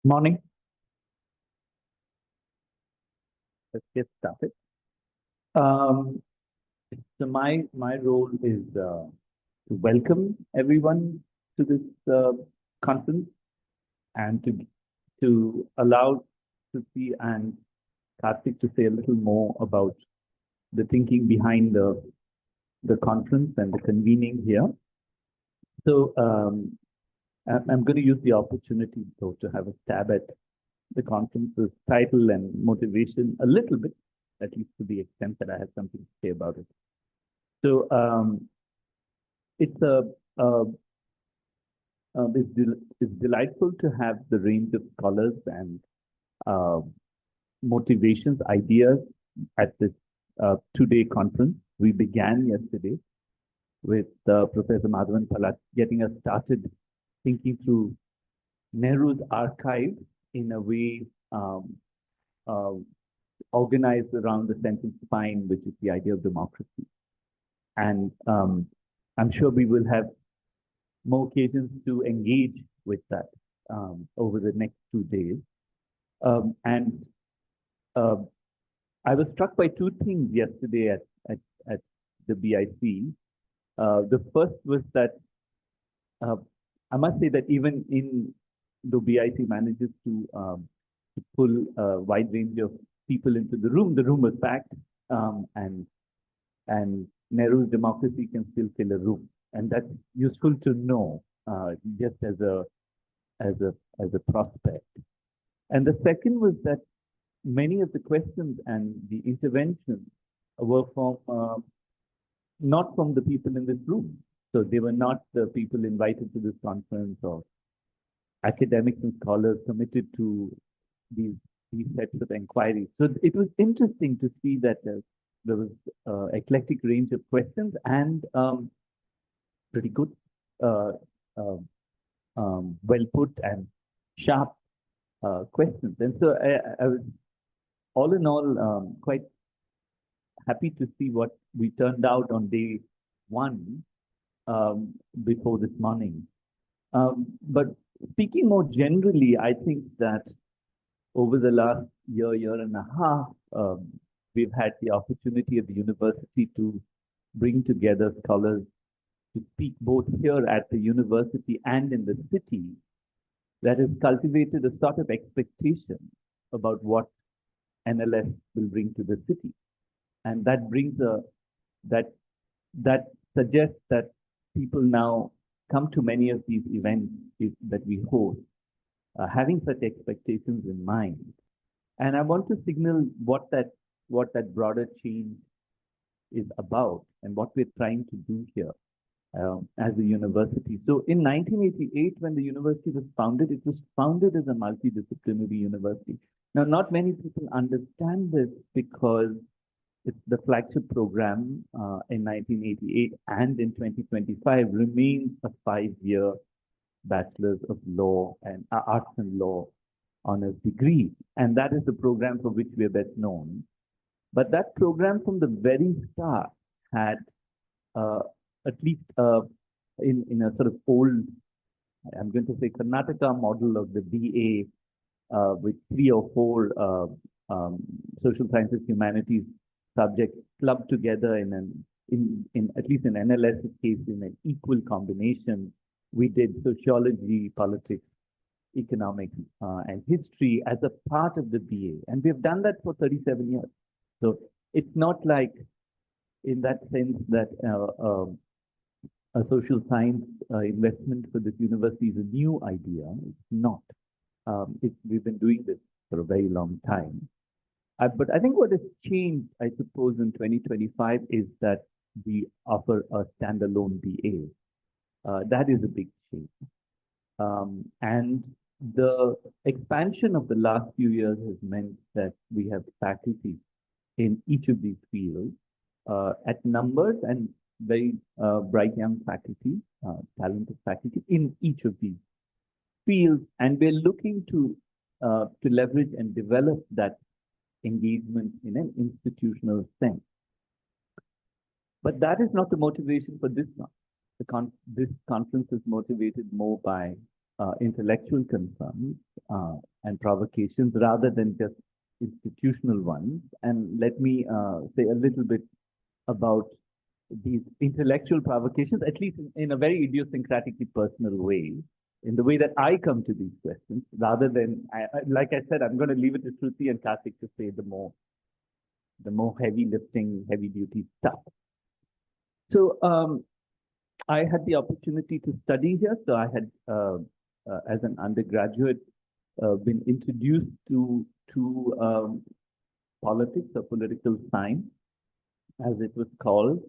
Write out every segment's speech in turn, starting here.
Morning. Let's get started. Um, so my role is to welcome everyone to this conference and to allow Susi and Karthik to say a little more about the thinking behind the conference and the convening here. So I'm going to use the opportunity though to have a stab at the conference's title and motivation a little bit, at least to the extent that I have something to say about it. So it's it's delightful to have the range of scholars and uh, motivations, ideas at this two-day conference. We began yesterday with Professor Madhavan Palat getting us started thinking through Nehru's archive in a way uh, organized around the central spine, which is the idea of democracy. And I'm sure we will have more occasions to engage with that over the next 2 days. And I was struck by two things yesterday at the BIC. The first was that I must say that even in the BIC manages to pull a wide range of people into the room was packed, and Nehru's democracy can still fill a room, and that's useful to know just as a prospect. And the second was that many of the questions and the interventions were from not from the people in this room. So they were not the people invited to this conference or academics and scholars committed to these sets of inquiries. So it was interesting to see that there was eclectic range of questions and pretty good, well put and sharp questions. And so I was all in all quite happy to see what we turned out on day one before this morning. But speaking more generally, I think that over the last year and a half, we've had the opportunity at the university to bring together scholars to speak both here at the university and in the city that has cultivated a sort of expectation about what NLS will bring to the city. And that brings that suggests that people now come to many of these events that we host, having such expectations in mind. And I want to signal what that broader change is about and what we're trying to do here as a university. So in 1988, when the university was founded, it was founded as a multidisciplinary university. Now, not many people understand this because it's the flagship program in 1988 and in 2025 remains a 5-year Bachelor's of Law and Arts and Law honors degree. And that is the program for which we are best known. But that program from the very start had at least in a sort of old, I'm going to say Karnataka model of the BA with 3 or 4 social sciences, humanities subjects clubbed together in at least in NLS's case in an equal combination. We did sociology, politics, economics, and history as a part of the BA. And we've done that for 37 years. So it's not like, in that sense, that a social science investment for this university is a new idea. It's not. We've been doing this for a very long time. But I think what has changed, I suppose, in 2025 is that we offer a standalone BA. That is a big change. And the expansion of the last few years has meant that we have faculty in each of these fields at numbers and very bright young faculty, talented faculty in each of these fields. And we're looking to leverage and develop that engagement in an institutional sense. But that is not the motivation for this one. This conference is motivated more by intellectual concerns and provocations rather than just institutional ones. And let me say a little bit about these intellectual provocations, at least in a very idiosyncratically personal way, in the way that I come to these questions, rather than, like I said, I'm going to leave it to Shruti and Karthik to say the more heavy lifting, heavy duty stuff. So I had the opportunity to study here. So I had, as an undergraduate, been introduced to politics or political science, as it was called,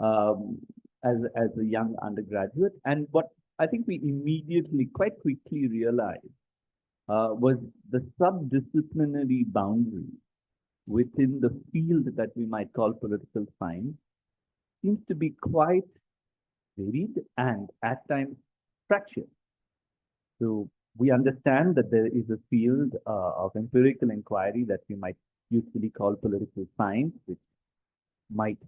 um, as a young undergraduate. And what I think we immediately, quite quickly realized was the subdisciplinary boundary within the field that we might call political science seems to be quite varied and at times fractured. So we understand that there is a field of empirical inquiry that we might usually call political science, which might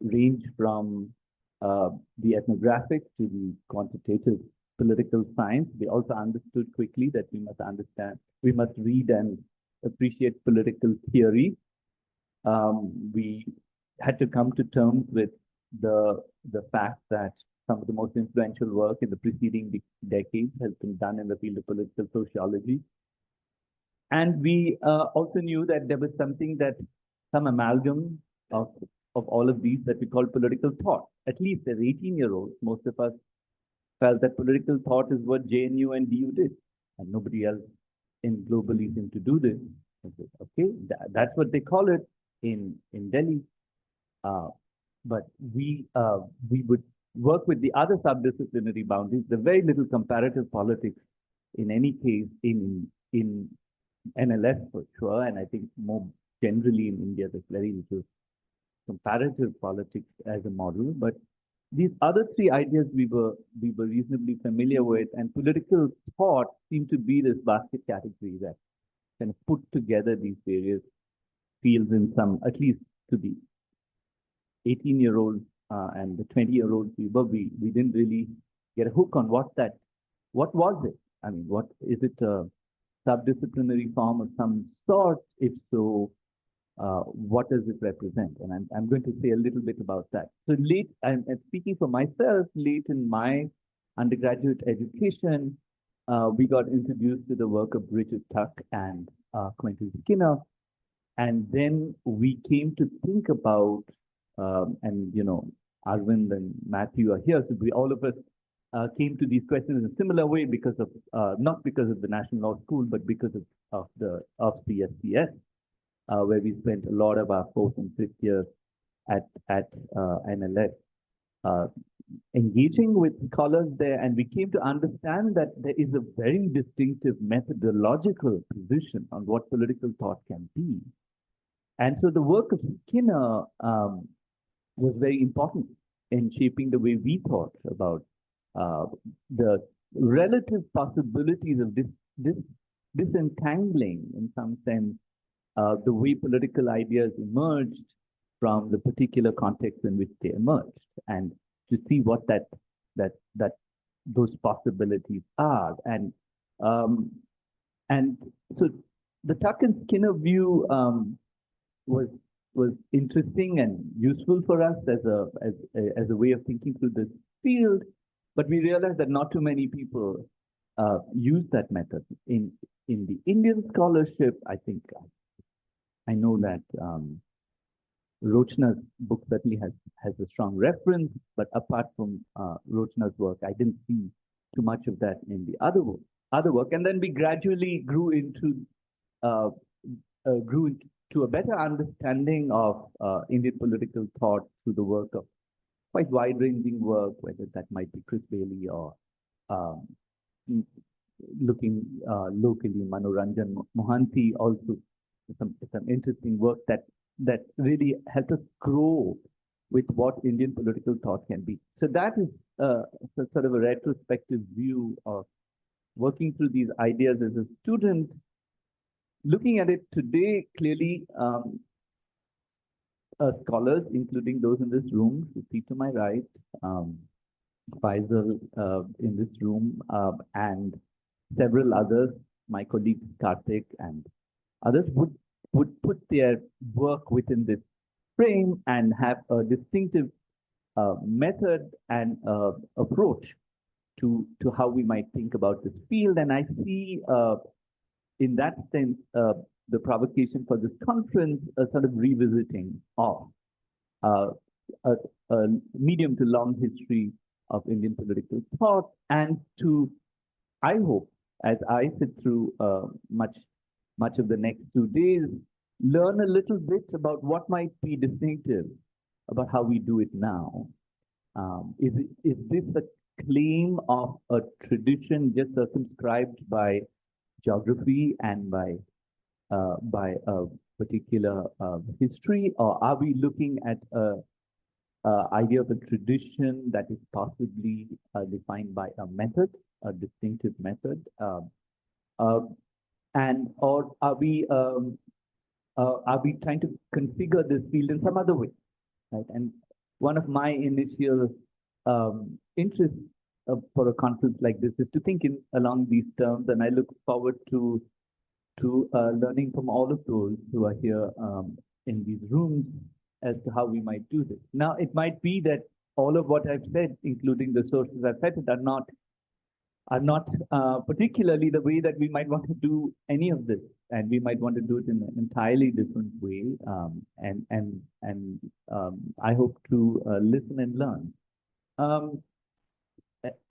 range from the ethnographic to the quantitative political science. We also understood quickly that we must read and appreciate political theory. We had to come to terms with the fact that some of the most influential work in the preceding decades has been done in the field of political sociology. And we also knew that there was some amalgam of all of these that we call political thought. At least as 18-year-olds, most of us felt that political thought is what JNU and DU did, and nobody else globally seemed to do this. Said, okay, that's what they call it in Delhi. But we would work with the other subdisciplinary boundaries. There's very little comparative politics in any case in NLS for sure, and I think more generally in India, there's very little comparative politics as a model. But these other three ideas we were reasonably familiar with, and political thought seemed to be this basket category that kind of put together these various fields in some, at least to the 18-year-olds and the 20-year-olds we didn't really get a hook on what was it? I mean, what is it a subdisciplinary form of some sort? If so, what does it represent? And I'm going to say a little bit about that. So I'm speaking for myself, late in my undergraduate education, we got introduced to the work of Richard Tuck and Quentin Skinner. And then we came to think about, and Arvind and Matthew are here, so all of us came to these questions in a similar way because of, not because of the National Law School, but because of the CSCS. Where we spent a lot of our fourth and fifth years at NLS, engaging with scholars there, and we came to understand that there is a very distinctive methodological position on what political thought can be. And so the work of Skinner was very important in shaping the way we thought about the relative possibilities of disentangling, in some sense, the way political ideas emerged from the particular context in which they emerged, and to see what those possibilities are. And so the Tuck and Skinner view was interesting and useful for us as a way of thinking through this field, but we realized that not too many people use that method in the Indian scholarship. I know that Rochna's book certainly has a strong reference, but apart from Rochna's work, I didn't see too much of that in the other work. And then we gradually grew into a better understanding of Indian political thought through the work of quite wide-ranging work, whether that might be Chris Bailey or looking locally, Manoranjan Mohanty, also some interesting work that really helped us grow with what Indian political thought can be. So that is sort of a retrospective view of working through these ideas as a student. Looking at it today, clearly, scholars, including those in this room, who sit to my right, Faisal in this room, and several others, my colleagues Karthik and others would put their work within this frame and have a distinctive method and approach to how we might think about this field. And I see in that sense the provocation for this conference a sort of revisiting of uh, a, a medium to long history of Indian political thought, and to, I hope, as I sit through much of the next 2 days, learn a little bit about what might be distinctive about how we do it now. Is this a claim of a tradition just circumscribed by geography and by a particular history, or are we looking at a idea of a tradition that is possibly defined by a method, a distinctive method, uh, and or are we trying to configure this field in some other way, right? And one of my initial interests for a conference like this is to think in along these terms, and I look forward to learning from all of those who are here in these rooms as to how we might do this. Now, it might be that all of what I've said, including the sources I've cited, are not particularly the way that we might want to do any of this, and we might want to do it in an entirely different way. And I hope to listen and learn. Um,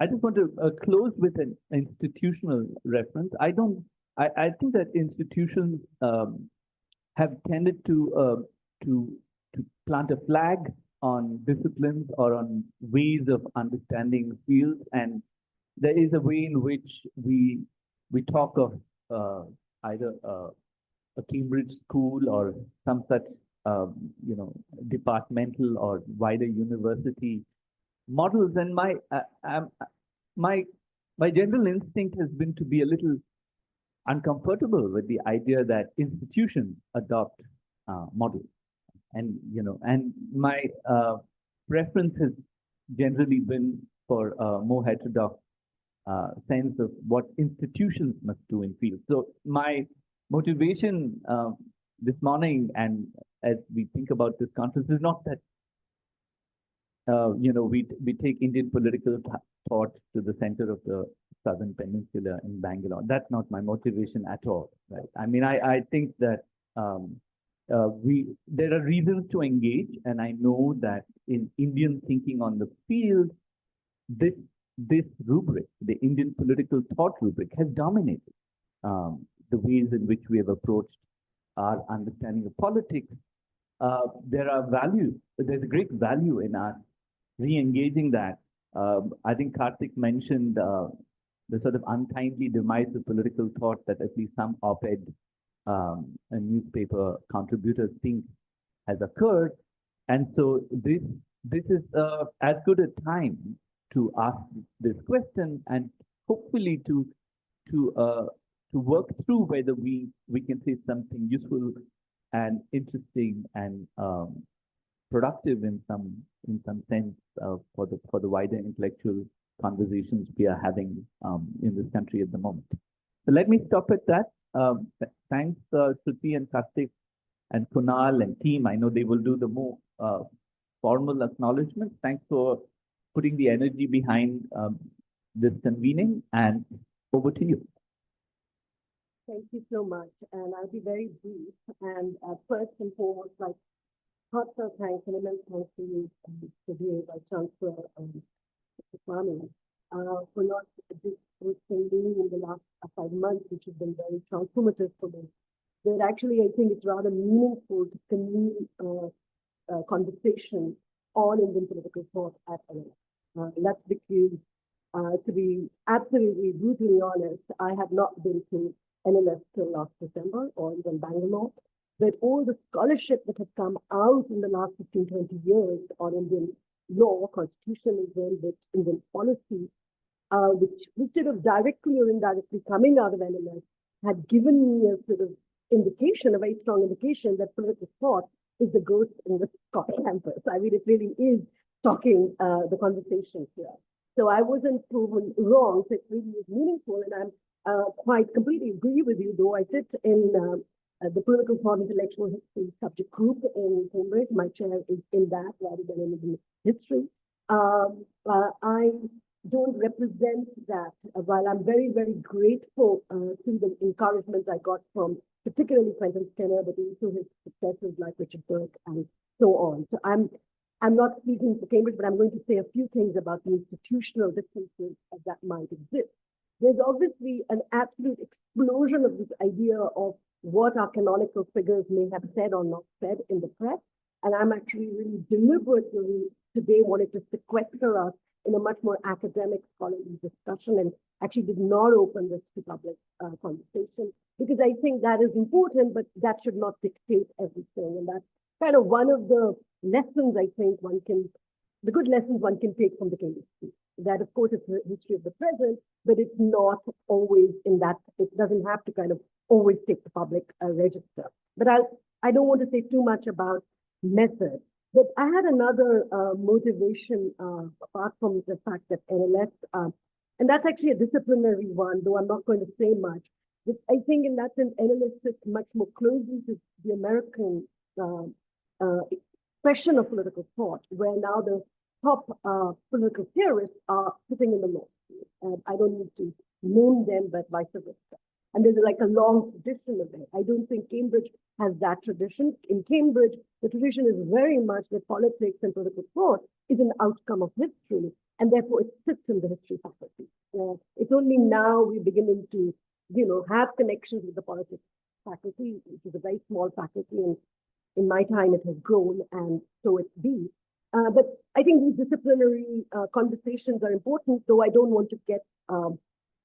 I just want to close with an institutional reference. I think that institutions have tended to to plant a flag on disciplines or on ways of understanding fields, and there is a way in which we talk of either a Cambridge school or some such departmental or wider university models. And my my general instinct has been to be a little uncomfortable with the idea that institutions adopt models, and my preference has generally been for a more heterodox sense of what institutions must do in fields. So my motivation this morning, and as we think about this conference, is not that we take Indian political thought to the center of the Southern Peninsula in Bangalore. That's not my motivation at all, right? I mean, I think that there are reasons to engage, and I know that in Indian thinking on the field, this this rubric, the Indian political thought rubric, has dominated the ways in which we have approached our understanding of politics. There's a great value in us re-engaging that. I think Karthik mentioned the sort of untimely demise of political thought that at least some op-ed and newspaper contributors think has occurred. And so this is as good a time to ask this question, and hopefully to work through whether we can say something useful and interesting and productive in some sense for the wider intellectual conversations we are having in this country at the moment. So let me stop at that. Thanks, Shruti and Karthik and Kunal and team. I know they will do the more formal acknowledgements. Thanks for putting the energy behind this convening, and over to you. Thank you so much, and I'll be very brief. And first and foremost, like heartfelt thanks and immense thanks to you, today, by Chancellor Swami, for not just hosting me in the last 5 months, which has been very transformative for me. But actually, I think it's rather meaningful to convene conversation on Indian political thought at NLS. That's because, to be absolutely brutally honest, I have not been to NLS till last December or even Bangalore. But all the scholarship that has come out in the last 15, 20 years on Indian law, constitution as well, with Indian policy, which instead of directly or indirectly coming out of NLS, had given me a sort of indication, a very strong indication that political thought is the ghost in the Scotch campus. I mean, it really is talking the conversation here. So I wasn't proven wrong. So it really is meaningful. And I'm quite completely agree with you, though I sit in the political thought intellectual history subject group in Cambridge. My chair is in that rather than in history. I don't represent that. While I'm very, very grateful to the encouragement I got from particularly Quentin Skinner, but also his successors like Richard Burke and so on. So I'm not speaking for Cambridge, but I'm going to say a few things about the institutional differences that might exist. There's obviously an absolute explosion of this idea of what our canonical figures may have said or not said in the press. And I'm actually really deliberately today wanted to sequester us in a much more academic scholarly discussion and actually did not open this to public conversation because I think that is important, but that should not dictate everything. And that's kind of one of the lessons I think the good lessons one can take from the Cambridge School. That, of course, it's the history of the present, but it's not always in that, it doesn't have to kind of always take the public register. But I don't want to say too much about method. But I had another motivation apart from the fact that NLS, and that's actually a disciplinary one, though I'm not going to say much. But I think in that sense, NLS fits much more closely to the American expression of political thought, where now the top political theorists are sitting in the law. I don't need to name them, but vice versa. And there's like a long tradition of it. I don't think Cambridge has that tradition. In Cambridge, the tradition is very much that politics and political thought is an outcome of history, and therefore it sits in the history faculty. It's only now we're beginning to, have connections with the politics faculty, which is a very small faculty, and in my time it has grown, and so it's been. But I think these disciplinary conversations are important, though I don't want to get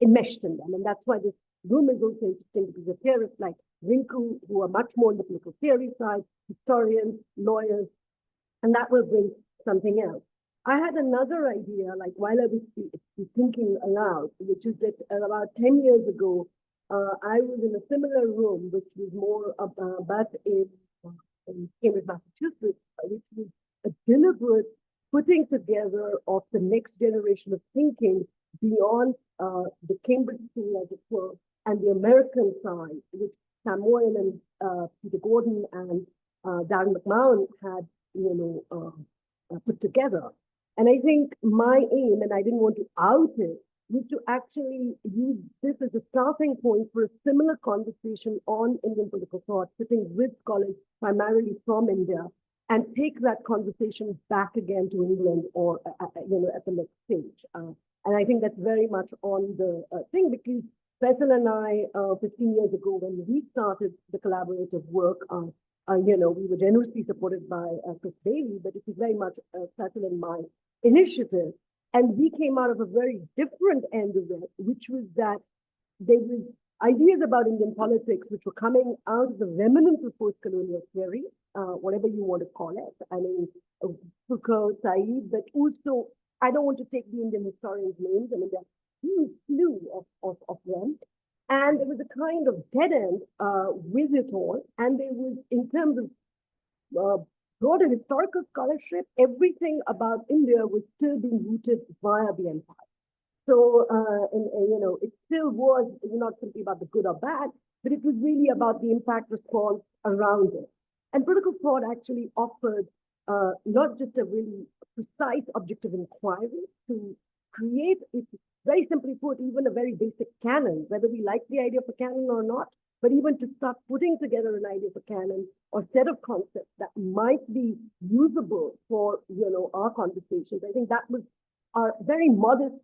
enmeshed in them. And that's why this room is also interesting because the theorists like Rinku, who are much more on the political theory side, historians, lawyers, and that will bring something else. I had another idea, like while I was thinking aloud, which is that about 10 years ago, I was in a similar room, which was more but in Cambridge, Massachusetts, which was a deliberate putting together of the next generation of thinking beyond the Cambridge school, as it were, and the American side, which Sam Moyen and Peter Gordon and Darren McMahon had, put together. And I think my aim, and I didn't want to out it, was to actually use this as a starting point for a similar conversation on Indian political thought, sitting with scholars primarily from India, and take that conversation back again to England or, at the next stage. And I think that's very much on the thing because Faisal and I, 15 years ago, when we started the collaborative work, we were generously supported by Chris Bailey, but it was very much Faisal and my initiative. And we came out of a very different end of it, which was that there was ideas about Indian politics which were coming out of the remnants of post-colonial theory, whatever you want to call it. I mean, Foucault, Said, but also, I don't want to take the Indian historians' names. I mean, there are a huge slew of them. And there was a kind of dead end with it all. And there was, in terms of broader historical scholarship, everything about India was still being rooted via the empire. So, it still was not simply about the good or bad, but it was really about the impact response around it. And political thought actually offered not just a really precise objective inquiry to create, very simply put, even a very basic canon, whether we like the idea of a canon or not, but even to start putting together an idea of a canon or set of concepts that might be usable for, our conversations. I think that was our very modest,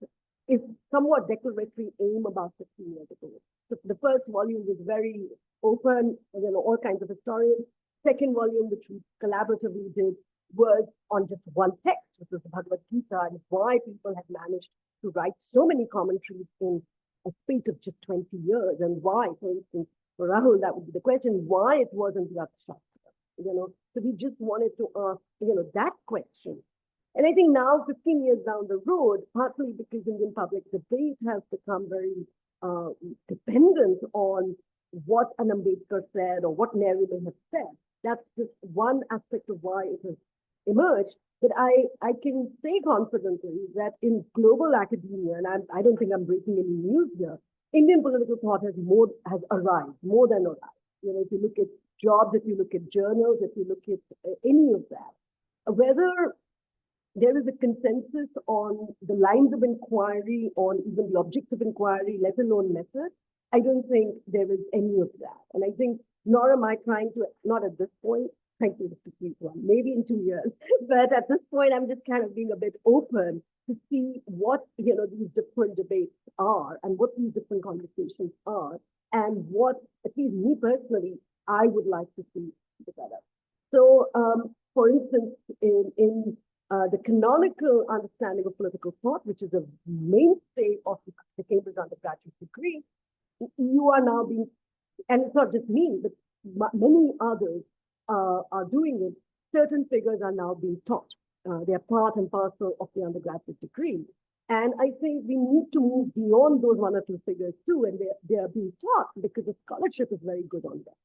is somewhat declaratory aim about 15 years ago. So the first volume was very open, all kinds of historians. Second volume, which we collaboratively did, was on just one text, which was the Bhagavad Gita, and why people had managed to write so many commentaries in a space of just 20 years, and why, for instance, for Rahul, that would be the question, why it wasn't Shastra, So we just wanted to ask, that question. And I think now, 15 years down the road, partly because Indian public debate has become very dependent on what an Ambedkar said or what Nehru may have said, that's just one aspect of why it has emerged. But I can say confidently that in global academia, and I don't think I'm breaking any news here, Indian political thought has arrived, more than arrived. You know, if you look at jobs, if you look at journals, if you look at any of that, whether there is a consensus on the lines of inquiry, on even the objects of inquiry, let alone method. I don't think there is any of that. And I think, nor am I trying to, not at this point, thank you, Mr. Sweet One, maybe in 2 years, but at this point, I'm just kind of being a bit open to see what, you know, these different debates are and what these different conversations are and what, at least me personally, I would like to see develop. So, for instance, in the canonical understanding of political thought, which is a mainstay of the Cambridge undergraduate degree, you are now being, and it's not just me, but many others are doing it. Certain figures are now being taught. They are part and parcel of the undergraduate degree. And I think we need to move beyond those one or two figures too, and they are being taught because the scholarship is very good on them.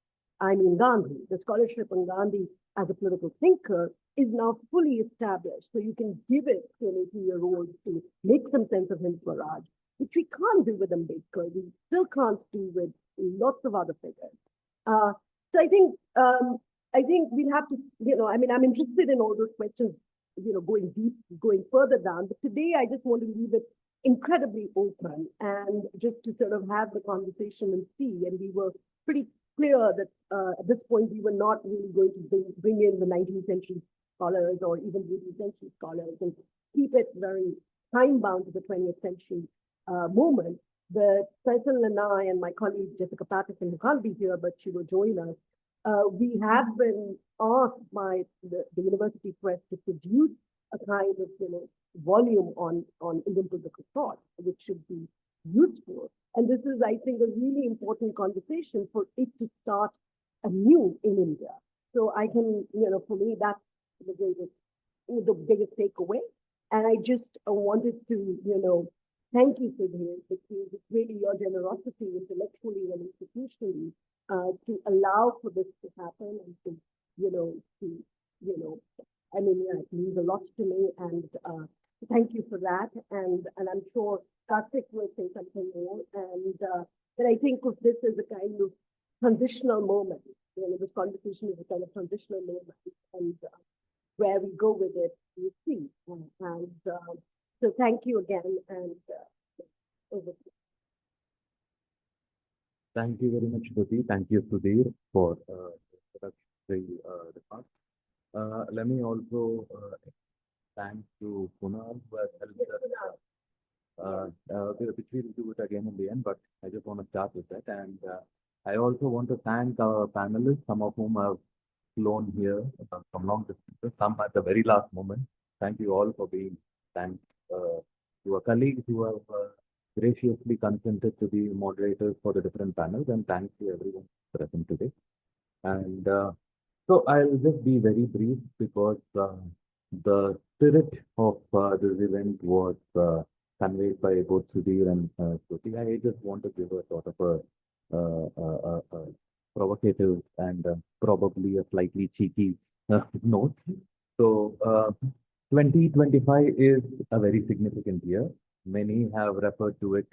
I mean, Gandhi, the scholarship on Gandhi as a political thinker is now fully established. So you can give it to an 18-year-old to make some sense of him, Swaraj, which we can't do with Ambedkar. We still can't do with lots of other figures. So I think we'll have to, you know, I mean, I'm interested in all those questions, you know, going deep, going further down. But today I just want to leave it incredibly open and just to sort of have the conversation and see. And we were pretty clear that at this point we were not really going to bring in the 19th century scholars or even 18th century scholars and keep it very time bound to the 20th century moment. But Faisal and I and my colleague Jessica Patterson, who can't be here, but she will join us, we have been asked by the university press to produce a kind of, you know, volume on Indian political thought, which should be useful. And this is, I think, a really important conversation for it to start anew in India. So I can, you know, for me, that's the biggest takeaway. And I just wanted to, you know, thank you, Sudhir, because it's really your generosity intellectually and institutionally to allow for this to happen and to, you know, I mean, yeah, it means a lot to me. And thank you for that. And I'm sure Karthik will say something more. And but I think of this as a kind of transitional moment. You know, this conversation is a kind of transitional moment. And where we go with it, you see. And so thank you again. And over to you. Thank you very much, Shruti. Thank you, Sudhir, for introductory remarks. Let me also thank to Kunal, who has helped Yes, us, Kunal. which we'll do it again in the end, but I just want to start with that. And I also want to thank our panelists, some of whom have flown here from long distances, some at the very last moment. Thank you all for being, thanks to our colleagues who have graciously consented to be moderators for the different panels, and thanks to everyone present today. And so I'll just be very brief because the spirit of this event was conveyed by both Sudhir and Shruti. I just want to give a sort of a provocative and probably a slightly cheeky note. So 2025 is a very significant year. Many have referred to it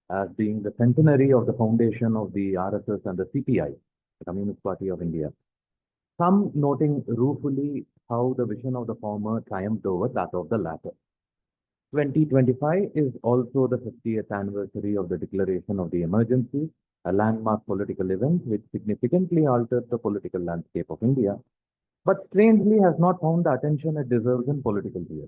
as being the centenary of the foundation of the RSS and the CPI, the Communist Party of India. Some noting ruefully how the vision of the former triumphed over that of the latter. 2025 is also the 50th anniversary of the declaration of the emergency, a landmark political event which significantly altered the political landscape of India, but strangely has not found the attention it deserves in political theory.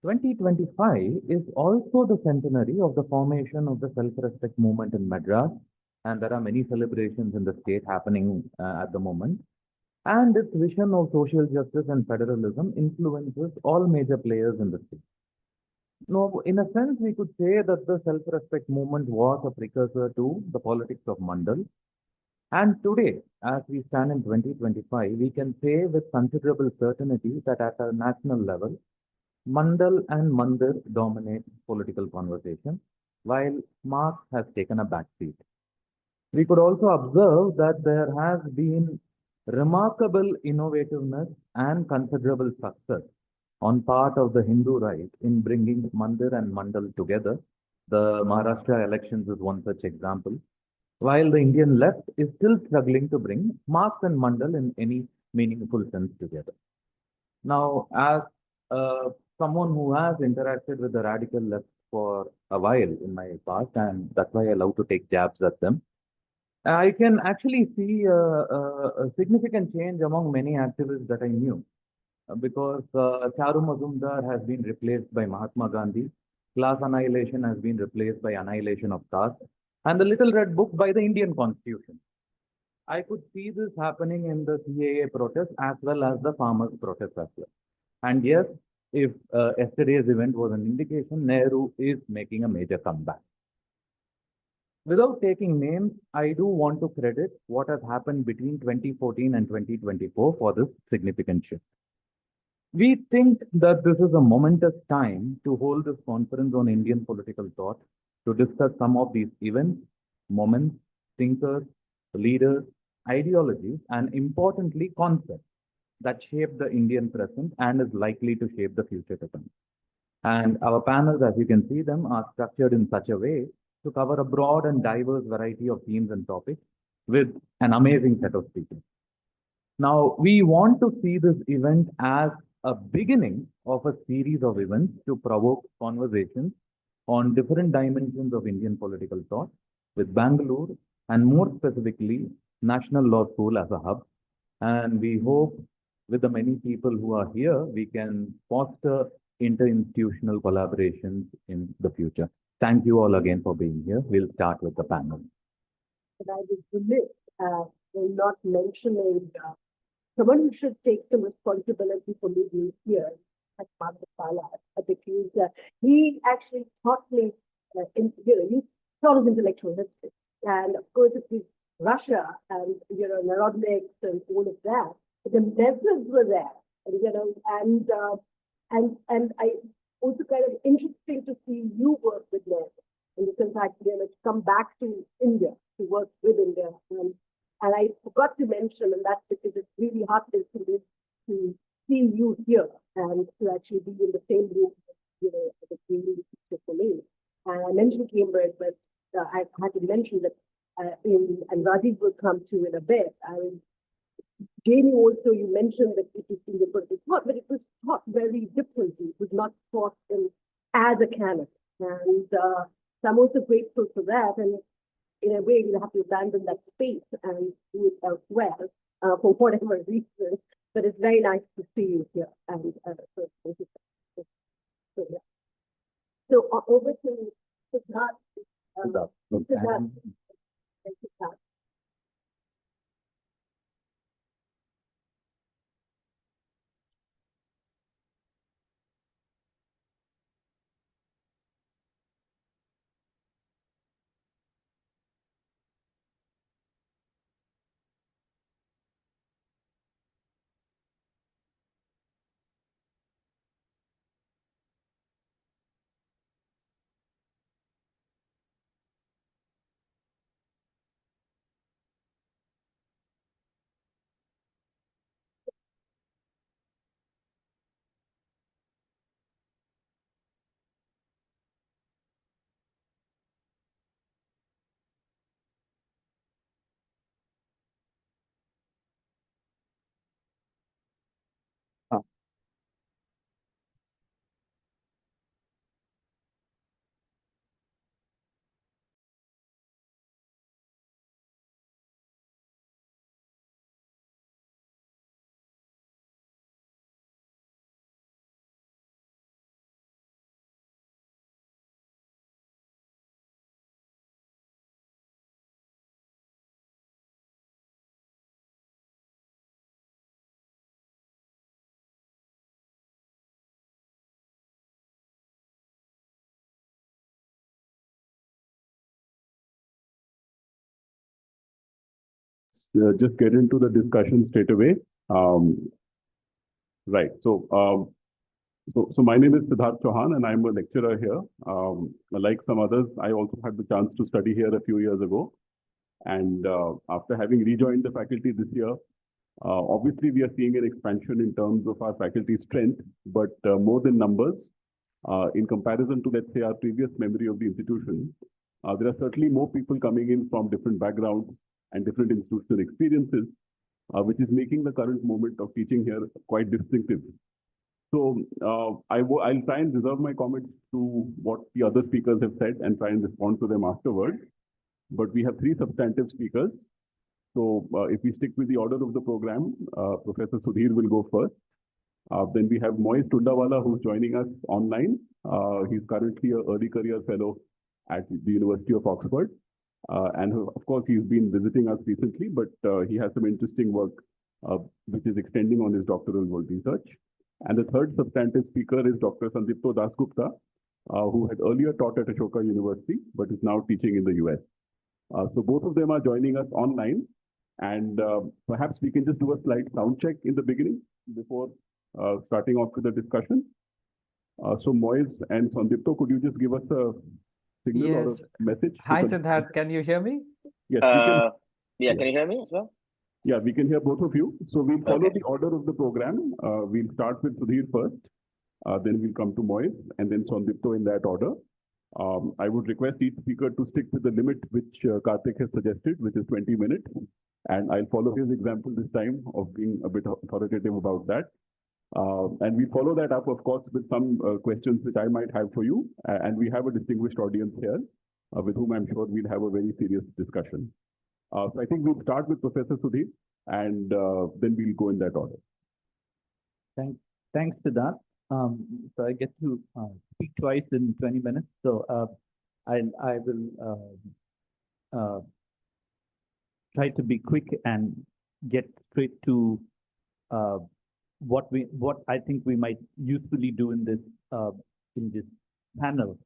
2025 is also the centenary of the formation of the self-respect movement in Madras, and there are many celebrations in the state happening at the moment. And its vision of social justice and federalism influences all major players in the state. No, in a sense, we could say that the self-respect movement was a precursor to the politics of Mandal. And today, as we stand in 2025, we can say with considerable certainty that at a national level, Mandal and Mandir dominate political conversation, while Marx has taken a backseat. We could also observe that there has been remarkable innovativeness and considerable success on part of the Hindu right in bringing Mandir and Mandal together. The Maharashtra elections is one such example. While the Indian left is still struggling to bring Marx and Mandal in any meaningful sense together. Now, as someone who has interacted with the radical left for a while in my past, and that's why I love to take jabs at them, I can actually see a significant change among many activists that I knew because Charu Mazumdar has been replaced by Mahatma Gandhi, class annihilation has been replaced by annihilation of caste, and the Little Red Book by the Indian Constitution. I could see this happening in the CAA protest as well as the farmers' protest as well. And yes, if yesterday's event was an indication, Nehru is making a major comeback. Without taking names, I do want to credit what has happened between 2014 and 2024 for this significant shift. We think that this is a momentous time to hold this conference on Indian political thought to discuss some of these events, moments, thinkers, leaders, ideologies, and importantly, concepts that shape the Indian present and is likely to shape the future to come. And our panels, as you can see them, are structured in such a way to cover a broad and diverse variety of themes and topics with an amazing set of speakers. Now, we want to see this event as a beginning of a series of events to provoke conversations on different dimensions of Indian political thought with Bangalore and more specifically National Law School as a hub. And we hope with the many people who are here, we can foster interinstitutional collaborations in the future. Thank you all again for being here. We'll start with the panel. But I was remiss in not mentioning someone who should take some responsibility for me being here at Pala, because he actually taught me, he taught us intellectual history. And of course, it was Russia and, Narodniks and all of that. But the methods were there, and I also kind of interesting to see you work with them. And in fact, to come back to India, to work with India. And I forgot to mention, and that's because it's really heartening to see you here and to actually be in the same room, as a really teacher for me. And I mentioned Cambridge, but I had to mention that and Rajiv will come to in a bit. Jamie also, you mentioned that it was in the taught, but it was taught very differently. It was not taught as a canon. And so I'm also grateful for that. And in a way, we'll have to abandon that space and do it elsewhere for whatever reason. But it's very nice to see you here. And so thank you. So, yeah. So over to Siddharth. Siddharth. Thank you, Siddharth. Just get into the discussion straight away. Right. So my name is Siddharth Chauhan, and I'm a lecturer here. Like some others, I also had the chance to study here a few years ago. And after having rejoined the faculty this year, Obviously, we are seeing an expansion in terms of our faculty strength, but more than numbers, in comparison to, let's say, our previous memory of the institution, there are certainly more people coming in from different backgrounds and different institutional experiences, which is making the current moment of teaching here quite distinctive. So I'll try and reserve my comments to what the other speakers have said and try and respond to them afterwards. But we have 3 substantive speakers. So if we stick with the order of the program, Professor Sudhir will go first. Then we have Moez Tundawala, who's joining us online. He's currently an early career fellow at the University of Oxford. And of course, he's been visiting us recently, but he has some interesting work which is extending on his doctoral research. And the third substantive speaker is Dr. Sandipto Dasgupta, who had earlier taught at Ashoka University, but is now teaching in the US. So both of them are joining us online. And perhaps we can just do a slight sound check in the beginning before starting off with the discussion. So Moez and Sandipto, could you just give us a signal or Yes. a message? Hi, Siddharth. Can you hear me? Yes, we can. Yeah, Yeah. can you hear me as well? Yeah, we can hear both of you. So we'll follow Okay. the order of the program. We'll start with Sudhir first, then we'll come to Moez, and then Sandipto in that order. I would request each speaker to stick with the limit which Karthik has suggested, which is 20 minutes. And I'll follow his example this time of being a bit authoritative about that. And we follow that up, of course, with some questions which I might have for you. And we have a distinguished audience here with whom I'm sure we'll have a very serious discussion. So I think we'll start with Professor Sudhir, and then we'll go in that order. Thanks to that. So I get to speak twice in 20 minutes. So I will try to be quick and get straight to what I think we might usefully do in this panel.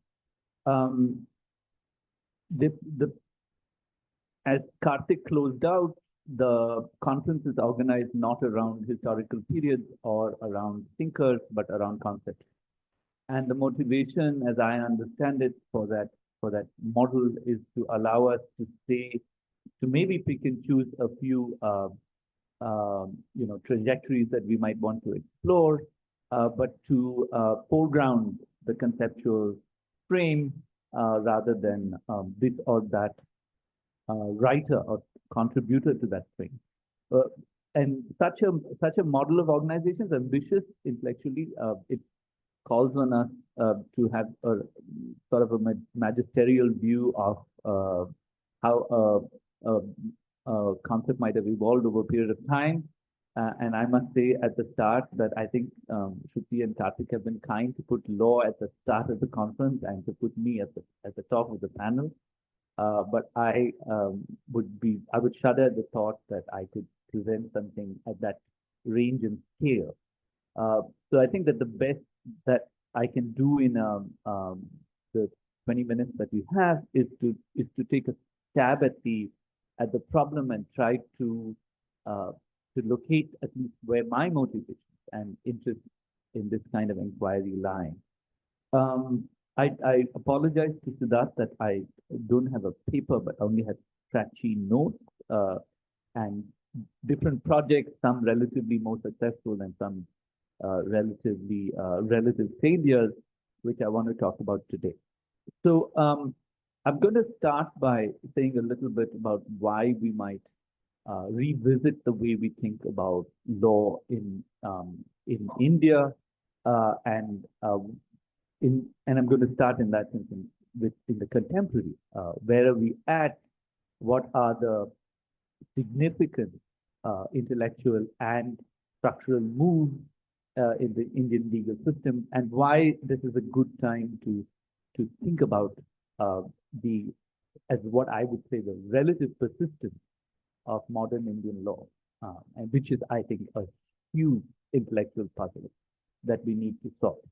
As Karthik closed out, the conference is organized not around historical periods or around thinkers, but around concepts. And the motivation, as I understand it, for that model is to allow us to maybe pick and choose a few trajectories that we might want to explore, but to foreground the conceptual frame rather than this or that writer or contributor to that frame. And such a model of organization is ambitious intellectually. It calls on us to have a sort of a magisterial view of how a concept might have evolved over a period of time. And I must say at the start that I think Shruti and Karthik have been kind to put law at the start of the conference and to put me at the top of the panel. But I would shudder at the thought that I could present something at that range and scale. So I think that the best that I can do in the 20 minutes that we have is to take a stab at the problem and try to locate at least where my motivations and interest in this kind of inquiry lie. I apologize to Siddharth that I don't have a paper, but only have scratchy notes and different projects, some relatively more successful and some relative failures, which I want to talk about today. So I'm going to start by saying a little bit about why we might revisit the way we think about law in India, and I'm going to start in that sense in the contemporary. Where are we at? What are the significant intellectual and structural moves in the Indian legal system, and why this is a good time to think about as what I would say, the relative persistence of modern Indian law, and which is, I think, a huge intellectual puzzle that we need to solve.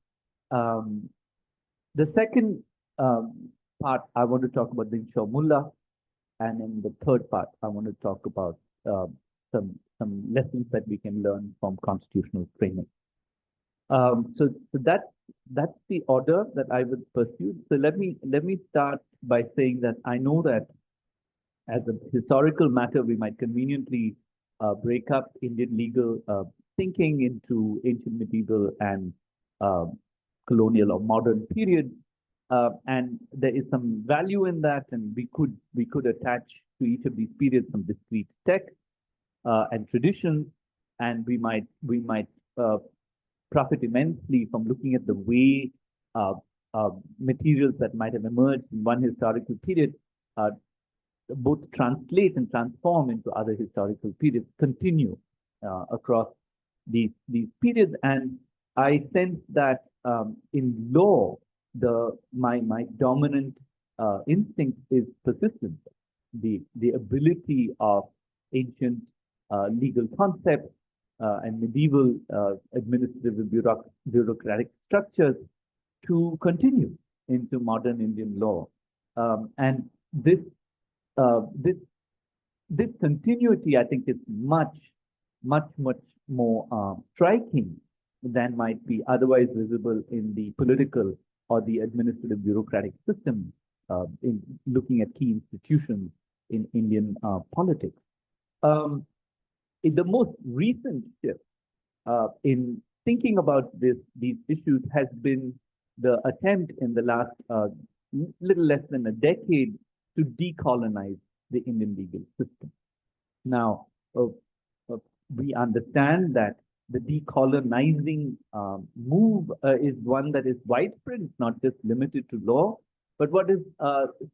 The second part, I want to talk about the Shaw-Mullah, and in the third part, I want to talk about some lessons that we can learn from constitutional framing. So that's the order that I would pursue. So let me start by saying that I know that as a historical matter, we might conveniently break up Indian legal thinking into ancient, medieval, and uh, colonial or modern period. And there is some value in that, and we could attach to each of these periods some discrete text and traditions, and we might profit immensely from looking at the way uh, materials that might have emerged in one historical period uh, both translate and transform into other historical periods, continue across these periods. And I sense that in law, my dominant instinct is persistence, the ability of ancient legal concepts and medieval administrative and bureaucratic structures to continue into modern Indian law. And this uh, this this continuity, I think, is much more striking than might be otherwise visible in the political or the administrative bureaucratic system in looking at key institutions in Indian politics. Um, in the most recent shift in thinking about these issues has been the attempt in the last little less than a decade to decolonize the Indian legal system. Now, uh, we understand that the decolonizing move is one that is widespread, it's not just limited to law. But what is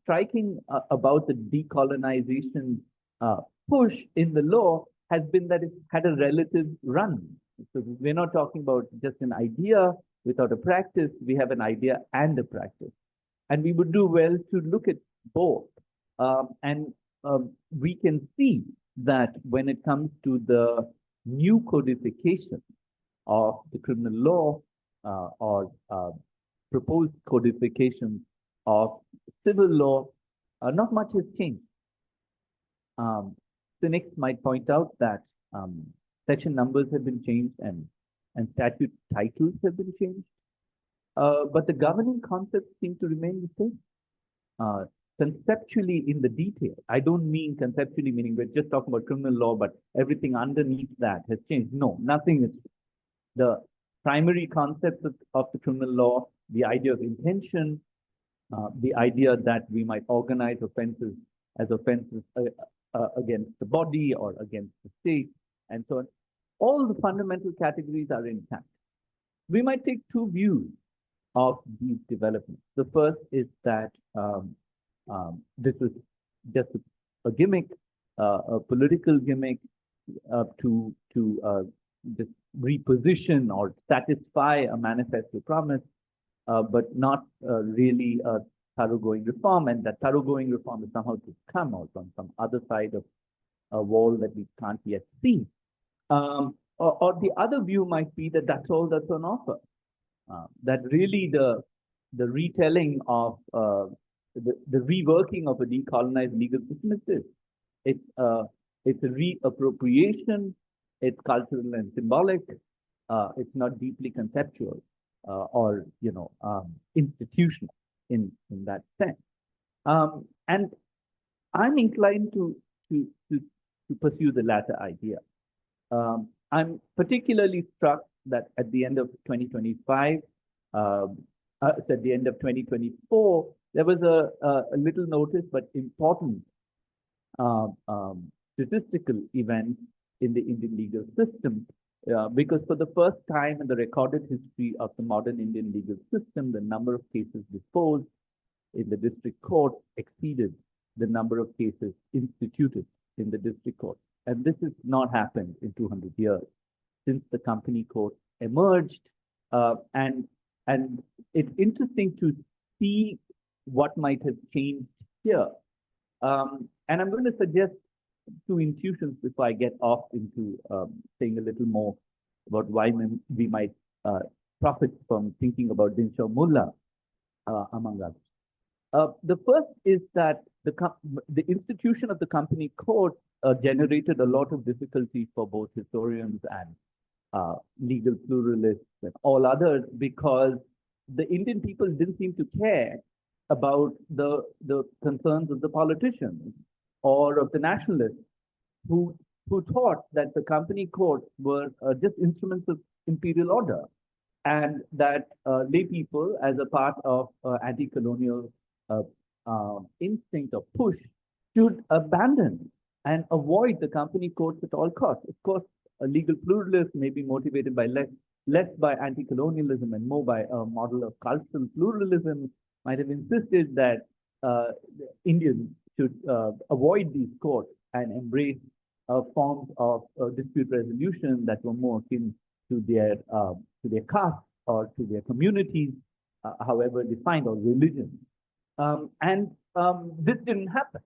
striking about the decolonization uh, push in the law has been that it's had a relative run. So we're not talking about just an idea without a practice. We have an idea and a practice. And we would do well to look at both. And we can see that when it comes to the new codification of the criminal law or proposed codification of civil law, not much has changed. Cynics might point out that section numbers have been changed and statute titles have been changed, but the governing concepts seem to remain the same. Conceptually in the detail, I don't mean conceptually meaning we're just talking about criminal law, but everything underneath that has changed. No, nothing is. The primary concepts of the criminal law, the idea of intention, the idea that we might organize offenses as offenses against the body or against the state, and so on. All the fundamental categories are intact. We might take two views of these developments. The first is that this is just a gimmick, a political gimmick to just reposition or satisfy a manifesto promise, but not really a thoroughgoing reform, and that thoroughgoing reform is somehow to come out on some other side of a wall that we can't yet see. Or the other view might be that that's all that's on offer. That really the retelling of the reworking of a decolonized legal system is this. It's a reappropriation. It's cultural and symbolic. It's not deeply conceptual or institutional in that sense. And I'm inclined to pursue the latter idea. I'm particularly struck that at the end of 2025, at the end of 2024, there was a little notice but important statistical event in the Indian legal system, because for the first time in the recorded history of the modern Indian legal system, the number of cases disposed in the district court exceeded the number of cases instituted in the district court. And this has not happened in 200 years since the company court emerged. And it's interesting to see what might have changed here. And I'm going to suggest two intuitions before I get off into saying a little more about why we might profit from thinking about Dinshaw Mullah, among others. The first is that the institution of the company court generated a lot of difficulty for both historians and legal pluralists and all others, because the Indian people didn't seem to care about the concerns of the politicians or of the nationalists who who thought that the company courts were just instruments of imperial order, and that lay people, as a part of anti-colonial uh, instinct or push, should abandon and avoid the company courts at all costs. Of course, a legal pluralist may be motivated by less by anti-colonialism and more by a model of cultural pluralism, might have insisted that Indians should avoid these courts and embrace forms of dispute resolution that were more akin to their caste or to their communities, however defined, or religion. This didn't happen.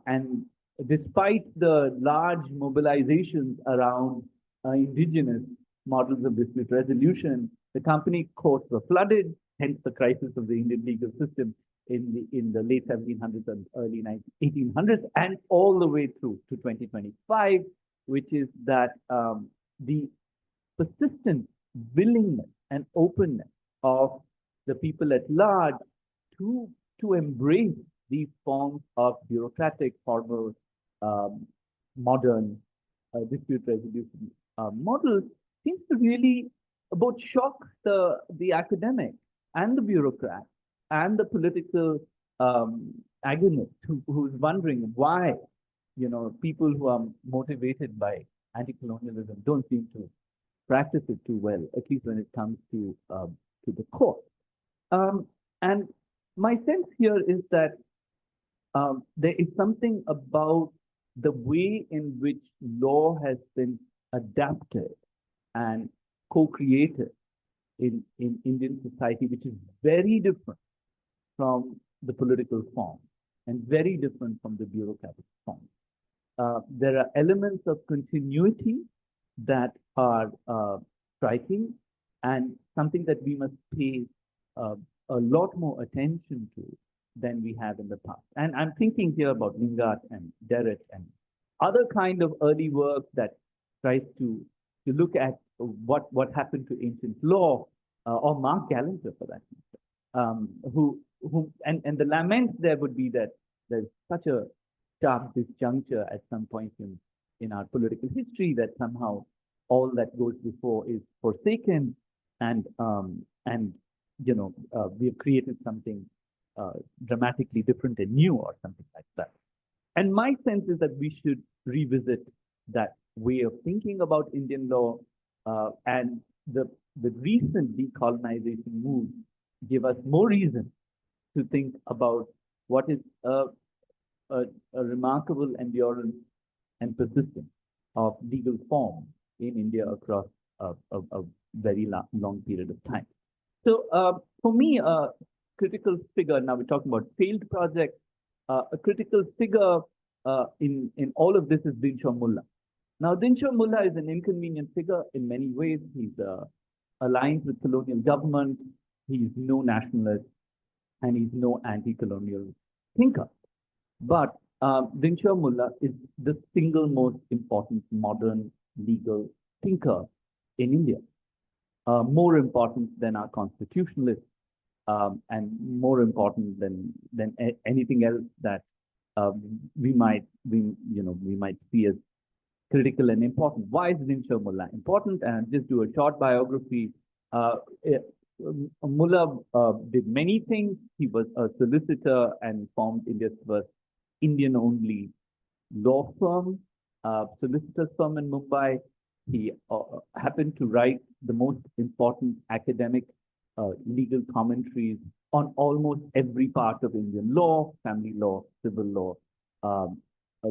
And despite the large mobilizations around indigenous models of dispute resolution, the company courts were flooded, hence the crisis of the Indian legal system in the late 1700s and early 1800s, and all the way through to 2025, which is that the persistent willingness and openness of the people at large to embrace these forms of bureaucratic, formal, modern dispute resolution models seems to really both shock the academic and the bureaucrat and the political agonist who's wondering why, people who are motivated by anti-colonialism don't seem to practice it too well, at least when it comes to the court. And my sense here is that there is something about the way in which law has been adapted and co-created in Indian society, which is very different from the political form and very different from the bureaucratic form. There are elements of continuity that are striking and something that we must pay a lot more attention to than we have in the past. And I'm thinking here about Lingat and Derrett and other kind of early work that tries to look at what happened to ancient law, or Mark Gallagher for that matter, and the lament there would be that there's such a sharp disjuncture at some point in our political history that somehow all that goes before is forsaken, and we have created something dramatically different and new or something like that. And my sense is that we should revisit that way of thinking about Indian law, and the recent decolonization moves give us more reason to think about what is a remarkable endurance and persistence of legal form in India across a very long period of time. So for me, a critical figure, now we're talking about failed projects, a critical figure in all of this is Dinshaw Mullah. Now, Dinshaw Mullah is an inconvenient figure in many ways. He's aligned with colonial government. He's no nationalist, and he's no anti-colonial thinker. But Dinshaw Mullah is the single most important modern legal thinker in India, more important than our constitutionalists, and more important than anything else that we might see as critical and important. Why is Dinshaw Mullah important? And just do a short biography. Mullah did many things. He was a solicitor and formed India's first Indian-only law firm, solicitor's firm in Mumbai. He happened to write the most important academic legal commentaries on almost every part of Indian law: family law, civil law,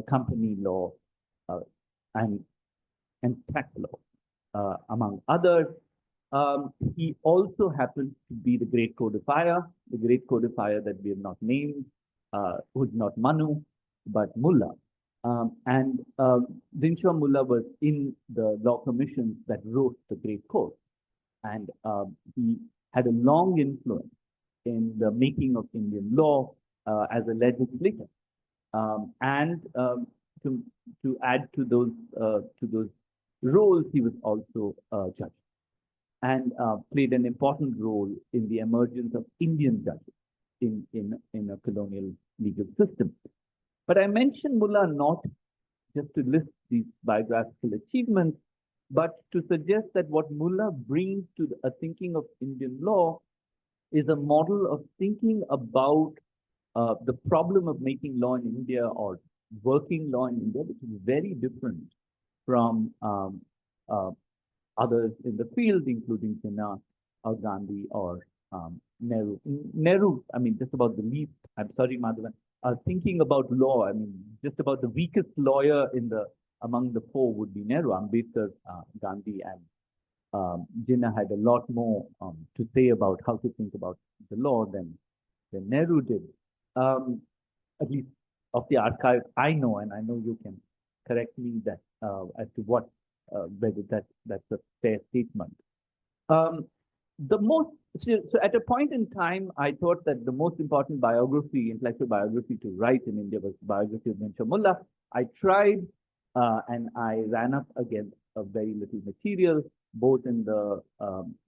company law, and tax law, among others. He also happens to be the great codifier that we have not named, who's not Manu, but Mullah. And Dinshaw Mullah was in the law commissions that wrote the Great Code. And he had a long influence in the making of Indian law as a legislator. And to add to those roles, he was also a judge, and played an important role in the emergence of Indian judges in a colonial legal system. But I mentioned Mullah not just to list these biographical achievements, but to suggest that what Mullah brings to a thinking of Indian law is a model of thinking about the problem of making law in India or working law in India, which is very different from uh, others in the field, including Jinnah or Gandhi or Nehru. Nehru, I mean, just about the least, I'm sorry, Madhavan, thinking about law, I mean, just about the weakest lawyer among the four would be Nehru. Ambedkar, Gandhi, and Jinnah had a lot more to say about how to think about the law than Nehru did. At least of the archive I know, and I know you can correct me that as to whether that's a fair statement. So at a point in time, I thought that the most important biography, intellectual biography to write in India was the biography of Dinshaw Mullah. I tried, and I ran up against a very little material, both in the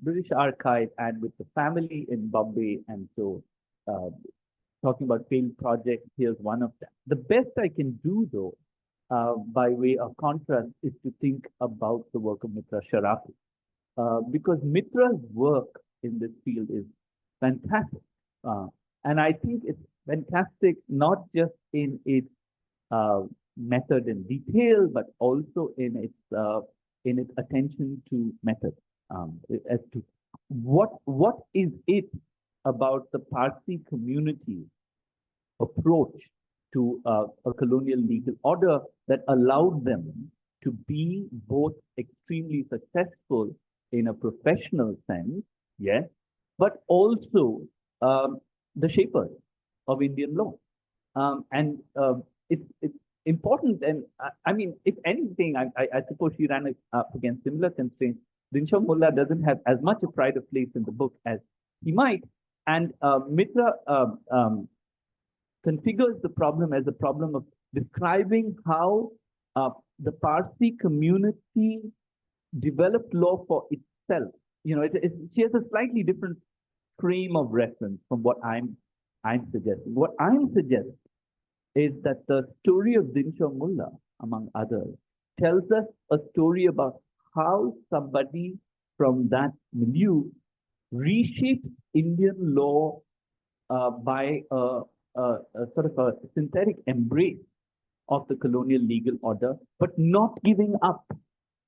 British archive and with the family in Bombay. And so, talking about failed projects, here's one of them. The best I can do, though, by way of contrast, is to think about the work of Mitra Sharafi. Because Mitra's work in this field is fantastic. And I think it's fantastic not just in its method and detail, but also in its attention to method, as to what is it about the Parsi community approach to a colonial legal order that allowed them to be both extremely successful in a professional sense, yes, but also the shapers of Indian law. And it's important, and I mean, if anything, I suppose she ran up against similar constraints. Dinshaw Mullah doesn't have as much a pride of place in the book as he might, and Mitra configures the problem as a problem of describing how the Parsi community developed law for itself. You know, she has a slightly different frame of reference from what I'm suggesting. What I'm suggesting is that the story of Dinshaw Mullah, among others, tells us a story about how somebody from that milieu reshaped Indian law by a sort of a synthetic embrace of the colonial legal order, but not giving up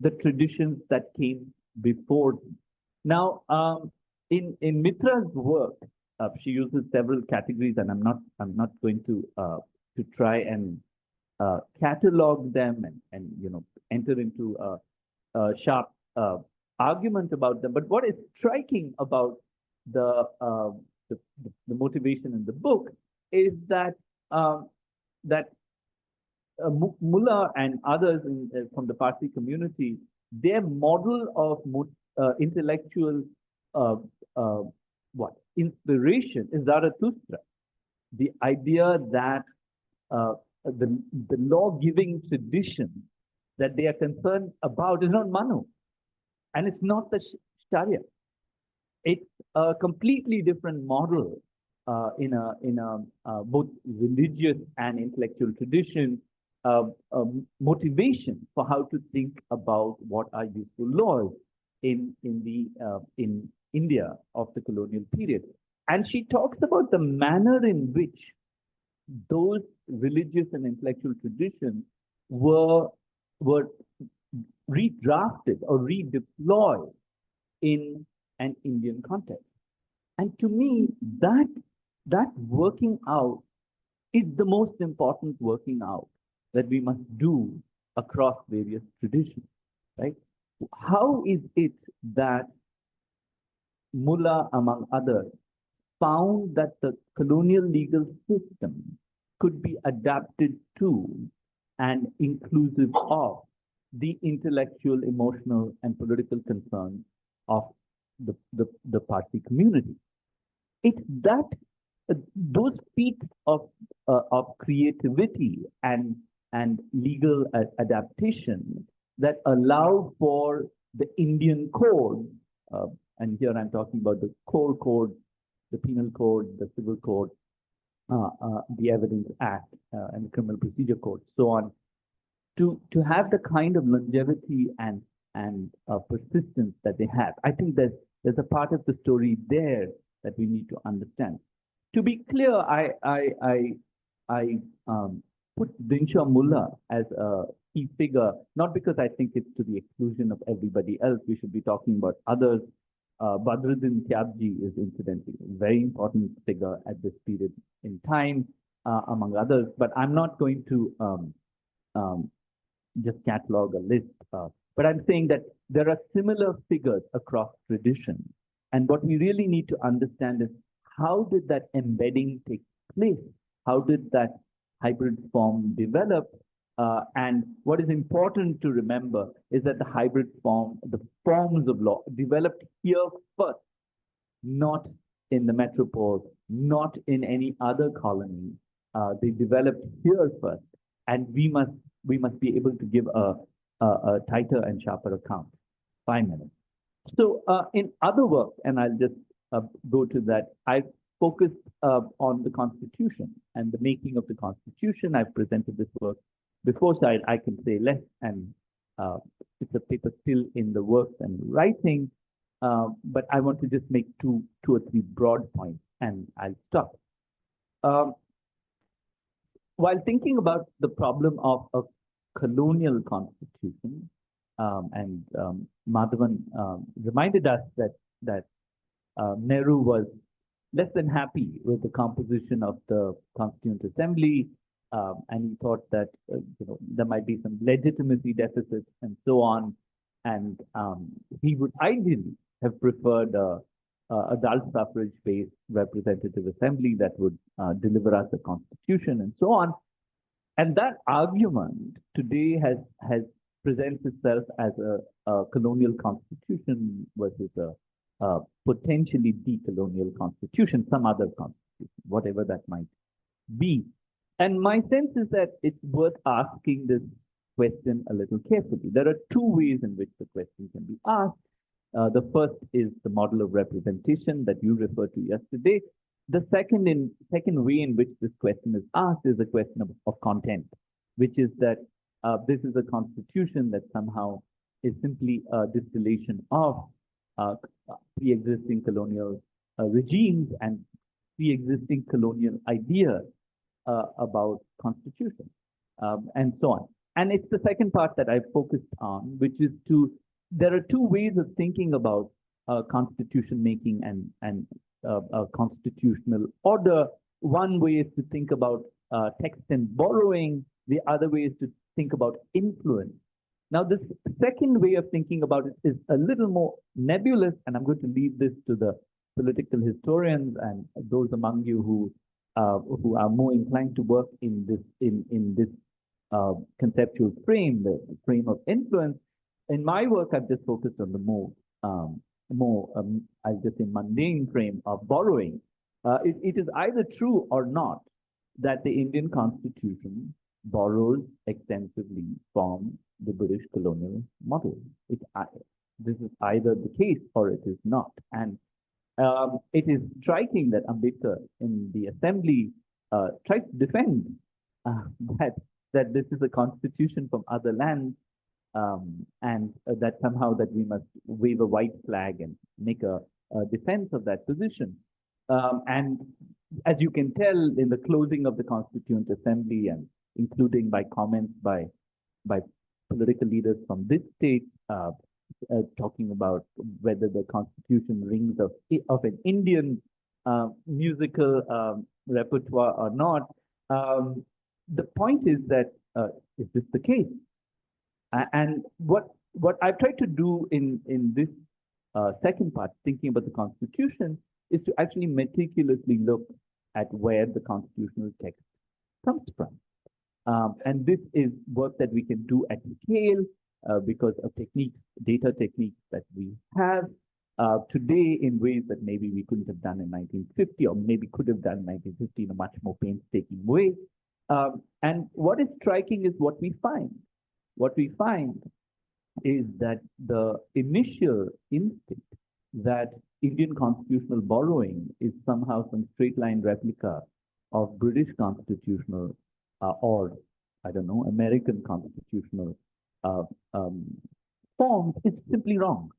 the traditions that came before them. Now, in Mitra's work, she uses several categories, and I'm not going to try and catalog them and you know enter into a sharp argument about them. But what is striking about the motivation in the book is that Mullah and others from the Parsi community, their model of intellectual inspiration is Zarathustra. The idea that the law-giving tradition that they are concerned about is not Manu, and it's not the Sharia. It's a completely different model in a both religious and intellectual tradition, motivation for how to think about what are useful laws in India of the colonial period. And she talks about the manner in which those religious and intellectual traditions were redrafted or redeployed in an Indian context. And to me, that working out is the most important working out that we must do across various traditions, right? How is it that Mullah, among others, found that the colonial legal system could be adapted to and inclusive of the intellectual, emotional, and political concerns of the Parsi community? It's that those feats of creativity and legal adaptation that allow for the Indian code, and here I'm talking about the core code, the penal code, the civil code, the evidence act, and the criminal procedure code, so on, to have the kind of longevity and persistence that they have. I think there's a part of the story there that we need to understand. To be clear, I put Dinshaw Mullah as a key figure, not because I think it's to the exclusion of everybody else. We should be talking about others. Badruddin Tyabji is incidentally a very important figure at this period in time, among others. But I'm not going to um, just catalog a list. But I'm saying that there are similar figures across traditions. And what we really need to understand is how did that embedding take place? How did that hybrid form develop? And what is important to remember is that the hybrid form, the forms of law developed here first, not in the metropole, not in any other colony. They developed here first, and we must be able to give a tighter and sharper account. 5 minutes. So in other work, and I'll just go to that, I focused on the Constitution and the making of the Constitution. I've presented this work before, so I can say less, and it's a paper still in the works and writing, but I want to just make two or three broad points, and I'll stop. While thinking about the problem of a colonial constitution, and Madhavan reminded us that Nehru was less than happy with the composition of the Constituent Assembly, and he thought that there might be some legitimacy deficits and so on, and he would ideally have preferred a adult suffrage-based representative assembly that would deliver us a constitution and so on. And that argument today has presents itself as a colonial constitution versus a potentially decolonial constitution, some other constitution, whatever that might be. And my sense is that it's worth asking this question a little carefully. There are two ways in which the question can be asked. The first is the model of representation that you referred to yesterday. The second way in which this question is asked is a question of content, which is that this is a constitution that somehow is simply a distillation of pre-existing colonial regimes and pre-existing colonial ideas about constitution, and so on. And it's the second part that I focused on, which is there are two ways of thinking about constitution making and constitutional order. One way is to think about text and borrowing. The other way is to think about influence. Now, this second way of thinking about it is a little more nebulous, and I'm going to leave this to the political historians and those among you who are more inclined to work in this conceptual frame, the frame of influence. In my work, I've just focused on the I'll just say mundane frame of borrowing. It is either true or not that the Indian Constitution borrows extensively from the British colonial model. This is either the case or it is not. And it is striking that Ambedkar in the assembly tried to defend that this is a constitution from other lands, and that somehow that we must wave a white flag and make a defense of that position. And as you can tell in the closing of the Constituent Assembly, and including by comments by political leaders from this state, talking about whether the Constitution rings of an Indian musical repertoire or not. The point is that is this the case? And what I've tried to do in this second part, thinking about the Constitution, is to actually meticulously look at where the constitutional text comes from. And this is work that we can do at scale because of techniques, data techniques that we have today in ways that maybe we couldn't have done in 1950, or maybe could have done in 1950 in a much more painstaking way. And what is striking is what we find. What we find is that the initial instinct that Indian constitutional borrowing is somehow some straight line replica of British constitutional or I don't know, American constitutional uh, um, forms is simply wrong.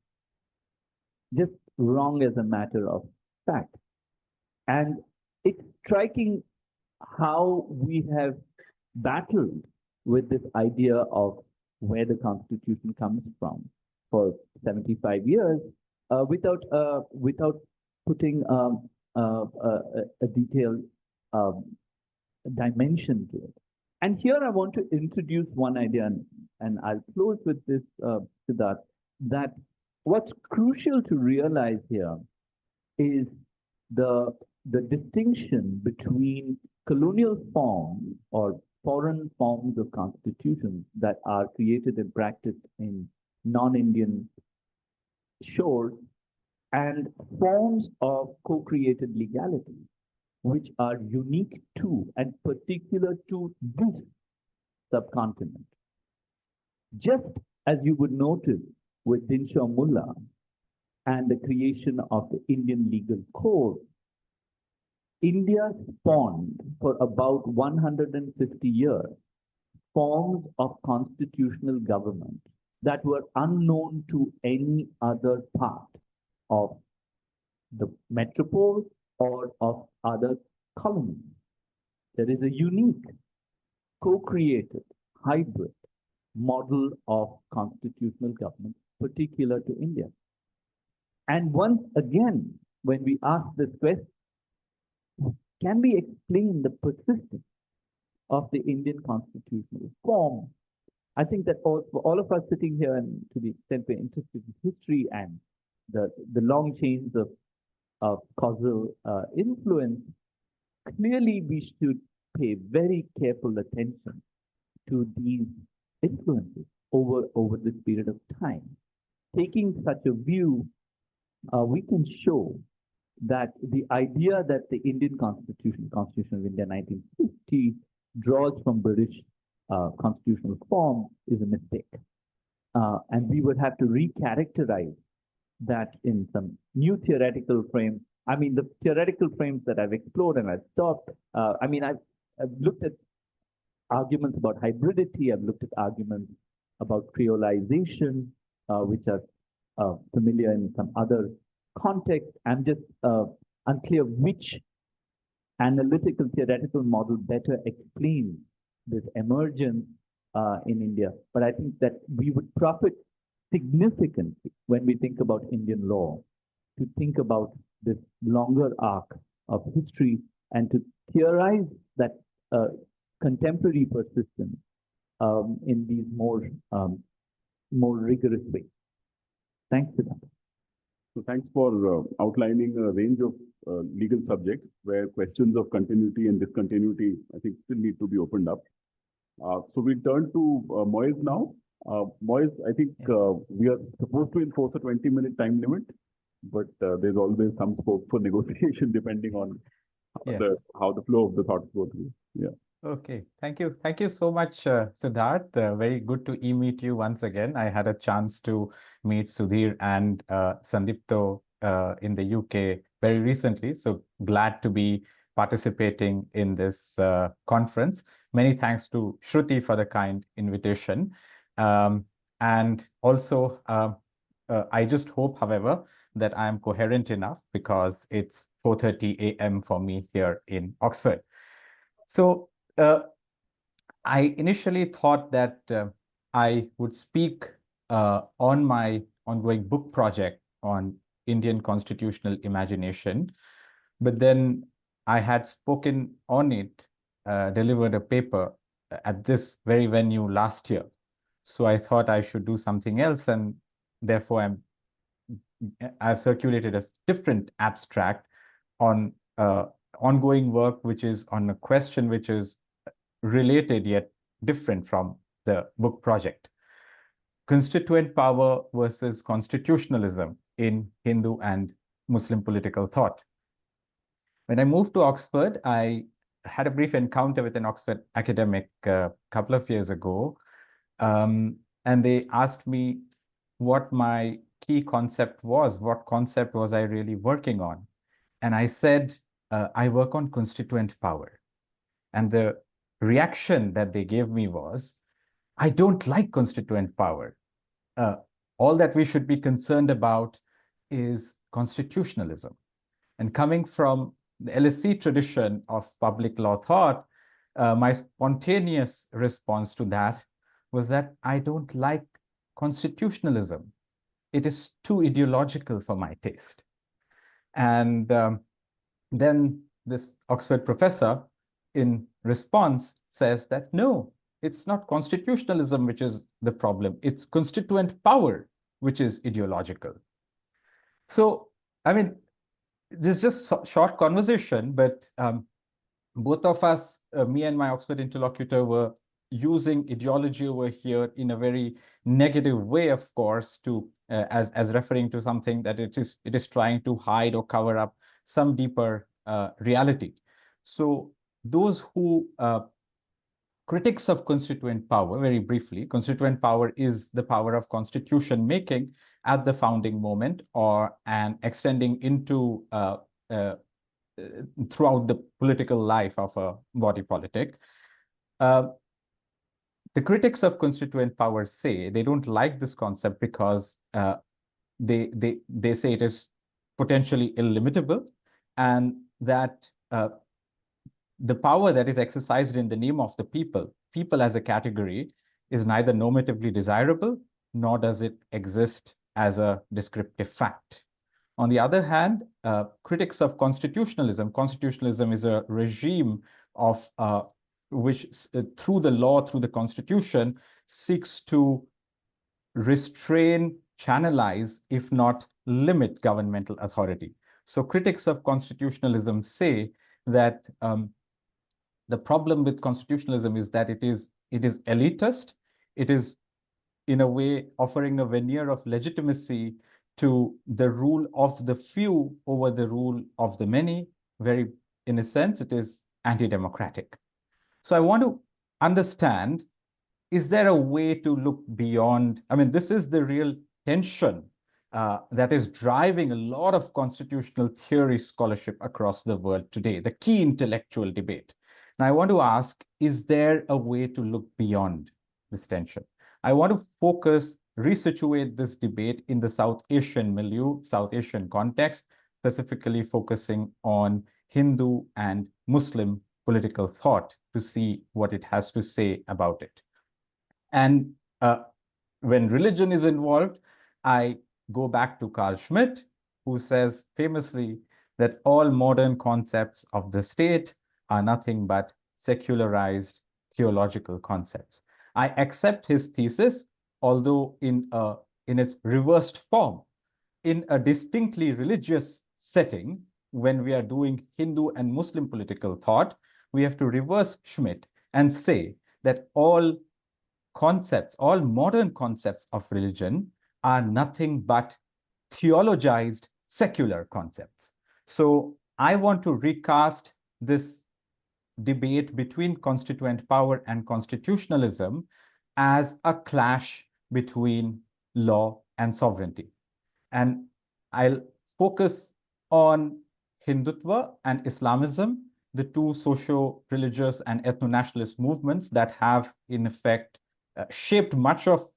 Just wrong as a matter of fact. And it's striking how we have battled with this idea of where the Constitution comes from for 75 years without putting a detailed um, dimension to it. And here I want to introduce one idea, and I'll close with this, Siddharth, that what's crucial to realize here is the, the distinction between colonial forms or foreign forms of constitutions that are created and practiced in non-Indian shores and forms of co-created legality, which are unique to and particular to this subcontinent. Just as you would notice with Dinshaw Mullah and the creation of the Indian Legal Code, India spawned for about 150 years forms of constitutional government that were unknown to any other part of the metropole or of other colonies. There is a unique, co-created, hybrid model of constitutional government particular to India. And once again, when we ask this question, can we explain the persistence of the Indian constitutional form? I think that for all of us sitting here, and to the extent we're interested in history and the long chains of causal influence, clearly we should pay very careful attention to these influences over this period of time. Taking such a view, we can show that the idea that the Indian Constitution of India 1950 draws from British constitutional form is a mistake. And we would have to recharacterize that in some new theoretical frame. I mean, the theoretical frames that I've explored and I've stopped, I've looked at arguments about hybridity, I've looked at arguments about creolization, which are familiar in some other context. I'm just unclear which analytical theoretical model better explains this emergence in India. But I think that we would profit significantly when we think about Indian law to think about this longer arc of history and to theorize that contemporary persistence in these more rigorous ways. Thanks, Siddharth. So thanks for outlining a range of legal subjects where questions of continuity and discontinuity, I think, still need to be opened up. So we turn to Moez now. Moez, I think we are supposed to enforce a 20-minute time limit, but there's always some scope for negotiation depending on how the flow of the thoughts go through. Yeah. Okay, thank you. Thank you so much, Siddharth. Very good to meet you once again. I had a chance to meet Sudhir and Sandipto in the UK very recently. So glad to be participating in this conference. Many thanks to Shruti for the kind invitation. And also, I just hope, however, that I am coherent enough because it's 4:30 a.m. for me here in Oxford. So I initially thought that I would speak on my ongoing book project on Indian constitutional imagination, but then I had spoken on it, delivered a paper at this very venue last year. So I thought I should do something else, and therefore I've circulated a different abstract on ongoing work, which is on a question which is related yet different from the book project. Constituent power versus constitutionalism in Hindu and Muslim political thought. When I moved to Oxford, I had a brief encounter with an Oxford academic a couple of years ago, and they asked me what my key concept was, what concept was I really working on. And I said, I work on constituent power. And the reaction that they gave me was, I don't like constituent power. All that we should be concerned about is constitutionalism. And coming from the LSE tradition of public law thought, my spontaneous response to that was that I don't like constitutionalism. It is too ideological for my taste. And then this Oxford professor, in response, says that no, it's not constitutionalism which is the problem, it's constituent power which is ideological. So, I mean, this is just short conversation, but both of us, me and my Oxford interlocutor, were using ideology over here in a very negative way, of course, to as referring to something that it is trying to hide or cover up some deeper reality. So those who critics of constituent power, very briefly, constituent power is the power of constitution making at the founding moment and extending into throughout the political life of a body politic. The critics of constituent power say they don't like this concept because they say it is potentially illimitable, and that the power that is exercised in the name of the people as a category, is neither normatively desirable, nor does it exist as a descriptive fact. On the other hand, critics of constitutionalism is a regime of which, through the law, through the constitution, seeks to restrain, channelize, if not limit governmental authority. So critics of constitutionalism say that the problem with constitutionalism is that it is elitist. It is, in a way, offering a veneer of legitimacy to the rule of the few over the rule of the many. Very, in a sense, it is anti-democratic. So I want to understand, is there a way to look beyond? I mean, this is the real tension that is driving a lot of constitutional theory scholarship across the world today, the key intellectual debate. Now, I want to ask, is there a way to look beyond this tension? I want to focus, resituate this debate in the South Asian milieu, South Asian context, specifically focusing on Hindu and Muslim political thought to see what it has to say about it. And when religion is involved, I go back to Carl Schmitt, who says famously that all modern concepts of the state are nothing but secularized theological concepts. I accept his thesis, although in its reversed form. In a distinctly religious setting, when we are doing Hindu and Muslim political thought, we have to reverse Schmitt and say that all modern concepts of religion are nothing but theologized secular concepts. So I want to recast this debate between constituent power and constitutionalism as a clash between law and sovereignty. And I'll focus on Hindutva and Islamism, the two socio-religious and ethno-nationalist movements that have, in effect, shaped much of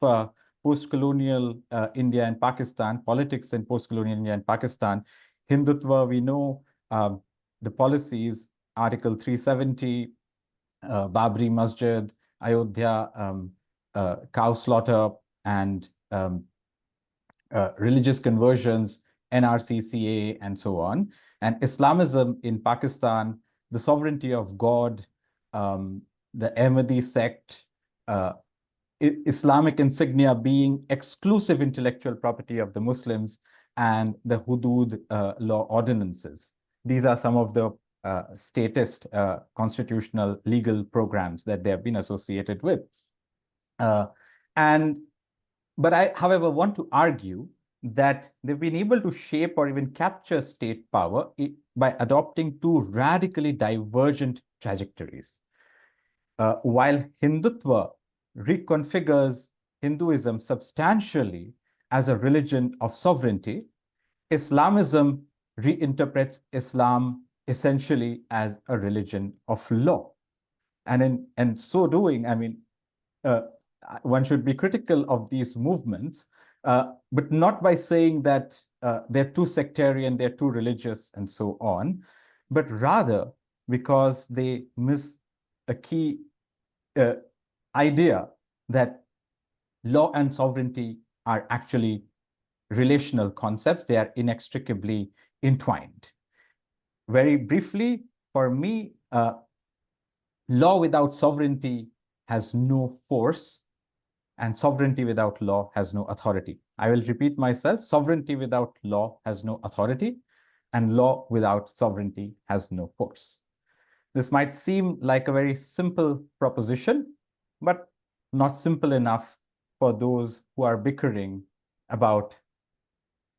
post-colonial India and Pakistan, politics in post-colonial India and Pakistan. Hindutva, we know the policies, Article 370, Babri Masjid, Ayodhya, cow slaughter, and religious conversions, NRCCA, and so on. And Islamism in Pakistan, the sovereignty of God, the Ahmadi sect, Islamic insignia being exclusive intellectual property of the Muslims, and the Hudud law ordinances. These are some of the statist constitutional legal programs that they have been associated with. But I, however, want to argue that they've been able to shape or even capture state power by adopting two radically divergent trajectories. While Hindutva reconfigures Hinduism substantially as a religion of sovereignty, Islamism reinterprets Islam essentially as a religion of law. And in so doing, I mean, one should be critical of these movements, but not by saying that they're too sectarian, they're too religious, and so on, but rather because they miss a key idea that law and sovereignty are actually relational concepts. They are inextricably entwined. Very briefly, for me, law without sovereignty has no force, and sovereignty without law has no authority. I will repeat myself. Sovereignty without law has no authority, and law without sovereignty has no force. This might seem like a very simple proposition, but not simple enough for those who are bickering about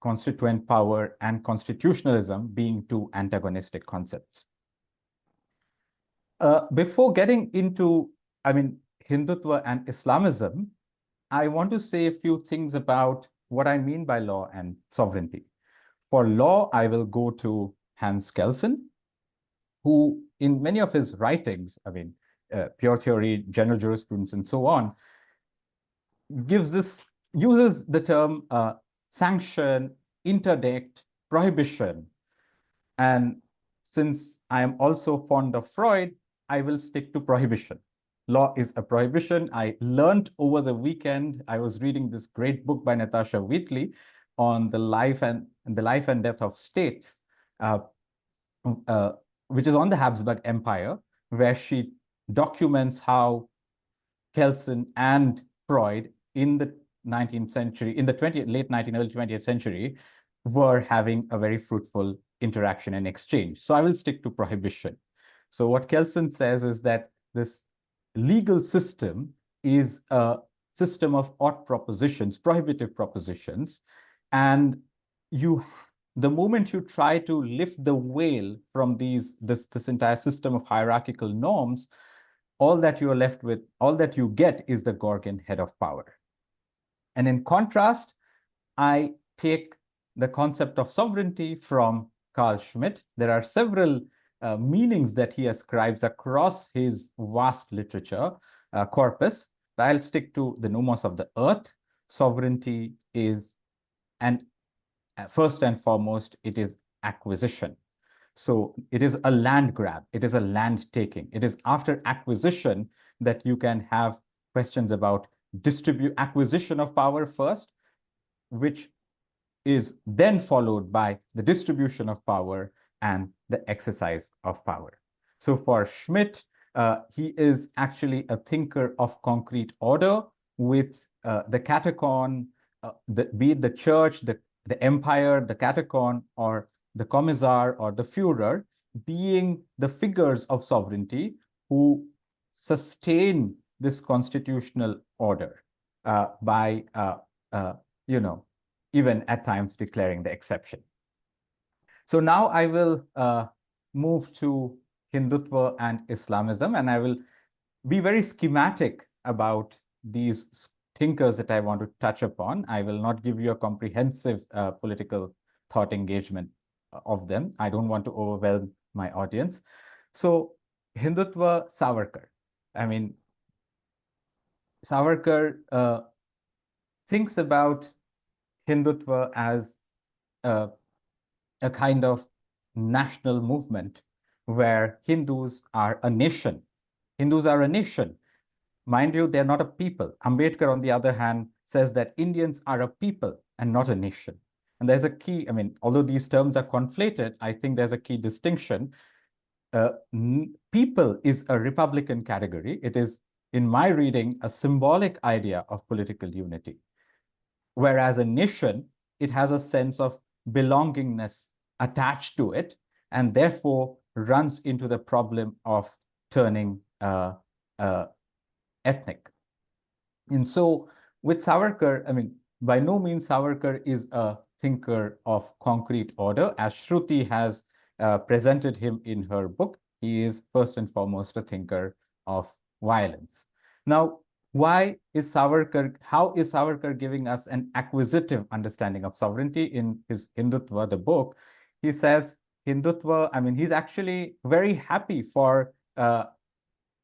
constituent power and constitutionalism being two antagonistic concepts. Before getting into, I mean, Hindutva and Islamism, I want to say a few things about what I mean by law and sovereignty. For law, I will go to Hans Kelsen, who in many of his writings, I mean, pure theory, general jurisprudence, and so on, uses the term sanction, interdict, prohibition. And since I am also fond of Freud, I will stick to prohibition. Law is a prohibition. I learned over the weekend, I was reading this great book by Natasha Wheatley on the life and death of states, which is on the Habsburg Empire, where she documents how Kelsen and Freud in the 19th century, in the late 19th, early 20th century, were having a very fruitful interaction and exchange. So I will stick to prohibition. So what Kelsen says is that this legal system is a system of odd propositions, prohibitive propositions, and the moment you try to lift the veil from this entire system of hierarchical norms, all that you are left with, all that you get is the Gorgon head of power. And in contrast, I take the concept of sovereignty from Carl Schmitt. There are several meanings that he ascribes across his vast literature corpus. But I'll stick to the nomos of the earth. Sovereignty is, and first and foremost, it is acquisition. So it is a land grab. It is a land taking. It is after acquisition that you can have questions about acquisition of power first, which is then followed by the distribution of power and the exercise of power. So for Schmitt, he is actually a thinker of concrete order with the catacon, be it the church, the empire, the catacon, or the commissar or the Führer, being the figures of sovereignty who sustain this constitutional order by, even at times declaring the exception. So now I will move to Hindutva and Islamism, and I will be very schematic about these thinkers that I want to touch upon. I will not give you a comprehensive political thought engagement of them. I don't want to overwhelm my audience. So Hindutva, Savarkar. I mean, Savarkar thinks about Hindutva as a kind of national movement where Hindus are a nation. Hindus are a nation. Mind you, they're not a people. Ambedkar, on the other hand, says that Indians are a people and not a nation. And there's a key, I mean, although these terms are conflated, I think there's a key distinction. People is a Republican category. It is, in my reading, a symbolic idea of political unity. Whereas a nation, it has a sense of belongingness attached to it, and therefore runs into the problem of turning ethnic. And so with Savarkar, I mean, by no means Savarkar is a thinker of concrete order. As Shruti has presented him in her book, he is first and foremost a thinker of violence. Now, how is Savarkar giving us an acquisitive understanding of sovereignty? In his Hindutva, the book, he says Hindutva, I mean, he's actually very happy for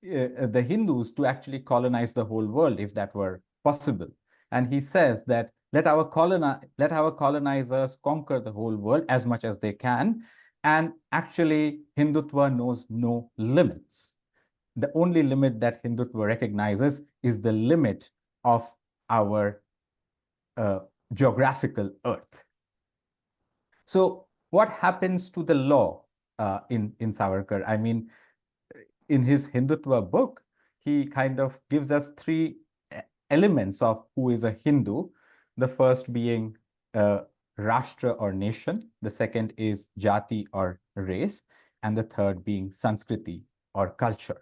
the Hindus to actually colonize the whole world if that were possible. And he says that let our colonizers conquer the whole world as much as they can. And actually, Hindutva knows no limits. The only limit that Hindutva recognizes is the limit of our geographical earth. So what happens to the law in Savarkar? I mean, in his Hindutva book, he kind of gives us three elements of who is a Hindu. The first being Rashtra or nation, the second is Jati or race, and the third being Sanskriti or culture.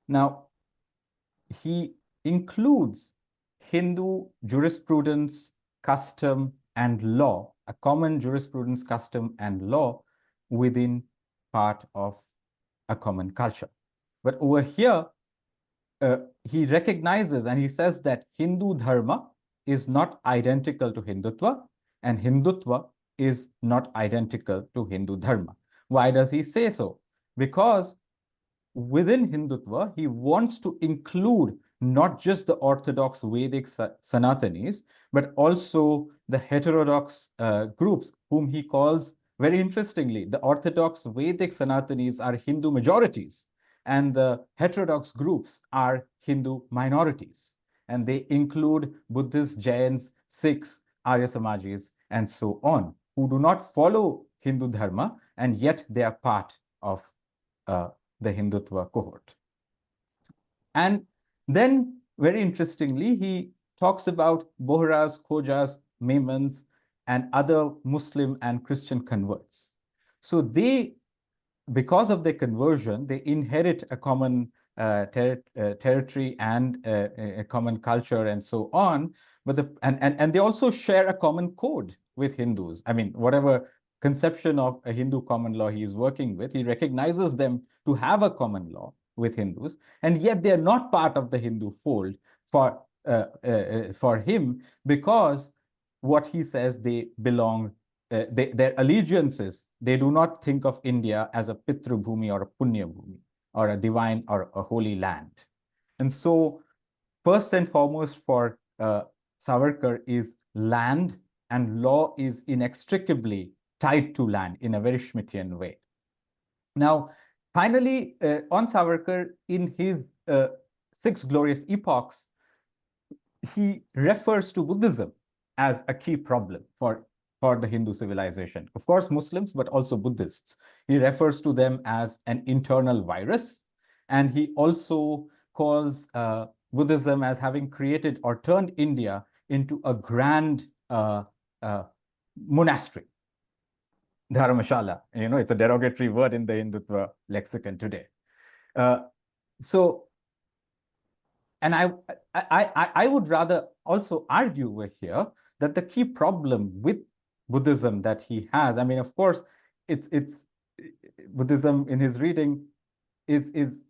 Now, he includes Hindu jurisprudence, custom, and law, a common jurisprudence, custom, and law within part of a common culture. But over here, he recognizes and he says that Hindu dharma is not identical to Hindutva, and Hindutva is not identical to Hindu dharma. Why does he say so? Because within Hindutva, he wants to include not just the Orthodox Vedic Sanatanis, but also the heterodox groups, whom he calls, very interestingly, the Orthodox Vedic Sanatanis are Hindu majorities, and the heterodox groups are Hindu minorities. And they include Buddhists, Jains, Sikhs, Arya Samajis, and so on, who do not follow Hindu Dharma, and yet they are part of the Hindutva cohort. And then, very interestingly, he talks about Bohras, Khojas, Memons, and other Muslim and Christian converts. So they, because of their conversion, they inherit a common territory and a common culture and so on. But and they also share a common code with Hindus. I mean, whatever conception of a Hindu common law he is working with, he recognizes them to have a common law with Hindus, and yet they are not part of the Hindu fold for him, because what he says, they belong, their allegiances, they do not think of India as a Pitru Bhumi or a Punya Bhumi or a divine or a holy land. And so first and foremost for Savarkar is land, and law is inextricably tied to land in a very Schmittian way. Now, finally, on Savarkar, in his Six Glorious Epochs, he refers to Buddhism as a key problem for the Hindu civilization. Of course, Muslims, but also Buddhists. He refers to them as an internal virus, and he also calls Buddhism as having created or turned India into a grand monastery. Dharmashala, it's a derogatory word in the Hindutva lexicon today. And I would rather also argue over here that the key problem with Buddhism that he has, I mean, of course, it's Buddhism in his reading is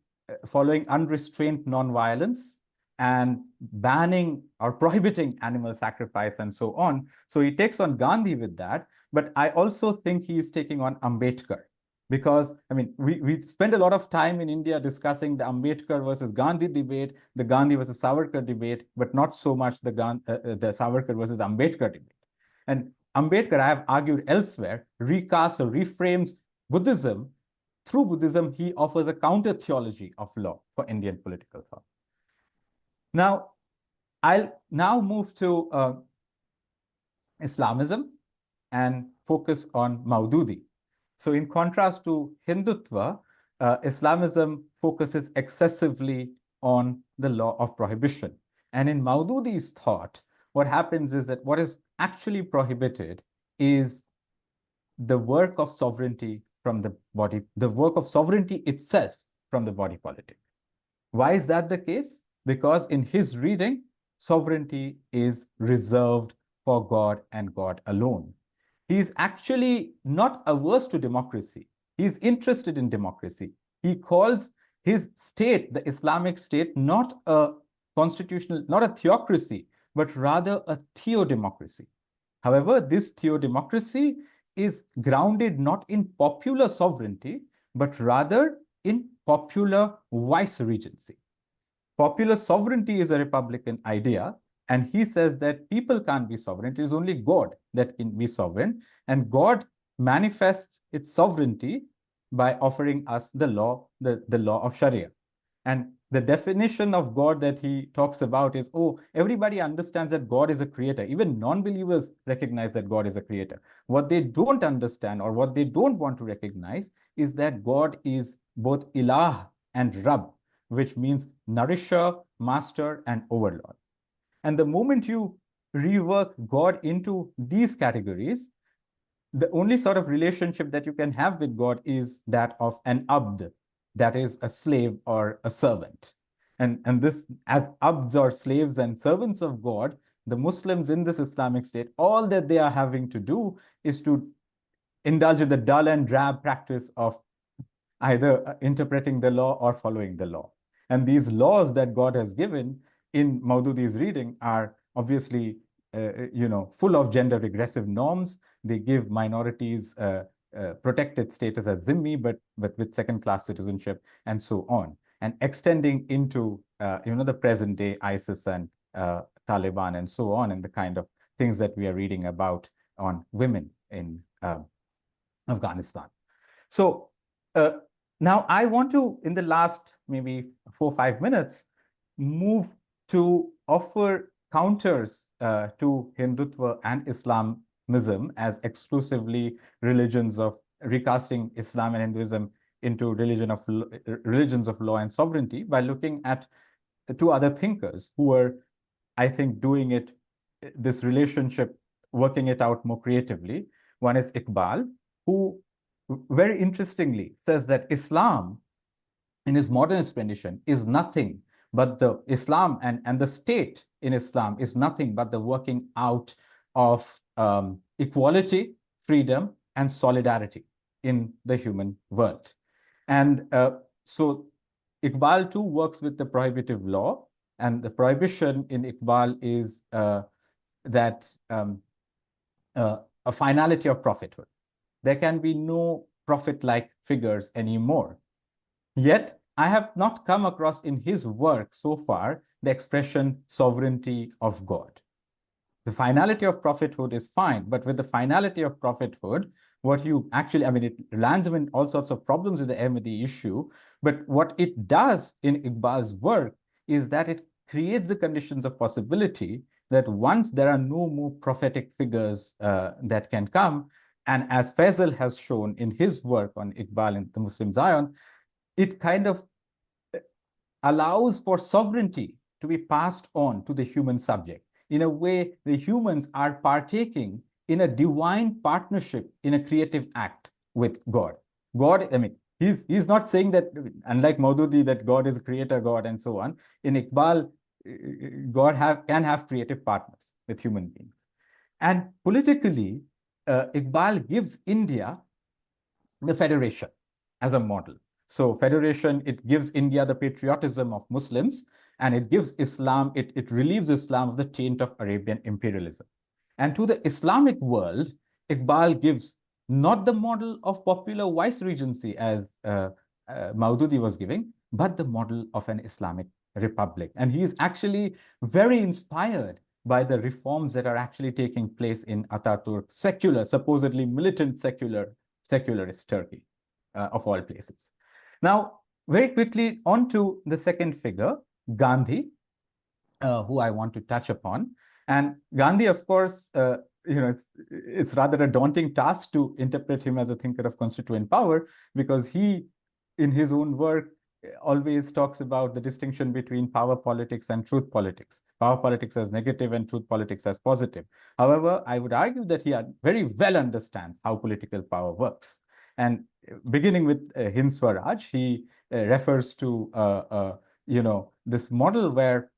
following unrestrained nonviolence and banning or prohibiting animal sacrifice and so on. So he takes on Gandhi with that, but I also think he is taking on Ambedkar. Because, I mean, we spend a lot of time in India discussing the Ambedkar versus Gandhi debate, the Gandhi versus Savarkar debate, but not so much the Savarkar versus Ambedkar debate. And Ambedkar, I have argued elsewhere, recasts or reframes Buddhism. Through Buddhism, he offers a counter theology of law for Indian political thought. Now, I'll now move to Islamism and focus on Maududi. So in contrast to Hindutva, Islamism focuses excessively on the law of prohibition. And in Maududi's thought, what happens is that what is actually prohibited is the work of sovereignty from the body, the work of sovereignty itself from the body politic. Why is that the case? Because in his reading, sovereignty is reserved for God and God alone. He is actually not averse to democracy. He is interested in democracy. He calls his state, the Islamic state, not a constitutional, not a theocracy, but rather a theodemocracy. However, this theodemocracy is grounded not in popular sovereignty, but rather in popular vice-regency. Popular sovereignty is a Republican idea, and he says that people can't be sovereign. It is only God that can be sovereign, and God manifests its sovereignty by offering us the law, the law of Sharia. And the definition of God that he talks about is, oh, everybody understands that God is a creator. Even non-believers recognize that God is a creator. What they don't understand or what they don't want to recognize is that God is both Ilah and Rabb, which means nourisher, master, and overlord. And the moment you rework God into these categories, the only sort of relationship that you can have with God is that of an abd, that is a slave or a servant. And this, as abds or slaves and servants of God, the Muslims in this Islamic state, all that they are having to do is to indulge in the dull and drab practice of either interpreting the law or following the law. And these laws that God has given in Maududi's reading are obviously, full of gender regressive norms. They give minorities protected status as Zimmi, but with second-class citizenship and so on. And extending into, the present day ISIS and Taliban and so on, and the kind of things that we are reading about on women in Afghanistan. So now I want to, in the last maybe 4 or 5 minutes, move to offer counters to Hindutva and Islamism as exclusively religions of recasting Islam and Hinduism into religions of law and sovereignty by looking at the 2 other thinkers who were, I think, doing it, this relationship, working it out more creatively. One is Iqbal, who very interestingly says that Islam, in his modernist rendition, is nothing but the Islam and the state in Islam is nothing but the working out of equality, freedom, and solidarity in the human world. And so Iqbal too works with the prohibitive law, and the prohibition in Iqbal is that a finality of prophethood. There can be no prophet-like figures anymore. Yet, I have not come across in his work so far the expression sovereignty of God. The finality of prophethood is fine, but with the finality of prophethood, what you actually, it lands in all sorts of problems with the Ahmadi issue, but what it does in Iqbal's work is that it creates the conditions of possibility that once there are no more prophetic figures that can come, and as Faisal has shown in his work on Iqbal and the Muslim Zion, it kind of allows for sovereignty to be passed on to the human subject. In a way, the humans are partaking in a divine partnership in a creative act with God. God, he's not saying that, unlike Maududi, that God is a creator God and so on. In Iqbal, God can have creative partners with human beings. And politically, Iqbal gives India the federation as a model. So federation, it gives India the patriotism of Muslims, and it gives Islam, it relieves Islam of the taint of Arabian imperialism. And to the Islamic world, Iqbal gives not the model of popular vice-regency as Maududi was giving, but the model of an Islamic republic. And he is actually very inspired by the reforms that are actually taking place in Ataturk's secular, supposedly militant secularist Turkey, of all places. Now, very quickly, on to the second figure, Gandhi, who I want to touch upon. And Gandhi, of course, it's rather a daunting task to interpret him as a thinker of constituent power, because he, in his own work, always talks about the distinction between power politics and truth politics. Power politics as negative and truth politics as positive. However, I would argue that he very well understands how political power works. And beginning with Hind Swaraj, he refers to this model where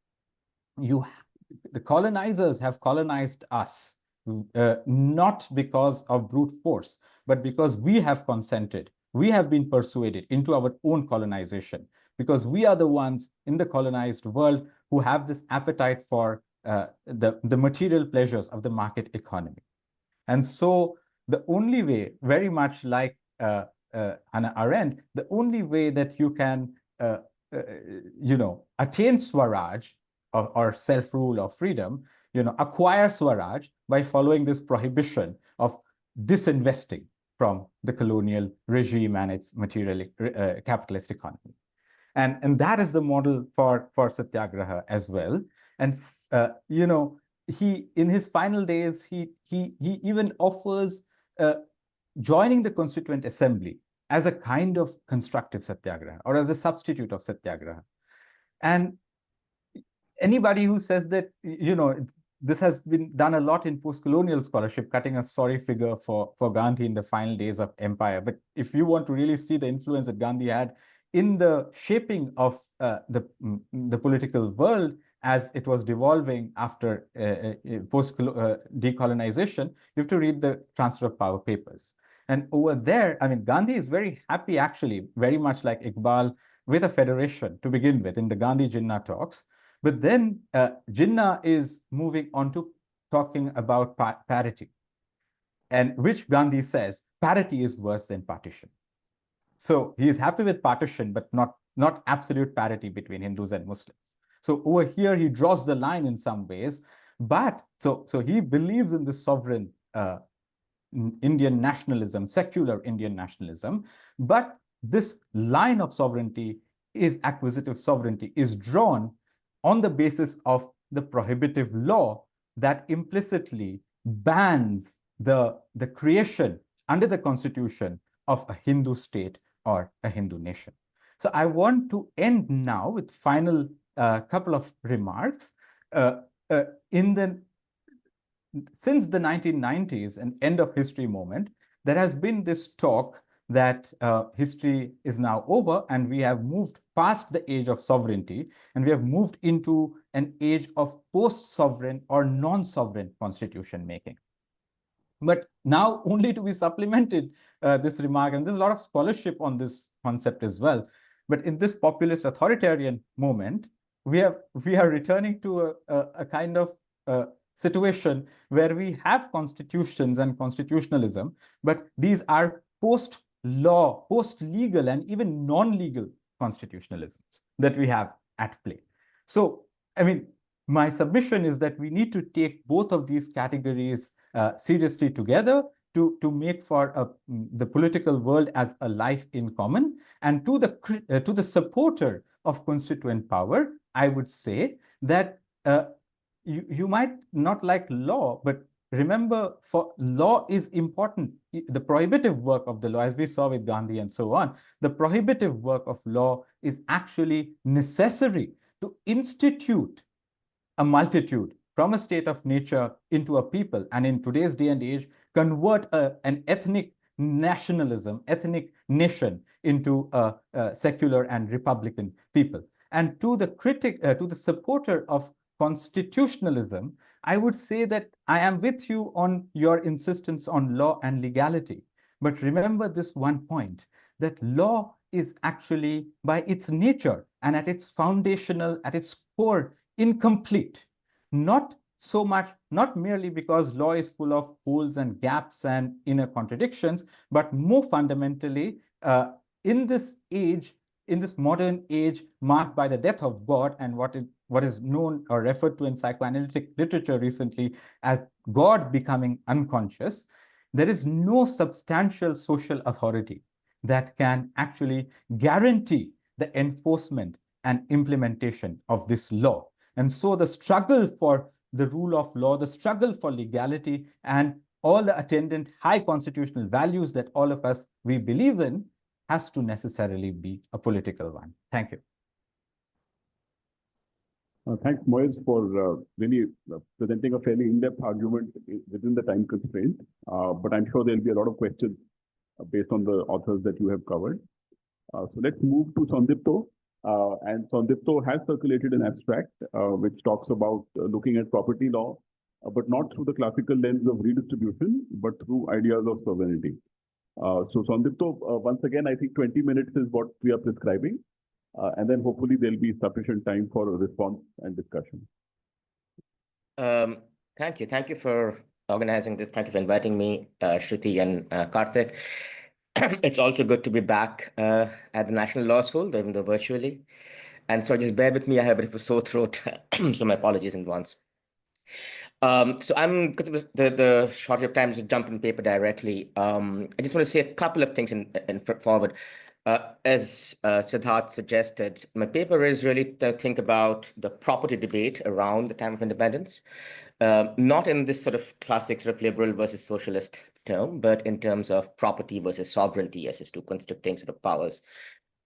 the colonizers have colonized us, not because of brute force, but because we have consented. We have been persuaded into our own colonization, because we are the ones in the colonized world who have this appetite for the material pleasures of the market economy. And so the only way, very much like Hannah Arendt, the only way that you can, attain Swaraj or self-rule or freedom, acquire Swaraj by following this prohibition of disinvesting from the colonial regime and its material capitalist economy. And that is the model for Satyagraha as well. And, he, in his final days, he even offers joining the Constituent Assembly as a kind of constructive Satyagraha or as a substitute of Satyagraha. And anybody who says that, this has been done a lot in post-colonial scholarship, cutting a sorry figure for Gandhi in the final days of empire. But if you want to really see the influence that Gandhi had in the shaping of the political world as it was devolving after decolonization, you have to read the Transfer of Power papers. And over there, I mean, Gandhi is very happy, actually, very much like Iqbal, with a federation to begin with in the Gandhi-Jinnah talks. But then Jinnah is moving on to talking about parity, and which Gandhi says parity is worse than partition. So he is happy with partition, but not absolute parity between Hindus and Muslims. So over here, he draws the line in some ways. But so he believes in the sovereign Indian nationalism, secular Indian nationalism. But this line of sovereignty is acquisitive sovereignty, is drawn on the basis of the prohibitive law that implicitly bans the creation under the constitution of a Hindu state or a Hindu nation. So I want to end now with final couple of remarks. Since the 1990s, an end of history moment, there has been this talk that history is now over and we have moved past the age of sovereignty and we have moved into an age of post-sovereign or non-sovereign constitution making. But now only to be supplemented, this remark, and there's a lot of scholarship on this concept as well. But in this populist authoritarian moment, we are returning to a kind of situation where we have constitutions and constitutionalism, but these are post-law, post-legal, and even non-legal constitutionalisms that we have at play. So, I mean, my submission is that we need to take both of these categories seriously together to make for the political world as a life in common. And to the supporter of constituent power, I would say that you might not like law, but remember, for law is important. The prohibitive work of the law, as we saw with Gandhi and so on, the prohibitive work of law is actually necessary to institute a multitude from a state of nature into a people, and in today's day and age, convert an ethnic nationalism, ethnic nation into a secular and republican people. And to the supporter of constitutionalism, I would say that I am with you on your insistence on law and legality. But remember this one point, that law is actually, by its nature and at its foundational, at its core, incomplete. Not so much, not merely because law is full of holes and gaps and inner contradictions, but more fundamentally, in this age, in this modern age marked by the death of God and what is known or referred to in psychoanalytic literature recently as God becoming unconscious, there is no substantial social authority that can actually guarantee the enforcement and implementation of this law. And so the struggle for the rule of law, the struggle for legality, and all the attendant high constitutional values that all of us we believe in has to necessarily be a political one. Thank you. Thanks, Moez, for really presenting a fairly in-depth argument within the time constraint. But I'm sure there'll be a lot of questions based on the authors that you have covered. So let's move to Sandipto. And Sandipto has circulated an abstract which talks about looking at property law, but not through the classical lens of redistribution, but through ideas of sovereignty. So Sandipto, once again, I think 20 minutes is what we are prescribing. And then hopefully there'll be sufficient time for a response and discussion. Thank you. Thank you for organizing this. Thank you for inviting me, Shruti and Karthik. It's also good to be back at the National Law School, even though virtually. And so just bear with me, I have a bit of a sore throat, so my apologies in advance. So I'm, because of the shortage of time to jump in paper directly, I just want to say a couple of things in forward. As Siddharth suggested, my paper is really to think about the property debate around the time of independence, not in this sort of classic sort of liberal versus socialist term, but in terms of property versus sovereignty as two constricting sort of powers.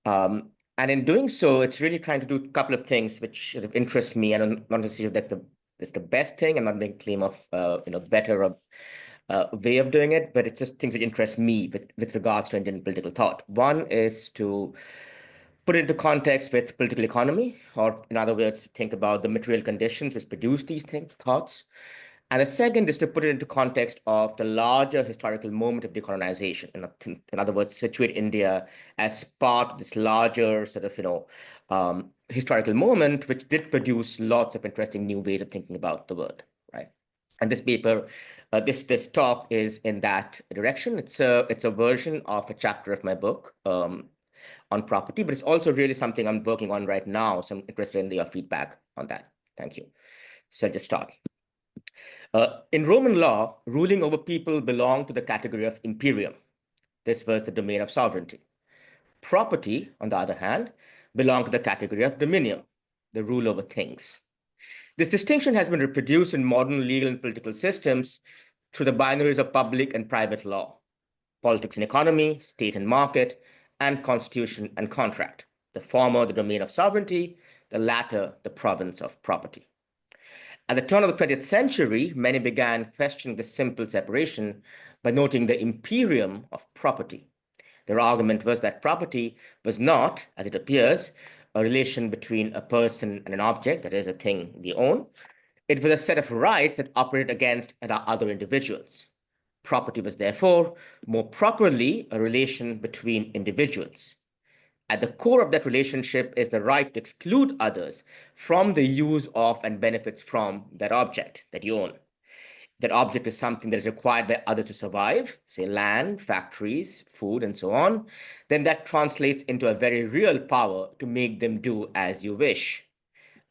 And in doing so, it's really trying to do a couple of things which sort of interest me. And I'm not necessarily that's the best thing. I'm not making a claim of better way of doing it, but it's just things which interest me with regards to Indian political thought. One is to put it into context with political economy, or in other words, think about the material conditions which produce these thoughts. And the second is to put it into context of the larger historical moment of decolonization. In other words, situate India as part of this larger sort of, historical moment, which did produce lots of interesting new ways of thinking about the world, right? And this paper, this talk is in that direction. It's a version of a chapter of my book on property, but it's also really something I'm working on right now. So I'm interested in your feedback on that. Thank you. So I'll just start. In Roman law, ruling over people belonged to the category of imperium. This was the domain of sovereignty. Property, on the other hand, belonged to the category of dominium, the rule over things. This distinction has been reproduced in modern legal and political systems through the binaries of public and private law, politics and economy, state and market, and constitution and contract. The former, the domain of sovereignty, the latter, the province of property. At the turn of the 20th century, many began questioning this simple separation by noting the imperium of property. Their argument was that property was not, as it appears, a relation between a person and an object, that is, a thing we own. It was a set of rights that operated against other individuals. Property was therefore more properly a relation between individuals. At the core of that relationship is the right to exclude others from the use of and benefits from that object that you own. That object is something that is required by others to survive, say land, factories, food, and so on. Then that translates into a very real power to make them do as you wish.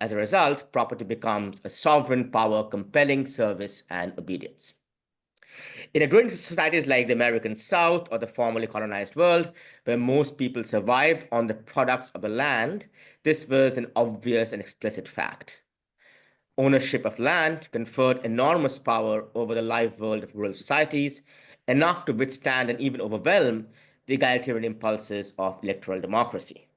As a result, property becomes a sovereign power compelling service and obedience. In agrarian societies like the American South or the formerly colonized world, where most people survived on the products of the land, this was an obvious and explicit fact. Ownership of land conferred enormous power over the live world of rural societies, enough to withstand and even overwhelm the egalitarian impulses of electoral democracy.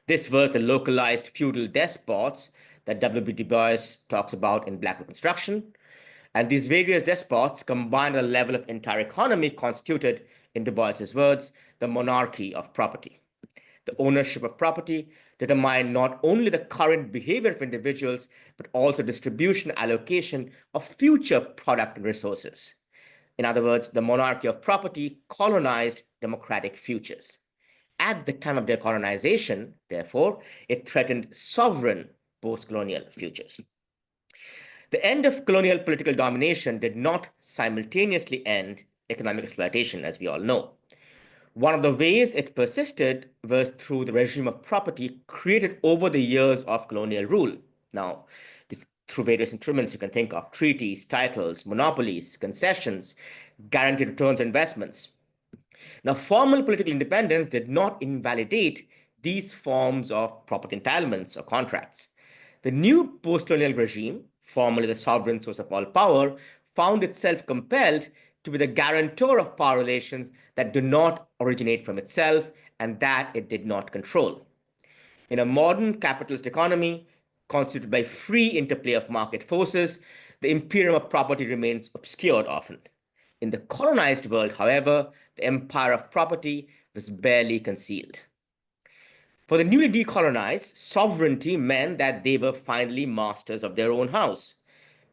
This was the localized feudal despots that W.B. Du Bois talks about in Black Reconstruction. And these various despots combined a level of entire economy constituted, in Du Bois's words, the monarchy of property. The ownership of property determined not only the current behavior of individuals, but also distribution, allocation of future product and resources. In other words, the monarchy of property colonized democratic futures. At the time of decolonization, therefore, it threatened sovereign post-colonial futures. The end of colonial political domination did not simultaneously end economic exploitation, as we all know. One of the ways it persisted was through the regime of property created over the years of colonial rule. Now, through various instruments you can think of: treaties, titles, monopolies, concessions, guaranteed returns on investments. Now, formal political independence did not invalidate these forms of property entitlements or contracts. The new post-colonial regime, formerly the sovereign source of all power, found itself compelled to be the guarantor of power relations that do not originate from itself and that it did not control. In a modern capitalist economy, constituted by free interplay of market forces, the imperium of property remains obscured often. In the colonized world, however, the empire of property was barely concealed. For the newly decolonized, sovereignty meant that they were finally masters of their own house.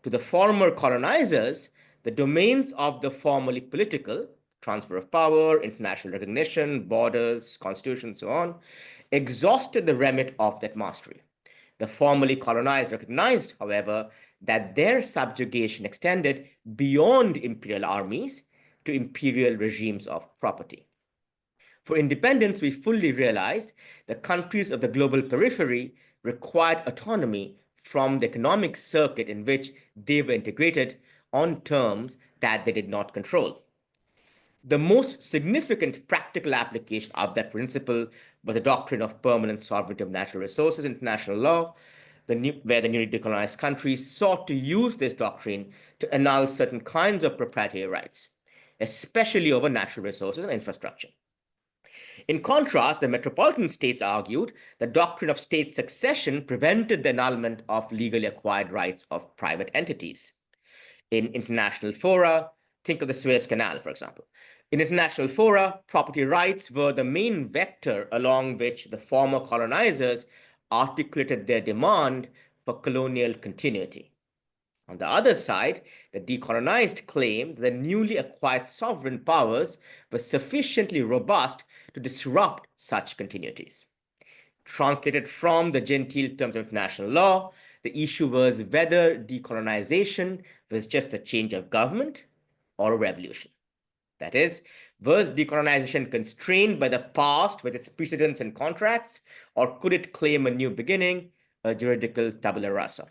To the former colonizers, the domains of the formerly political, transfer of power, international recognition, borders, constitution, so on, exhausted the remit of that mastery. The formerly colonized recognized, however, that their subjugation extended beyond imperial armies to imperial regimes of property. For independence, we fully realized the countries of the global periphery required autonomy from the economic circuit in which they were integrated on terms that they did not control. The most significant practical application of that principle was the doctrine of permanent sovereignty of natural resources in international law, where the newly decolonized countries sought to use this doctrine to annul certain kinds of proprietary rights, especially over natural resources and infrastructure. In contrast, the metropolitan states argued the doctrine of state succession prevented the annulment of legally acquired rights of private entities. In international fora, think of the Suez Canal, for example. In international fora, property rights were the main vector along which the former colonizers articulated their demand for colonial continuity. On the other side, the decolonized claimed that the newly acquired sovereign powers were sufficiently robust to disrupt such continuities. Translated from the genteel terms of international law, the issue was whether decolonization was just a change of government or a revolution. That is, was decolonization constrained by the past with its precedents and contracts, or could it claim a new beginning, a juridical tabula rasa?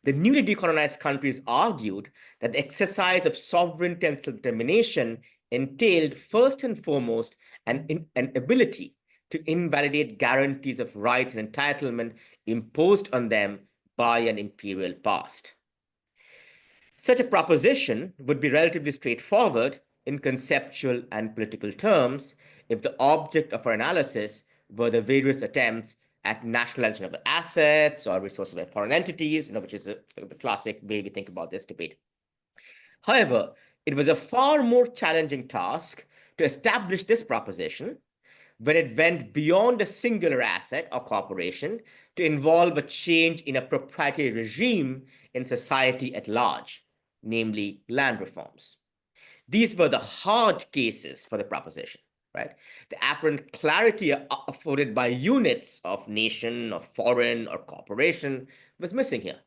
The newly decolonized countries argued that the exercise of sovereignty and self-determination entailed first and foremost an ability to invalidate guarantees of rights and entitlement imposed on them by an imperial past. Such a proposition would be relatively straightforward in conceptual and political terms if the object of our analysis were the various attempts at nationalization of assets or resources by foreign entities, which is the classic way we think about this debate. However, it was a far more challenging task to establish this proposition when it went beyond a singular asset or corporation to involve a change in a proprietary regime in society at large, namely land reforms. These were the hard cases for the proposition, right? The apparent clarity afforded by units of nation or foreign or corporation was missing here.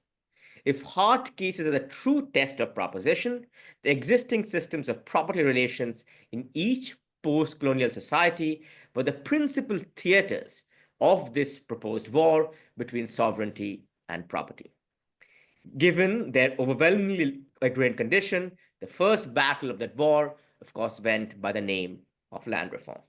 If hard cases are the true test of proposition, the existing systems of property relations in each post-colonial society were the principal theaters of this proposed war between sovereignty and property. Given their overwhelmingly agrarian condition, the first battle of that war, of course, went by the name of land reform.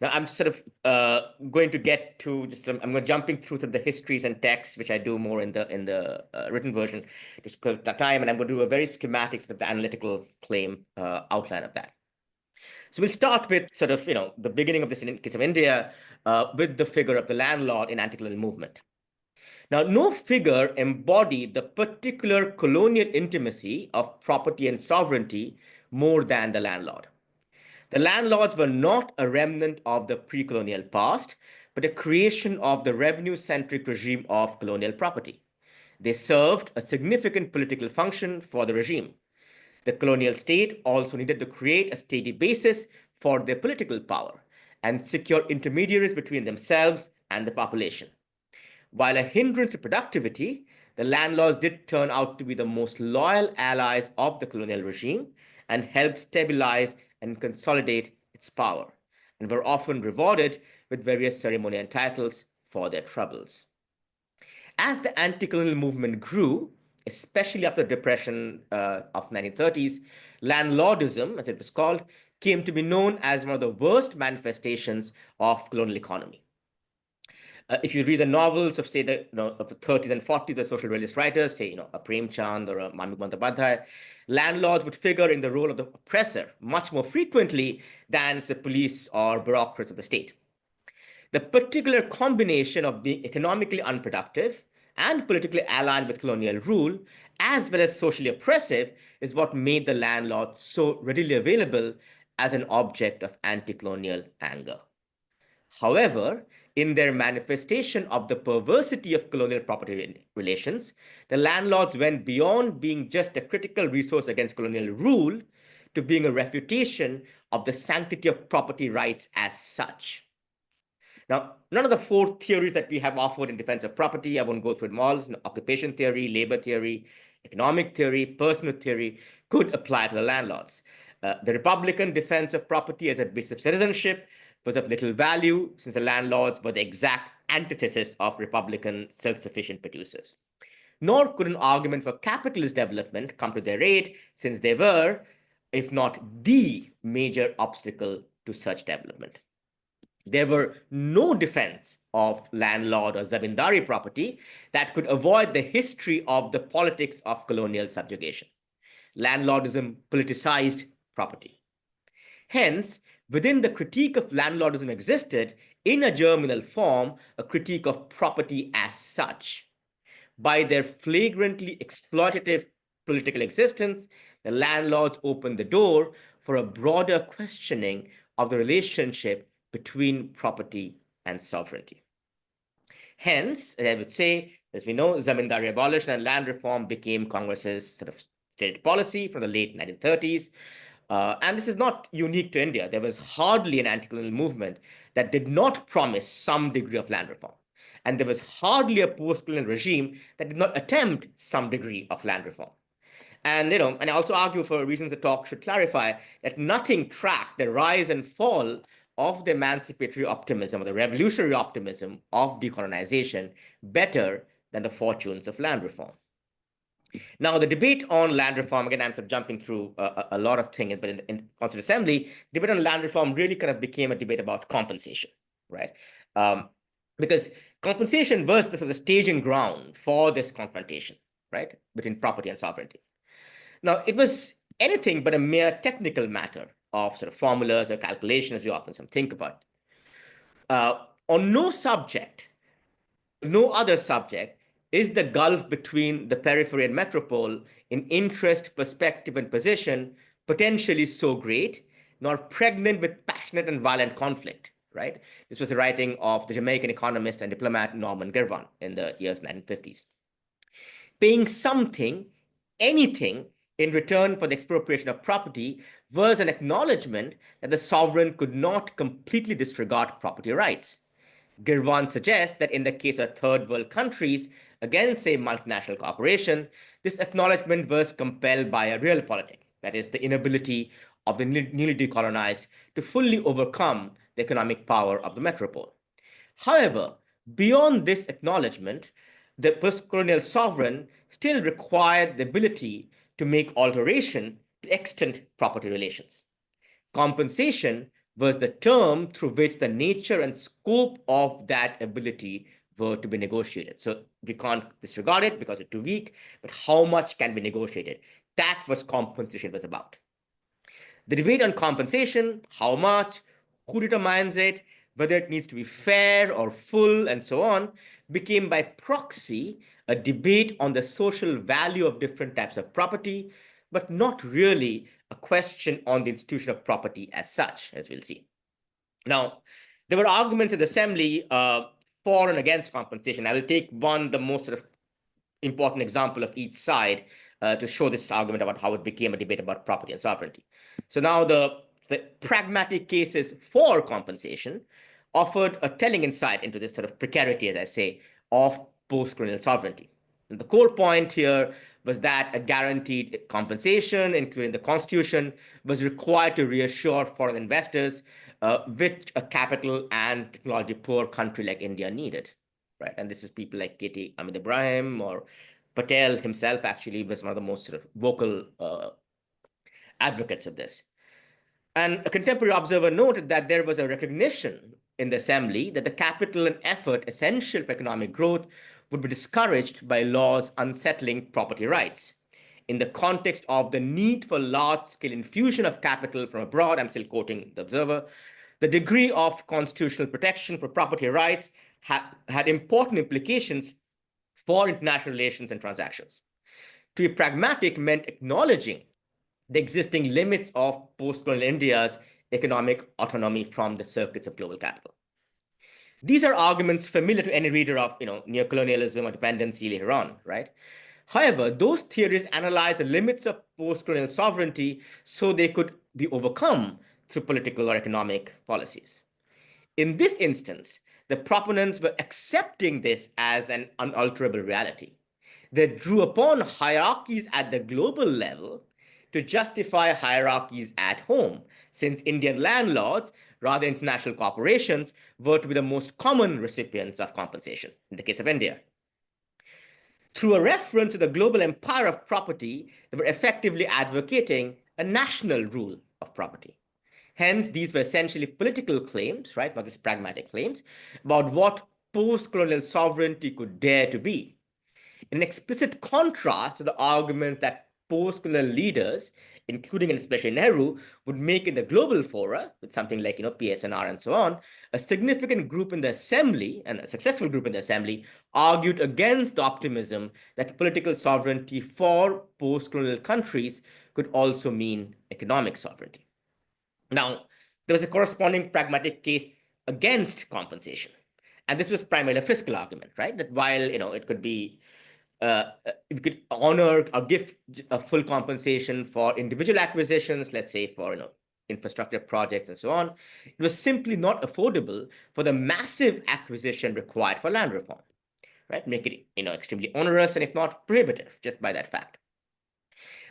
Now, I'm sort of going to get to just, I'm going jumping through the histories and texts, which I do more in the written version, just because of time, and I'm going to do a very schematic sort of the analytical claim outline of that. So we'll start with sort of, the beginning of this in case of India with the figure of the landlord in anti-colonial movement. Now, no figure embodied the particular colonial intimacy of property and sovereignty more than the landlord. The landlords were not a remnant of the pre-colonial past, but a creation of the revenue-centric regime of colonial property. They served a significant political function for the regime. The colonial state also needed to create a steady basis for their political power and secure intermediaries between themselves and the population. While a hindrance to productivity, the landlords did turn out to be the most loyal allies of the colonial regime and helped stabilize and consolidate its power, and were often rewarded with various ceremonial titles for their troubles. As the anti-colonial movement grew, especially after the depression of 1930s, landlordism, as it was called, came to be known as one of the worst manifestations of colonial economy. If you read the novels of, say, of the 30s and 40s, the social realist writers, say, a Prem Chand or a Mamik Bandyopadhyay, landlords would figure in the role of the oppressor much more frequently than the police or bureaucrats of the state. The particular combination of being economically unproductive and politically aligned with colonial rule, as well as socially oppressive, is what made the landlord so readily available as an object of anti-colonial anger. However, in their manifestation of the perversity of colonial property relations, the landlords went beyond being just a critical resource against colonial rule to being a refutation of the sanctity of property rights as such. Now, none of the four theories that we have offered in defense of property, I won't go through them all, occupation theory, labor theory, economic theory, personal theory, could apply to the landlords. The Republican defense of property as a basis of citizenship was of little value, since the landlords were the exact antithesis of Republican self-sufficient producers. Nor could an argument for capitalist development come to their aid, since they were, if not the major obstacle to such development. There were no defense of landlord or zamindari property that could avoid the history of the politics of colonial subjugation. Landlordism politicized property. Hence, within the critique of landlordism existed, in a germinal form, a critique of property as such. By their flagrantly exploitative political existence, the landlords opened the door for a broader questioning of the relationship between property and sovereignty. Hence, I would say, as we know, zamindari abolition and land reform became Congress's sort of stated policy from the late 1930s. And this is not unique to India. There was hardly an anti-colonial movement that did not promise some degree of land reform. And there was hardly a post-colonial regime that did not attempt some degree of land reform. And, and I also argue, for reasons the talk should clarify, that nothing tracked the rise and fall of the emancipatory optimism or the revolutionary optimism of decolonization better than the fortunes of land reform. Now, the debate on land reform, again, I'm sort of jumping through a lot of things, but in Constituent Assembly, debate on land reform really kind of became a debate about compensation, right? Because compensation was the sort of staging ground for this confrontation, right, between property and sovereignty. Now, it was anything but a mere technical matter of sort of formulas or calculations we often think about. On no other subject, is the gulf between the periphery and metropole in interest, perspective, and position potentially so great, nor pregnant with passionate and violent conflict, right? This was the writing of the Jamaican economist and diplomat Norman Girvan in the years 1950s. Paying something, anything, in return for the expropriation of property was an acknowledgement that the sovereign could not completely disregard property rights. Girvan suggests that in the case of third world countries against a multinational corporation, this acknowledgement was compelled by a realpolitik, that is, the inability of the newly decolonized to fully overcome the economic power of the metropole. However, beyond this acknowledgement, the post-colonial sovereign still required the ability to make alteration to extant property relations. Compensation was the term through which the nature and scope of that ability were to be negotiated. So we can't disregard it because it's too weak, but how much can be negotiated? That was compensation was about. The debate on compensation, how much, who determines it, whether it needs to be fair or full, and so on, became by proxy a debate on the social value of different types of property, but not really a question on the institution of property as such, as we'll see. Now, there were arguments in the assembly for and against compensation. I will take the most sort of important example of each side to show this argument about how it became a debate about property and sovereignty. So now the pragmatic cases for compensation offered a telling insight into this sort of precarity, as I say, of post-colonial sovereignty. And the core point here was that a guaranteed compensation, including the Constitution, was required to reassure foreign investors which a capital and technology poor country like India needed, right? And this is people like K.T. Ahmed Ibrahim or Patel himself actually was one of the most sort of vocal advocates of this. And a contemporary observer noted that there was a recognition in the assembly that the capital and effort essential for economic growth would be discouraged by laws unsettling property rights. In the context of the need for large-scale infusion of capital from abroad, I'm still quoting the observer, the degree of constitutional protection for property rights had important implications for international relations and transactions. To be pragmatic meant acknowledging the existing limits of post-colonial India's economic autonomy from the circuits of global capital. These are arguments familiar to any reader of neocolonialism or dependency later on, right? However, those theories analyze the limits of post-colonial sovereignty so they could be overcome through political or economic policies. In this instance, the proponents were accepting this as an unalterable reality. They drew upon hierarchies at the global level to justify hierarchies at home, since Indian landlords, rather than international corporations, were to be the most common recipients of compensation in the case of India. Through a reference to the global empire of property, they were effectively advocating a national rule of property. Hence, these were essentially political claims, right, not just pragmatic claims, about what post-colonial sovereignty could dare to be. In explicit contrast to the arguments that post-colonial leaders, including and especially Nehru, would make in the global fora, with something like PSNR and so on, a significant group in the assembly, and a successful group in the assembly, argued against the optimism that political sovereignty for post-colonial countries could also mean economic sovereignty. Now, there was a corresponding pragmatic case against compensation. And this was primarily a fiscal argument, right? That while it could be we could honor or give a full compensation for individual acquisitions, let's say for infrastructure projects and so on, it was simply not affordable for the massive acquisition required for land reform, right? Make it extremely onerous and if not prohibitive, just by that fact.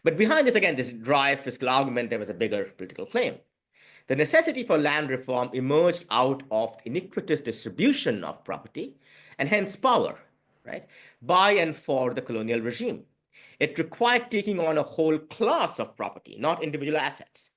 But behind this, again, this dry fiscal argument, there was a bigger political claim. The necessity for land reform emerged out of iniquitous distribution of property and hence power, right, by and for the colonial regime. It required taking on a whole class of property, not individual assets.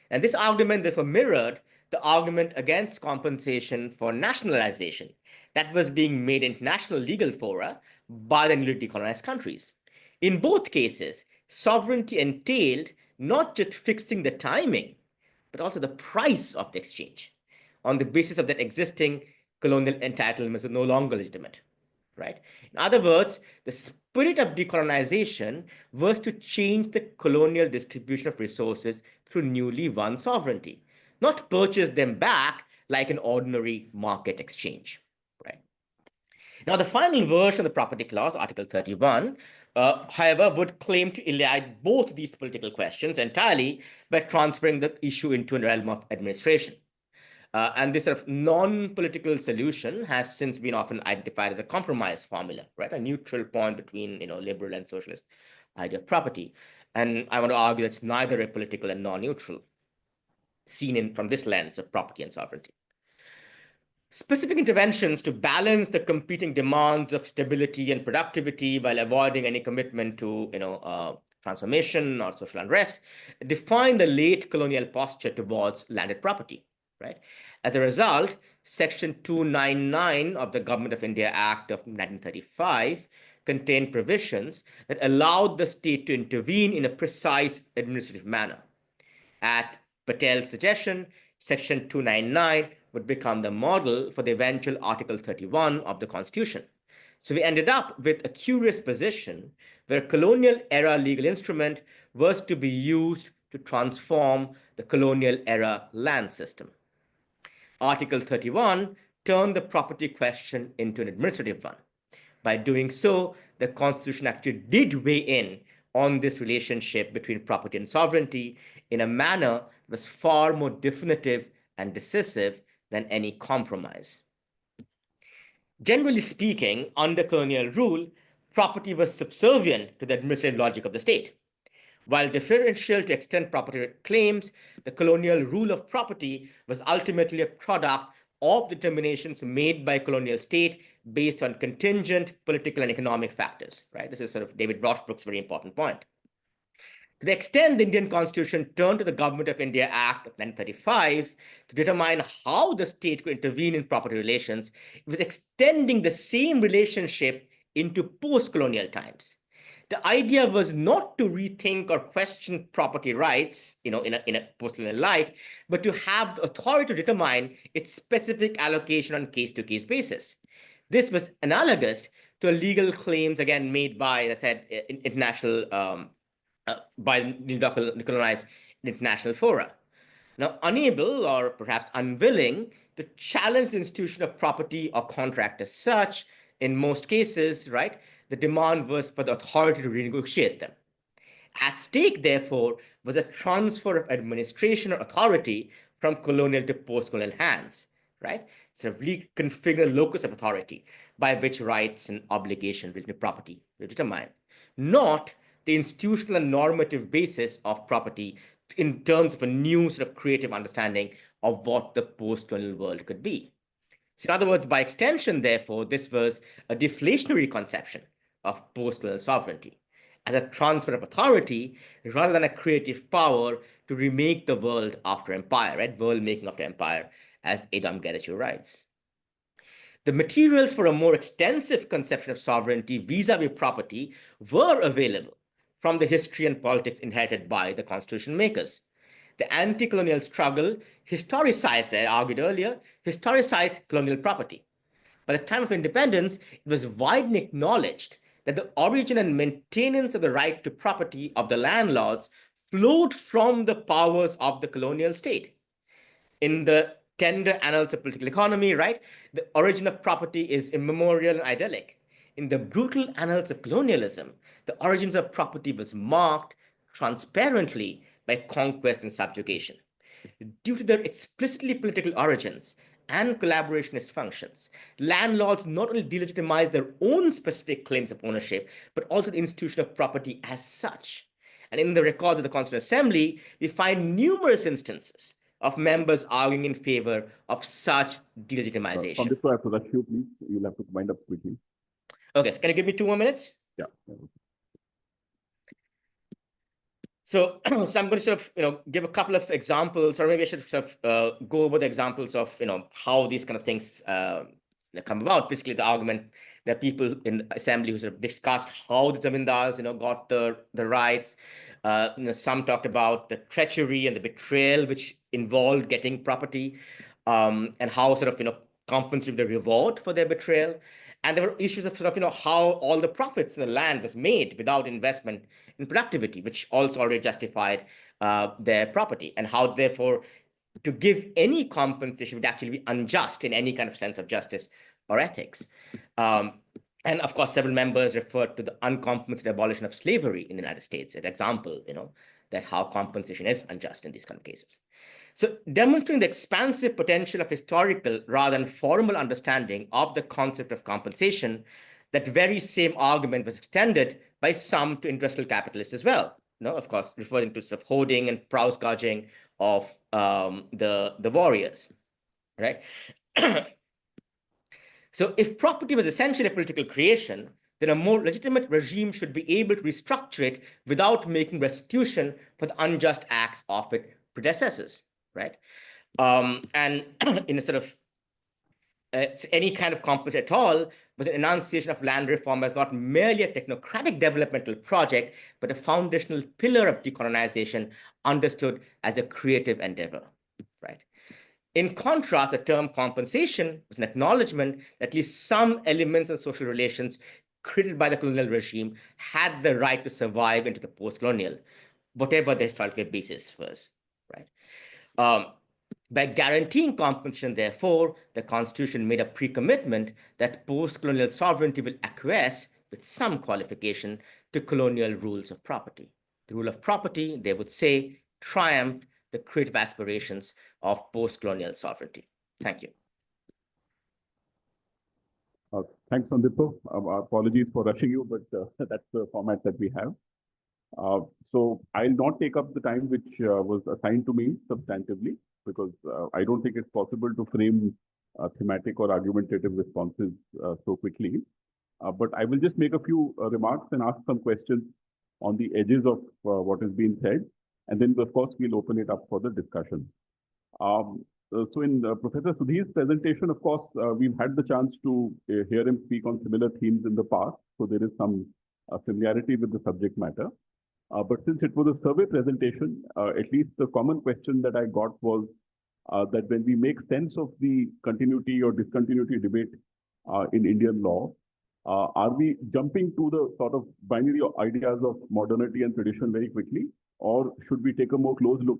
And this argument therefore mirrored the argument against compensation for nationalization that was being made in international legal fora by the newly decolonized countries. In both cases, sovereignty entailed not just fixing the timing, but also the price of the exchange. On the basis of that existing colonial entitlement is no longer legitimate, right? In other words, the spirit of decolonization was to change the colonial distribution of resources through newly won sovereignty, not purchase them back like an ordinary market exchange, right? Now, the final version of the property clause, Article 31, however, would claim to elide both these political questions entirely by transferring the issue into a realm of administration. And this sort of non-political solution has since been often identified as a compromise formula, right? A neutral point between liberal and socialist idea of property. And I want to argue it's neither apolitical and non-neutral, seen from this lens of property and sovereignty. Specific interventions to balance the competing demands of stability and productivity while avoiding any commitment to transformation or social unrest define the late colonial posture towards landed property, right? As a result, Section 299 of the Government of India Act of 1935 contained provisions that allowed the state to intervene in a precise administrative manner. At Patel's suggestion, Section 299 would become the model for the eventual Article 31 of the Constitution. So we ended up with a curious position where a colonial era legal instrument was to be used to transform the colonial era land system. Article 31 turned the property question into an administrative one. By doing so, the Constitution actually did weigh in on this relationship between property and sovereignty in a manner that was far more definitive and decisive than any compromise. Generally speaking, under colonial rule, property was subservient to the administrative logic of the state. While differential to extend property claims, the colonial rule of property was ultimately a product of determinations made by colonial state based on contingent political and economic factors, right? This is sort of David Rochbrook's very important point. To the extent the Indian Constitution turned to the Government of India Act of 1935 to determine how the state could intervene in property relations, it was extending the same relationship into post-colonial times. The idea was not to rethink or question property rights, in a post-colonial light, but to have the authority to determine its specific allocation on case-to-case basis. This was analogous to legal claims, again, made by, as I said, international by decolonized international fora. Now, unable or perhaps unwilling to challenge the institution of property or contract as such, in most cases, right, the demand was for the authority to renegotiate them. At stake, therefore, was a transfer of administration or authority from colonial to post-colonial hands, right? Sort of reconfigure the locus of authority by which rights and obligations related to property were determined, not the institutional and normative basis of property in terms of a new sort of creative understanding of what the post-colonial world could be. So in other words, by extension, therefore, this was a deflationary conception of post-colonial sovereignty as a transfer of authority rather than a creative power to remake the world after empire, right? World making after empire, as Adam Gerachew writes. The materials for a more extensive conception of sovereignty vis-a-vis property were available from the history and politics inherited by the constitution makers. The anti-colonial struggle historicized, I argued earlier, historicized colonial property. By the time of independence, it was widely acknowledged that the origin and maintenance of the right to property of the landlords flowed from the powers of the colonial state. In the tender annals of political economy, right, the origin of property is immemorial and idyllic. In the brutal annals of colonialism, the origins of property was marked transparently by conquest and subjugation. Due to their explicitly political origins and collaborationist functions, landlords not only delegitimized their own specific claims of ownership, but also the institution of property as such. And in the records of the Constituent Assembly, we find numerous instances of members arguing in favor of such delegitimization. Sandipto, I have to rush you, please. You'll have to wind up quickly. Okay, so can you give me 2 more minutes? Yeah. So, so I'm going to sort of, give a couple of examples, or maybe I should sort of go over the examples of, how these kind of things come about. Basically, the argument that people in the assembly who sort of discussed how the zamindars, got the rights. Some talked about the treachery and the betrayal which involved getting property, and how sort of, compensated the reward for their betrayal. And there were issues of sort of, how all the profits in the land was made without investment in productivity, which also already justified their property, and how therefore to give any compensation would actually be unjust in any kind of sense of justice or ethics. And of course, several members referred to the uncompensated abolition of slavery in the United States, an example, that how compensation is unjust in these kind of cases. So demonstrating the expansive potential of historical rather than formal understanding of the concept of compensation, that very same argument was extended by some to industrial capitalists as well. Of course, referring to sort of hoarding and price gouging of the warriors, right? So if property was essentially a political creation, then a more legitimate regime should be able to restructure it without making restitution for the unjust acts of its predecessors, right? And in a sort of any kind of compensation at all was an enunciation of land reform as not merely a technocratic developmental project, but a foundational pillar of decolonization understood as a creative endeavor, right? In contrast, the term compensation was an acknowledgement that at least some elements of social relations created by the colonial regime had the right to survive into the post-colonial, whatever the historical basis was, right? By guaranteeing compensation, therefore, the Constitution made a pre-commitment that post-colonial sovereignty will acquiesce with some qualification to colonial rules of property. The rule of property, they would say, triumphed the creative aspirations of post-colonial sovereignty. Thank you. Thanks, Sandipto. Apologies for rushing you, but that's the format that we have. So I'll not take up the time which was assigned to me substantively, because I don't think it's possible to frame thematic or argumentative responses so quickly. But I will just make a few remarks and ask some questions on the edges of what has been said. And then, of course, we'll open it up for the discussion. So in Professor Sudhir's presentation, of course, we've had the chance to hear him speak on similar themes in the past. So there is some familiarity with the subject matter. But since it was a survey presentation, at least the common question that I got was that when we make sense of the continuity or discontinuity debate in Indian law, are we jumping to the sort of binary ideas of modernity and tradition very quickly? Or should we take a more close look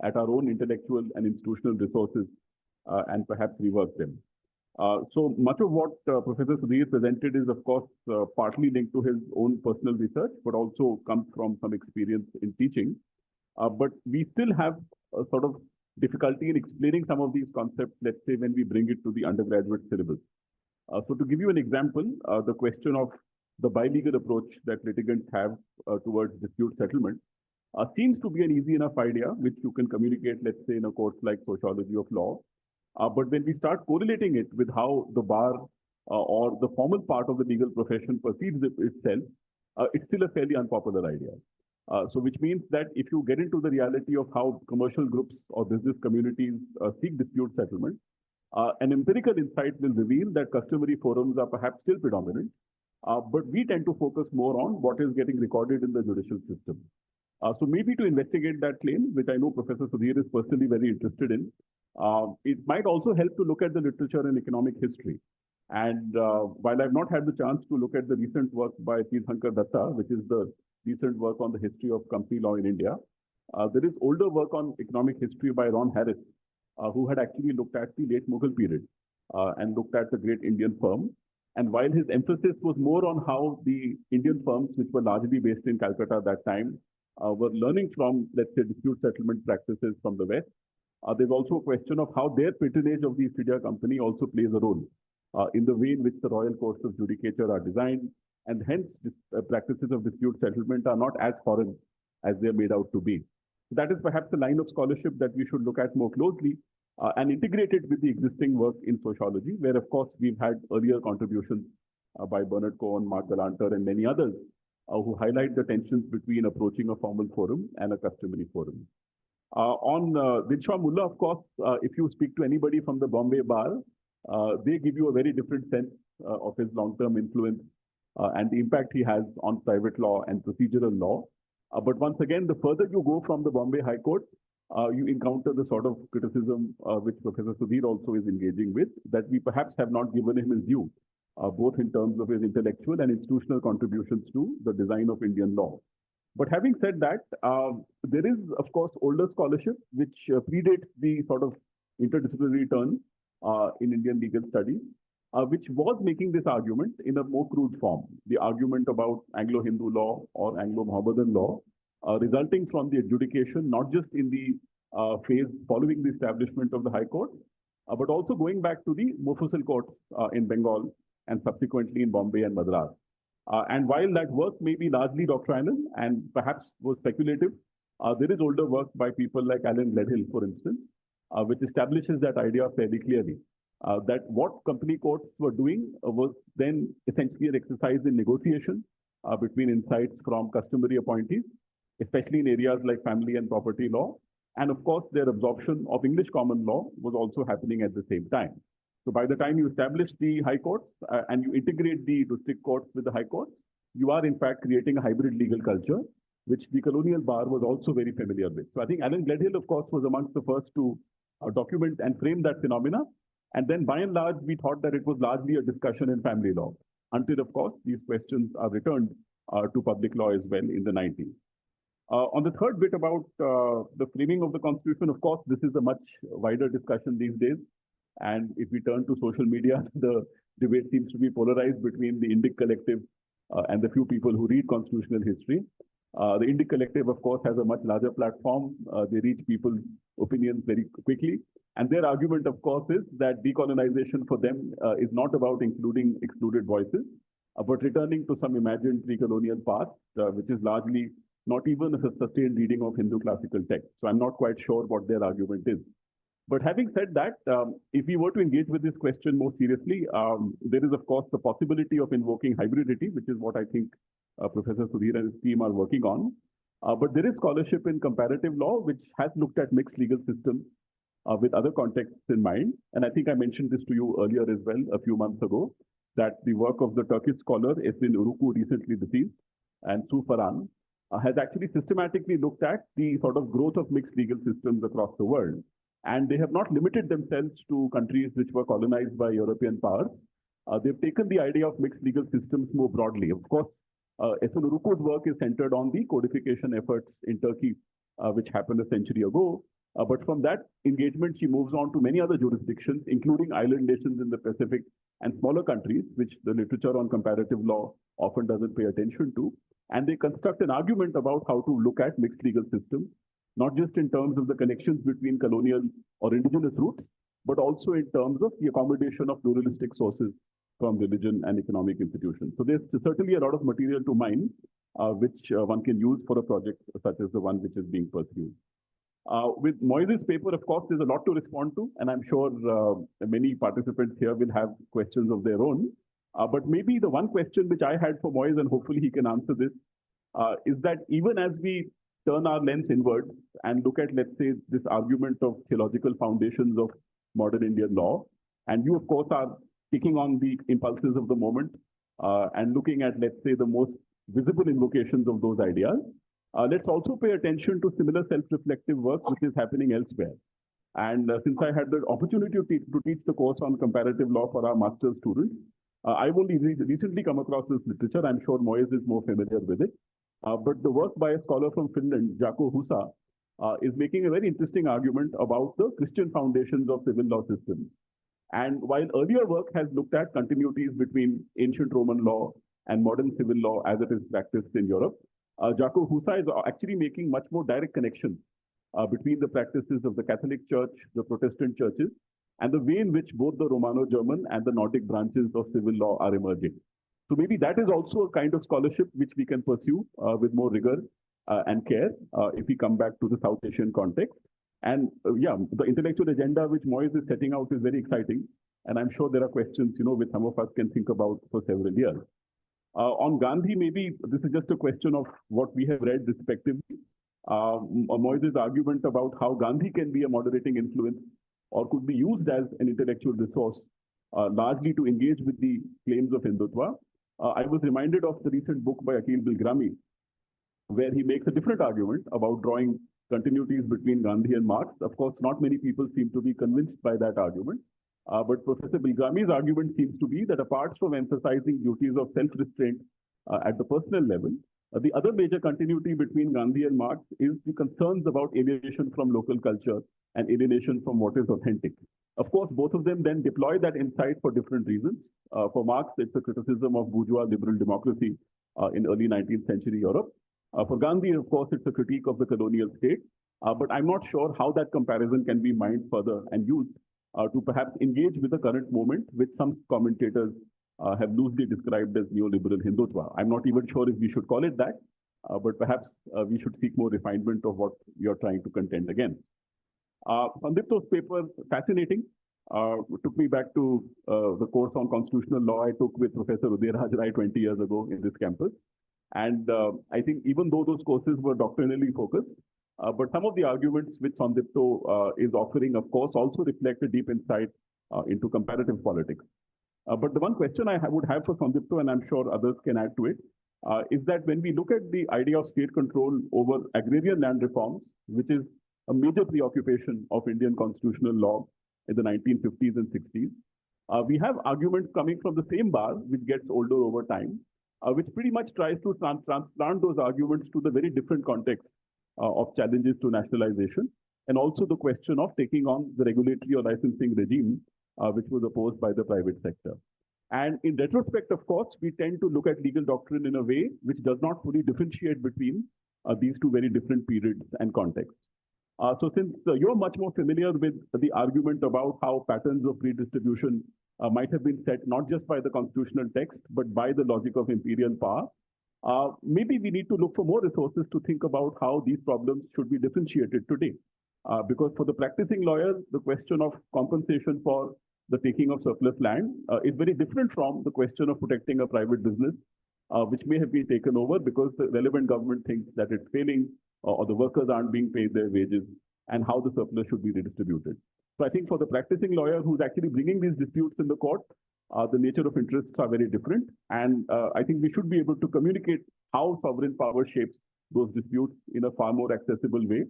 at our own intellectual and institutional resources and perhaps rework them? So much of what Professor Sudhir presented is, of course, partly linked to his own personal research, but also comes from some experience in teaching. But we still have a sort of difficulty in explaining some of these concepts, let's say, when we bring it to the undergraduate syllabus. So to give you an example, the question of the bilegal approach that litigants have towards dispute settlement seems to be an easy enough idea, which you can communicate, let's say, in a course like sociology of law. But when we start correlating it with how the bar or the formal part of the legal profession perceives itself, it's still a fairly unpopular idea. So which means that if you get into the reality of how commercial groups or business communities seek dispute settlement, an empirical insight will reveal that customary forums are perhaps still predominant, but we tend to focus more on what is getting recorded in the judicial system. So maybe to investigate that claim, which I know Professor Sudhir is personally very interested in, it might also help to look at the literature and economic history. And while I've not had the chance to look at the recent work by Tirthankar Datta, which is the recent work on the history of company law in India, there is older work on economic history by Ron Harris, who had actually looked at the late Mughal period and looked at the great Indian firm. And while his emphasis was more on how the Indian firms, which were largely based in Calcutta at that time, were learning from, let's say, dispute settlement practices from the West, there's also a question of how their patronage of the East India Company also plays a role in the way in which the royal courts of judicature are designed, and hence practices of dispute settlement are not as foreign as they're made out to be. So that is perhaps a line of scholarship that we should look at more closely and integrate it with the existing work in sociology, where of course we've had earlier contributions by Bernard Cohen, Mark Galanter, and many others who highlight the tensions between approaching a formal forum and a customary forum. On Dilshah Mullah, of course, if you speak to anybody from the Bombay bar, they give you a very different sense of his long-term influence and the impact he has on private law and procedural law. But once again, the further you go from the Bombay High Court, you encounter the sort of criticism which Professor Sudhir also is engaging with, that we perhaps have not given him his due, both in terms of his intellectual and institutional contributions to the design of Indian law. But having said that, there is, of course, older scholarship which predates the sort of interdisciplinary turn in Indian legal studies, which was making this argument in a more crude form. The argument about Anglo-Hindu law or Anglo-Mohammedan law, resulting from the adjudication, not just in the phase following the establishment of the High Court, but also going back to the Mufassil courts in Bengal and subsequently in Bombay and Madras. And while that work may be largely doctrinal and perhaps was speculative, there is older work by people like Alan Gledhill, for instance, which establishes that idea fairly clearly. That what company courts were doing was then essentially an exercise in negotiation between insights from customary appointees, especially in areas like family and property law. And of course, their absorption of English common law was also happening at the same time. So by the time you establish the high courts and you integrate the district courts with the high courts, you are in fact creating a hybrid legal culture, which the colonial bar was also very familiar with. So I think Alan Gledhill, of course, was amongst the first to document and frame that phenomena. And then by and large, we thought that it was largely a discussion in family law, until, of course, these questions are returned to public law as well in the 90s. On the third bit about the framing of the Constitution, of course, this is a much wider discussion these days. And if we turn to social media, the debate seems to be polarized between the Indic Collective and the few people who read constitutional history. The Indic Collective, of course, has a much larger platform. They reach people's opinions very quickly. And their argument, of course, is that decolonization for them is not about including excluded voices, but returning to some imagined pre-colonial past, which is largely not even a sustained reading of Hindu classical texts. So I'm not quite sure what their argument is. But having said that, if we were to engage with this question more seriously, there is, of course, the possibility of invoking hybridity, which is what I think Professor Sudhir and his team are working on. But there is scholarship in comparative law, which has looked at mixed legal systems with other contexts in mind. And I think I mentioned this to you earlier as well, a few months ago, that the work of the Turkish scholar Esin Uruku, recently deceased, and Su Faran, has actually systematically looked at the sort of growth of mixed legal systems across the world. And they have not limited themselves to countries which were colonized by European powers. They've taken the idea of mixed legal systems more broadly. Of course, Esin Uruku's work is centered on the codification efforts in Turkey, which happened a century ago. But from that engagement, she moves on to many other jurisdictions, including island nations in the Pacific and smaller countries, which the literature on comparative law often doesn't pay attention to. And they construct an argument about how to look at mixed legal systems, not just in terms of the connections between colonial or indigenous roots, but also in terms of the accommodation of pluralistic sources from religion and economic institutions. So there's certainly a lot of material to mine, which one can use for a project such as the one which is being pursued. With Moise's paper, of course, there's a lot to respond to, and I'm sure many participants here will have questions of their own. But maybe the one question which I had for Moise, and hopefully he can answer this, is that even as we turn our lens inward and look at, let's say, this argument of theological foundations of modern Indian law, and you, of course, are taking on the impulses of the moment and looking at, let's say, the most visible invocations of those ideas, let's also pay attention to similar self-reflective work which is happening elsewhere. And since I had the opportunity to teach the course on comparative law for our master's students, I've only recently come across this literature. I'm sure Moise is more familiar with it. But the work by a scholar from Finland, Jaakko Husa, is making a very interesting argument about the Christian foundations of civil law systems. And while earlier work has looked at continuities between ancient Roman law and modern civil law as it is practiced in Europe, Jaakko Husa is actually making much more direct connections between the practices of the Catholic Church, the Protestant churches, and the way in which both the Romano-German and the Nordic branches of civil law are emerging. So maybe that is also a kind of scholarship which we can pursue with more rigor and care if we come back to the South Asian context. And yeah, the intellectual agenda which Moise is setting out is very exciting. And I'm sure there are questions, which some of us can think about for several years. On Gandhi, maybe this is just a question of what we have read respectively. Moise's argument about how Gandhi can be a moderating influence or could be used as an intellectual resource, largely to engage with the claims of Hindutva. I was reminded of the recent book by Akil Bilgrami, where he makes a different argument about drawing continuities between Gandhi and Marx. Of course, not many people seem to be convinced by that argument. But Professor Bilgrami's argument seems to be that apart from emphasizing duties of self-restraint at the personal level, the other major continuity between Gandhi and Marx is the concerns about alienation from local culture and alienation from what is authentic. Of course, both of them then deploy that insight for different reasons. For Marx, it's a criticism of bourgeois liberal democracy in early 19th century Europe. For Gandhi, of course, it's a critique of the colonial state. But I'm not sure how that comparison can be mined further and used to perhaps engage with the current moment, which some commentators have loosely described as neoliberal Hindutva. I'm not even sure if we should call it that, but perhaps we should seek more refinement of what you're trying to contend against. Sandipto's paper, fascinating, took me back to the course on constitutional law I took with Professor Uday Raj Rai 20 years ago in this campus. And I think even though those courses were doctrinally focused, but some of the arguments which Sandipto is offering, of course, also reflect a deep insight into comparative politics. But the one question I would have for Sandipto, and I'm sure others can add to it, is that when we look at the idea of state control over agrarian land reforms, which is a major preoccupation of Indian constitutional law in the 1950s and 60s, we have arguments coming from the same bar, which gets older over time, which pretty much tries to transplant those arguments to the very different context of challenges to nationalization, and also the question of taking on the regulatory or licensing regime, which was opposed by the private sector. And in retrospect, of course, we tend to look at legal doctrine in a way which does not fully differentiate between these two very different periods and contexts. So since you're much more familiar with the argument about how patterns of redistribution might have been set not just by the constitutional text, but by the logic of imperial power, maybe we need to look for more resources to think about how these problems should be differentiated today. Because for the practicing lawyer, the question of compensation for the taking of surplus land is very different from the question of protecting a private business, which may have been taken over because the relevant government thinks that it's failing or the workers aren't being paid their wages, and how the surplus should be redistributed. So I think for the practicing lawyer who's actually bringing these disputes in the court, the nature of interests are very different. And I think we should be able to communicate how sovereign power shapes those disputes in a far more accessible way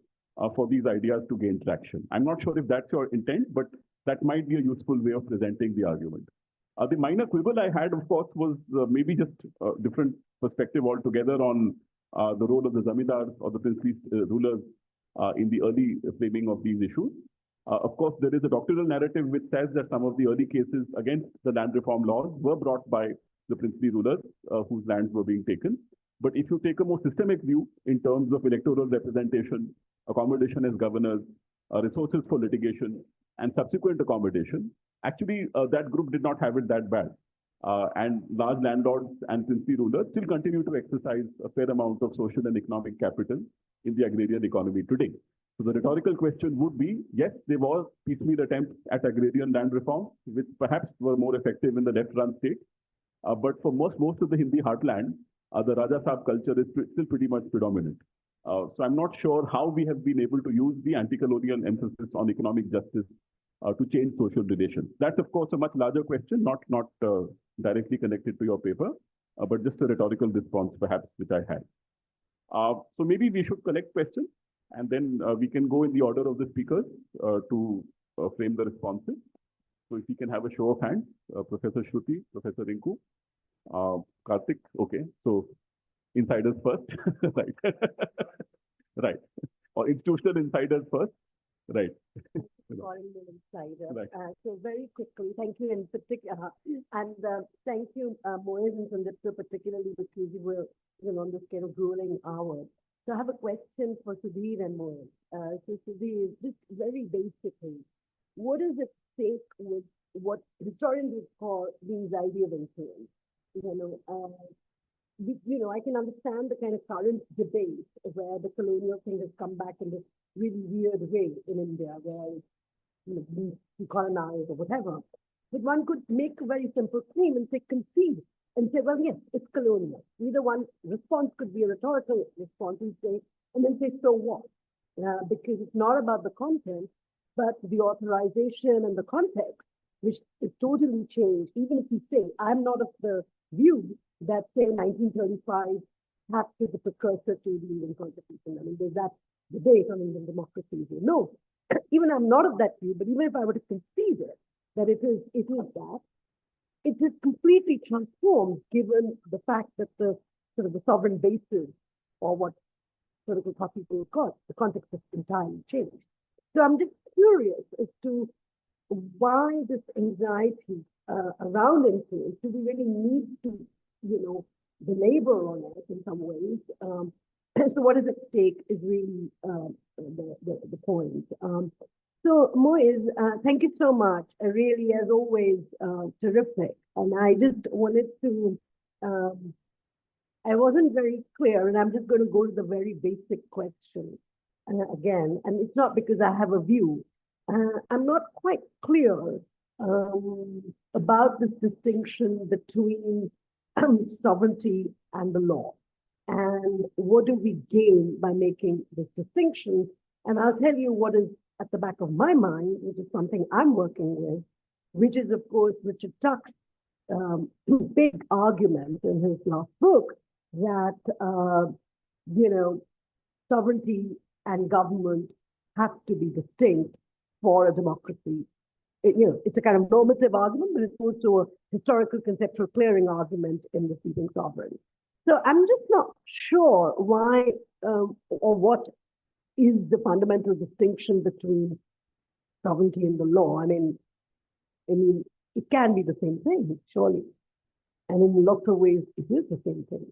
for these ideas to gain traction. I'm not sure if that's your intent, but that might be a useful way of presenting the argument. The minor quibble I had, of course, was maybe just a different perspective altogether on the role of the zamindars or the princely rulers in the early framing of these issues. Of course, there is a doctrinal narrative which says that some of the early cases against the land reform laws were brought by the princely rulers whose lands were being taken. But if you take a more systemic view in terms of electoral representation, accommodation as governors, resources for litigation, and subsequent accommodation, actually that group did not have it that bad. and large landlords and princely rulers still continue to exercise a fair amount of social and economic capital in the agrarian economy today. So the rhetorical question would be, yes, there was piecemeal attempts at agrarian land reform, which perhaps were more effective in the left-run states. But for most of the Hindi heartland, the Raja Saab culture is still pretty much predominant. So I'm not sure how we have been able to use the anti-colonial emphasis on economic justice to change social relations. That's, of course, a much larger question, not directly connected to your paper, but just a rhetorical response, perhaps, which I had. So maybe we should collect questions, and then we can go in the order of the speakers to frame the responses. So if we can have a show of hands, Professor Shruti, Professor Rinku, Karthik, okay. So insiders first, right? Right. Or institutional insiders first, right? Foreign insider. Right. So very quickly, thank you in particular, and thank you, Moez and Sandipto, particularly because you were on this kind of grueling hour. So I have a question for Sudhir and Moez. So Sudhir, just very basically, what is at stake with what historians would call the anxiety of influence? I can understand the kind of current debate where the colonial thing has come back in this really weird way in India, where being colonized or whatever. But one could make a very simple claim and say concede and say, well, yes, it's colonial. Either one response could be a rhetorical response and then say, so what? Because it's not about the content, but the authorization and the context, which is totally changed. Even if you say, I'm not of the view that, say, 1935 has to be the precursor to the Indian Constitution. I mean, there's that debate on Indian democracy. No, even I'm not of that view, but even if I were to concede it, that it is that, it is completely transformed given the fact that the sort of the sovereign basis, or what political thought people would call it, the context has entirely changed. So I'm just curious as to why this anxiety around influence. Do we really need to, belabor on it in some ways? So what is at stake is really the point. So Moez, thank you so much. Really, as always, terrific. And I just wanted to, I wasn't very clear, and I'm just going to go to the very basic question again. And it's not because I have a view. I'm not quite clear about this distinction between sovereignty and the law. And what do we gain by making this distinction? And I'll tell you what is at the back of my mind, which is something I'm working with, which is, of course, Richard Tuck's big argument in his last book that, sovereignty and government have to be distinct for a democracy. It's a kind of normative argument, but it's also a historical conceptual clearing argument in the seating sovereign. So I'm just not sure why or what is the fundamental distinction between sovereignty and the law. I mean, it can be the same thing, surely. And in lots of ways, it is the same thing.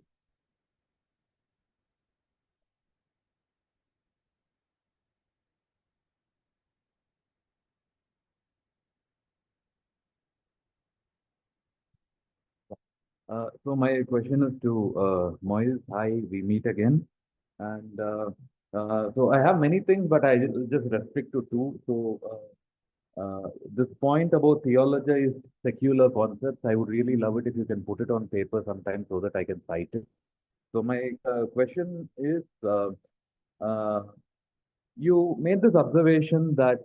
So my question is to Moez. Hi, we meet again. And so I have many things, but I just restrict to two. So this point about theologized secular concepts, I would really love it if you can put it on paper sometime so that I can cite it. So my question is, you made this observation that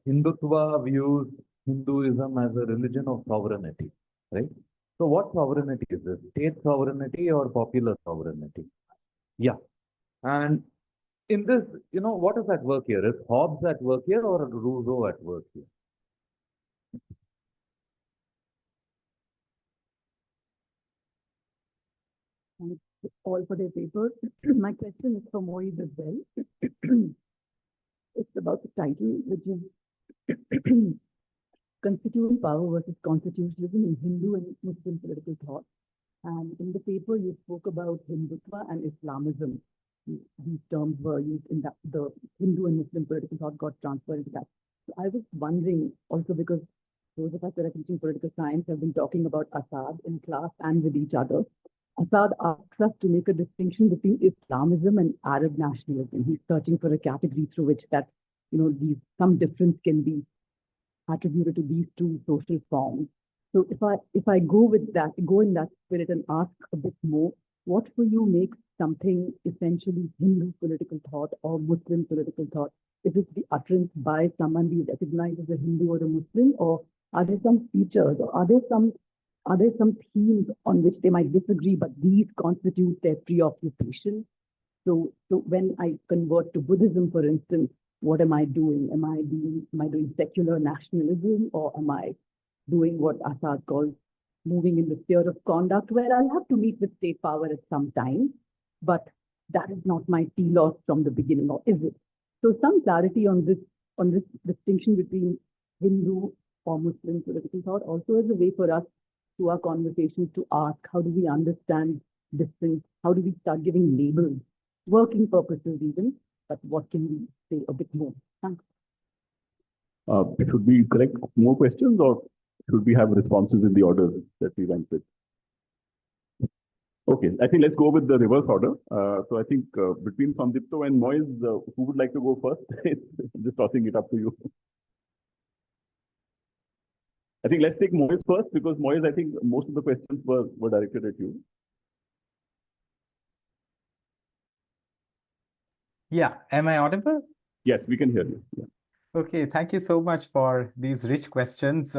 Hindutva views Hinduism as a religion of sovereignty, right? So what sovereignty is this? State sovereignty or popular sovereignty? Yeah. And in this, what is at work here? Is Hobbes at work here or Rousseau at work here? Thanks all for their papers. My question is for Moez as well. It's about the title, which is Constituent Power versus Constitutionalism in Hindu and Muslim Political Thought. And in the paper, you spoke about Hindutva and Islamism. These terms were used in that, the Hindu and Muslim political thought got transferred into that. So I was wondering also, because those of us that are teaching political science have been talking about Assad in class and with each other. Assad asks us to make a distinction between Islamism and Arab nationalism. He's searching for a category through which that, some difference can be attributed to these two social forms. So if I go in that spirit and ask a bit more, what for you makes something essentially Hindu political thought or Muslim political thought? Is it the utterance by someone we recognize as a Hindu or a Muslim, or are there some features, or are there some themes on which they might disagree, but these constitute their preoccupation? So when I convert to Buddhism, for instance, what am I doing? Am I doing secular nationalism, or am I doing what Assad calls moving in the sphere of conduct, where I'll have to meet with state power at some time, but that is not my telos from the beginning, or is it? So some clarity on this distinction between Hindu or Muslim political thought also is a way for us to our conversations to ask, how do we understand difference? How do we start giving labels, working purposes even, but what can we say a bit more? Thanks. Should we collect more questions, or should we have responses in the order that we went with? Okay, I think let's go with the reverse order. So I think between Sandipto and Moise, who would like to go first? Just tossing it up to you. I think let's take Moise first, because Moise, I think most of the questions were directed at you. Yeah, am I audible? Yes, we can hear you. Yeah. Okay, thank you so much for these rich questions.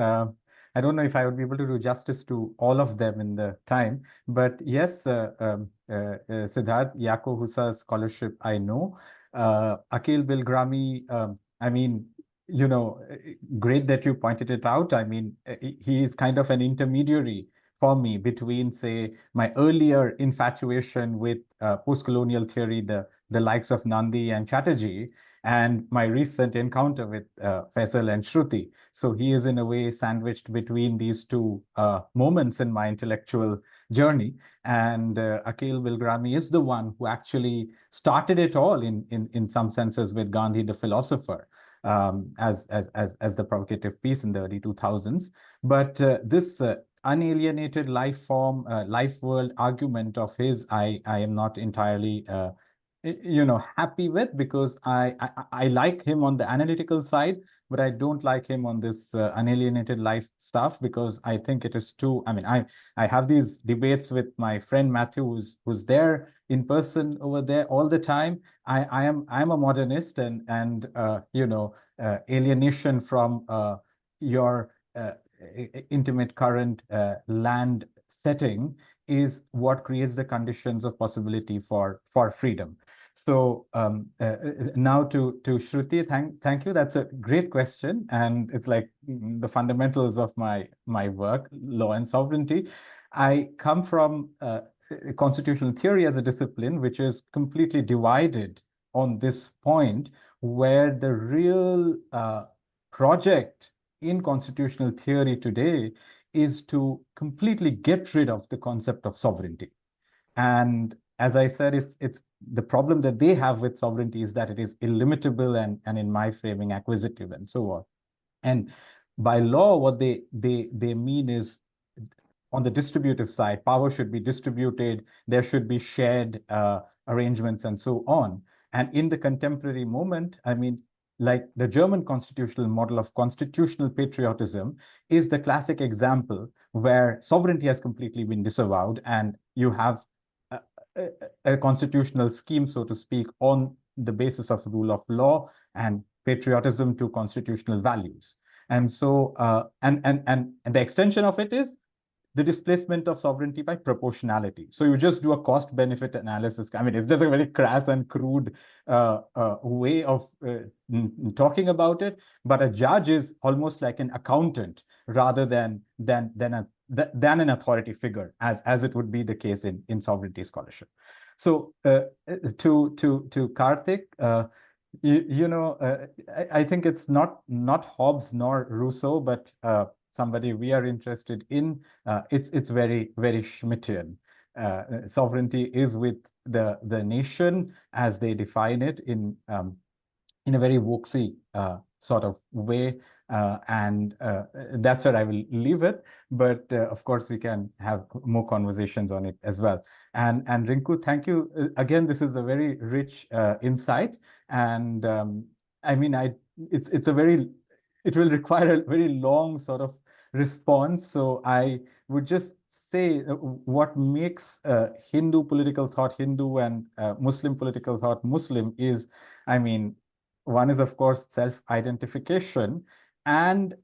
I don't know if I would be able to do justice to all of them in the time, but yes, Siddharth Yako Husa's scholarship I know. Akhil Bilgrami, I mean, great that you pointed it out. I mean, he is kind of an intermediary for me between, say, my earlier infatuation with post-colonial theory, the likes of Nandi and Chatterjee, and my recent encounter with Faisal and Shruti. So he is in a way sandwiched between these two moments in my intellectual journey. And Akhil Bilgrami is the one who actually started it all in some senses with Gandhi, the philosopher, as the provocative piece in the early 2000s. But this unalienated life form, life world argument of his, I am not entirely happy with, because I like him on the analytical side, but I don't like him on this unalienated life stuff, because I think it is too. I mean, I have these debates with my friend Matthew, who's there in person over there all the time. I'm a modernist, and alienation from your intimate current land setting is what creates the conditions of possibility for freedom. So now to Shruti, thank you. That's a great question, and it's like the fundamentals of my work, law and sovereignty. I come from constitutional theory as a discipline, which is completely divided on this point, where the real project in constitutional theory today is to completely get rid of the concept of sovereignty. And as I said, it's the problem that they have with sovereignty is that it is illimitable and in my framing, acquisitive and so on. And by law, what they mean is, on the distributive side, power should be distributed, there should be shared arrangements and so on. And in the contemporary moment, I mean, like the German constitutional model of constitutional patriotism is the classic example where sovereignty has completely been disavowed, and you have a constitutional scheme, so to speak, on the basis of rule of law and patriotism to constitutional values. And so, and the extension of it is the displacement of sovereignty by proportionality. So you just do a cost-benefit analysis. I mean, it's just a very crass and crude way of talking about it. But a judge is almost like an accountant rather than an authority figure, as it would be the case in sovereignty scholarship. So to Karthik, I think it's not Hobbes nor Rousseau, but somebody we are interested in. It's very, very Schmittian. Sovereignty is with the nation as they define it in a very Vauxy sort of way. And that's where I will leave it. But of course, we can have more conversations on it as well. And Rinku, thank you. Again, this is a very rich insight. And I mean, it's a very, it will require a very long sort of response. So I would just say what makes Hindu political thought Hindu and Muslim political thought Muslim is, I mean, one is, of course, self-identification. And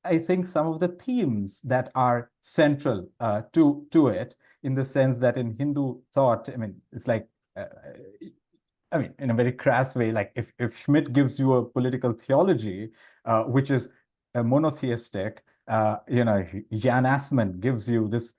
I think some of the themes that are central to it, in the sense that in Hindu thought, I mean, it's like, I mean, in a very crass way, like if Schmidt gives you a political theology, which is monotheistic, Jan Assmann gives you this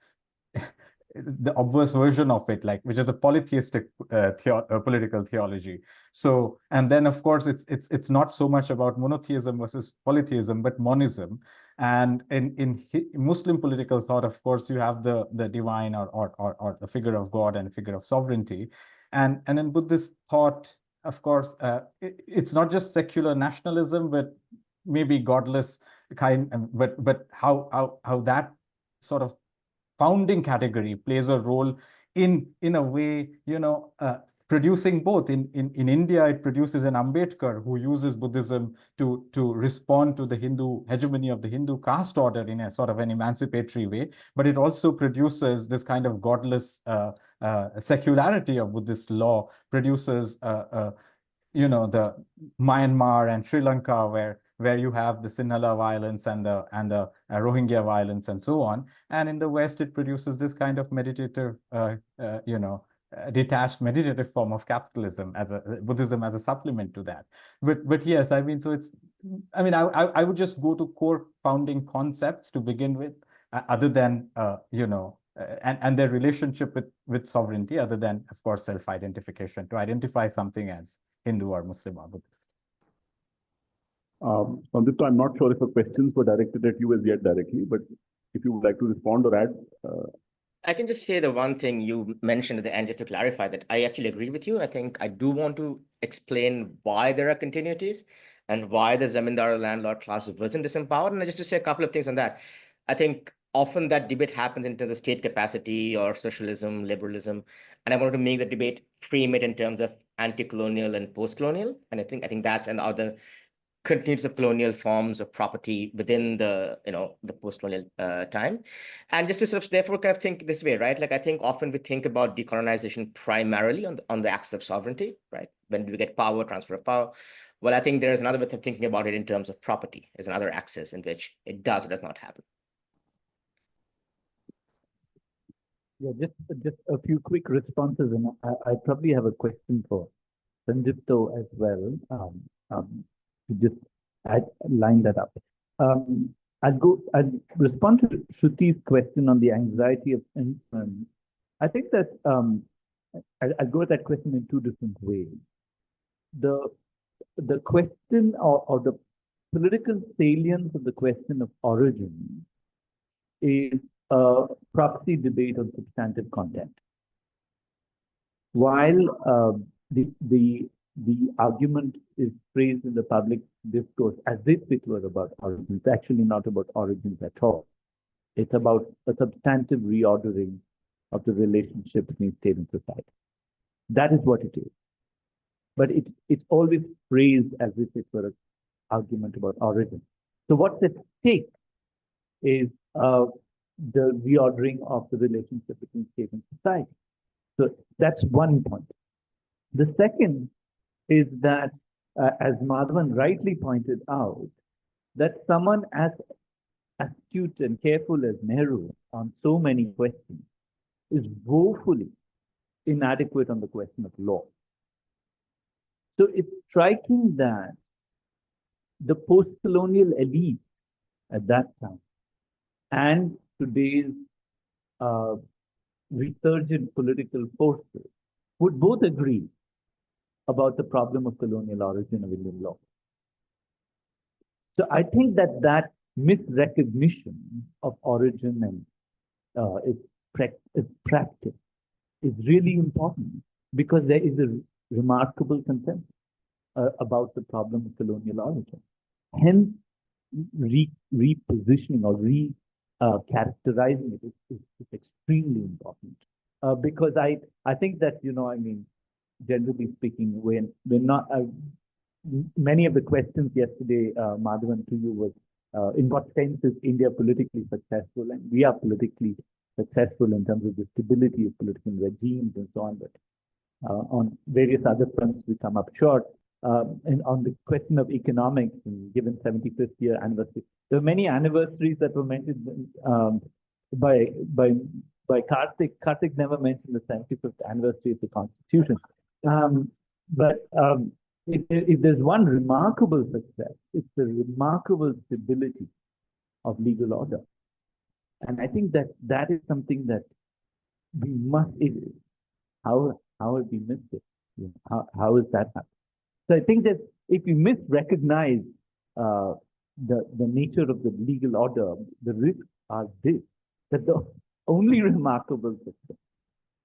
the obverse version of it, like which is a polytheistic political theology. So, and then of course it's not so much about monotheism versus polytheism, but monism. And in Muslim political thought, of course, you have the divine or the figure of God and figure of sovereignty. And in Buddhist thought, of course, it's not just secular nationalism, but maybe godless kind, but how that sort of founding category plays a role in a way, producing both. In India, it produces an Ambedkar who uses Buddhism to respond to the Hindu hegemony of the Hindu caste order in a sort of an emancipatory way, but it also produces this kind of godless secularity of Buddhist law, produces the Myanmar and Sri Lanka, where you have the Sinhala violence and the Rohingya violence and so on. And in the West, it produces this kind of meditative, detached meditative form of capitalism as Buddhism as a supplement to that. But yes, I mean, so it's, I mean, I would just go to core founding concepts to begin with, other than and their relationship with sovereignty, other than, of course, self-identification, to identify something as Hindu or Muslim or Buddhist. Sandipta, I'm not sure if the questions were directed at you as yet directly, but if you would like to respond or add. I can just say the one thing you mentioned at the end, just to clarify that I actually agree with you. I think I do want to explain why there are continuities and why the Zamindar landlord class wasn't disempowered. And just to say a couple of things on that. I think often that debate happens in terms of state capacity or socialism, liberalism. And I wanted to make the debate, frame it in terms of anti-colonial and post-colonial. And I think that's another continuity of colonial forms of property within the post-colonial time. And just to sort of therefore kind of think this way, right? Like I think often we think about decolonization primarily on the axis of sovereignty, right? When do we get power, transfer of power? Well, I think there's another way of thinking about it in terms of property as another axis in which it does or does not happen. Yeah, just a few quick responses, and I probably have a question for Sanjipto as well. To just line that up. I'll respond to Shruti's question on the anxiety of influence. I think that I'll go at that question in two different ways. The question or the political salience of the question of origin is a proxy debate on substantive content. While the argument is phrased in the public discourse as if it were about origins. It's actually not about origins at all. It's about a substantive reordering of the relationship between state and society. That is what it is. But it's always phrased as if it were an argument about origin. So what's at stake is the reordering of the relationship between state and society. So that's one point. The second is that, as Madhavan rightly pointed out, that someone as astute and careful as Nehru on so many questions is woefully inadequate on the question of law. So it's striking that the post-colonial elite at that time and today's resurgent political forces would both agree about the problem of colonial origin of Indian law. So I think that misrecognition of origin and its practice is really important, because there is a remarkable consensus about the problem of colonial origin. Hence, repositioning or characterizing it is extremely important. Because I think that, I mean, generally speaking, we're not, many of the questions yesterday, Madhavan, to you was, in what sense is India politically successful? And we are politically successful in terms of the stability of political regimes and so on. But on various other fronts, we come up short. And on the question of economics, given 75th year anniversary, there are many anniversaries that were mentioned by Karthik. Karthik never mentioned the 75th anniversary of the Constitution. If there's one remarkable success, it's the remarkable stability of legal order. And I think that is something that we must, how have we missed it? How is that happening? So I think that if we misrecognize the nature of the legal order, the risks are this, that the only remarkable success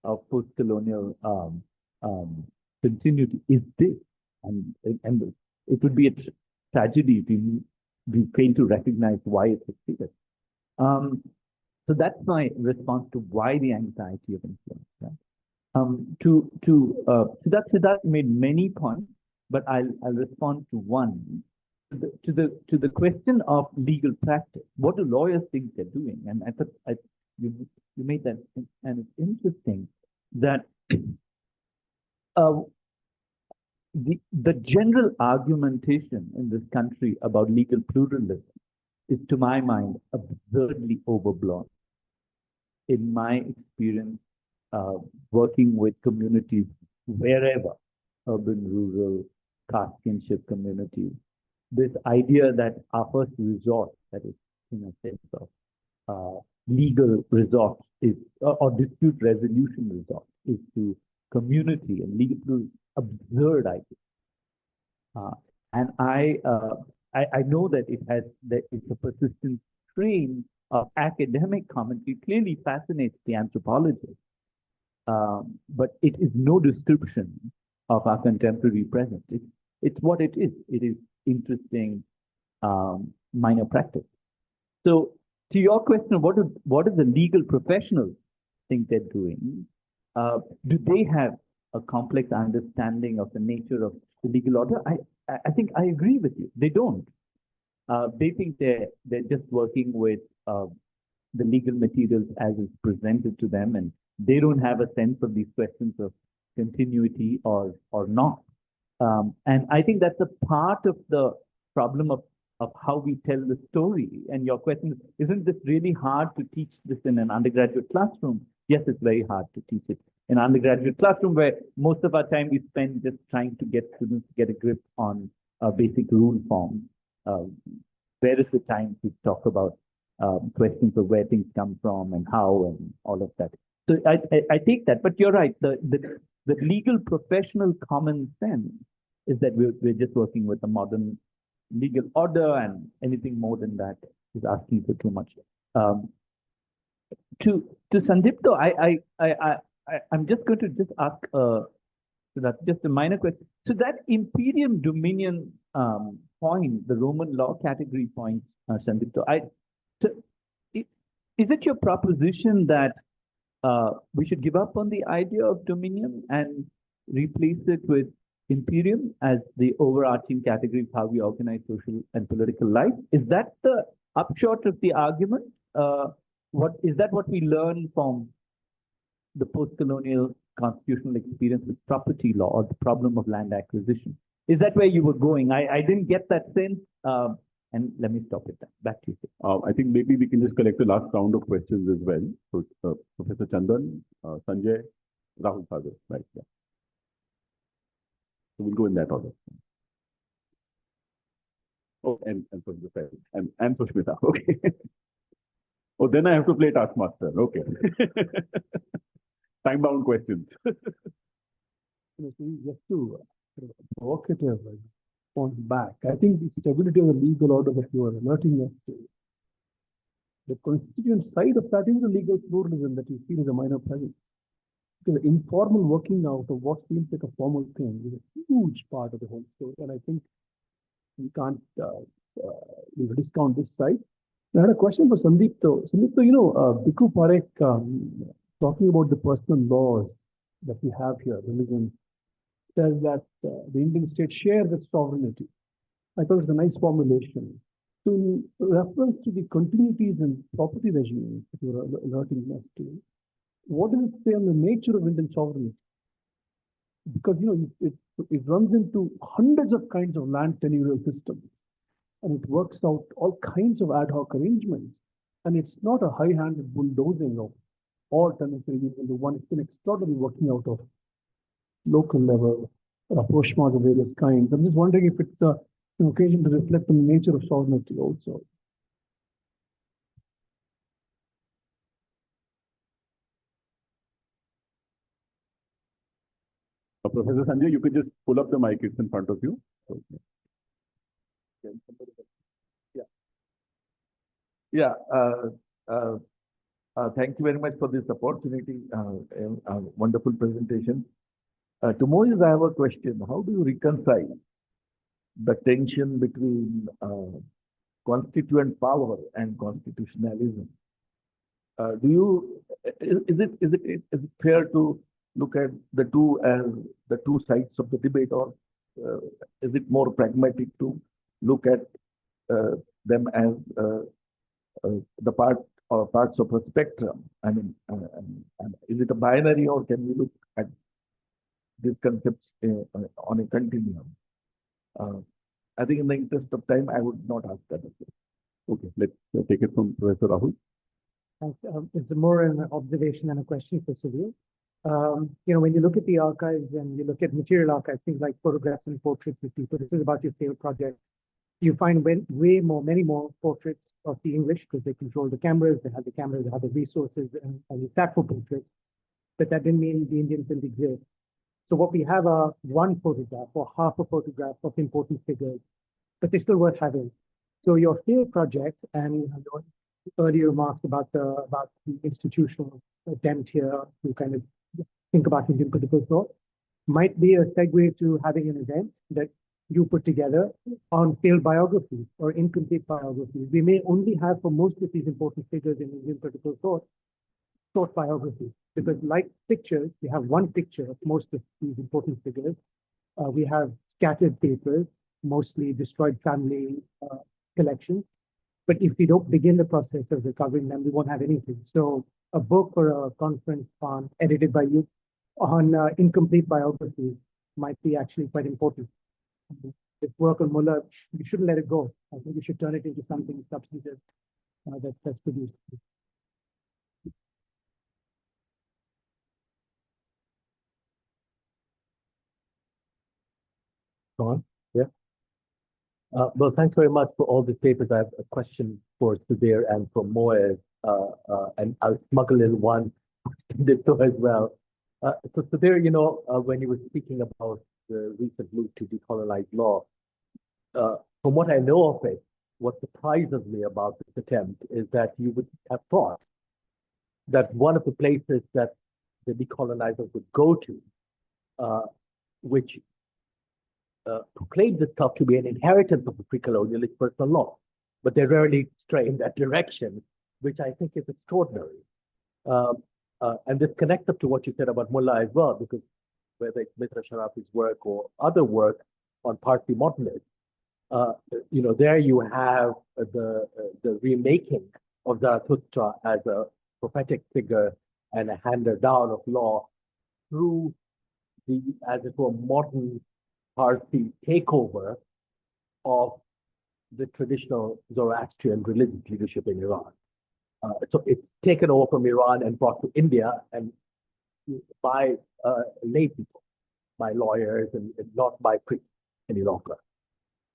of post-colonial continuity is this. And it would be a tragedy if we fail to recognize why it succeeded. So that's my response to why the anxiety of influence. Right? Siddharth made many points, but I'll respond to one. To the question of legal practice, what do lawyers think they're doing? And I thought you made that, and it's interesting that the general argumentation in this country about legal pluralism is, to my mind, absurdly overblown. In my experience, working with communities wherever, urban, rural, caste kinship communities, this idea that our first resort, that is in a sense of legal resort, is or dispute resolution resort, is to community and legal pluralism, absurd idea. And I know that it's a persistent strain of academic commentary, clearly fascinates the anthropologist, but it is no description of our contemporary present. It's what it is. It is interesting minor practice. So to your question, what do the legal professionals think they're doing? Do they have a complex understanding of the nature of the legal order? I think I agree with you. They don't. They think they're just working with the legal materials as is presented to them, and they don't have a sense of these questions of continuity or not. And I think that's a part of the problem of how we tell the story. And your question is, isn't this really hard to teach this in an undergraduate classroom? Yes, it's very hard to teach it in an undergraduate classroom, where most of our time we spend just trying to get students to get a grip on basic rule form. Where is the time to talk about questions of where things come from and how and all of that? So I take that, but you're right. The legal professional common sense is that we're just working with a modern legal order, and anything more than that is asking for too much. To Sandipto, I'm just going to just ask so that's just a minor question. So that imperium dominion point, the Roman law category point, Sandipto, is it your proposition that we should give up on the idea of dominion and replace it with imperium as the overarching category of how we organize social and political life? Is that the upshot of the argument? What is that what we learn from the post-colonial constitutional experience with property law or the problem of land acquisition? Is that where you were going? I didn't get that sense. And let me stop with that. Back to you. I think maybe we can just collect the last round of questions as well. So Professor Chandan, Sanjay, Rahul Sagar, right? Yeah. So we'll go in that order. Oh, and Sushmita. Okay. Oh, then I have to play Taskmaster. Okay. Time-bound questions. Just to provocative point back, I think the stability of the legal order that you are alerting us to, the constituent side of that is the legal pluralism that you feel is a minor presence. Because the informal working out of what feels like a formal thing is a huge part of the whole story. And I think we can't discount this side. I had a question for Sandeep though. Sandeep, though, Bhikkhu Parekh, talking about the personal laws that we have here, religion, says that the Indian state shares its sovereignty. I thought it was a nice formulation. So in reference to the continuities in property regimes that you were alerting us to, what does it say on the nature of Indian sovereignty? Because it runs into hundreds of kinds of land tenurial systems, and it works out all kinds of ad hoc arrangements. And it's not a high-handed bulldozing of all tenants into one. It's an extraordinary working out of local level rapprochements of various kinds. I'm just wondering if it's an occasion to reflect on the nature of sovereignty also. Professor Sanjay, you could just pull up the mic, it's in front of you. Okay. Yeah. Thank you very much for this opportunity. Wonderful presentation. To Moiz, I have a question. How do you reconcile the tension between constituent power and constitutionalism? Is it fair to look at the two sides of the debate, or is it more pragmatic to look at them as the parts of a spectrum? I mean, is it a binary, or can we look at these concepts on a continuum? I think in the interest of time, I would not ask that. Okay, let's take it from Professor Rahul. Thanks. It's more an observation than a question for Sudhir. When you look at the archives and you look at material archives, things like photographs and portraits of people, this is about your failed project. You find many more portraits of the English because they control the cameras, they have the resources, and you sat for portraits. But that didn't mean the Indians didn't exist. So what we have are one photograph or half a photograph of important figures, but they're still worth having. So your field project and your earlier remarks about the institutional attempt here to kind of think about Indian political thought might be a segue to having an event that you put together on failed biographies or incomplete biographies. We may only have for most of these important figures in Indian political thought short biographies, because like pictures, we have one picture of most of these important figures. We have scattered papers, mostly destroyed family collections. But if we don't begin the process of recovering them, we won't have anything. So a book or a conference edited by you on incomplete biographies might be actually quite important. This work on Mullah, you shouldn't let it go. I think you should turn it into something substantive that's produced. Go on. Yeah. Well, thanks very much for all these papers. I have a question for Sudhir and for Moez, and I'll smuggle in one Dipto as well. So Sudhir, when you were speaking about the recent move to decolonize law, from what I know of it, what surprises me about this attempt is that you would have thought that one of the places that the decolonizers would go to, which proclaims itself to be an inheritance of the pre-colonialist personal law, but they rarely stray in that direction, which I think is extraordinary. And this connects up to what you said about Mullah as well, because whether it's Mitra Sharafi's work or other work on Parsi modernism, there you have the remaking of Zarathustra as a prophetic figure and a hander down of law through the, as it were, modern Parsi takeover of the traditional Zoroastrian religious leadership in Iran. So it's taken over from Iran and brought to India and by lay people, by lawyers, and not by priests any longer.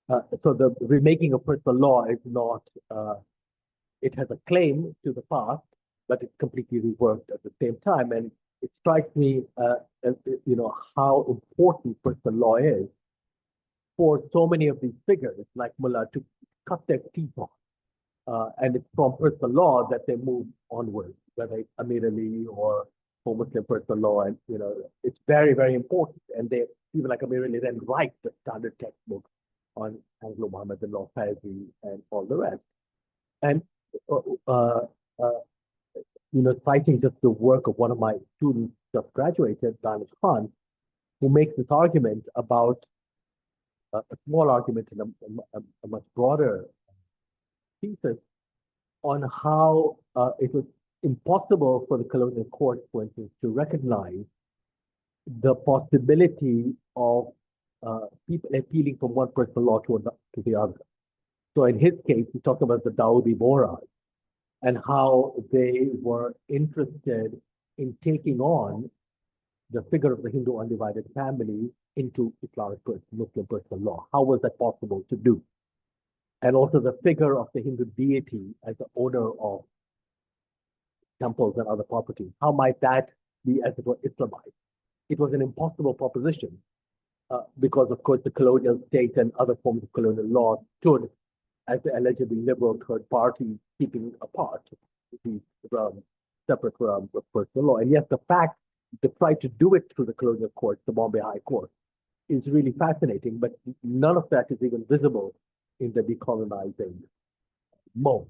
So the remaking of personal law is not, it has a claim to the past, but it's completely reworked at the same time. And it strikes me, how important personal law is for so many of these figures, like Mullah, to cut their teeth on. And it's from personal law that they move onward, whether it's Amir Ali or Muslim personal law. And, it's very, very important. And they, even like Amir Ali, then write the standard textbook on Anglo-Mohammedan law, Faizi, and all the rest. And uh, uh, uh, citing just the work of one of my students just graduated, Danish Khan, who makes this argument about a small argument in a much broader thesis on how it was impossible for the colonial court, for instance, to recognize the possibility of people appealing from one personal law to the other. So in his case, he talked about the Dawoodi Bohras and how they were interested in taking on the figure of the Hindu undivided family into Islamic Muslim personal law. How was that possible to do? And also the figure of the Hindu deity as the owner of temples and other properties. How might that be, as it were, Islamized? It was an impossible proposition because, of course, the colonial state and other forms of colonial law stood as the allegedly liberal third party, keeping apart these separate realms of personal law. And yet the fact they tried to do it through the colonial court, the Bombay High Court, is really fascinating, but none of that is even visible in the decolonizing mode.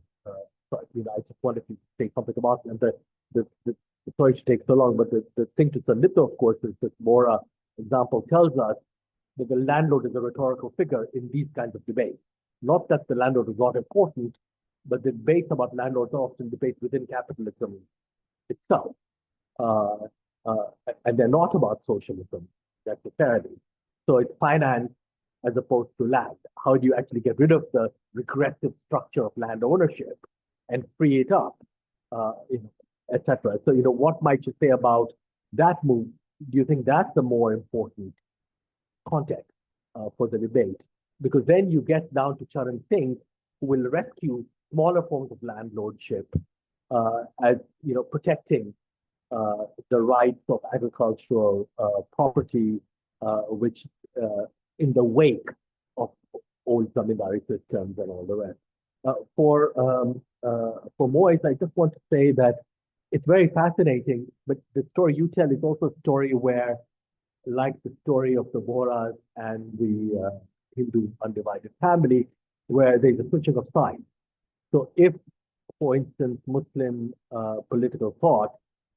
So, I just wanted to say something about it. And the sorry to take so long, but the thing to Sandipto, of course, is that Mora example tells us that the landlord is a rhetorical figure in these kinds of debates. Not that the landlord is not important, but the debates about landlords are often debates within capitalism itself. And they're not about socialism necessarily. So it's finance as opposed to land. How do you actually get rid of the regressive structure of land ownership and free it up, etc. So, what might you say about that move? Do you think that's the more important context for the debate? Because then you get down to Charan Singh, who will rescue smaller forms of landlordship as protecting the rights of agricultural property, which in the wake of old zamindari systems and all the rest. For Moise, I just want to say that it's very fascinating, but the story you tell is also a story where, like the story of the Bohras and the Hindu undivided family, where there's a switching of sides. So if, for instance, Muslim political thought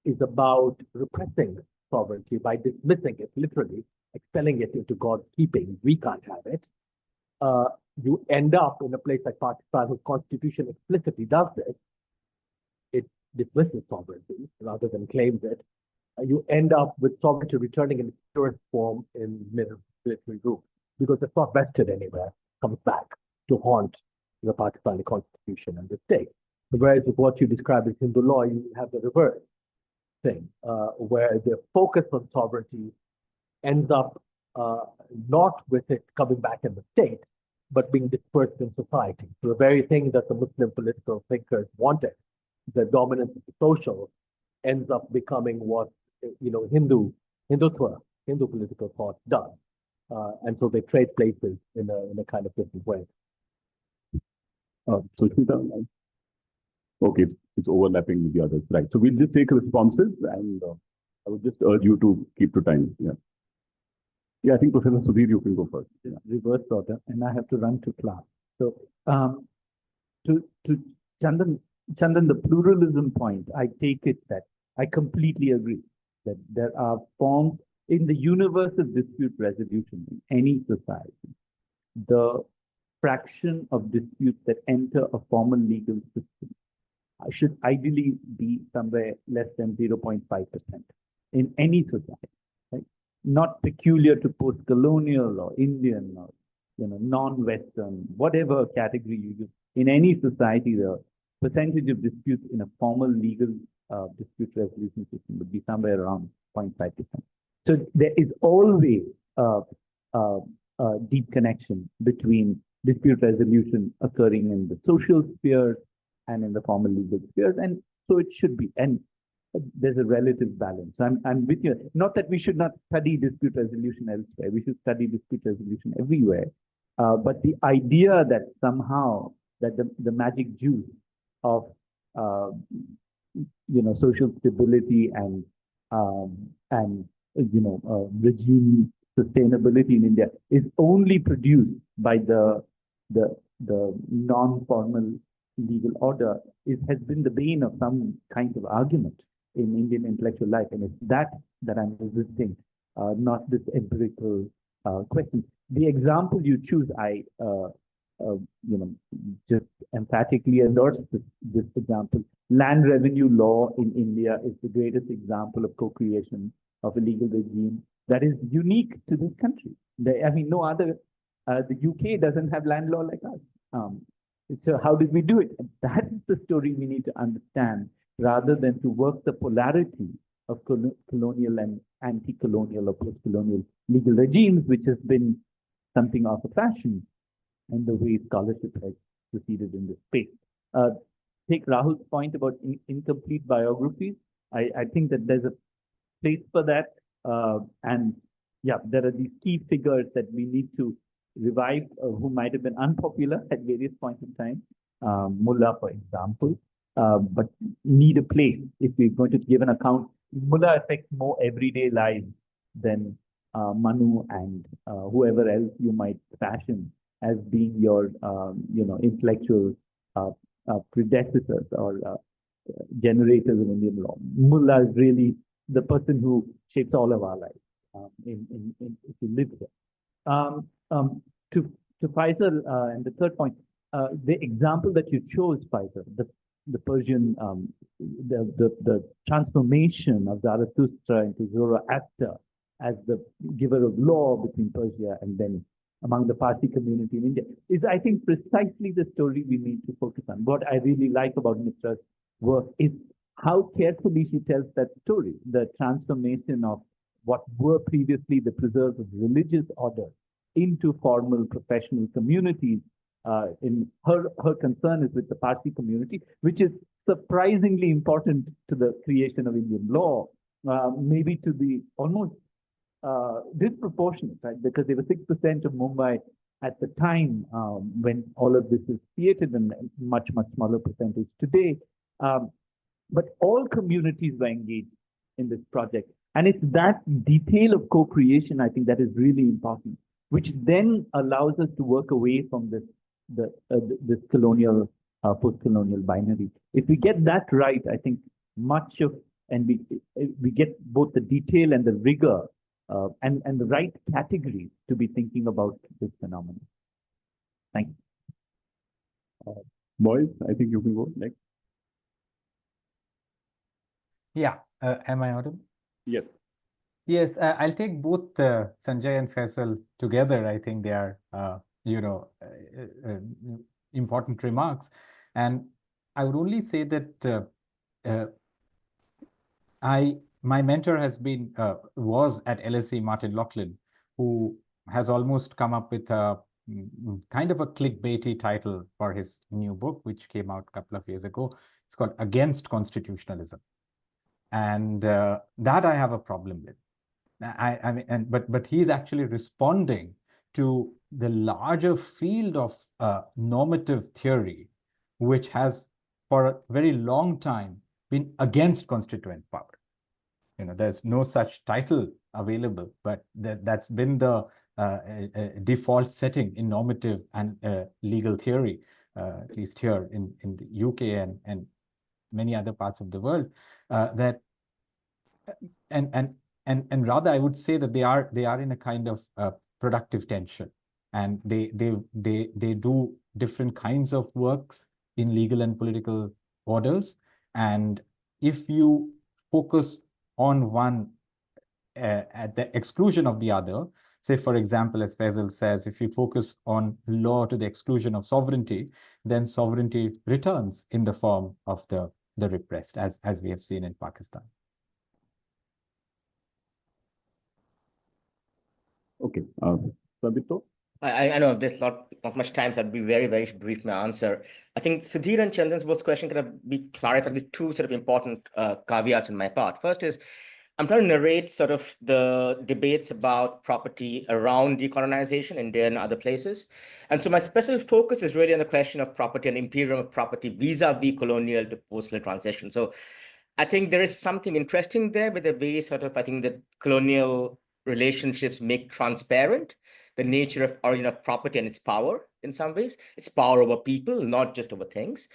is about repressing sovereignty by dismissing it, literally expelling it into God's keeping, we can't have it, you end up in a place like Pakistan, whose constitution explicitly does this. It dismisses sovereignty rather than claims it. You end up with sovereignty returning in its purest form in military rule, because it's not vested anywhere, comes back to haunt the Pakistani constitution and the state. Whereas with what you describe as Hindu law, you have the reverse thing, where the focus on sovereignty ends up not with it coming back in the state, but being dispersed in society. So the very thing that the Muslim political thinkers wanted, the dominance of the social, ends up becoming what Hindutva, Hindu political thought does. And so they trade places in a kind of different way. So Shmita, okay, it's overlapping with the others, right? So we'll just take responses, and I would just urge you to keep to time. Yeah. Yeah, I think Professor Sudhir, you can go first. Yeah. Reverse order, and I have to run to class. So to Chandan, the pluralism point, I take it that I completely agree that there are forms in the universe of dispute resolution in any society. The fraction of disputes that enter a formal legal system should ideally be somewhere less than 0.5% in any society, right? Not peculiar to post-colonial or Indian or non-Western, whatever category you use. In any society, the percentage of disputes in a formal legal dispute resolution system would be somewhere around 0.5%. So there is always a deep connection between dispute resolution occurring in the social sphere and in the formal legal spheres, and so it should be. And there's a relative balance. I'm with you. Not that we should not study dispute resolution elsewhere. We should study dispute resolution everywhere. But the idea that somehow that the magic juice of social stability and regime sustainability in India is only produced by the non-formal legal order has been the bane of some kind of argument in Indian intellectual life, and it's that I'm resisting, not this empirical question. The example you choose, I just emphatically endorse this example. Land revenue law in India is the greatest example of co-creation of a legal regime that is unique to this country. I mean, no other, the UK doesn't have land law like us. So how did we do it? And that is the story we need to understand, rather than to work the polarity of colonial and anti-colonial or post-colonial legal regimes, which has been something of a fashion and the way scholarship has proceeded in this space. Take Rahul's point about incomplete biographies. I think that there's a place for that. And yeah, there are these key figures that we need to revive who might have been unpopular at various points in time. Mullah, for example, but need a place if we're going to give an account. Mullah affects more everyday lives than Manu and whoever else you might fashion as being your, intellectual predecessors or generators of Indian law. Mullah is really the person who shapes all of our lives if you live here. To Faisal, and the third point, the example that you chose, Faisal, the Persian, the transformation of Zarathustra into Zoroaster as the giver of law between Persia and then among the Parsi community in India, is, I think, precisely the story we need to focus on. What I really like about Mitra's work is how carefully she tells that story, the transformation of what were previously the preserves of religious order into formal professional communities. In her concern is with the Parsi community, which is surprisingly important to the creation of Indian law, maybe to the almost disproportionate, right? Because they were 6% of Mumbai at the time when all of this is created, and much smaller percentage today. But all communities were engaged in this project. And it's that detail of co-creation, I think, that is really important, which then allows us to work away from this colonial, post-colonial binary. If we get that right, I think we get both the detail and the rigor and the right categories to be thinking about this phenomenon. Thank you. Boys, I think you can go next. Yeah, am I audible? Yes. Yes, I'll take both Sanjay and Faisal together. I think they are, important remarks. And I would only say that my mentor was at LSE, Martin Laughlin, who has almost come up with a kind of a clickbaity title for his new book, which came out a couple of years ago. It's called Against Constitutionalism. And that I have a problem with. But he's actually responding to the larger field of normative theory, which has for a very long time been against constituent power. There's no such title available, but that's been the default setting in normative and legal theory, at least here in the UK and many other parts of the world. And rather, I would say that they are in a kind of productive tension, and they do different kinds of works in legal and political orders. And if you focus on one at the exclusion of the other, say, for example, as Faisal says, if you focus on law to the exclusion of sovereignty, then sovereignty returns in the form of the repressed, as we have seen in Pakistan. Okay. Sandipto? I know there's not much time, so I'd be very, very brief my answer. I think Sudhir and Chandan's both question can be clarified with two sort of important caveats on my part. First is, I'm trying to narrate sort of the debates about property around decolonization in India and other places. And so my specific focus is really on the question of property and imperium of property vis-a-vis colonial to post-colonial transition. So I think there is something interesting there with the way sort of, I think, the colonial relationships make transparent the nature of origin of property and its power in some ways. It's power over people, not just over things.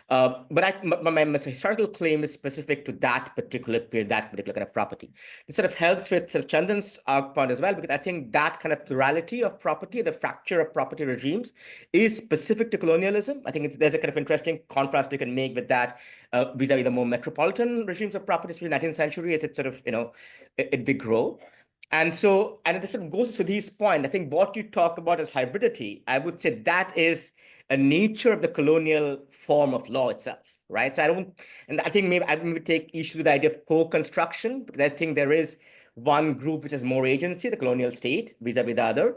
But my historical claim is specific to that particular period, that particular kind of property. It sort of helps with sort of Chandan's point as well, because I think that kind of plurality of property, the fracture of property regimes, is specific to colonialism. I think there's a kind of interesting contrast you can make with that vis-a-vis the more metropolitan regimes of property, especially in the 19th century, as it sort of, they grow. And so, and this sort of goes to Sudhir's point. I think what you talk about as hybridity, I would say that is a nature of the colonial form of law itself, right? So I think maybe I would take issue with the idea of co-construction, because I think there is one group which has more agency, the colonial state, vis-a-vis the other.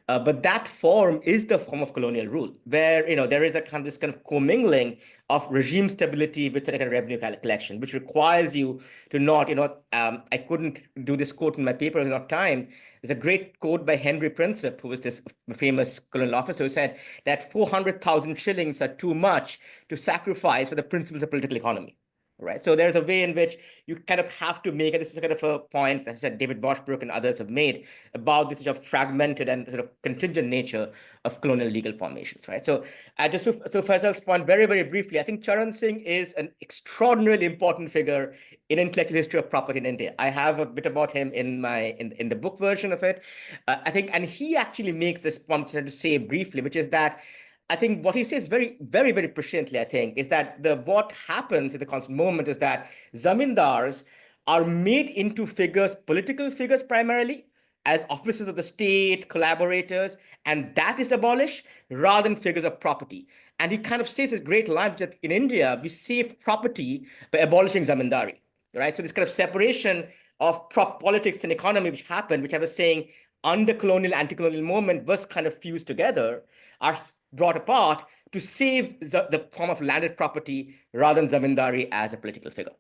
But that form is the form of colonial rule, where there is this kind of commingling of regime stability with kind of revenue collection, which requires you to not, I couldn't do this quote in my paper, there's not time. There's a great quote by Henry Princip, who was this famous colonial officer, who said that 400,000 shillings are too much to sacrifice for the principles of political economy. Right. So there's a way in which you kind of have to make it. This is kind of a point that I said David Washbrook and others have made about this sort of fragmented and sort of contingent nature of colonial legal formations. Right. So so Faisal's point, very, very briefly, I think Charan Singh is an extraordinarily important figure in intellectual history of property in India. I have a bit about him in the book version of it. I think, and he actually makes this point to say briefly, which is that I think what he says very, very, very presciently, I think, is that what happens in the constant moment is that zamindars are made into figures, political figures primarily, as officers of the state, collaborators, and that is abolished rather than figures of property. And he kind of says this great line that in India, we save property by abolishing zamindari, right? So this kind of separation of politics and economy which happened, which I was saying under colonial, anti-colonial movement was kind of fused together, are brought apart to save the form of landed property rather than zamindari as a political figure.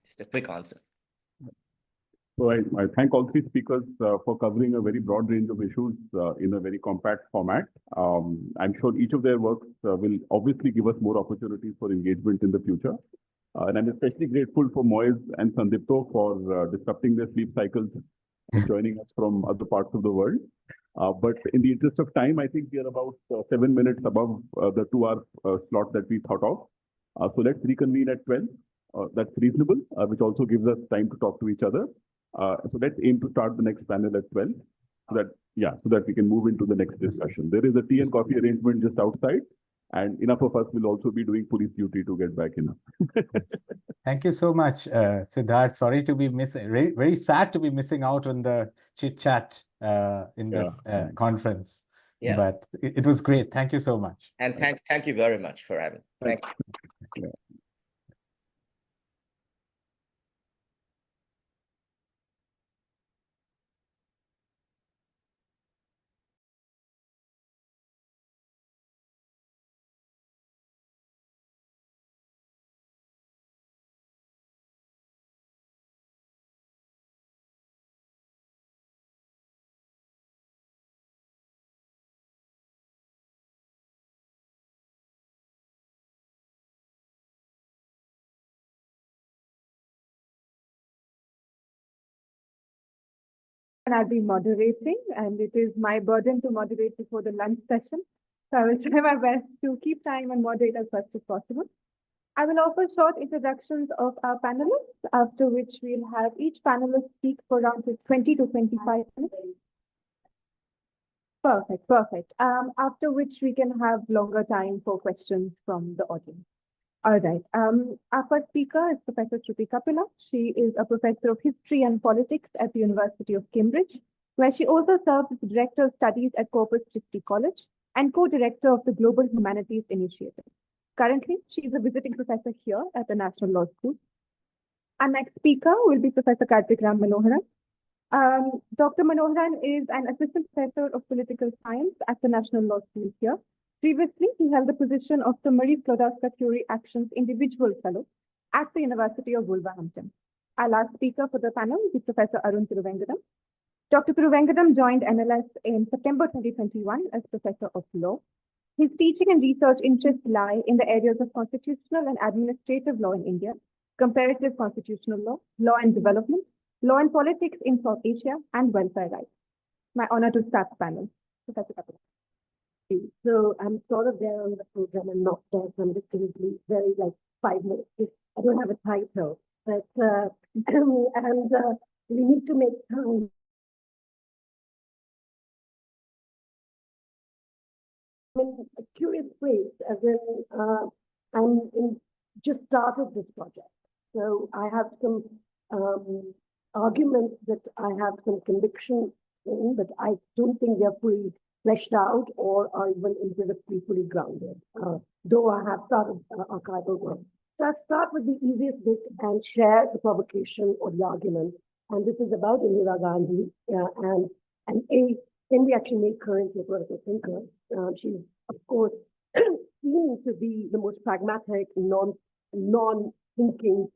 Just a quick answer. So I thank all three speakers for covering a very broad range of issues in a very compact format. I'm sure each of their works will obviously give us more opportunities for engagement in the future. And I'm especially grateful for Moez and Sandipto for disrupting their sleep cycles and joining us from other parts of the world. But in the interest of time, I think we are about 7 minutes above the 2-hour slot that we thought of. So let's reconvene at 12. That's reasonable, which also gives us time to talk to each other. So let's aim to start the next panel at 12, so that we can move into the next discussion. There is a tea and coffee arrangement just outside, and enough of us will also be doing police duty to get back in. Thank you so much, Siddharth. Sorry to be missing, very sad to be missing out on the chit chat in the conference. Yeah. But it was great. Thank you so much. And thank you very much for having me. Thank you. Yeah. And I'll be moderating, and it is my burden to moderate before the lunch session. So I will try my best to keep time and moderate as best as possible. I will offer short introductions of our panelists, after which we'll have each panelist speak for around 20 to 25 minutes. Perfect. After which we can have longer time for questions from the audience. All right. Our first speaker is Professor Shruti Kapila. She is a professor of history and politics at the University of Cambridge, where she also serves as Director of Studies at Corpus Christi College and co-director of the Global Humanities Initiative. Currently, she is a visiting professor here at the National Law School. Our next speaker will be Professor Karthik Ram Manoharan. Dr. Manoharan is an assistant professor of political science at the National Law School here. Previously, he held the position of the Marie Sklodowska-Curie Actions Individual Fellow at the University of Wolverhampton. Our last speaker for the panel is Professor Arun Thiruvengadam. Dr. Thiruvengadam joined NLS in September 2021 as Professor of Law. His teaching and research interests lie in the areas of constitutional and administrative law in India, comparative constitutional law, law and development, Law and Politics in South Asia and Welfare Rights. My honor to start the panel. Professor Kapila. So I'm sort of there on the program and not there, so I'm just going to be very like 5 minutes. I don't have a title, but we need to make time. In a curious place, as in, just started this project. So I have some arguments that I have some conviction in, but I don't think they're fully fleshed out or are even empirically fully grounded, though I have started archival work. So I'll start with the easiest bit and share the provocation or the argument. And this is about Indira Gandhi can we actually make her into a political thinker? She's, of course, seen to be the most pragmatic, non-thinking,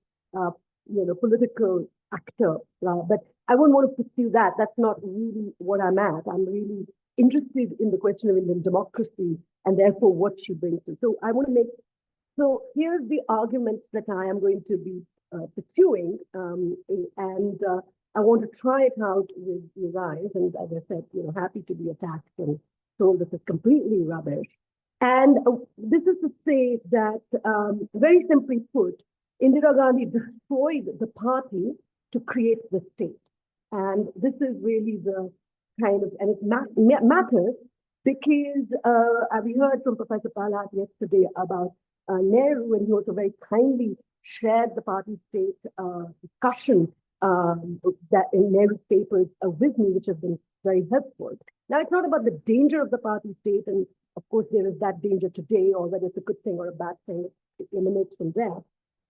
political actor. But I wouldn't want to pursue that. That's not really what I'm at. I'm really interested in the question of Indian democracy and therefore what she brings to. So I want to make. So here's the arguments that I am going to be pursuing, and I want to try it out with you guys. And as I said, happy to be attacked and told this is completely rubbish. And this is to say that, very simply put, Indira Gandhi destroyed the party to create the state. And this is really the kind of, and it matters because we heard from Professor Palat yesterday about Nehru, and he also very kindly shared the party state discussion that in Nehru's papers with me, which has been very helpful. Now, it's not about the danger of the party state, and of course, there is that danger today, or whether it's a good thing or a bad thing, it emanates from there.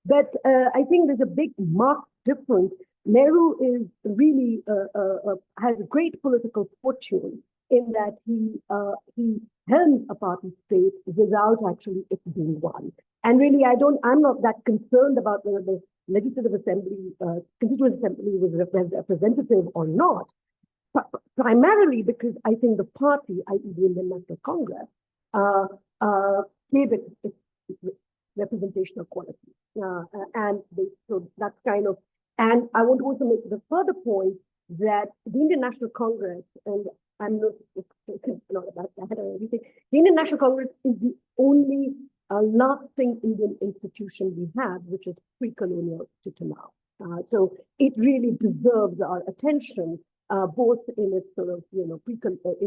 But I think there's a big marked difference. Nehru is really has great political fortune in that he helmed a party state without actually it being one. And really, I'm not that concerned about whether the Legislative Assembly, Constituent Assembly was representative or not, primarily because I think the party, i.e. the Indian National Congress, gave it representational quality. So that's kind of, and I want to also make the further point that the Indian National Congress, and I'm not about that or anything, the Indian National Congress is the only lasting Indian institution we have, which is pre-colonial to now. So it really deserves our attention, both in its sort of, in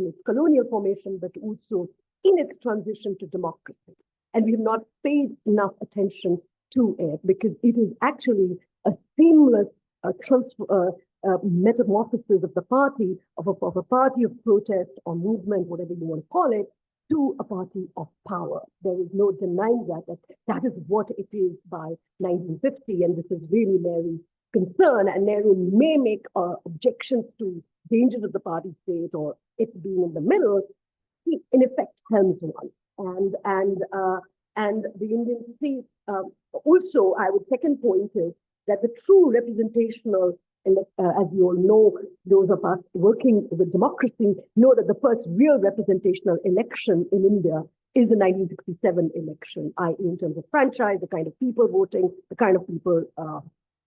its colonial formation, but also in its transition to democracy. And we have not paid enough attention to it because it is actually a seamless metamorphosis of the party, of a party of protest or movement, whatever you want to call it, to a party of power. There is no denying that is what it is by 1950, and this is really Nehru's concern, and Nehru may make objections to dangers of the party state or it being in the middle. He, in effect, helms one. And the Indian state, also, I would second point is that the true representational, as you all know, those of us working with democracy know that the first real representational election in India is the 1967 election, i.e. in terms of franchise, the kind of people voting, the kind of people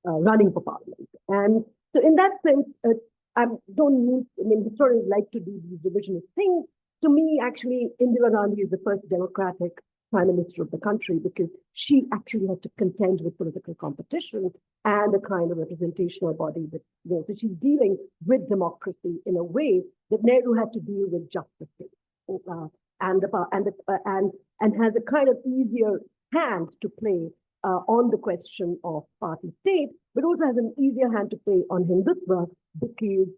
running for parliament. And so in that sense, historians like to do these revisionist things. To me, actually, Indira Gandhi is the first democratic prime minister of the country because she actually had to contend with political competition and a kind of representational body that, so she's dealing with democracy in a way that Nehru had to deal with justice, and has a kind of easier hand to play on the question of party state, but also has an easier hand to play on Hindutva because,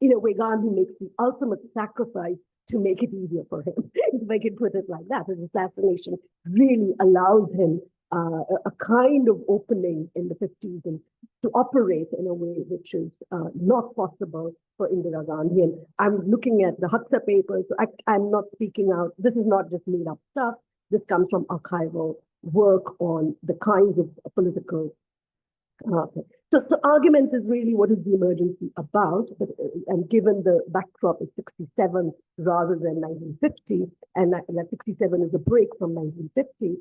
in a way, Gandhi makes the ultimate sacrifice to make it easier for him, if I can put it like that. His assassination really allows him a kind of opening in the 50s and to operate in a way which is not possible for Indira Gandhi. And I'm looking at the Hatsa papers. So I'm not speaking out. This is not just made up stuff. This comes from archival work on the kinds of political. So the argument is really what is the emergency about, but, and given the backdrop is 67 rather than 1950, and that 67 is a break from 1950,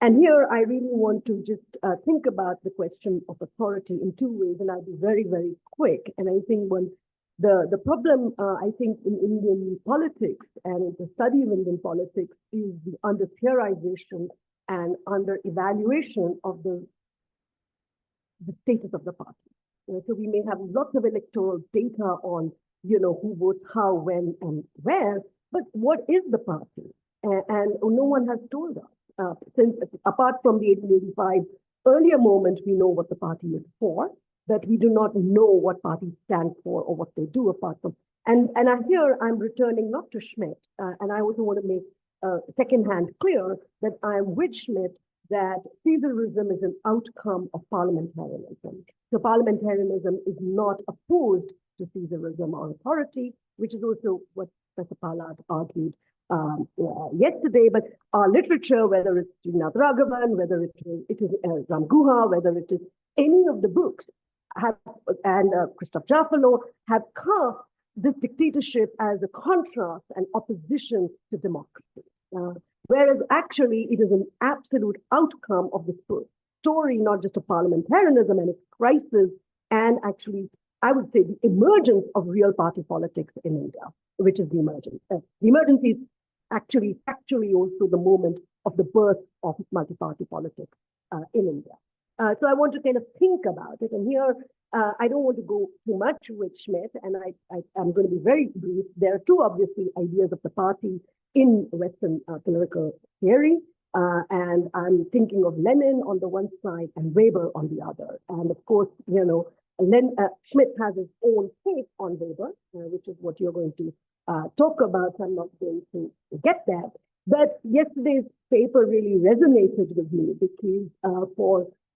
And here I really want to just think about the question of authority in two ways, and I'll be very, very quick. And I think the problem, I think, in Indian politics and the study of Indian politics is the under-theorization and under-evaluation of the status of the party. So we may have lots of electoral data on, who votes how, when, and where, but what is the party? And no one has told us. Since apart from the 1885 earlier moment, we know what the party is for, but we do not know what parties stand for or what they do apart from. And here I'm returning not to Schmidt, and I also want to make secondhand clear that I'm with Schmidt that Caesarism is an outcome of parliamentarianism. So parliamentarianism is not opposed to Caesarism or authority, which is also what Professor Pallad argued yesterday, but our literature, whether it's Srinath Raghavan, whether it is Ram Guha, whether it is any of the books, and Christoph Jaffalo, have cast this dictatorship as a contrast and opposition to democracy. Whereas actually it is an absolute outcome of the story, not just of parliamentarianism and its crisis, and actually, I would say, the emergence of real party politics in India, which is the emergence. The emergence is actually also the moment of the birth of multi-party politics in India. So I want to kind of think about it. And here, I don't want to go too much with Schmidt, and I'm going to be very brief. There are two, obviously, ideas of the party in Western political theory. And I'm thinking of Lenin on the one side and Weber on the other. And of course, Schmidt has his own take on Weber, which is what you're going to talk about. So I'm not going to get that. But yesterday's paper really resonated with me because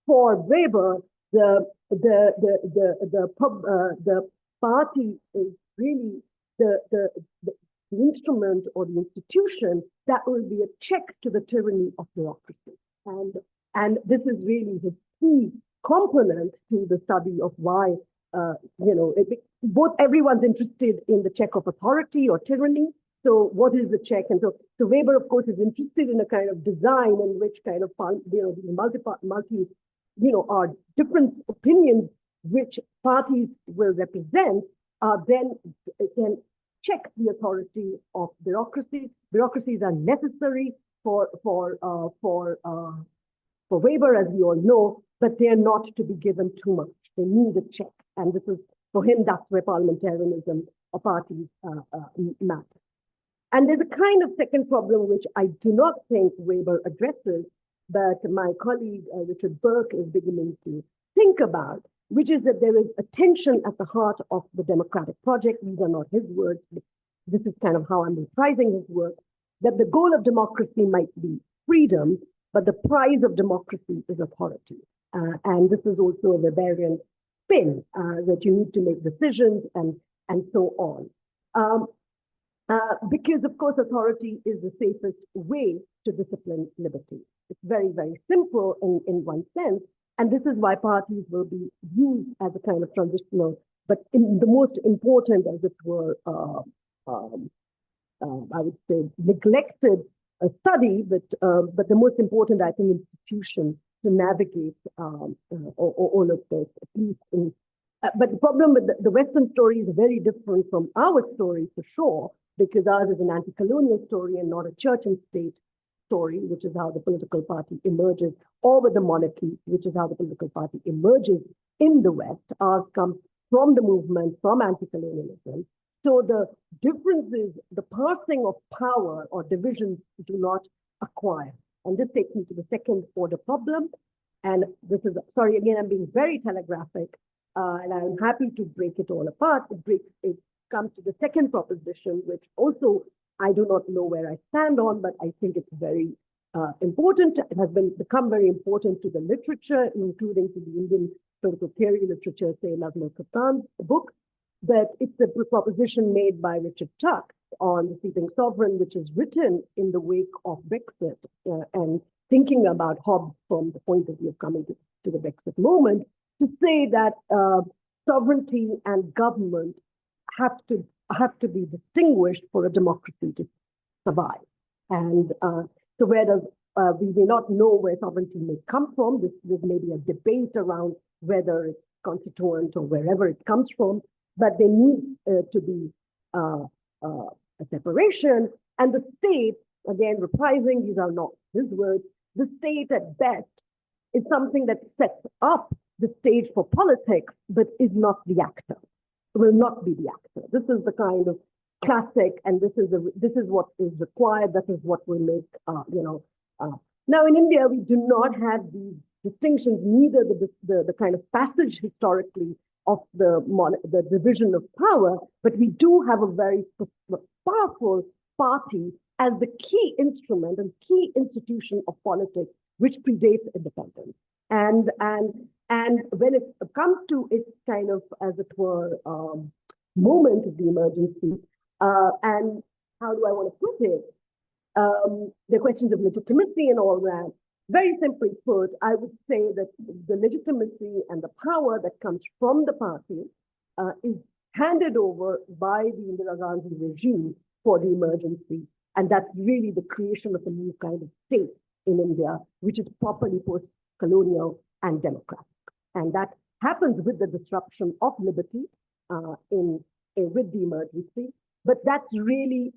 for Weber, the party is really the instrument or the institution that will be a check to the tyranny of bureaucracy. And this is really the key component to the study of why, both everyone's interested in the check of authority or tyranny. So what is the check? And so Weber, of course, is interested in a kind of design in which kind of, are different opinions which parties will represent, then can check the authority of bureaucracy. Bureaucracies are necessary for Weber, as we all know, but they are not to be given too much. They need a check. And this is, for him, that's where parliamentarianism or parties matter. And there's a kind of second problem which I do not think Weber addresses, but my colleague Richard Burke is beginning to think about, which is that there is a tension at the heart of the democratic project. These are not his words. This is kind of how I'm reprising his work, that the goal of democracy might be freedom, but the prize of democracy is authority. And this is also a Weberian spin, that you need to make decisions and so on. Because, of course, authority is the safest way to discipline liberty. It's very, very simple in one sense. And this is why parties will be used as a kind of transitional, but in the most important, as it were, I would say, neglected study, but the most important, I think, institution to navigate all of this, at least in. But the problem with the Western story is very different from our story, for sure, because ours is an anti-colonial story and not a church and state story, which is how the political party emerges, or with the monarchy, which is how the political party emerges in the West. Ours comes from the movement, from anti-colonialism. So the difference is the passing of power or divisions do not acquire. And this takes me to the second order problem. And this is, sorry, again, I'm being very telegraphic, and I'm happy to break it all apart. It comes to the second proposition, which also I do not know where I stand on, but I think it's very important. It has become very important to the literature, including to the Indian political theory literature, say Nazmul Khattan's book. But it's a proposition made by Richard Tuck on the sleeping sovereign, which is written in the wake of Brexit, and thinking about Hobbes from the point of view of coming to the Brexit moment, to say that sovereignty and government have to be distinguished for a democracy to survive. And so where does We may not know where sovereignty may come from. This may be a debate around whether it's constituent or wherever it comes from, but there needs to be a separation. And the state, again, reprising, these are not his words, the state at best is something that sets up the stage for politics, but is not the actor, will not be the actor. This is the kind of classic, and this is what is required. That is what will make, Now in India, we do not have these distinctions, neither the kind of passage historically of the division of power, but we do have a very powerful party as the key instrument and key institution of politics, which predates independence. And when it comes to its kind of, as it were, moment of the emergency, and how do I want to put it? The questions of legitimacy and all that. Very simply put, I would say that the legitimacy and the power that comes from the party is handed over by the Indira Gandhi regime for the emergency. And that's really the creation of a new kind of state in India, which is properly post-colonial and democratic. And that happens with the disruption of liberty with the emergency. But that's really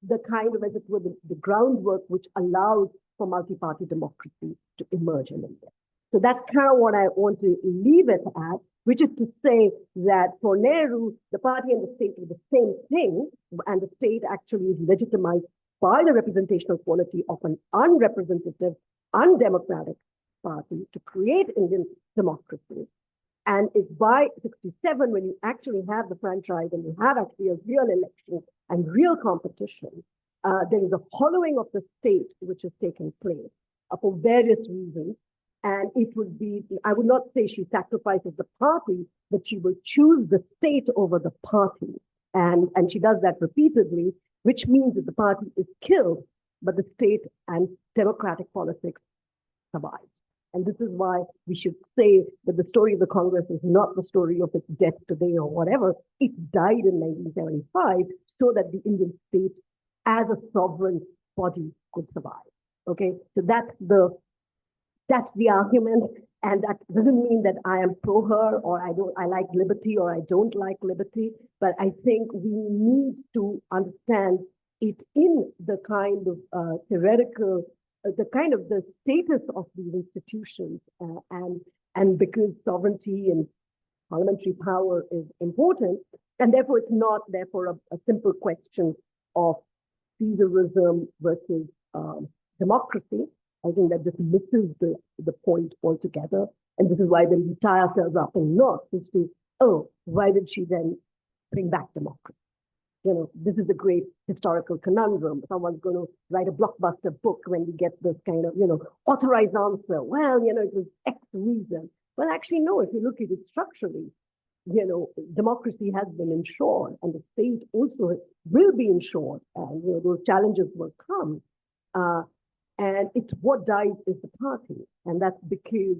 the kind of, as it were, the groundwork which allows for multi-party democracy to emerge in India. So that's kind of what I want to leave it at, which is to say that for Nehru, the party and the state were the same thing, and the state actually is legitimized by the representational quality of an unrepresentative, undemocratic party to create Indian democracy. And it's by 67, when you actually have the franchise and you have actually a real election and real competition, there is a hollowing of the state which is taking place for various reasons. And it would be, I would not say she sacrifices the party, but she will choose the state over the party. And she does that repeatedly, which means that the party is killed, but the state and democratic politics survives. And this is why we should say that the story of the Congress is not the story of its death today or whatever. It died in 1975 so that the Indian state as a sovereign body could survive. Okay, so that's the argument, and that doesn't mean that I am pro her or I like liberty or I don't like liberty, but I think we need to understand it in the kind of theoretical, the kind of the status of these institutions, and because sovereignty and parliamentary power is important, and therefore it's not therefore a simple question of Caesarism versus democracy. I think that just misses the point altogether. And this is why when we tie ourselves up in knots is to, oh, why did she then bring back democracy? This is a great historical conundrum. Someone's going to write a blockbuster book when we get this kind of, authorized answer. Well, it was X reason. Well, actually, no, if you look at it structurally, democracy has been ensured and the state also will be ensured, and those challenges will come. And it's what dies is the party. And that's because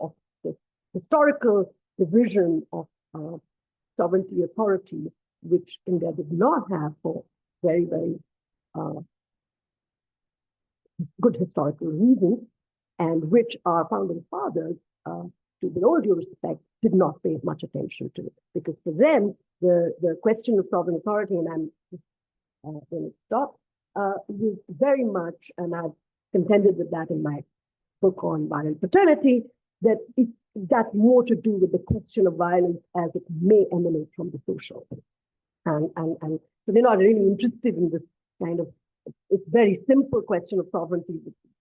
of the historical division of sovereignty authority, which India did not have for very, very good historical reasons, and which our founding fathers, with all due respect, did not pay much attention to. Because for them, the question of sovereign authority, and I'm going to stop, was very much, and I've contended with that in my book on violent fraternity, that that's more to do with the question of violence as it may emanate from the social. And so they're not really interested in this kind of, it's very simple question of sovereignty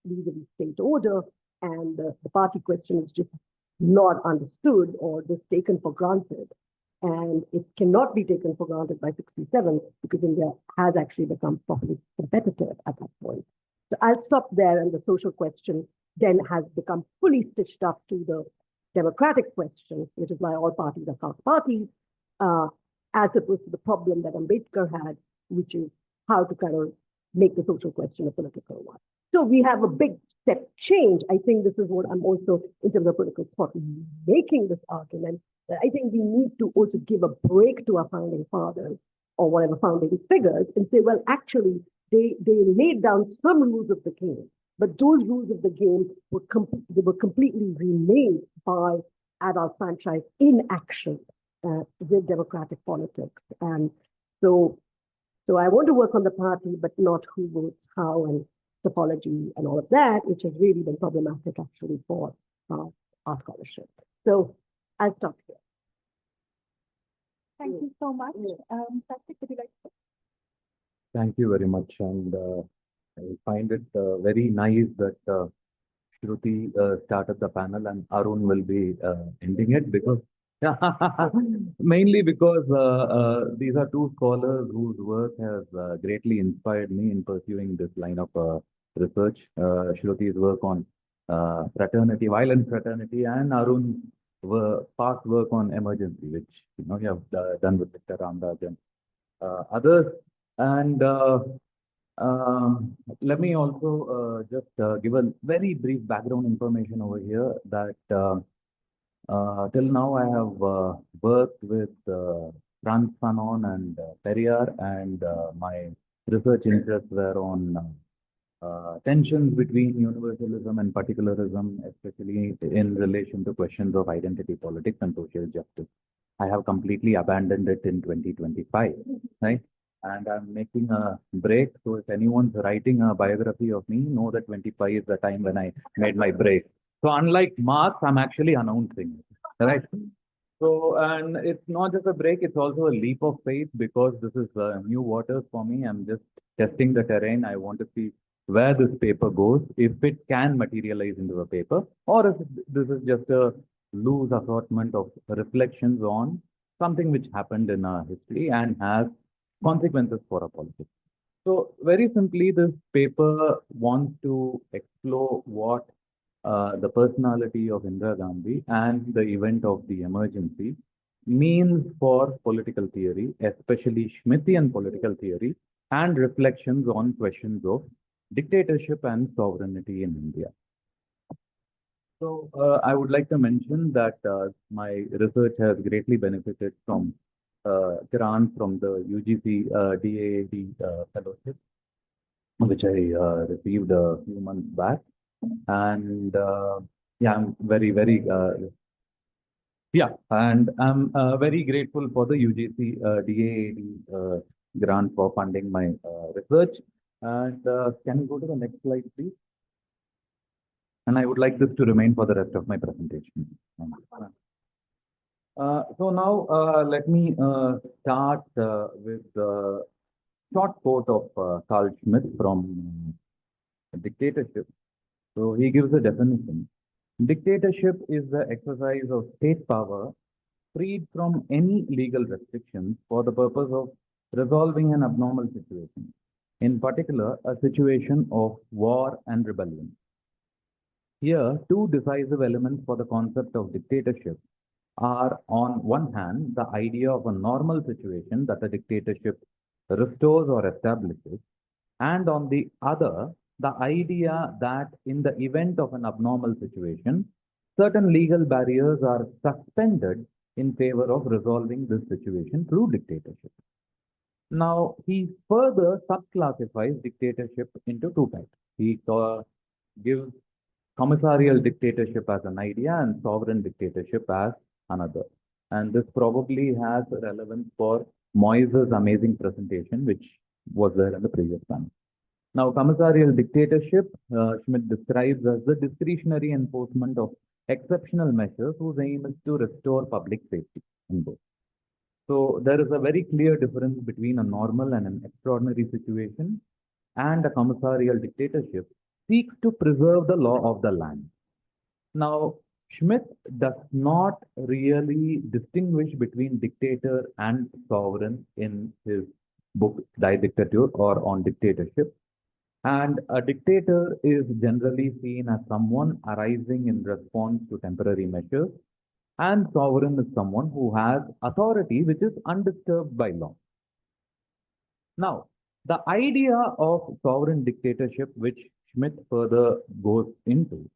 vis-a-vis state order, and the party question is just not understood or just taken for granted. And it cannot be taken for granted by 67 because India has actually become properly competitive at that point. So I'll stop there, and the social question then has become fully stitched up to the democratic question, which is why all parties are cross parties, as opposed to the problem that Ambedkar had, which is how to kind of make the social question a political one. So we have a big step change. I think this is what I'm also, in terms of political thought, making this argument, that I think we need to also give a break to our founding fathers or whatever founding figures and say, well, actually, they laid down some rules of the game, but those rules of the game were completely remade by adult franchise in action with democratic politics. And so I want to work on the party, but not who votes how and topology and all of that, which has really been problematic actually for art scholarship. So I'll stop here. Thank you so much. Karthik, would you like to? Thank you very much. And I find it very nice that Shruti started the panel and Arun will be ending it because mainly because these are two scholars whose work has greatly inspired me in pursuing this line of research. Shruti's work on fraternity, violent fraternity, and Arun's past work on emergency, which you have done with Mr. Ramdas and others. And let me also just give a very brief background information over here that till now I have worked with Frantz Fanon and Perrier, and my research interests were on tensions between universalism and particularism, especially in relation to questions of identity politics and social justice. I have completely abandoned it in 2025, right? And I'm making a break. So if anyone's writing a biography of me, know that 25 is the time when I made my break. So unlike Marx, I'm actually announcing it, right? So, and it's not just a break, it's also a leap of faith because this is new waters for me. I'm just testing the terrain. I want to see where this paper goes, if it can materialize into a paper, or if this is just a loose assortment of reflections on something which happened in our history and has consequences for our politics. So very simply, this paper wants to explore what the personality of Indira Gandhi and the event of the emergency means for political theory, especially Schmittian political theory, and reflections on questions of dictatorship and sovereignty in India. So I would like to mention that my research has greatly benefited from grants from the UGC DAAD fellowship, which I received a few months back. And yeah, I'm very very grateful for the UGC DAAD grant for funding my research. And can you go to the next slide, please? And I would like this to remain for the rest of my presentation. So now let me start with the short quote of Carl Schmitt from Dictatorship. So he gives a definition. Dictatorship is the exercise of state power freed from any legal restrictions for the purpose of resolving an abnormal situation, in particular, a situation of war and rebellion. Here, two decisive elements for the concept of dictatorship are, on one hand, the idea of a normal situation that a dictatorship restores or establishes, and on the other, the idea that in the event of an abnormal situation, certain legal barriers are suspended in favor of resolving this situation through dictatorship. Now, he further subclassifies dictatorship into two types. He gives commissarial dictatorship as an idea and sovereign dictatorship as another. And this probably has relevance for Moise's amazing presentation, which was there in the previous panel. Now, commissarial dictatorship, Schmitt describes as the discretionary enforcement of exceptional measures whose aim is to restore public safety in both. So there is a very clear difference between a normal and an extraordinary situation, and a commissarial dictatorship seeks to preserve the law of the land. Now, Schmitt does not really distinguish between dictator and sovereign in his book Die Diktatur or on dictatorship. And a dictator is generally seen as someone arising in response to temporary measures, and sovereign is someone who has authority which is undisturbed by law. Now, the idea of sovereign dictatorship, which Schmitt further goes into,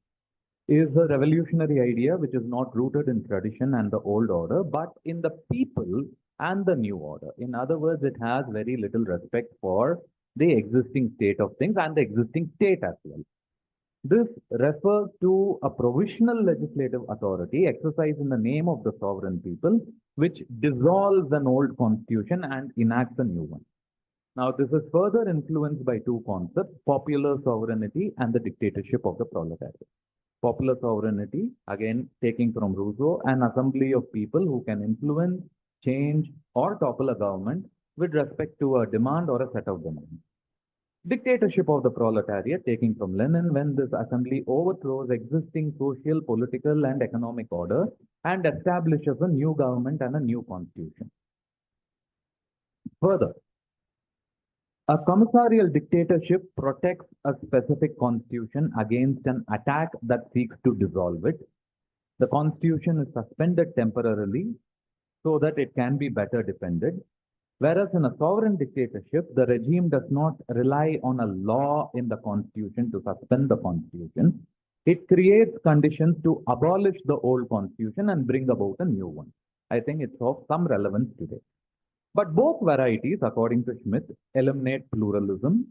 is a revolutionary idea which is not rooted in tradition and the old order, but in the people and the new order. In other words, it has very little respect for the existing state of things and the existing state as well. This refers to a provisional legislative authority exercised in the name of the sovereign people, which dissolves an old constitution and enacts a new one. Now, this is further influenced by two concepts, popular sovereignty and the dictatorship of the proletariat. Popular sovereignty, again, taking from Rousseau, an assembly of people who can influence, change, or topple a government with respect to a demand or a set of demands. Dictatorship of the proletariat, taking from Lenin, when this assembly overthrows existing social, political, and economic order and establishes a new government and a new constitution. Further, a commissarial dictatorship protects a specific constitution against an attack that seeks to dissolve it. The constitution is suspended temporarily so that it can be better defended. Whereas in a sovereign dictatorship, the regime does not rely on a law in the constitution to suspend the constitution. It creates conditions to abolish the old constitution and bring about a new one. I think it's of some relevance today. But both varieties, according to Schmidt, eliminate pluralism.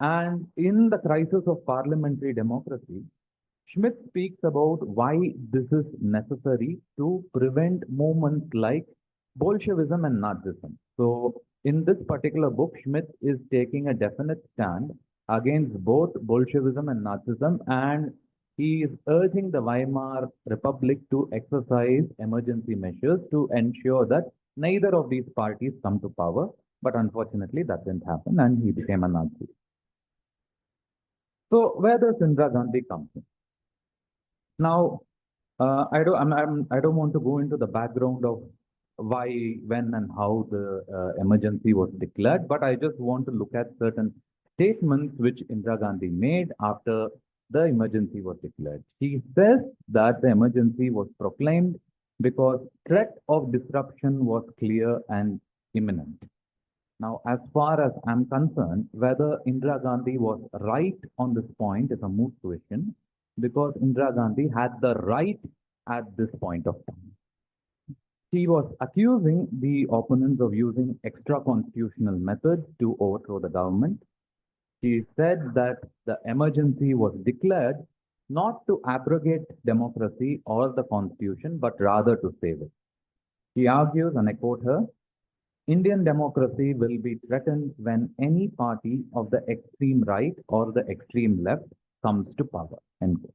And in the crisis of parliamentary democracy, Schmidt speaks about why this is necessary to prevent movements like Bolshevism and Nazism. So in this particular book, Schmidt is taking a definite stand against both Bolshevism and Nazism, and he is urging the Weimar Republic to exercise emergency measures to ensure that neither of these parties come to power. But unfortunately, that didn't happen, and he became a Nazi. So where does Indira Gandhi come in? Now, I don't want to go into the background of why, when, and how the emergency was declared, but I just want to look at certain statements which Indira Gandhi made after the emergency was declared. She says that the emergency was proclaimed because threat of disruption was clear and imminent. Now, as far as I'm concerned, whether Indira Gandhi was right on this point is a moot question, because Indira Gandhi had the right at this point of time. She was accusing the opponents of using extra-constitutional methods to overthrow the government. She said that the emergency was declared not to abrogate democracy or the constitution, but rather to save it. She argues, and I quote her, Indian democracy will be threatened when any party of the extreme right or the extreme left comes to power. End quote.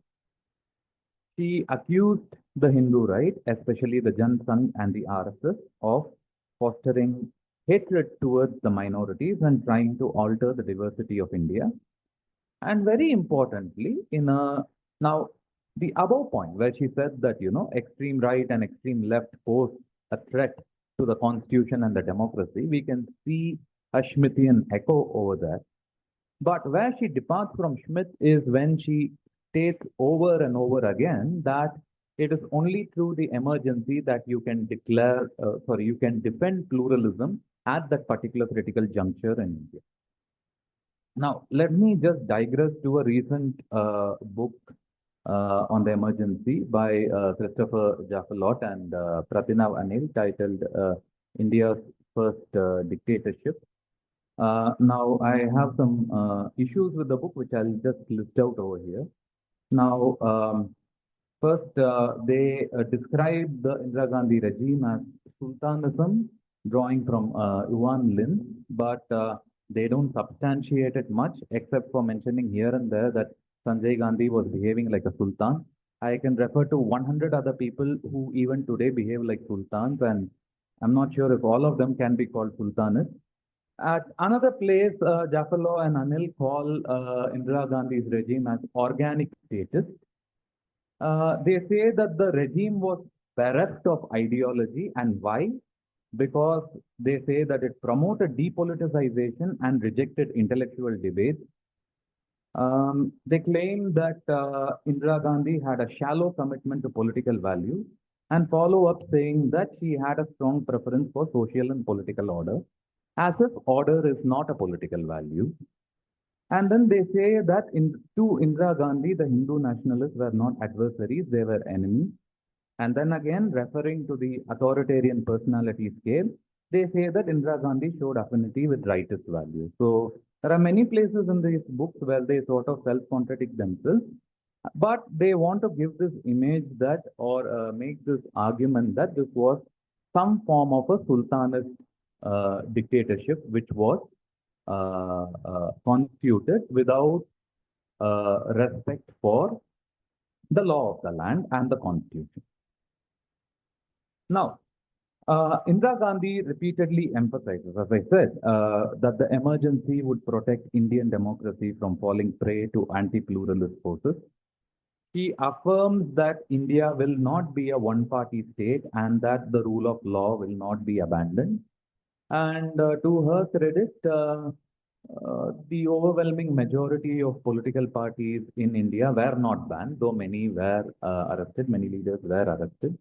She accused the Hindu right, especially the Jan Sangh and the RSS, of fostering hatred towards the minorities and trying to alter the diversity of India. And very importantly, now the above point where she said that, extreme right and extreme left pose a threat to the constitution and the democracy, we can see a Schmittian echo over there. But where she departs from Schmidt is when she states over and over again that it is only through the emergency that you can you can defend pluralism at that particular critical juncture in India. Now, let me just digress to a recent book on the emergency by Christopher Jaffelot and Pratinav Anil, titled India's First Dictatorship. Now, I have some issues with the book, which I'll just list out over here. Now, first, they describe the Indira Gandhi regime as sultanism, drawing from Yuan Lin, but they don't substantiate it much, except for mentioning here and there that Sanjay Gandhi was behaving like a sultan. I can refer to 100 other people who even today behave like sultans, and I'm not sure if all of them can be called sultanists. At another place, Jaffalo and Anil call Indira Gandhi's regime as organic statist. They say that the regime was bereft of ideology, and why? Because they say that it promoted depoliticization and rejected intellectual debates. They claim that Indira Gandhi had a shallow commitment to political values, and follow up saying that she had a strong preference for social and political order, as if order is not a political value. And then they say that to Indira Gandhi, the Hindu nationalists were not adversaries, they were enemies. And then again, referring to the authoritarian personality scale, they say that Indira Gandhi showed affinity with rightist values. So There are many places in these books where they sort of self-contradict themselves, but they want to give this image that, or make this argument that this was some form of a sultanate dictatorship, which was constituted without respect for the law of the land and the constitution. Now, Indira Gandhi repeatedly emphasizes, as I said, that the emergency would protect Indian democracy from falling prey to anti-pluralist forces. She affirms that India will not be a one-party state and that the rule of law will not be abandoned. And to her credit, the overwhelming majority of political parties in India were not banned, though many were arrested, many leaders were arrested.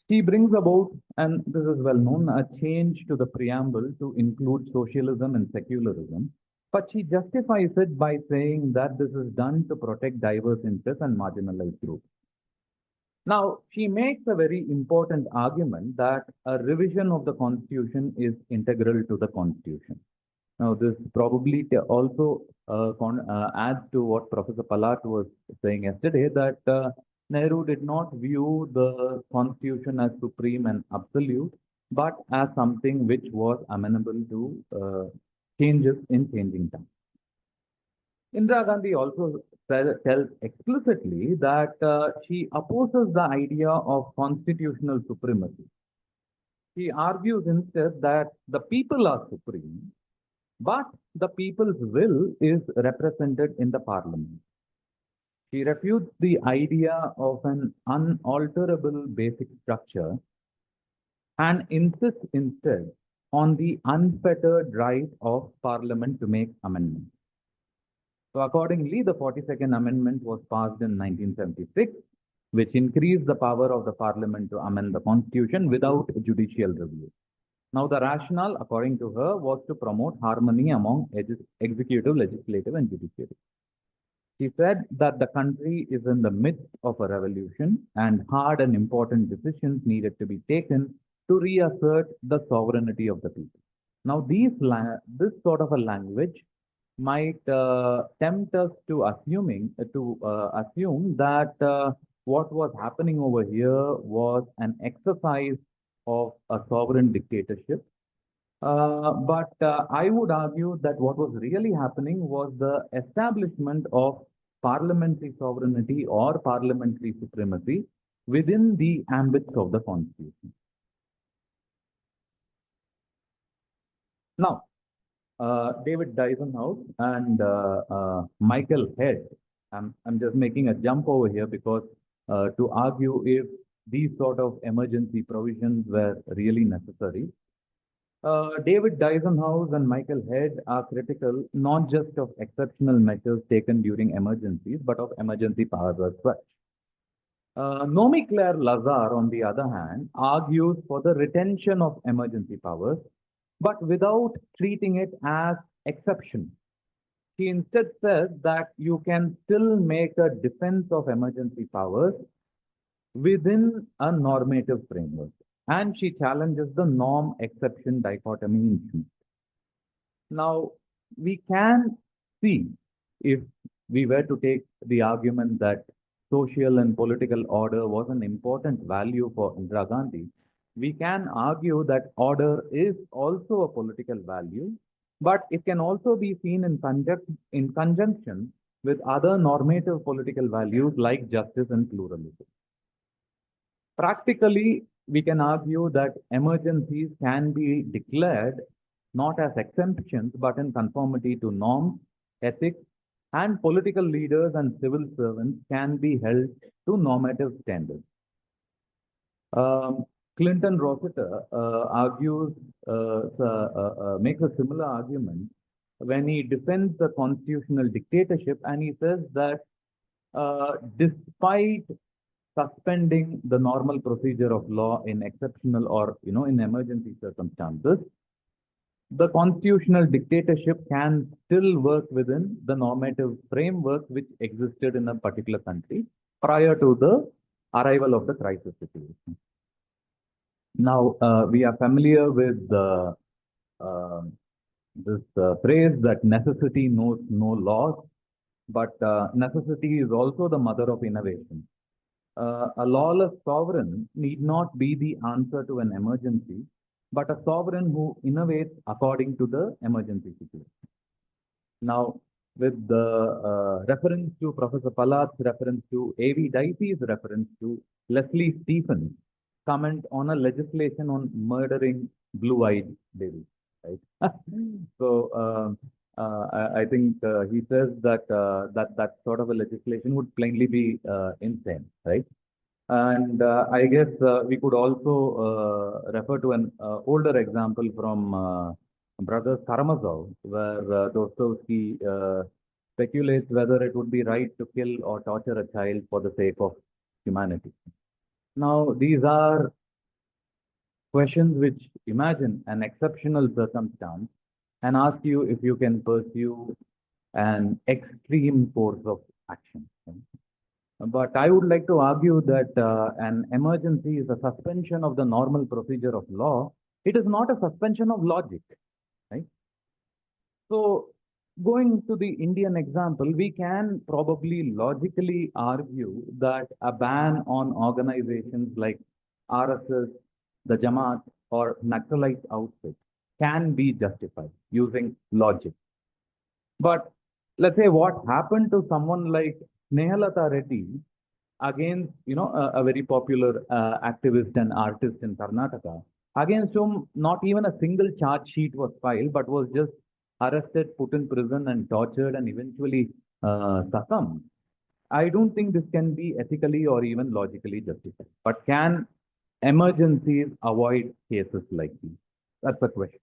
She brings about, and this is well known, a change to the preamble to include socialism and secularism. But she justifies it by saying that this is done to protect diverse interests and marginalized groups. Now, she makes a very important argument that a revision of the Constitution is integral to the Constitution. Now, this probably also adds to what Professor Palat was saying yesterday, that Nehru did not view the Constitution as supreme and absolute, but as something which was amenable to changes in changing time. Indira Gandhi also tells explicitly that she opposes the idea of constitutional supremacy. She argues instead that the people are supreme, but the people's will is represented in the parliament. She refutes the idea of an unalterable basic structure and insists instead on the unfettered right of parliament to make amendments. So accordingly, the 42nd Amendment was passed in 1976, which increased the power of the parliament to amend the constitution without judicial review. Now, the rationale, according to her, was to promote harmony among executive, legislative, and judiciary. She said that the country is in the midst of a revolution and hard and important decisions needed to be taken to reassert the sovereignty of the people. Now, this sort of a language might tempt us to assume that what was happening over here was an exercise of a sovereign dictatorship. But I would argue that what was really happening was the establishment of parliamentary sovereignty or parliamentary supremacy within the ambits of the Constitution. Now, David Dysenhouse and Michael Head. I'm just making a jump over here because to argue if these sort of emergency provisions were really necessary. David Dysenhouse and Michael Head are critical not just of exceptional measures taken during emergencies, but of emergency powers as such. Nomi Claire Lazar, on the other hand, argues for the retention of emergency powers, but without treating it as exception. She instead says that you can still make a defense of emergency powers within a normative framework, and she challenges the norm-exception dichotomy in Smith. Now, we can see, if we were to take the argument that social and political order was an important value for Indira Gandhi, we can argue that order is also a political value, but it can also be seen in conjunction with other normative political values like justice and pluralism. Practically, we can argue that emergencies can be declared not as exemptions, but in conformity to norms, ethics, and political leaders and civil servants can be held to normative standards. Clinton Rossiter makes a similar argument when he defends the constitutional dictatorship, and he says that despite suspending the normal procedure of law in exceptional or in emergency circumstances, the constitutional dictatorship can still work within the normative framework which existed in a particular country prior to the arrival of the crisis situation. Now, we are familiar with this phrase that necessity knows no laws, but necessity is also the mother of innovation. A lawless sovereign need not be the answer to an emergency, but a sovereign who innovates according to the emergency situation. Now, with the reference to Professor Palat's reference to A.V. Dicey's reference to Leslie Stephens' comment on a legislation on murdering blue-eyed babies, right? So, I think he says that that sort of a legislation would plainly be insane, right? And I guess we could also refer to an older example from Brothers Karamazov, where Dostoevsky speculates whether it would be right to kill or torture a child for the sake of humanity. Now, these are questions which imagine an exceptional circumstance and ask you if you can pursue an extreme course of action. But I would like to argue that an emergency is a suspension of the normal procedure of law. It is not a suspension of logic, right? So, going to the Indian example, we can probably logically argue that a ban on organizations like RSS, the Jamaat, or Naxalite outfits can be justified using logic. But let's say what happened to someone like Snehalata Reddy against, a very popular activist and artist in Karnataka, against whom not even a single charge sheet was filed, but was just arrested, put in prison, and tortured, and eventually succumbed. I don't think this can be ethically or even logically justified. But can emergencies avoid cases like these? That's the question.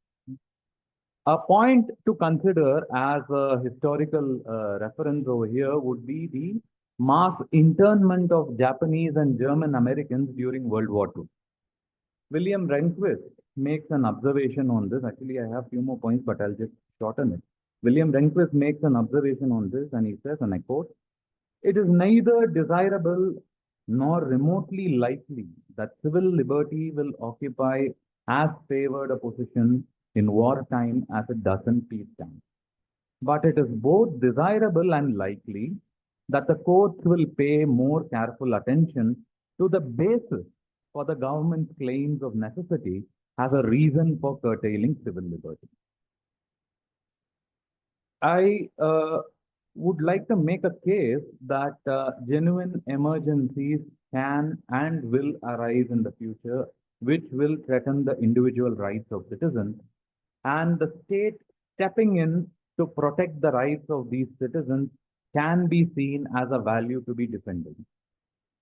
A point to consider as a historical reference over here would be the mass internment of Japanese and German Americans during World War II. William Rehnquist makes an observation on this. Actually, I have a few more points, but I'll just shorten it. William Rehnquist makes an observation on this, and he says, and I quote, "It is neither desirable nor remotely likely that civil liberty will occupy as favored a position in wartime as it does in peacetime. But it is both desirable and likely that the courts will pay more careful attention to the basis for the government's claims of necessity as a reason for curtailing civil liberty." I would like to make a case that genuine emergencies can and will arise in the future, which will threaten the individual rights of citizens, and the state stepping in to protect the rights of these citizens can be seen as a value to be defended.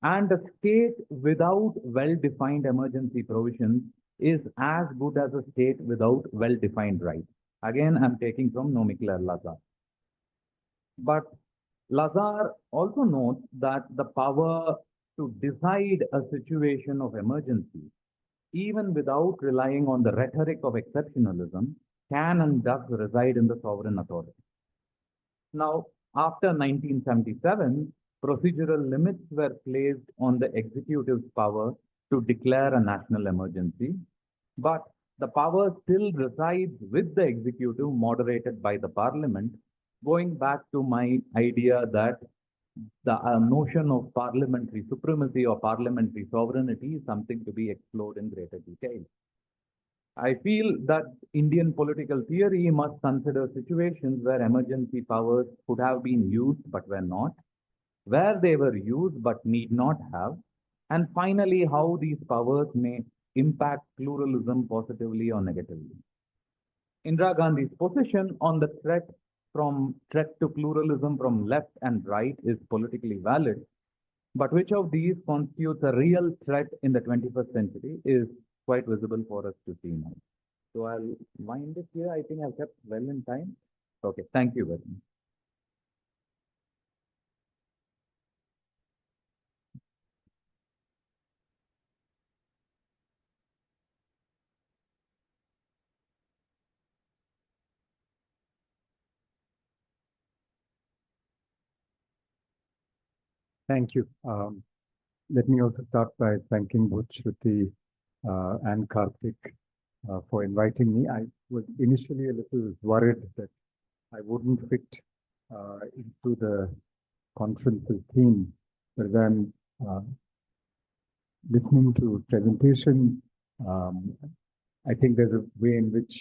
And a state without well-defined emergency provisions is as good as a state without well-defined rights. Again, I'm taking from Nomikleur Lazar. But Lazar also notes that the power to decide a situation of emergency, even without relying on the rhetoric of exceptionalism, can and does reside in the sovereign authority. Now, after 1977, procedural limits were placed on the executive's power to declare a national emergency, but the power still resides with the executive, moderated by the parliament, going back to my idea that the notion of parliamentary supremacy or parliamentary sovereignty is something to be explored in greater detail. I feel that Indian political theory must consider situations where emergency powers could have been used but were not, where they were used but need not have, and finally how these powers may impact pluralism positively or negatively. Indira Gandhi's position on the threat to pluralism from left and right is politically valid, but which of these constitutes a real threat in the 21st century is quite visible for us to see now. So I'll wind it here. I think I've kept well in time. Okay, thank you very much. Thank you. Let me also start by thanking both Shruti and Karthik for inviting me. I was initially a little worried that I wouldn't fit into the conference's theme, but then listening to presentation, I think there's a way in which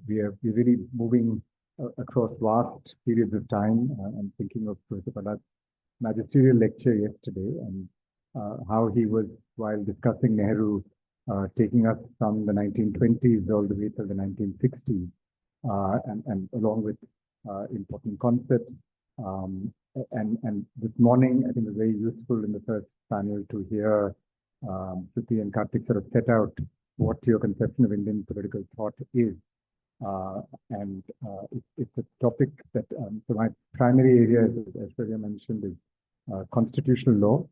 we're really moving across vast periods of time. I'm thinking of Professor Palat's magisterial lecture yesterday and how he was, while discussing Nehru, taking us from the 1920s all the way to the 1960s, and along with important concepts. And this morning, I think it was very useful in the first panel to hear Shruti and Karthik sort of set out what your conception of Indian political thought is. It's a topic that, so my primary area, as Shreya mentioned, is constitutional law.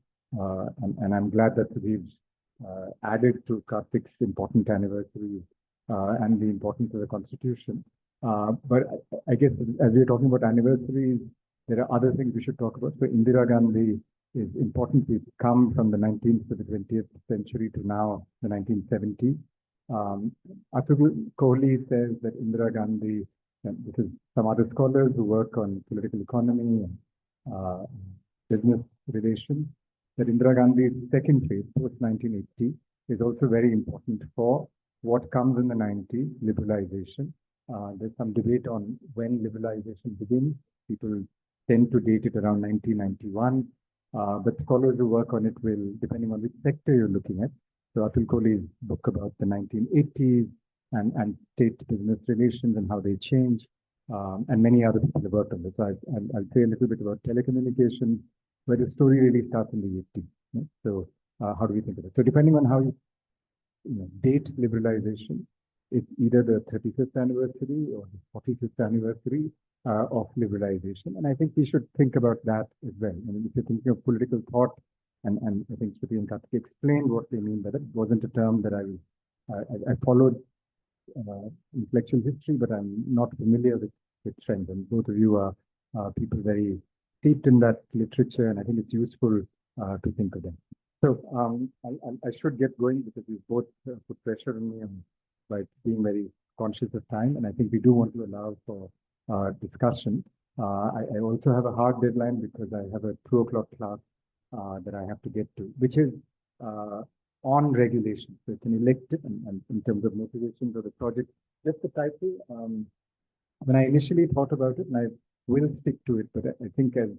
And I'm glad that we've added to Karthik's important anniversary and the importance of the Constitution. But I guess as we're talking about anniversaries, there are other things we should talk about. So Indira Gandhi is important. We've come from the 19th to the 20th century to now the 1970s. Atul Kohli says that Indira Gandhi, and this is some other scholars who work on political economy and business relations, that Indira Gandhi's second phase, post-1980, is also very important for what comes in the 90s, liberalization. There's some debate on when liberalization begins. People tend to date it around 1991, but scholars who work on it will, depending on which sector you're looking at. So Atul Kohli's book about the 1980s and state business relations and how they change, and many other people have worked on this. So I'll say a little bit about telecommunications, where the story really starts in the 80s. Right? So how do we think of it? So depending on how you date liberalization, it's either the 35th anniversary or the 45th anniversary of liberalization. And I think we should think about that as well. I mean, if you're thinking of political thought, and I think Shruti and Karthik explained what they mean by that. It wasn't a term that I followed intellectual history, but I'm not familiar with trends. And both of you are people very steeped in that literature, and I think it's useful to think of them. So I should get going because you both put pressure on me by being very conscious of time, and I think we do want to allow for discussion. I also have a hard deadline because I have a 2 o'clock class that I have to get to, which is on regulation. So it's an elective, and in terms of motivations of the project, just the title. When I initially thought about it, and I will stick to it, but I think as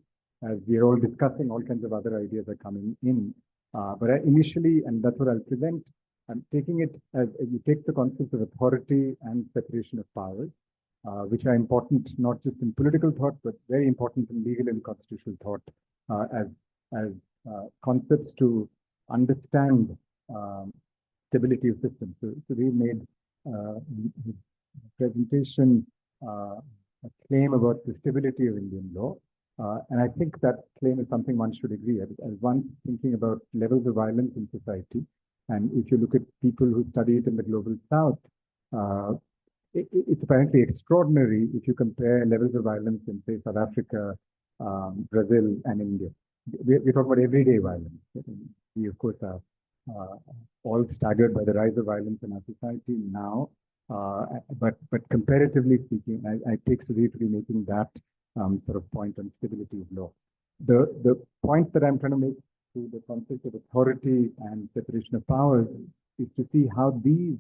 we're all discussing, all kinds of other ideas are coming in. But initially, and that's what I'll present, I'm taking it as you take the concepts of authority and separation of powers, which are important not just in political thought, but very important in legal and constitutional thought as concepts to understand stability of systems. So we made a presentation, a claim about the stability of Indian law. And I think that claim is something one should agree as one thinking about levels of violence in society. And if you look at people who study it in the global south, it's apparently extraordinary if you compare levels of violence in, say, South Africa, Brazil, and India. We're talking about everyday violence. We, of course, are all staggered by the rise of violence in our society now. But comparatively speaking, I take Sudhir to be making that sort of point on stability of law. The point that I'm trying to make through the concept of authority and separation of powers is to see how these,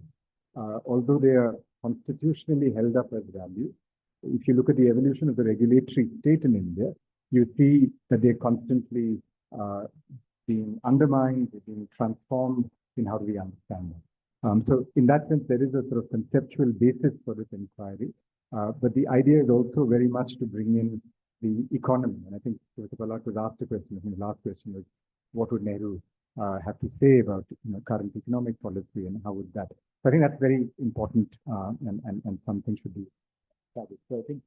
although they are constitutionally held up as values, if you look at the evolution of the regulatory state in India, you see that they're constantly being undermined, being transformed in how do we understand them. So in that sense, there is a sort of conceptual basis for this inquiry. But the idea is also very much to bring in the economy. And I think Professor Palak was asked a question. I think the last question was, what would Nehru have to say about current economic policy and how would that? So I think that's very important and something should be studied. So I think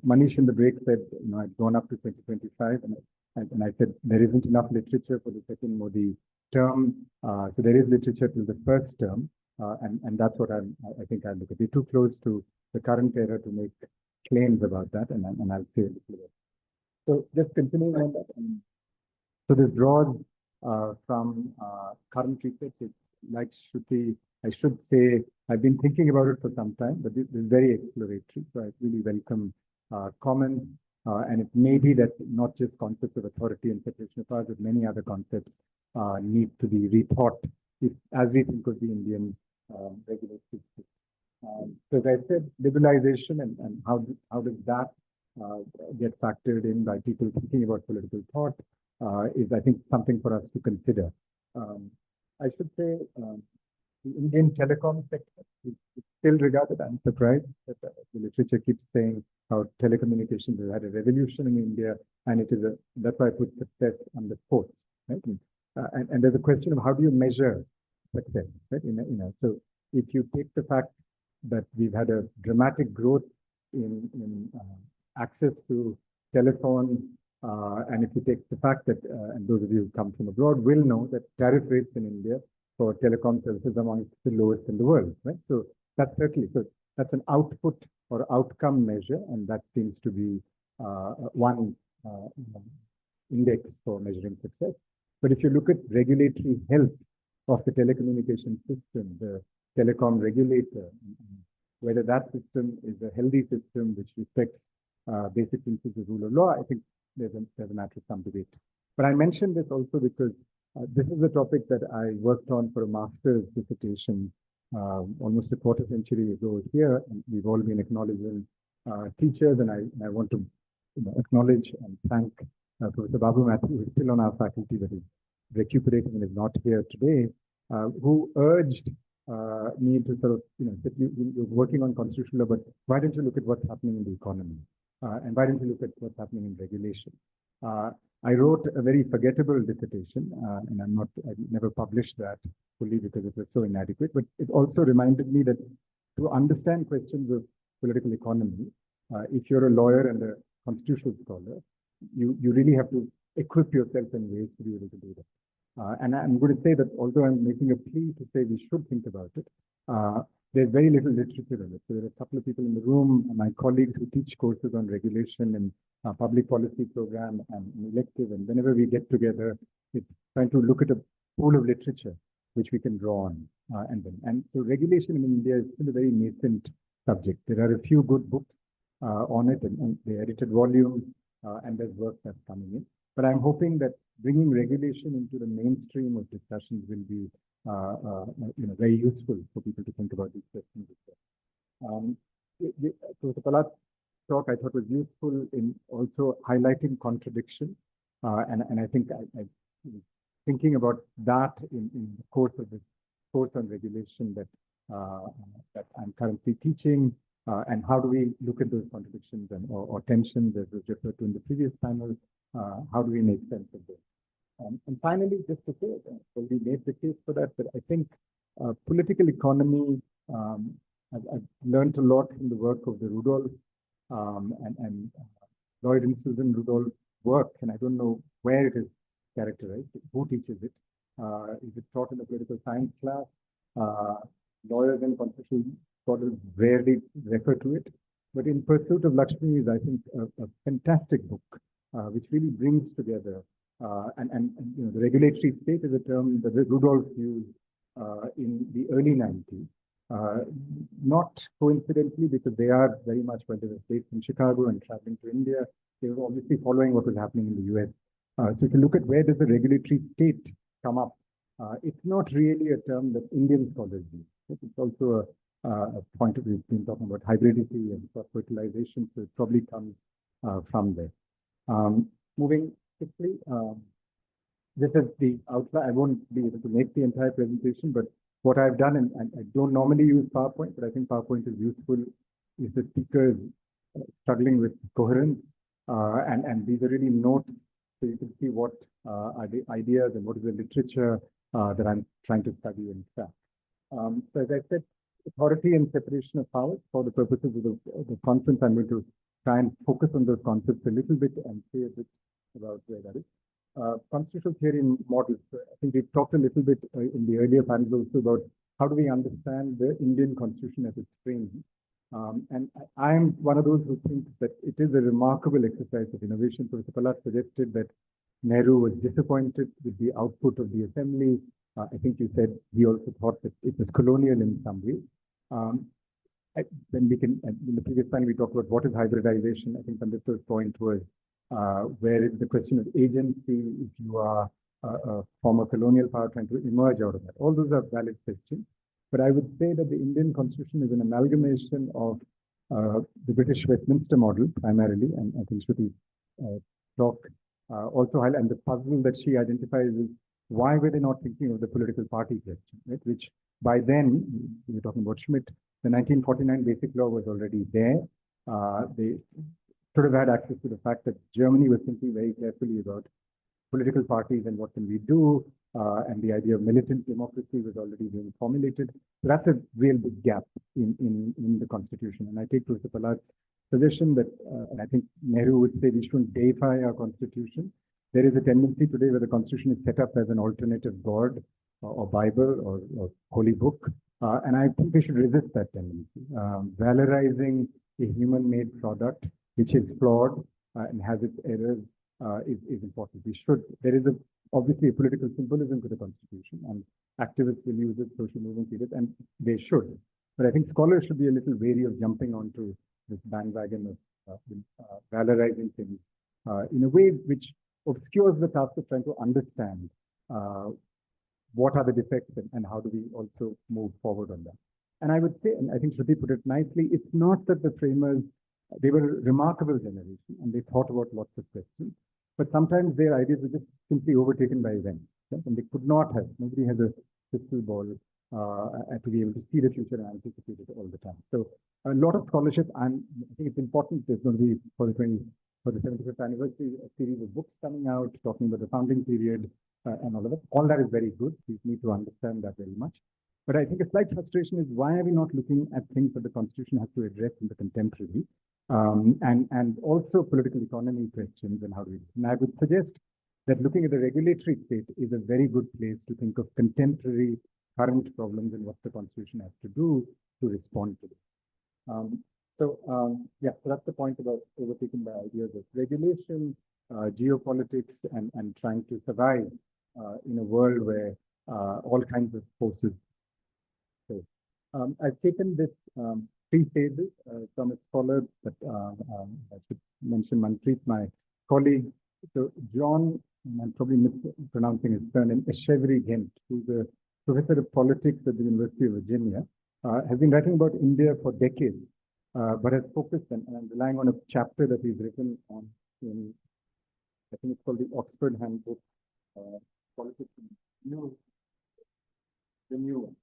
Manish in the break said, I'd gone up to 2025, and I said there isn't enough literature for the second Modi term. So there is literature to the first term, and that's what I think I'll look at. We're too close to the current era to make claims about that, and I'll say a little bit. So just continuing on that. So this draws from current research. Like Shruti, I should say I've been thinking about it for some time, but this is very exploratory. So I really welcome comments. And it may be that not just concepts of authority and separation of powers, but many other concepts need to be rethought as we think of the Indian regulatory system. So as I said, liberalization and how does that get factored in by people thinking about political thought is, I think, something for us to consider. I should say the Indian telecom sector is still regarded, I'm surprised that the literature keeps saying how telecommunications has had a revolution in India, and it is that's why I put success on the sports, right? And there's a question of how do you measure success, right? So if you take the fact that we've had a dramatic growth in access to telephones, and if you take the fact that, and those of you who come from abroad will know that tariff rates in India for telecom services among the lowest in the world, right? So that's certainly, so that's an output or outcome measure, and that seems to be one index for measuring success. But if you look at regulatory health of the telecommunication system, the telecom regulator, whether that system is a healthy system which respects basic principles of rule of law, I think there's a matter of some debate. But I mentioned this also because this is a topic that I worked on for a master's dissertation almost a quarter century ago here, and we've all been acknowledging teachers, and I want to acknowledge and thank Professor Babu Matthew, who is still on our faculty, but is recuperating and is not here today, who urged me to sort of, that you're working on constitutional law, but why don't you look at what's happening in the economy? And why don't you look at what's happening in regulation? I wrote a very forgettable dissertation, and I never published that fully because it was so inadequate, but it also reminded me that to understand questions of political economy, if you're a lawyer and a constitutional scholar, you really have to equip yourself in ways to be able to do that. And I'm going to say that although I'm making a plea to say we should think about it, there's very little literature on it. So there are a couple of people in the room, my colleagues who teach courses on regulation and public policy program and elective, and whenever we get together, it's trying to look at a pool of literature which we can draw on. And so regulation in India is still a very nascent subject. There are a few good books on it, and the edited volumes, and there's work that's coming in. But I'm hoping that bringing regulation into the mainstream of discussions will be very useful for people to think about these questions as well. So the Palat's talk I thought was useful in also highlighting contradiction, and I think I thinking about that in the course of this course on regulation that I'm currently teaching, and how do we look at those contradictions or tensions as was referred to in the previous panel? How do we make sense of this? And finally, just to say, we made the case for that, but I think political economy, I've learned a lot in the work of the Rudolph and Lloyd and Susan Rudolph's work, and I don't know where it is characterized, who teaches it. Is it taught in a political science class? Lawyers and constitutional scholars rarely refer to it. But In Pursuit of Lakshmi is, I think, a fantastic book, which really brings together the regulatory state is a term that Rudolph used in the early 90s. Not coincidentally, because they are very much, when they were based in Chicago and traveling to India, they were obviously following what was happening in the US. So if you look at where does the regulatory state come up, it's not really a term that Indian scholars use. It's also a point of view, we've been talking about hybridity and fertilization, so it probably comes from there. Moving quickly, this is the outline. I won't be able to make the entire presentation, but what I've done, and I don't normally use PowerPoint, but I think PowerPoint is useful if the speaker is struggling with coherence, and these are really notes, so you can see what are the ideas and what is the literature that I'm trying to study and track. So as I said, authority and separation of powers. For the purposes of the conference, I'm going to try and focus on those concepts a little bit and say a bit about where that is. Constitutional theory and models. I think we've talked a little bit in the earlier panels also about how do we understand the Indian Constitution as its frame. And I am one of those who think that it is a remarkable exercise of innovation. Professor Palat suggested that Nehru was disappointed with the output of the assembly. I think you said he also thought that it was colonial in some ways. Then we can, in the previous time, we talked about what is hybridization. I think Sandip's point was where is the question of agency, if you are a former colonial power trying to emerge out of that. All those are valid questions. But I would say that the Indian constitution is an amalgamation of the British Westminster model primarily, and I think Shruti talk also highlight, and the puzzle that she identifies is why were they not thinking of the political party question, right? Which by then, we were talking about Schmidt, the 1949 Basic Law was already there. They should have had access to the fact that Germany was thinking very carefully about political parties and what can we do, and the idea of militant democracy was already being formulated. So that's a real big gap in the constitution. And I take Professor Pallad's suggestion that, and I think Nehru would say we shouldn't deify our constitution. There is a tendency today where the constitution is set up as an alternative God or Bible or holy book. And I think we should resist that tendency. Valorizing a human-made product, which is flawed and has its errors, is important. We should. There is obviously a political symbolism to the constitution, and activists will use it, social movements use it, and they should. But I think scholars should be a little wary of jumping onto this bandwagon of valorizing things in a way which obscures the task of trying to understand what are the defects and how do we also move forward on that. And I would say, and I think Shruti put it nicely, it's not that the framers, they were a remarkable generation and they thought about lots of questions, but sometimes their ideas were just simply overtaken by events. Right? And they could not have, nobody has a crystal ball to be able to see the future and anticipate it all the time. So a lot of scholarship, and I think it's important, there's going to be for the 75th anniversary, a series of books coming out, talking about the founding period and all of that. All that is very good. We need to understand that very much. But I think a slight frustration is why are we not looking at things that the Constitution has to address in the contemporary, and also political economy questions and how do we do it. And I would suggest that looking at the regulatory state is a very good place to think of contemporary current problems and what the Constitution has to do to respond to them. Yeah, so that's the point about overtaken by ideas of regulation, geopolitics, and trying to survive in a world where all kinds of forces. So I've taken this 3 phases from a scholar, but I should mention Manpreet, my colleague. So John, and I'm probably mispronouncing his surname, Eshevri Ghent, who's a professor of politics at the University of Virginia, has been writing about India for decades, but has focused and relying on a chapter that he's written on in, I think it's called the Oxford Handbook, Politics, the new one.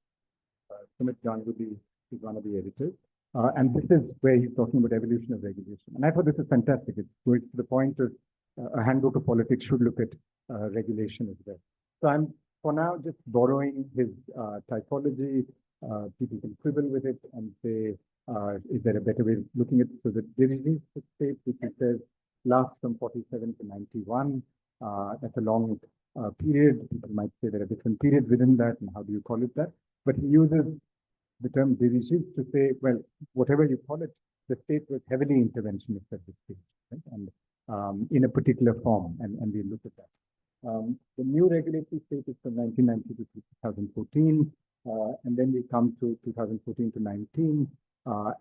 Sumit Ganguly is one of the editors. And this is where he's talking about evolution of regulation. And I thought this is fantastic. It's to the point of a handbook of politics should look at regulation as well. So I'm, for now, just borrowing his typology. People can quibble with it and say, is there a better way of looking at it? So the dirigist state, which he says lasts from 47 to 91. That's a long period. People might say there are different periods within that, and how do you call it that? But he uses the term dirigist to say, well, whatever you call it, the state was heavily interventionist at this stage, right? And in a particular form, and we look at that. The new regulatory state is from 1990 to 2014, and then we come to 2014 to 19.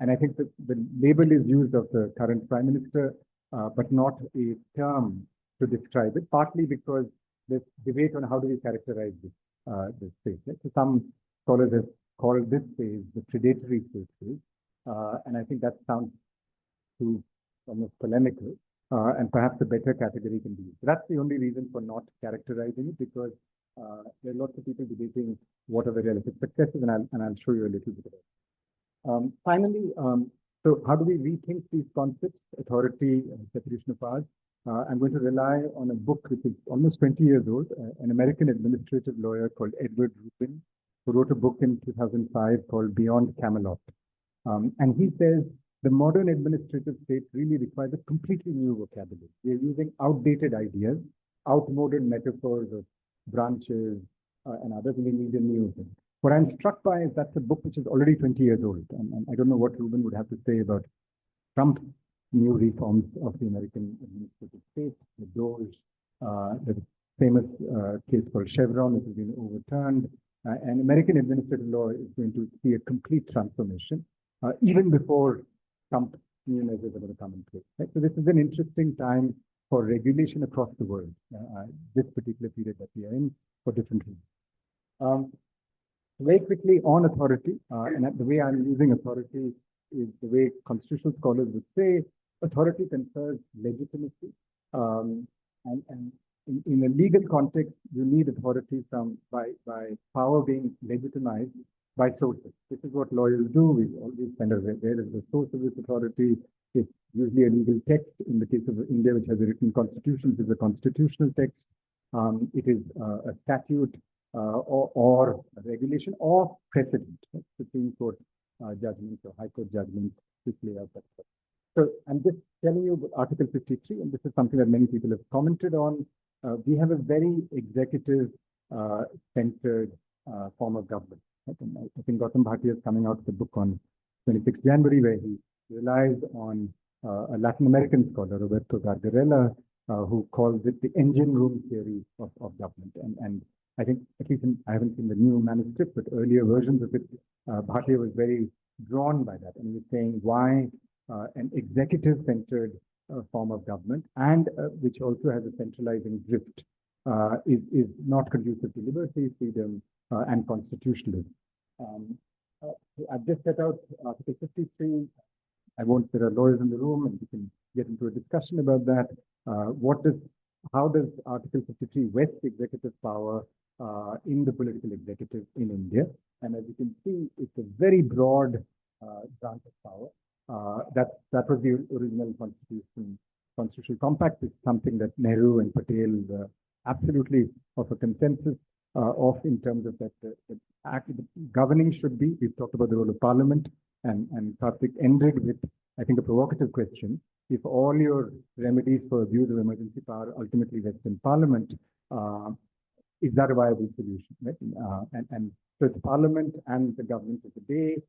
And I think that the label is used of the current prime minister, but not a term to describe it, partly because there's debate on how do we characterize this phase. Right? So some scholars have called this phase the predatory phase, and I think that sounds too almost polemical, and perhaps a better category can be used. That's the only reason for not characterizing it, because there are lots of people debating what are the relative successes, and I'll show you a little bit of it. Finally, so how do we rethink these concepts, authority and separation of powers? I'm going to rely on a book which is almost 20 years old, an American administrative lawyer called Edward Rubin, who wrote a book in 2005 called Beyond Camelot. And he says the modern administrative state really requires a completely new vocabulary. We are using outdated ideas, outmoded metaphors of branches and others, and we need a new thing. What I'm struck by is that's a book which is already 20 years old. And I don't know what Rubin would have to say about Trump's new reforms of the American administrative state, the DOGE, the famous case called Chevron, which has been overturned, And American administrative law is going to see a complete transformation, even before some new measures are going to come in place. Right? So this is an interesting time for regulation across the world, this particular period that we are in for different reasons. Very quickly on authority, and the way I'm using authority is the way constitutional scholars would say, authority confers legitimacy. And in a legal context, you need authority by power being legitimized by sources. This is what lawyers do. We always kind of, where is the source of this authority? It's usually a legal text. In the case of India, which has a written constitution, it is a constitutional text. It is a statute or a regulation or precedent, right? Supreme Court judgments or High Court judgments which lay out that. So I'm just telling you about Article 53, and this is something that many people have commented on. We have a very executive centered form of government. Right? And I think Gautam Bhatia is coming out with a book on 26th January where he relies on a Latin American scholar, Roberto Gargarella, who calls it the engine room theory of government. And I think, at least I haven't seen the new manuscript, but earlier versions of it, Bhatia was very drawn by that. And he was saying why an executive-centered form of government, and which also has a centralizing drift, is not conducive to liberty, freedom, and constitutionalism. I've just set out Article 53. There are lawyers in the room, and we can get into a discussion about that. How does Article 53 vest executive power in the political executive in India? And as you can see, it's a very broad branch of power. That was the original constitutional compact. Is something that Nehru and Patel were absolutely of a consensus of in terms of that the governing should be. We've talked about the role of Parliament, and Karthik ended with, I think, a provocative question. If all your remedies for abuse of emergency power ultimately rest in Parliament, is that a viable solution? Right? And so it's Parliament and the government of the day,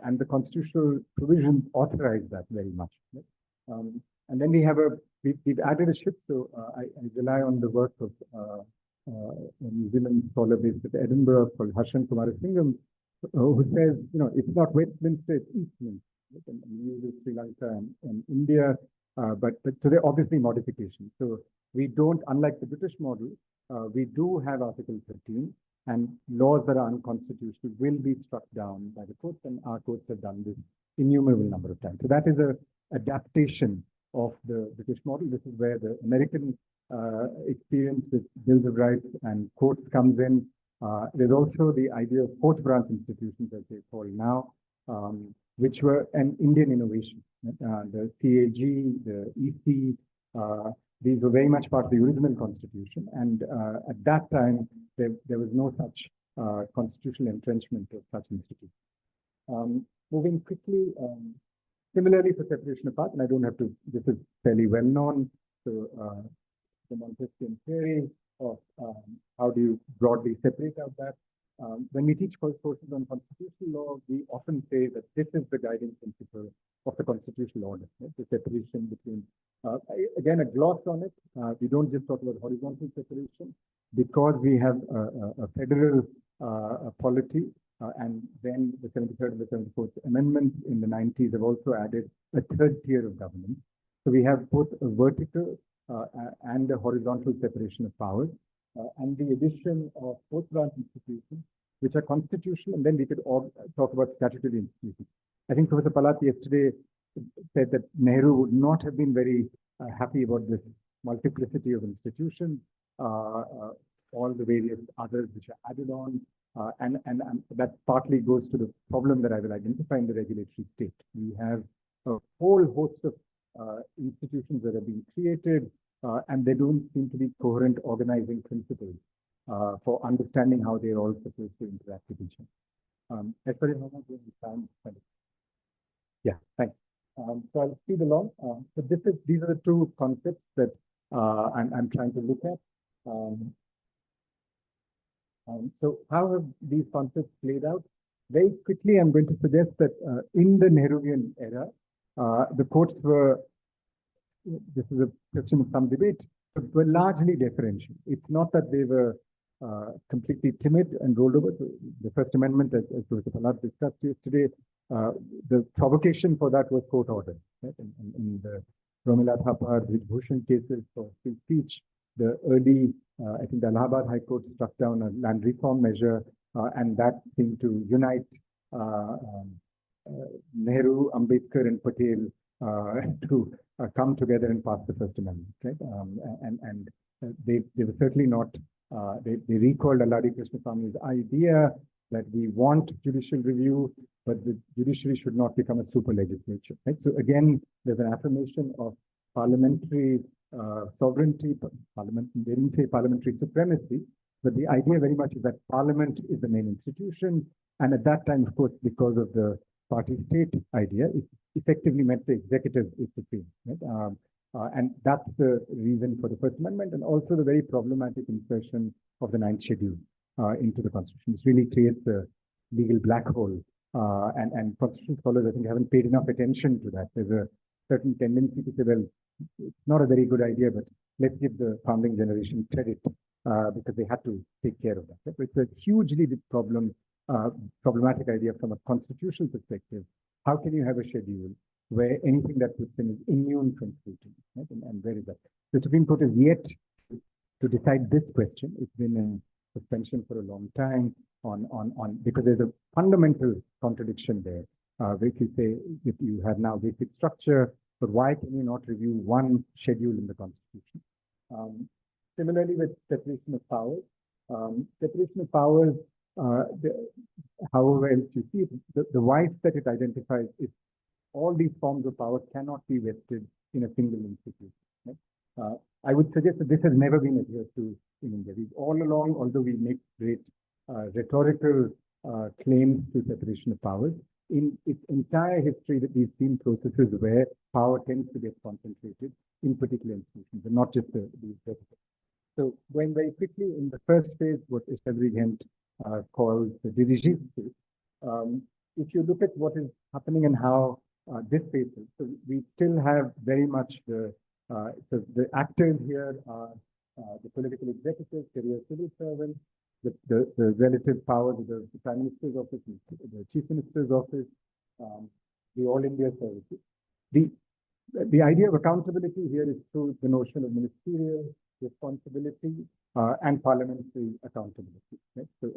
and the constitutional provisions authorize that very much. Right? And then we've added a shift, so I rely on the work of a New Zealand scholar based at Edinburgh called Harshan Kumarasingham, who says, it's not Westminster, it's Eastminster. Right? And we use Sri Lanka and India, but so there are obviously modifications. So we don't, unlike the British model, we do have Article 13, and laws that are unconstitutional will be struck down by the courts, and our courts have done this innumerable number of times. So that is a adaptation of the British model. This is where the American experience with bills of rights and courts comes in. There's also the idea of fourth branch institutions, as they call now, which were an Indian innovation. The CAG, the EC, these were very much part of the original constitution. And at that time, there was no such constitutional entrenchment of such institutions. Moving quickly, similarly for separation of powers, and I don't have to, this is fairly well known. So the Montesquieu theory of how do you broadly separate out that. When we teach courses on constitutional law, we often say that this is the guiding principle of the constitutional order, right? The separation between, again, a gloss on it. We don't just talk about horizontal separation, because we have a federal polity, and then the 73rd and the 74th Amendments in the 90s have also added a third tier of governance. So we have both a vertical and a horizontal separation of powers, and the addition of fourth branch institutions, which are constitutional, and then we could all talk about statutory institutions. I think Professor Palat yesterday said that Nehru would not have been very happy about this multiplicity of institutions, all the various others which are added on, and that partly goes to the problem that I will identify in the regulatory state. We have a whole host of institutions that have been created, and they don't seem to be coherent organizing principles for understanding how they're all supposed to interact with each other. As far as how much time, yeah, thanks. So I'll speed along. So these are the two concepts that I'm trying to look at. So how have these concepts played out? Very quickly, I'm going to suggest that in the Nehruvian era, the courts were, this is a question of some debate, but were largely deferential. It's not that they were completely timid and rolled over. The First Amendment, as Professor Prahlad discussed yesterday, the provocation for that was court order. Right? In the Romila Thapa, Bhushan cases for free speech, the early, I think the Allahabad High Court struck down a land reform measure, and that seemed to unite Nehru, Ambedkar, and Patel to come together and pass the First Amendment. Right? They were certainly not. They recalled Alladi Krishnaswamy's idea that we want judicial review, but the judiciary should not become a super legislature. Right? So again, there's an affirmation of parliamentary sovereignty. Parliament, they didn't say parliamentary supremacy, but the idea very much is that parliament is the main institution. And at that time, of course, because of the party state idea, it effectively meant the executive is supreme. Right? And that's the reason for the First Amendment, and also the very problematic insertion of the Ninth Schedule into the Constitution. This really creates a legal black hole. And Constitution scholars, I think, haven't paid enough attention to that. There's a certain tendency to say, well, it's not a very good idea, but let's give the founding generation credit because they had to take care of that. Right? It's a hugely problematic idea from a constitutional perspective. How can you have a schedule where anything that puts in is immune from scrutiny? Right? And where is that? The Supreme Court is yet to decide this question. It's been in suspension for a long time because there's a fundamental contradiction there, which you say if you have now basic structure, but why can you not review one schedule in the Constitution? Similarly with separation of powers. Separation of powers, however else you see it, the vice that it identifies is all these forms of power cannot be vested in a single institution. Right? I would suggest that this has never been adhered to in India. We've all along, although we make great rhetorical claims to separation of powers, in its entire history that we've seen processes where power tends to get concentrated in particular institutions, and not just the executive. So going very quickly, in the first phase, what Eshwari calls the dirigible phase, if you look at what is happening and how this phase is, so we still have very much so the actors here are the political executives, career civil servants, the relative powers of the Prime Minister's office, the Chief Minister's office, the All India services. The idea of accountability here is through the notion of ministerial responsibility and parliamentary accountability. Right? So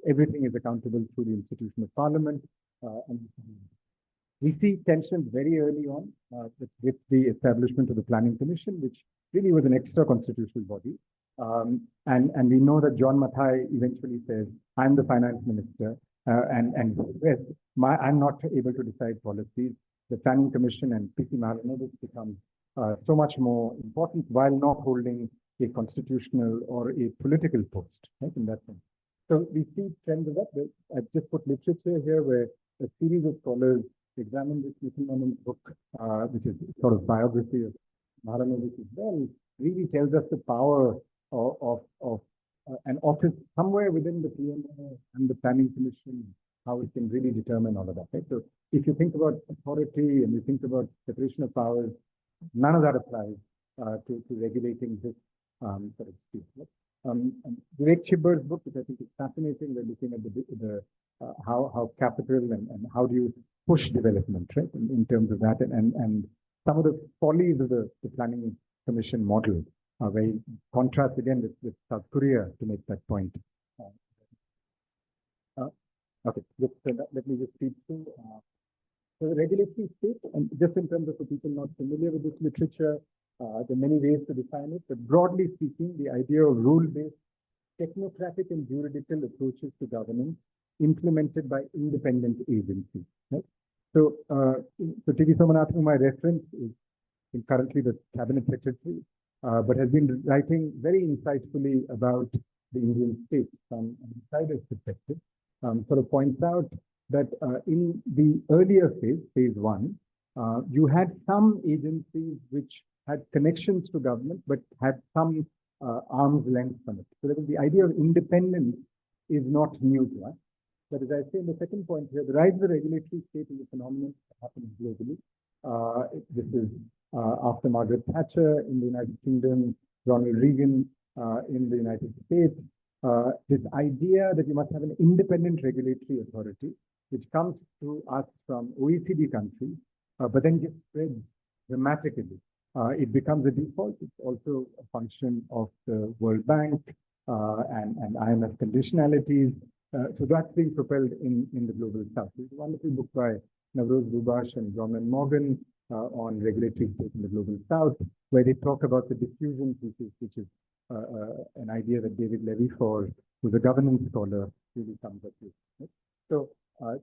everything is accountable through the institution of parliament. And we see tensions very early on with the establishment of the Planning Commission, which really was an extra constitutional body. And we know that John Mathai eventually says, I'm the finance minister, and I'm not able to decide policies. The Planning Commission and P.C. Mahalanobis become so much more important while not holding a constitutional or a political post, right, in that sense. So we see trends of that. I've just put literature here where a series of scholars examine this Mittelmann's book, which is sort of biography of Mahalanobis as well, really tells us the power of an office somewhere within the PMO and the Planning Commission, how it can really determine all of that. Right? So if you think about authority and you think about separation of powers, none of that applies to regulating this sort of field. Right? Vivek Chibber's book, which I think is fascinating, we're looking at the how capital and how do you push development, right, in terms of that, and some of the follies of the Planning Commission model are very contrast again with South Korea to make that point. Okay, let me just speak through. So the regulatory state, and just in terms of the people not familiar with this literature, there are many ways to define it, but broadly speaking, the idea of rule-based, technocratic and juridical approaches to governance implemented by independent agencies. Right? So, T.V. Somanathan, whom I reference, is currently the cabinet secretary, but has been writing very insightfully about the Indian state from an insider's perspective. Sort of points out that in the earlier phase one, you had some agencies which had connections to government, but had some arm's length from it. So the idea of independence is not new to us. But as I say in the second point here, the rise of the regulatory state is a phenomenon that happens globally. This is after Margaret Thatcher in the United Kingdom, Ronald Reagan in the United States, this idea that you must have an independent regulatory authority, which comes to us from OECD countries, but then gets spread dramatically. It becomes a default. It's also a function of the World Bank and IMF conditionalities. So that's being propelled in the global south. There's a wonderful book by Navroz Bubash and John Morgan on regulatory state in the global south, where they talk about the diffusion thesis, which is an idea that David Levy-Ford, who's a governance scholar, really comes up with. Right? So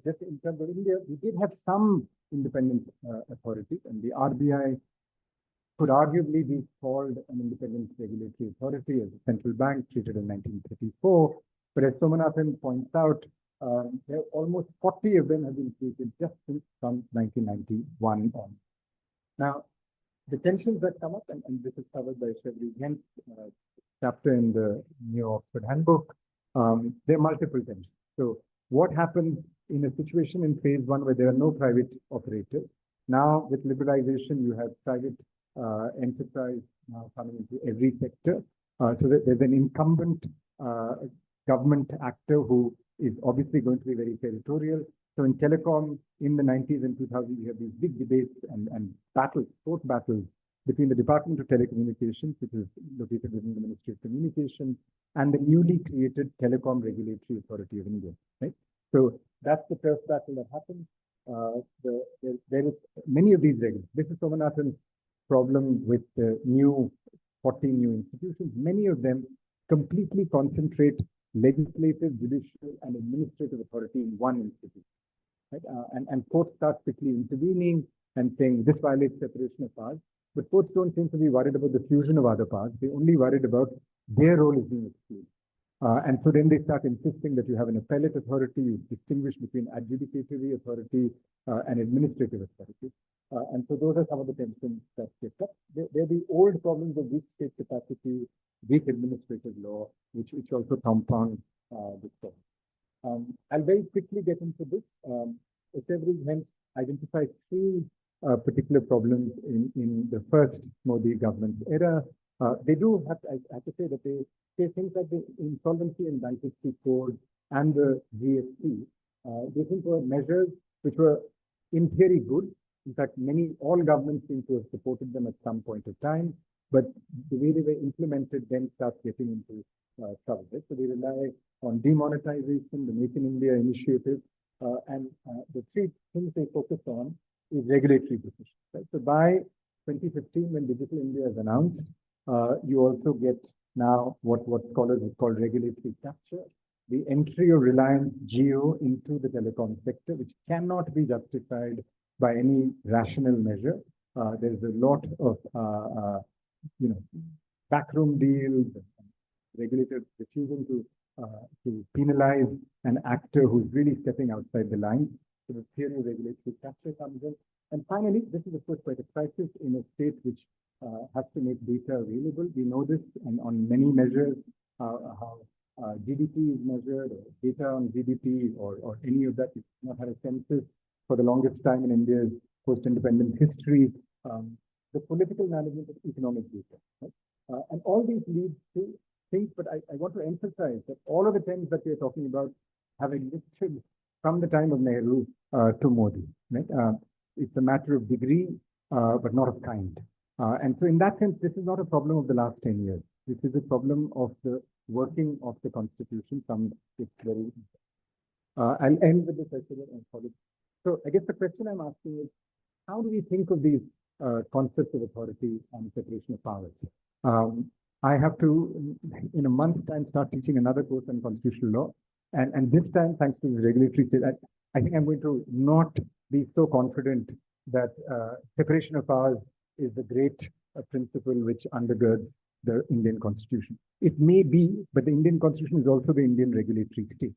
just in terms of India, we did have some independent authorities, and the RBI could arguably be called an independent regulatory authority as a central bank treated in 1934. But as Somanathan points out, there are almost 40 of them have been created just since from 1991 on. Now, the tensions that come up, and this is covered by Shevri Gent's chapter in the New Oxford Handbook, there are multiple tensions. So what happens in a situation in phase one where there are no private operators? Now, with liberalization, you have private enterprise now coming into every sector. So that there's an incumbent government actor who is obviously going to be very territorial. So in telecom, in the 90s and 2000s, you have these big debates and battles, court battles between the Department of Telecommunications, which is located within the Ministry of Communications, and the newly created Telecom Regulatory Authority of India. Right. So that's the first battle that happens. There is many of these regulators. This is Somanathan's problem with the 40 new institutions. Many of them completely concentrate legislative, judicial, and administrative authority in one institution. Right? And courts start quickly intervening and saying this violates separation of powers. But courts don't seem to be worried about the fusion of other powers. They're only worried about their role is being excluded. And so then they start insisting that you have an appellate authority, you distinguish between adjudicatory authority and administrative authority. And so those are some of the tensions that get up. They're the old problems of weak state capacity, weak administrative law, which also compound this problem. I'll very quickly get into this. Every hence identified three particular problems in the first Modi government era. They do have, I have to say that they say things like the insolvency and bankruptcy code and the GST. They think were measures which were in theory good. In fact, all governments seem to have supported them at some point of time, but the way they were implemented then starts getting into trouble. Right? So they rely on demonetization, the Make in India initiative, and the three things they focus on is regulatory decisions. Right? So by 2015, when Digital India is announced, you also get now what scholars have called regulatory capture, the entry of Reliance Jio into the telecom sector, which cannot be justified by any rational measure. There's a lot of backroom deals, regulators refusing to penalize an actor who's really stepping outside the line. So the theory of regulatory capture comes in. And finally, this is of course quite a crisis in a state which has to make data available. We know this and on many measures, how GDP is measured, or data on GDP, or any of that. We've not had a census for the longest time in India's post-independence history. The political management of economic data. Right? And all these leads to things, but I want to emphasize that all of the things that we're talking about have existed from the time of Nehru to Modi. Right? It's a matter of degree, but not of kind. And so in that sense, this is not a problem of the last 10 years. This is a problem of the working of the Constitution from its very... I'll end with this. So I guess the question I'm asking is, how do we think of these concepts of authority and separation of powers? I have to, in a month's time, start teaching another course on constitutional law. And this time, thanks to the regulatory state, I think I'm going to not be so confident that separation of powers is the great principle which undergirds the Indian Constitution. It may be, but the Indian Constitution is also the Indian regulatory state.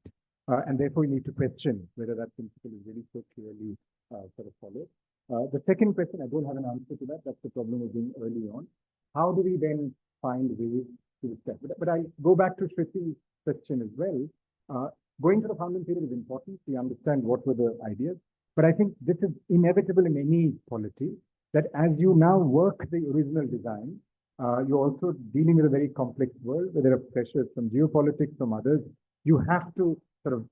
And therefore, you need to question whether that principle is really so clearly sort of followed. The second question, I don't have an answer to that. That's the problem of being early on. How do we then find ways to step? But I go back to Shriti's question as well. Going to the founding period is important. We understand what were the ideas. But I think this is inevitable in any polity, that as you now work the original design, you're also dealing with a very complex world where there are pressures from geopolitics, from others. You have to sort of,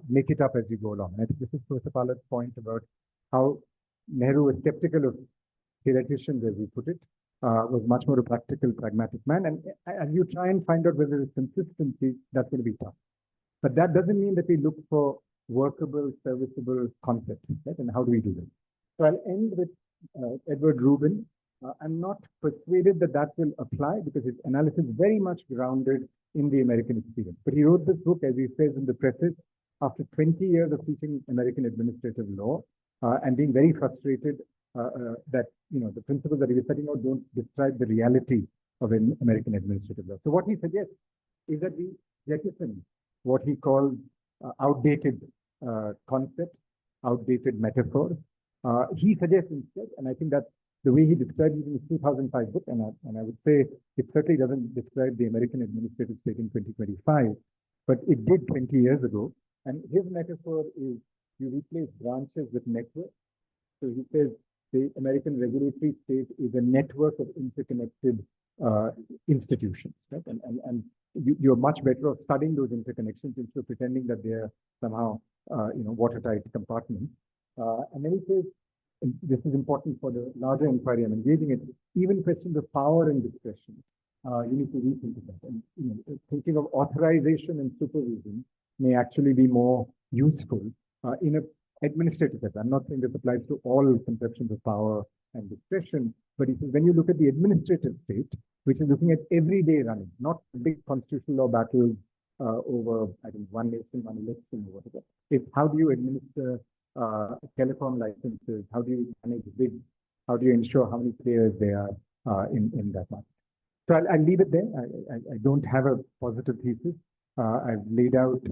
make it up as you go along. And I think this is Pursapala's point about how Nehru was skeptical of theoreticians, as he put it, was much more a practical, pragmatic man. And as you try and find out whether there's consistency, that's going to be tough. But that doesn't mean that we look for workable, serviceable concepts, right? And how do we do this? So I'll end with Edward Rubin. I'm not persuaded that that will apply because his analysis is very much grounded in the American experience. But he wrote this book, as he says in the preface, after 20 years of teaching American administrative law and being very frustrated that the principles that he was setting out don't describe the reality of an American administrative law. So what he suggests is that we jettison what he calls outdated concepts, outdated metaphors. He suggests instead, and I think that's the way he described it in his 2005 book, and I would say it certainly doesn't describe the American administrative state in 2025, but it did 20 years ago. And his metaphor is you replace branches with networks. So he says the American regulatory state is a network of interconnected institutions, right? And you're much better off studying those interconnections instead of pretending that they're somehow, watertight compartments. And then he says, and this is important for the larger inquiry I'm engaging in, even questions of power and discretion, you need to rethink that. And thinking of authorization and supervision may actually be more useful in an administrative sense. I'm not saying this applies to all conceptions of power and discretion, but he says when you look at the administrative state, which is looking at everyday running, not big constitutional law battles over, I think, one nation, one election, or whatever. It's how do you administer telecom licenses? How do you manage bids? How do you ensure how many players there are in that market? So I'll leave it there. I don't have a positive thesis. I've laid out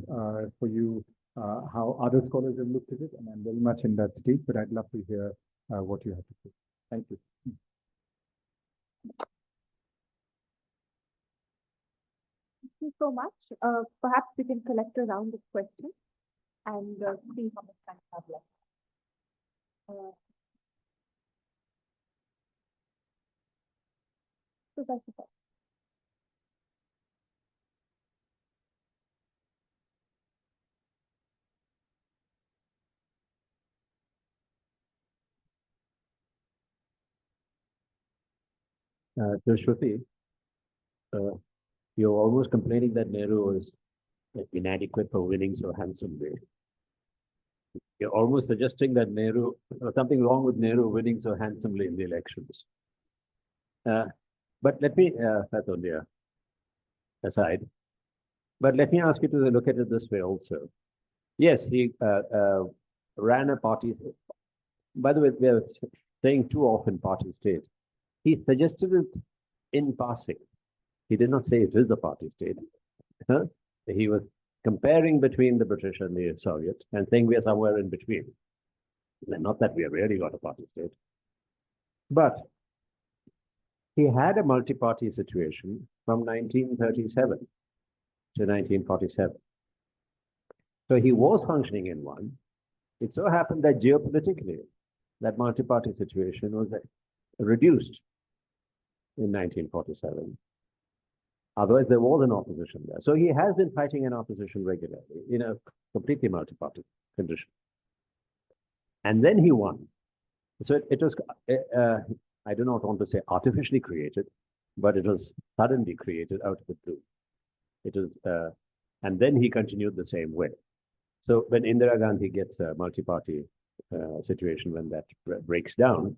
for you how other scholars have looked at it, and I'm very much in that state, but I'd love to hear what you have to say. Thank you. Thank you so much. Perhaps we can collect a round of questions and see how much time we have left. So that's it. So Shruti, you're almost complaining that Nehru was inadequate for winning so handsomely. You're almost suggesting that Nehru, something wrong with Nehru winning so handsomely in the elections. But let me, that's only a aside. But let me ask you to look at it this way also. Yes, he ran a party. By the way, we are saying too often party state. He suggested it in passing. He did not say it is a party state. He was comparing between the British and the Soviet and saying we are somewhere in between. Not that we have really got a party state. But he had a multi-party situation from 1937 to 1947. So he was functioning in one. It so happened that geopolitically, that multi-party situation was reduced in 1947. Otherwise, there was an opposition there. So he has been fighting an opposition regularly in a completely multi-party condition. And then he won. So it was, I do not want to say artificially created, but it was suddenly created out of the blue. It was, and then he continued the same way. So when Indira Gandhi gets a multi-party situation, when that breaks down,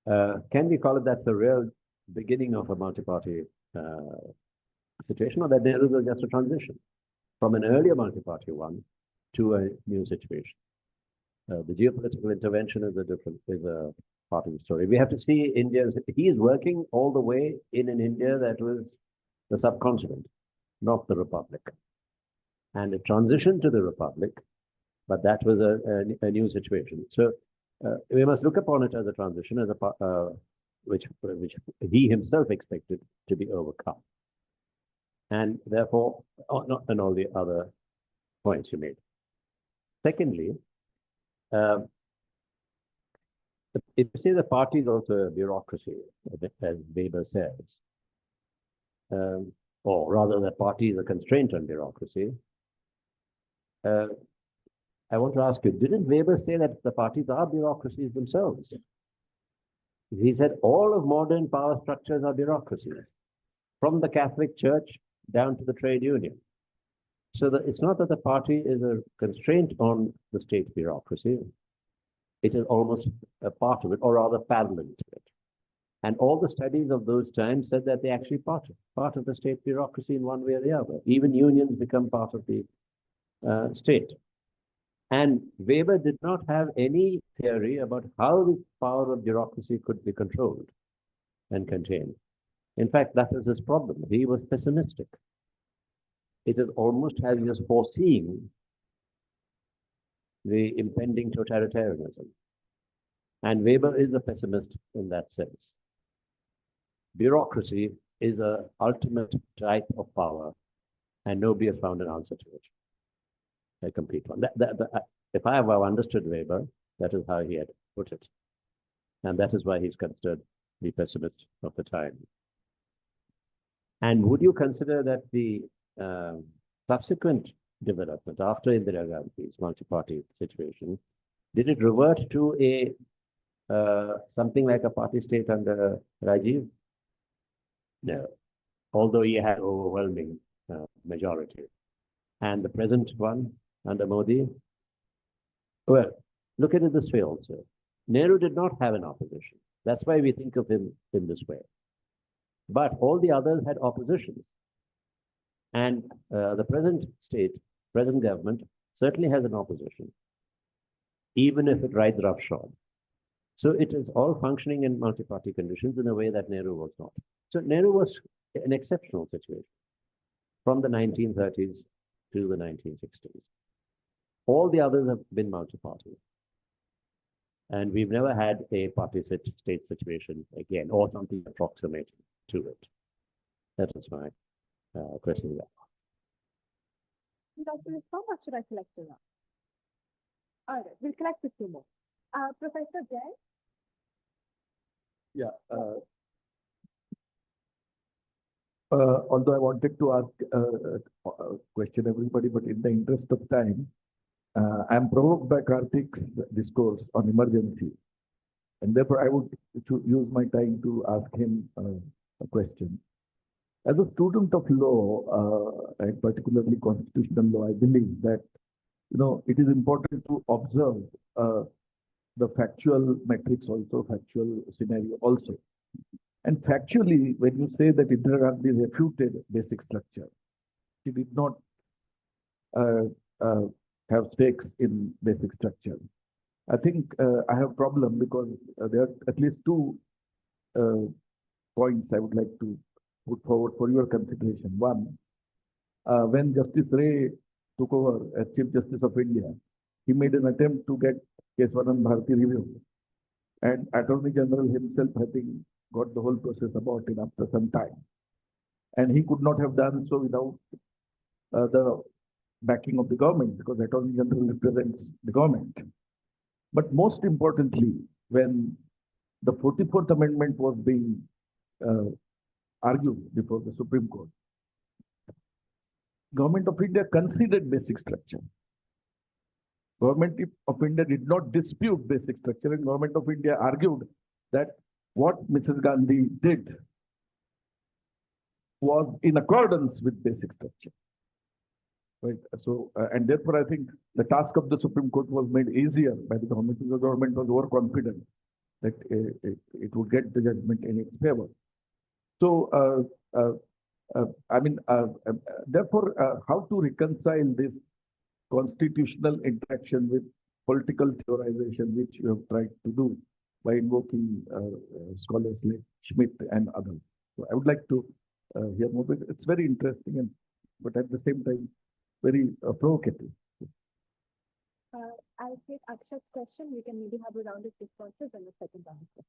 can we call it that's the real beginning of a multi-party situation, or that there was just a transition from an earlier multi-party one to a new situation? The geopolitical intervention is a part of the story. We have to see India's, he is working all the way in an India that was the subcontinent, not the republic. And a transition to the republic, but that was a new situation. So we must look upon it as a transition, as a which he himself expected to be overcome. And therefore, and all the other points you made. Secondly, the if you say the party is also a bureaucracy, as Weber says, or rather the party is a constraint on bureaucracy, I want to ask you, didn't Weber say that the parties are bureaucracies themselves? He said all of modern power structures are bureaucracies, from the Catholic Church down to the trade union. So that it's not that the party is a constraint on the state bureaucracy. It is almost a part of it, or rather parallel to it. And all the studies of those times said that they actually part of the state bureaucracy in one way or the other. Even unions become part of the state. And Weber did not have any theory about how the power of bureaucracy could be controlled and contained. In fact, that was his problem. He was pessimistic. It is almost as he was foreseeing the impending totalitarianism. And Weber is a pessimist in that sense. Bureaucracy is an ultimate type of power, and nobody has found an answer to it. A complete one. If I have understood Weber, that is how he had put it. And that is why he's considered the pessimist of the time. And would you consider that the subsequent development after Indira Gandhi's multi-party situation, did it revert to a something like a party state under Rajiv? No, although he had overwhelming majority. And the present one under Modi? Well, look at it this way also. Nehru did not have an opposition. That's why we think of him in this way. But all the others had oppositions. And the present state, present government, certainly has an opposition, even if it rides roughshod. So it is all functioning in multi-party conditions in a way that Nehru was not. So Nehru was an exceptional situation from the 1930s to the 1960s. All the others have been multi-party. And we've never had a party state situation again, or something approximating to it. That is my question. Dr. How much should I collect around? All right, we'll collect a few more. Professor Jay? Yeah. Although I wanted to ask a question everybody, but in the interest of time, I am provoked by Karthik's discourse on emergency. And therefore, I would use my time to ask him a question. As a student of law, and particularly constitutional law, I believe that it is important to observe the factual metrics also, factual scenario also. And factually, when you say that Indira Gandhi refuted basic structure, she did not have stakes in basic structure. I think I have a problem because there are at least two points I would like to put forward for your consideration. One, when Justice Ray took over as Chief Justice of India, he made an attempt to get Keswanan Bharati reviewed. And Attorney General himself, I think, got the whole process aborted after some time. And he could not have done so without the backing of the government, because Attorney General represents the government. But most importantly, when the 44th Amendment was being argued before the Supreme Court, Government of India considered basic structure. Government of India did not dispute basic structure, and Government of India argued that what Mrs. Gandhi did was in accordance with basic structure. Right. So, and therefore, I think the task of the Supreme Court was made easier by the government, because the government was overconfident that it would get the judgment in its favor. So, therefore, how to reconcile this constitutional interaction with political theorization, which you have tried to do by invoking scholars like Schmidt and others. So I would like to hear more. It's very interesting, but at the same time, very provocative. I'll take Akshat's question. We can maybe have a round of responses and a second answer.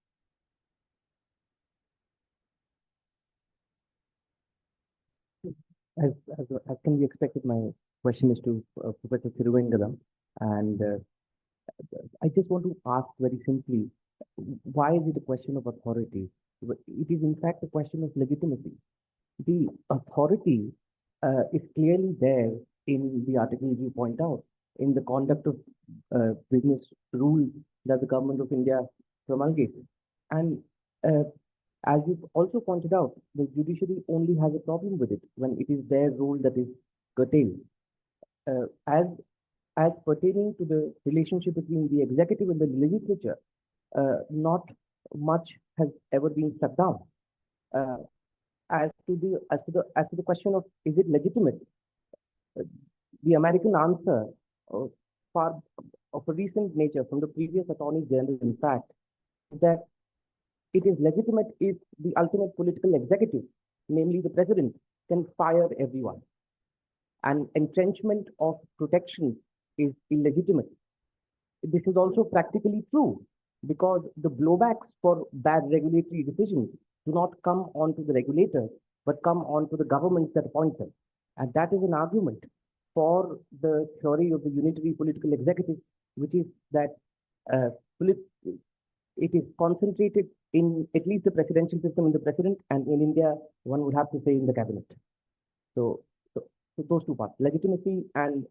As can be expected, my question is to Professor Thiruvengadam, and I just want to ask very simply, why is it a question of authority? It is in fact a question of legitimacy. The authority is clearly there in the articles you point out, in the conduct of business rules that the government of India promulgates. And as you've also pointed out, the judiciary only has a problem with it when it is their role that is curtailed. As pertaining to the relationship between the executive and the legislature, not much has ever been shut down. As to the question of is it legitimate, the American answer far of a recent nature from the previous Attorney General, in fact, is that it is legitimate if the ultimate political executive, namely the president, can fire everyone. And entrenchment of protection is illegitimate. This is also practically true because the blowbacks for bad regulatory decisions do not come onto the regulator, but come onto the governments that appoint them. And that is an argument for the theory of the unitary political executive, which is that it is concentrated in at least the presidential system in the president, and in India, one would have to say in the cabinet. So those two parts, legitimacy and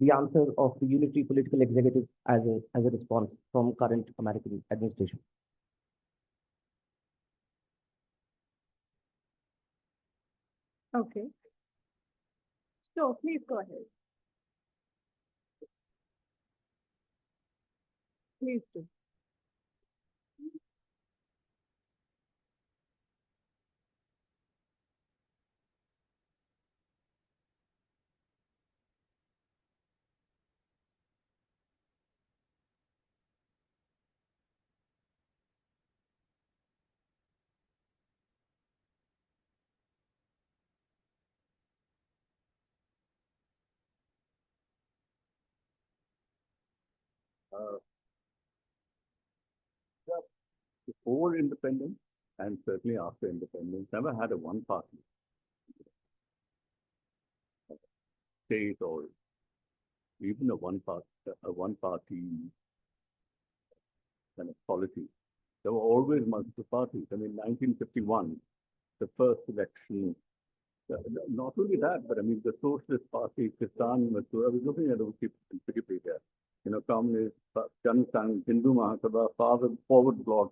the answer of the unitary political executive as a response from current American administration. Okay. So please go ahead. Please do. Before independence and certainly after independence, never had a one party state or even a one party kind of polity. There were always multiple parties. I mean, 1951, the first election. Not only that, but I mean, the Socialist Party, Kisan Mazdoor, I was looking at Wikipedia, Communist, Janasang, Hindu Mahasabha, Forward Bloc,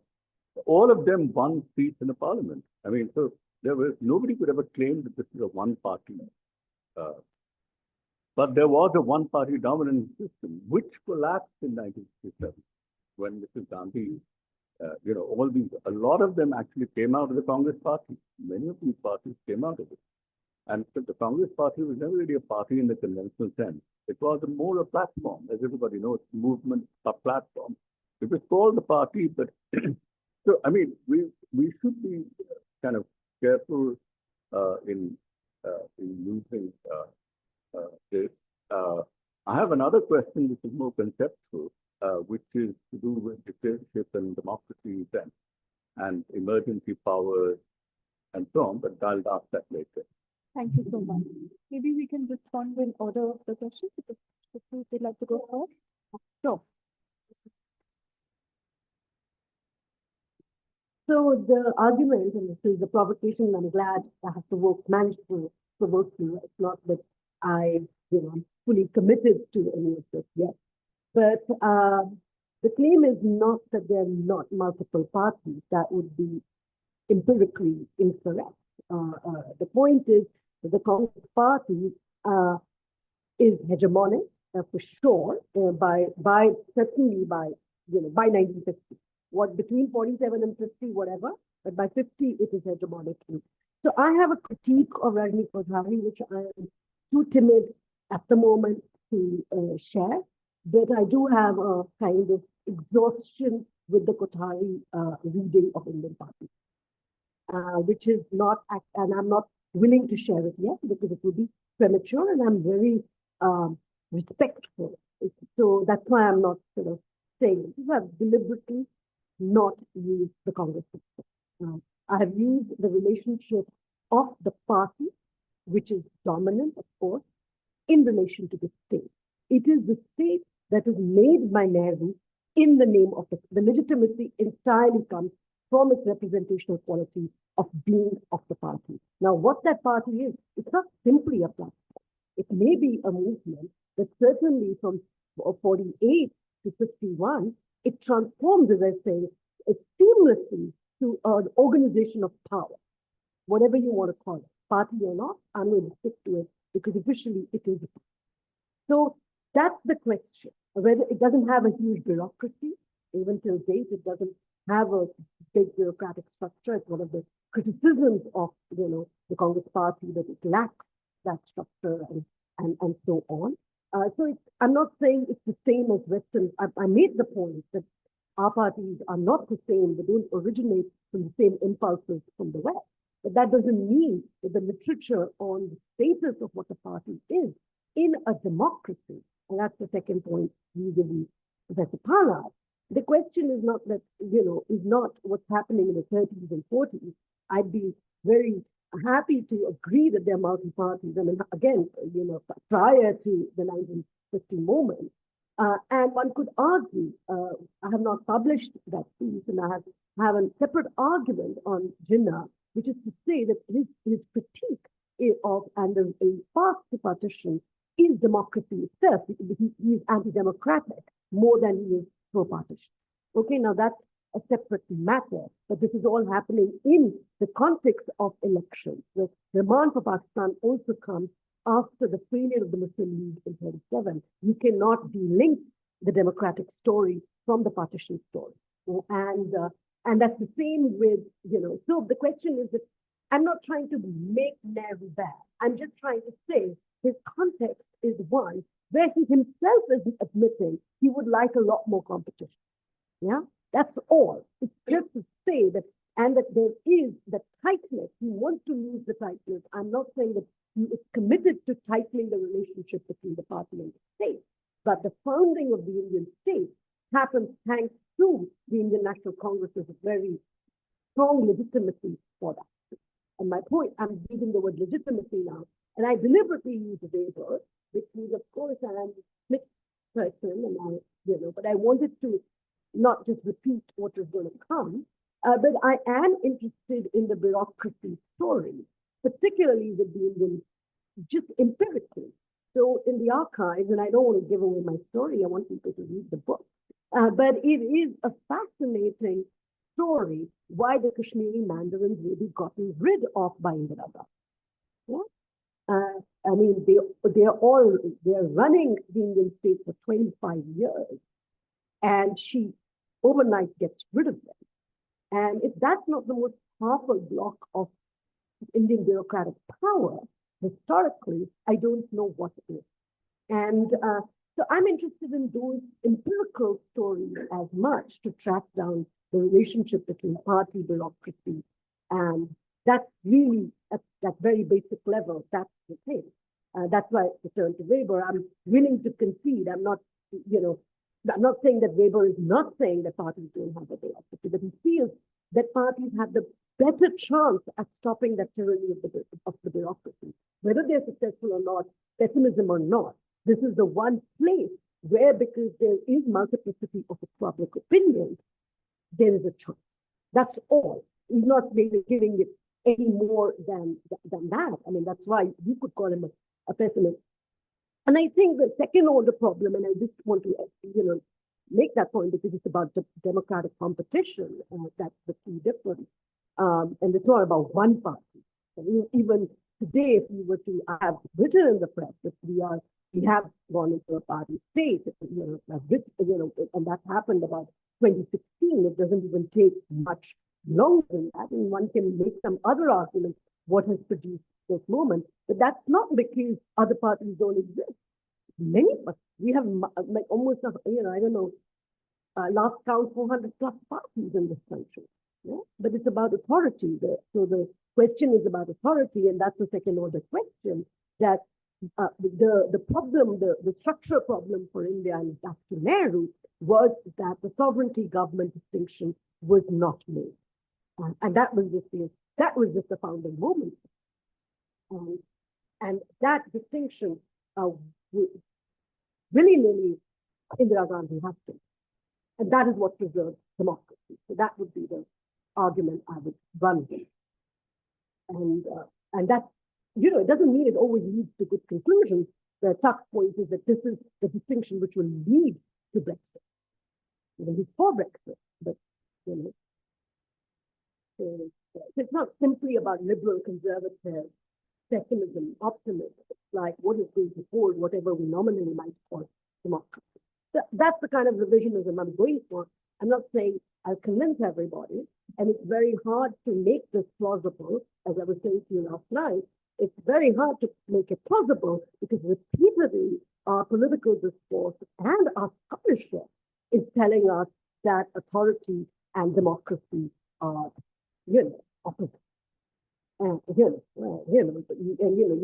all of them won seats in the parliament. I mean, so nobody could ever claim that this is a one party. But there was a one party dominant system, which collapsed in 1967 when Mr. Gandhi, a lot of them actually came out of the Congress party. Many of these parties came out of it. And so the Congress party was never really a party in the conventional sense. It was more a platform, as everybody knows, movement, a platform. It was called the party, but so I mean, we should be kind of careful in using this. I have another question which is more conceptual, which is to do with dictatorship and democracy then, and emergency powers and so on, but I'll ask that later. Thank you so much. Maybe we can respond in order of the questions if you'd like to go first. Sure. So the argument, and this is the provocation, I'm glad I have to manage to provoke you. It's not that I, I'm fully committed to any of this yet. But the claim is not that there are not multiple parties. That would be empirically incorrect. The point is that the Congress Party is hegemonic for sure certainly by 1950. What between 47 and 50, whatever, but by 50 it is hegemonic. So I have a critique of Rajni Kothari, which I am too timid at the moment to share, but I do have a kind of exhaustion with the Kothari reading of Indian Party. Which is not, and I'm not willing to share it yet because it would be premature, and I'm very respectful. So that's why I'm not sort of saying this. I've deliberately not used the Congress system. I have used the relationship of the party, which is dominant, of course, in relation to the state. It is the state that is made by Nehru in the name of the legitimacy entirely comes from its representational quality of being of the party. Now, what that party is, it's not simply a platform. It may be a movement, but certainly from 48 to 51, it transforms, as I say, it seamlessly to an organization of power, whatever you want to call it, party or not. I'm going to stick to it because officially it is. So that's the question. Whether it doesn't have a huge bureaucracy, even till date, it doesn't have a big bureaucratic structure. It's one of the criticisms of the Congress Party that it lacks that structure and so on. So I'm not saying it's the same as Western. I made the point that our parties are not the same. They don't originate from the same impulses from the West. But that doesn't mean that the literature on the status of what a party is in a democracy, and that's the second point usually Professor Pala. The question is not that, is not what's happening in the 30s and 40s. I'd be very happy to agree that they're multi-parties. I mean, again, prior to the 1950 moment. And one could argue, I have not published that piece, and I have a separate argument on Jinnah, which is to say that his critique of and the path to partition is democracy itself. He is anti-democratic more than he is pro-partition. Okay, now that's a separate matter, but this is all happening in the context of elections. The demand for Pakistan also comes after the failure of the Muslim League in 1937. You cannot delink the democratic story from the partition story. And that's the same with, so the question is that I'm not trying to make Nehru bad. I'm just trying to say his context is one where he himself is admitting he would like a lot more competition. Yeah, that's all. It's just to say that, and that there is the tightness. He wants to lose the tightness. I'm not saying that he is committed to tightening the relationship between the party and the state, but the founding of the Indian state happened thanks to the Indian National Congress's very strong legitimacy for that. And my point, I'm using the word legitimacy now, and I deliberately use Weber, which is, of course, I am a mixed person, and but I wanted to not just repeat what is going to come, but I am interested in the bureaucracy story, particularly with the Indian, just empirically. So in the archives, and I don't want to give away my story, I want people to read the book, but it is a fascinating story why the Kashmiri Mandarins will be gotten rid of by Indira Gandhi. Yeah? I mean, they're running the Indian state for 25 years, and she overnight gets rid of them. And if that's not the most powerful block of Indian bureaucratic power, historically, I don't know what it is. And so I'm interested in those empirical stories as much to track down the relationship between party bureaucracy. And that's really, at that very basic level, that's the thing. That's why I return to Weber. I'm willing to concede. I'm not, I'm not saying that Weber is not saying that parties don't have a bureaucracy, but he feels that parties have the better chance at stopping that tyranny of the bureaucracy. Whether they're successful or not, pessimism or not, this is the one place where, because there is multiplicity of public opinion, there is a chance. That's all. He's not really giving it any more than that. I mean, that's why you could call him a pessimist. And I think the second order problem, and I just want to, make that point because it's about the democratic competition. That's the key difference. And it's not about one party. And even today, if we were to have written in the press that we have gone into a party state, and that happened about 2016. It doesn't even take much longer than that, and one can make some other arguments what has produced this moment. But that's not because other parties don't exist. Many, but we have like almost, I don't know, last count 400 plus parties in this country. Yeah? But it's about authority. So the question is about authority, and that's the second order question. That the problem, the structural problem for India and back to Nehru was that the sovereignty government distinction was not made, and that was just the founding moment, and that distinction willy-nilly Indira Gandhi has to. And that is what preserves democracy. So that would be the argument I would run with. And that, it doesn't mean it always leads to good conclusions. The tough point is that this is the distinction which will lead to Brexit. He's for Brexit, but, so it's not simply about liberal, conservative, pessimism, optimism. It's like what is going to hold whatever we nominally might call democracy. That's the kind of revisionism I'm going for. I'm not saying I'll convince everybody, and it's very hard to make this plausible. As I was saying to you last night, it's very hard to make it plausible because repeatedly our political discourse and our scholarship is telling us that authority and democracy are, opposite. And you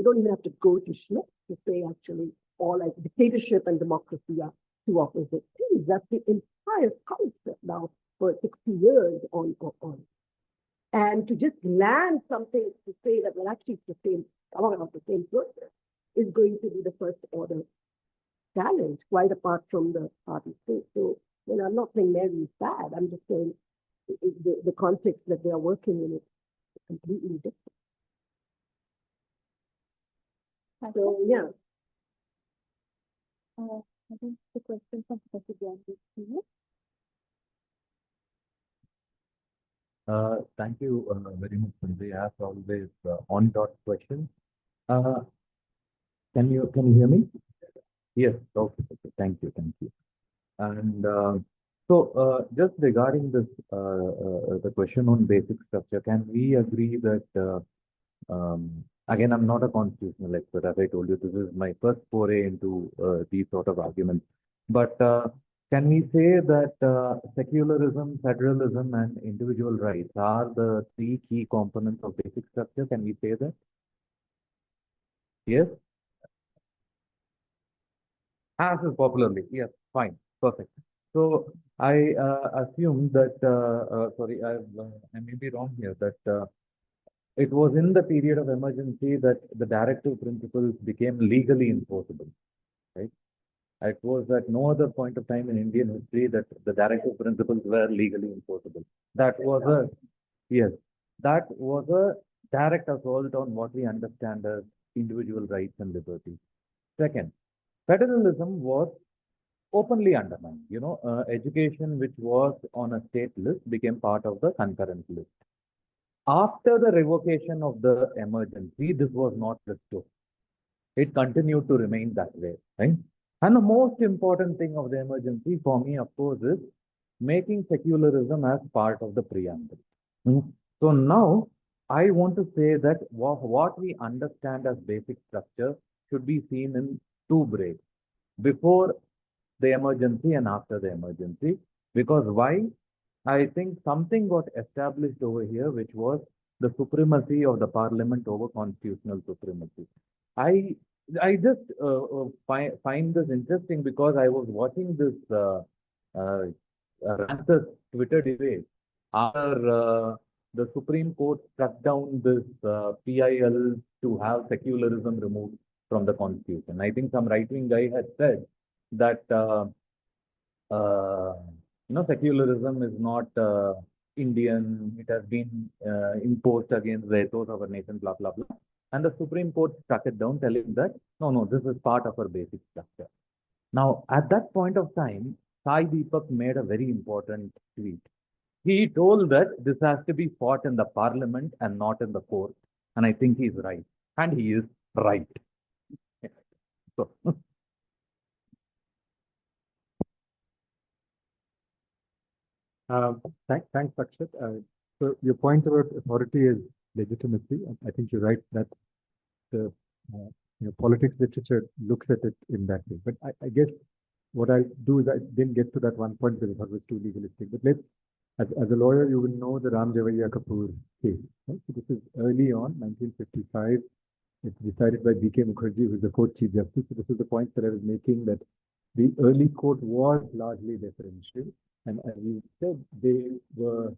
don't even have to go to Schmidt to say actually all like dictatorship and democracy are two opposite things. That's the entire concept now for 60 years on. And to just land something to say that, well, actually it's the same, about the same process is going to be the first order challenge, quite apart from the party state. So, I'm not saying Mary is bad. I'm just saying the context that they are working in is completely different. So, yeah. I think the question from Professor Gyan is to you. Thank you very much, Sanjay. As always, on-dot questions. Can you hear me? Yes. Okay. Thank you. And just regarding this, the question on basic structure, can we agree that again, I'm not a constitutional expert, as I told you, this is my first foray into these sort of arguments. But can we say that secularism, federalism, and individual rights are the three key components of basic structure? Can we say that? Yes? Answer popularly. Yes, fine, perfect. So I assume that, sorry, I may be wrong here, that it was in the period of emergency that the directive principles became legally enforceable, right? It was at no other point of time in Indian history that the directive principles were legally enforceable. That was a direct assault on what we understand as individual rights and liberties. Second, federalism was openly undermined. Education, which was on a state list, became part of the concurrent list. After the revocation of the emergency, this was not restored. It continued to remain that way, right? And the most important thing of the emergency for me, of course, is making secularism as part of the preamble. So now I want to say that what we understand as basic structure should be seen in two breaks: before the emergency and after the emergency. Because why? I think something got established over here, which was the supremacy of the parliament over constitutional supremacy. I just find this interesting because I was watching this Ranthor's Twitter debate after the Supreme Court struck down this PIL to have secularism removed from the Constitution. I think some right-wing guy had said that secularism is not Indian. It has been imposed against the ethos of our nation, blah, blah, blah. And the Supreme Court struck it down, telling that, no, this is part of our basic structure. Now, at that point of time, Sai Deepak made a very important tweet. He told that this has to be fought in the parliament and not in the court. And I think he's right. And he is right. So, Thanks, Akshat. So your point about authority is legitimacy. I think you're right that the politics literature looks at it in that way. But I guess what I do is I didn't get to that one point because I thought it was too legalistic. But as a lawyer, you will know the Ram Javaiya Kapoor case. Right? So this is early on, 1955. It's decided by B.K. Mukherjee, who is the court chief justice. So this is the point that I was making, that the early court was largely deferential. And as you said, they were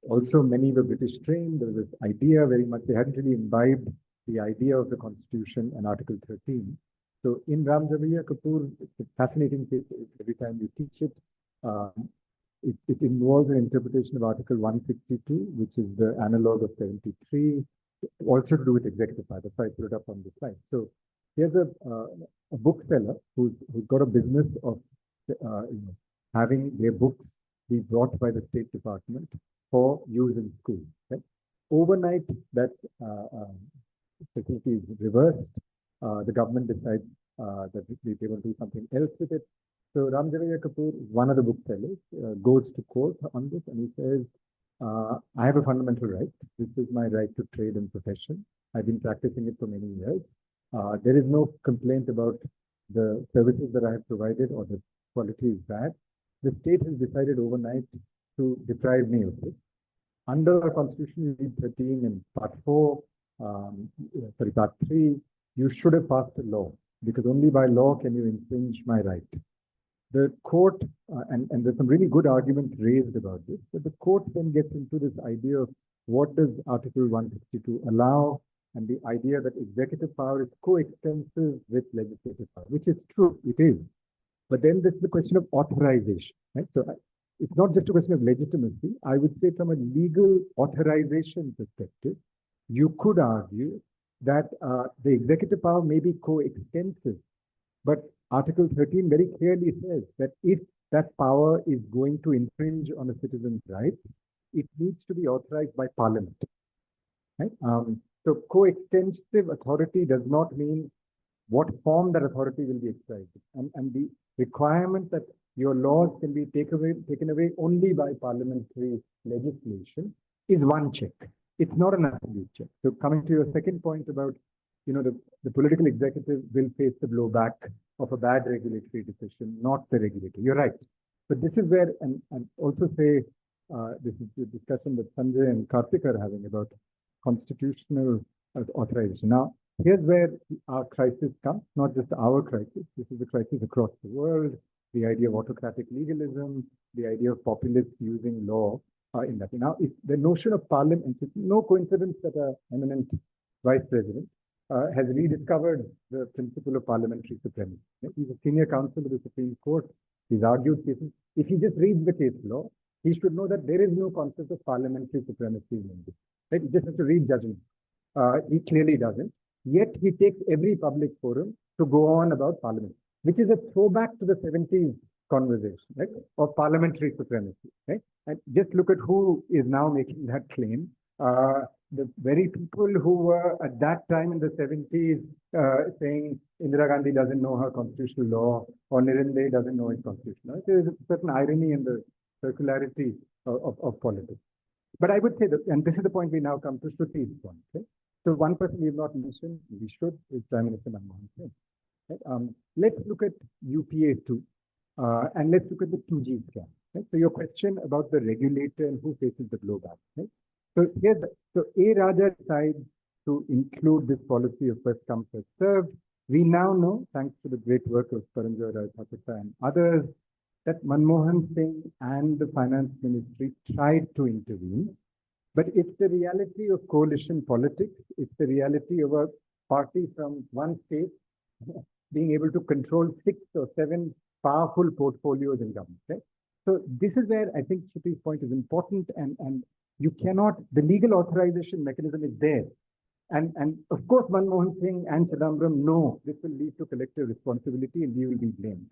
also, many were British trained. There was this idea very much, they hadn't really imbibed the idea of the Constitution and Article 13. So in Ram Javaiya Kapoor, it's a fascinating case. Every time you teach it, It involves an interpretation of Article 162, which is the analog of 73, also to do with executive power. That's why I put it up on the slide. So here's a bookseller who's got a business of having their books be brought by the State Department for use in schools. Right? Overnight, that facility is reversed. The government decides that they will do something else with it. So Ramjavaya Kapoor, one of the booksellers, goes to court on this and he says, I have a fundamental right. This is my right to trade and profession. I've been practicing it for many years. There is no complaint about the services that I have provided or the quality is bad. The state has decided overnight to deprive me of it. Under our constitution, you need 13 and part 4, part 3, you should have passed a law because only by law can you infringe my right. The court, and there's some really good argument raised about this, but the court then gets into this idea of what does Article 162 allow, and the idea that executive power is coextensive with legislative power, which is true, it is. But then there's the question of authorization, right? So it's not just a question of legitimacy. I would say from a legal authorization perspective, you could argue that the executive power may be coextensive, but Article 13 very clearly says that if that power is going to infringe on a citizen's rights, it needs to be authorized by Parliament. Right? So coextensive authority does not mean what form that authority will be exercised. And the requirement that your laws can be taken away only by parliamentary legislation is one check. It's not an absolute check. So coming to your second point about, the political executive will face the blowback of a bad regulatory decision, not the regulator. You're right. But this is where, and also say, this is the discussion that Sanjay and Karthik are having about constitutional authorization. Now, here's where our crisis comes, not just our crisis. This is a crisis across the world. The idea of autocratic legalism, the idea of populists using law in that. Now, if the notion of parliament, it's no coincidence that an eminent vice president has rediscovered the principle of parliamentary supremacy. He's a senior counsel of the Supreme Court. He's argued cases. If he just reads the case law, he should know that there is no concept of parliamentary supremacy in India. Right? He just has to read judgment. He clearly doesn't. Yet he takes every public forum to go on about parliament, which is a throwback to the 70s conversation, right, of parliamentary supremacy. Right? And just look at who is now making that claim. The very people who were at that time in the 70s saying Indira Gandhi doesn't know her constitutional law or Nirinde doesn't know his constitutional law. There is a certain irony in the circularity of politics. But I would say that, and this is the point we now come to Shruti's point. Okay? So one person we have not mentioned, we should, is Prime Minister Manmohan Singh. Right? Let's look at UPA 2 and let's look at the 2G scam. Right? So your question about the regulator and who faces the blowback. Right? So here, A. Raja decides to include this policy of first come, first served. We now know, thanks to the great work of Paranjoy Rajapaksa and others, that Manmohan Singh and the finance ministry tried to intervene. But it's the reality of coalition politics. It's the reality of a party from one state being able to control 6 or 7 powerful portfolios in government. Right? So this is where I think Shruti's point is important, and you cannot, the legal authorization mechanism is there. And of course, Manmohan Singh and Chidambaram know this will lead to collective responsibility and we will be blamed.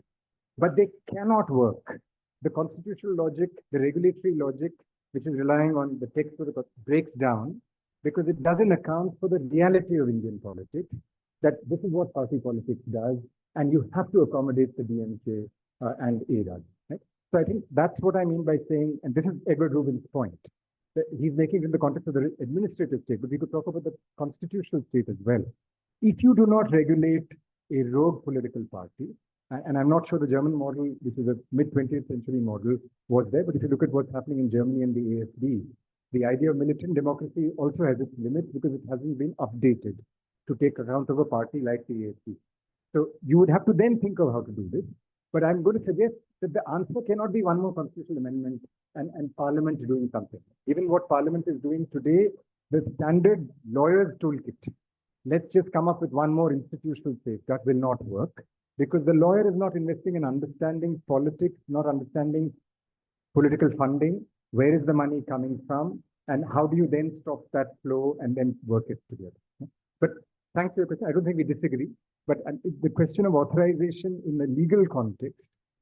But they cannot work. The constitutional logic, the regulatory logic, which is relying on the text of the breaks down because it doesn't account for the reality of Indian politics, that this is what party politics does, and you have to accommodate the DMK and ARAG. Right? So I think that's what I mean by saying, and this is Edward Rubin's point, that he's making it in the context of the administrative state, but we could talk about the constitutional state as well. If you do not regulate a rogue political party, and I'm not sure the German model, which is a mid-20th century model, was there, but if you look at what's happening in Germany and the AfD, the idea of militant democracy also has its limits because it hasn't been updated to take account of a party like the AfD. So you would have to then think of how to do this. But I'm going to suggest that the answer cannot be one more constitutional amendment and Parliament doing something. Even what Parliament is doing today, the standard lawyer's toolkit. Let's just come up with one more institutional safeguard will not work. Because the lawyer is not investing in understanding politics, not understanding political funding, where is the money coming from, and how do you then stop that flow and then work it together. But thanks for your question. I don't think we disagree, but the question of authorization in the legal context,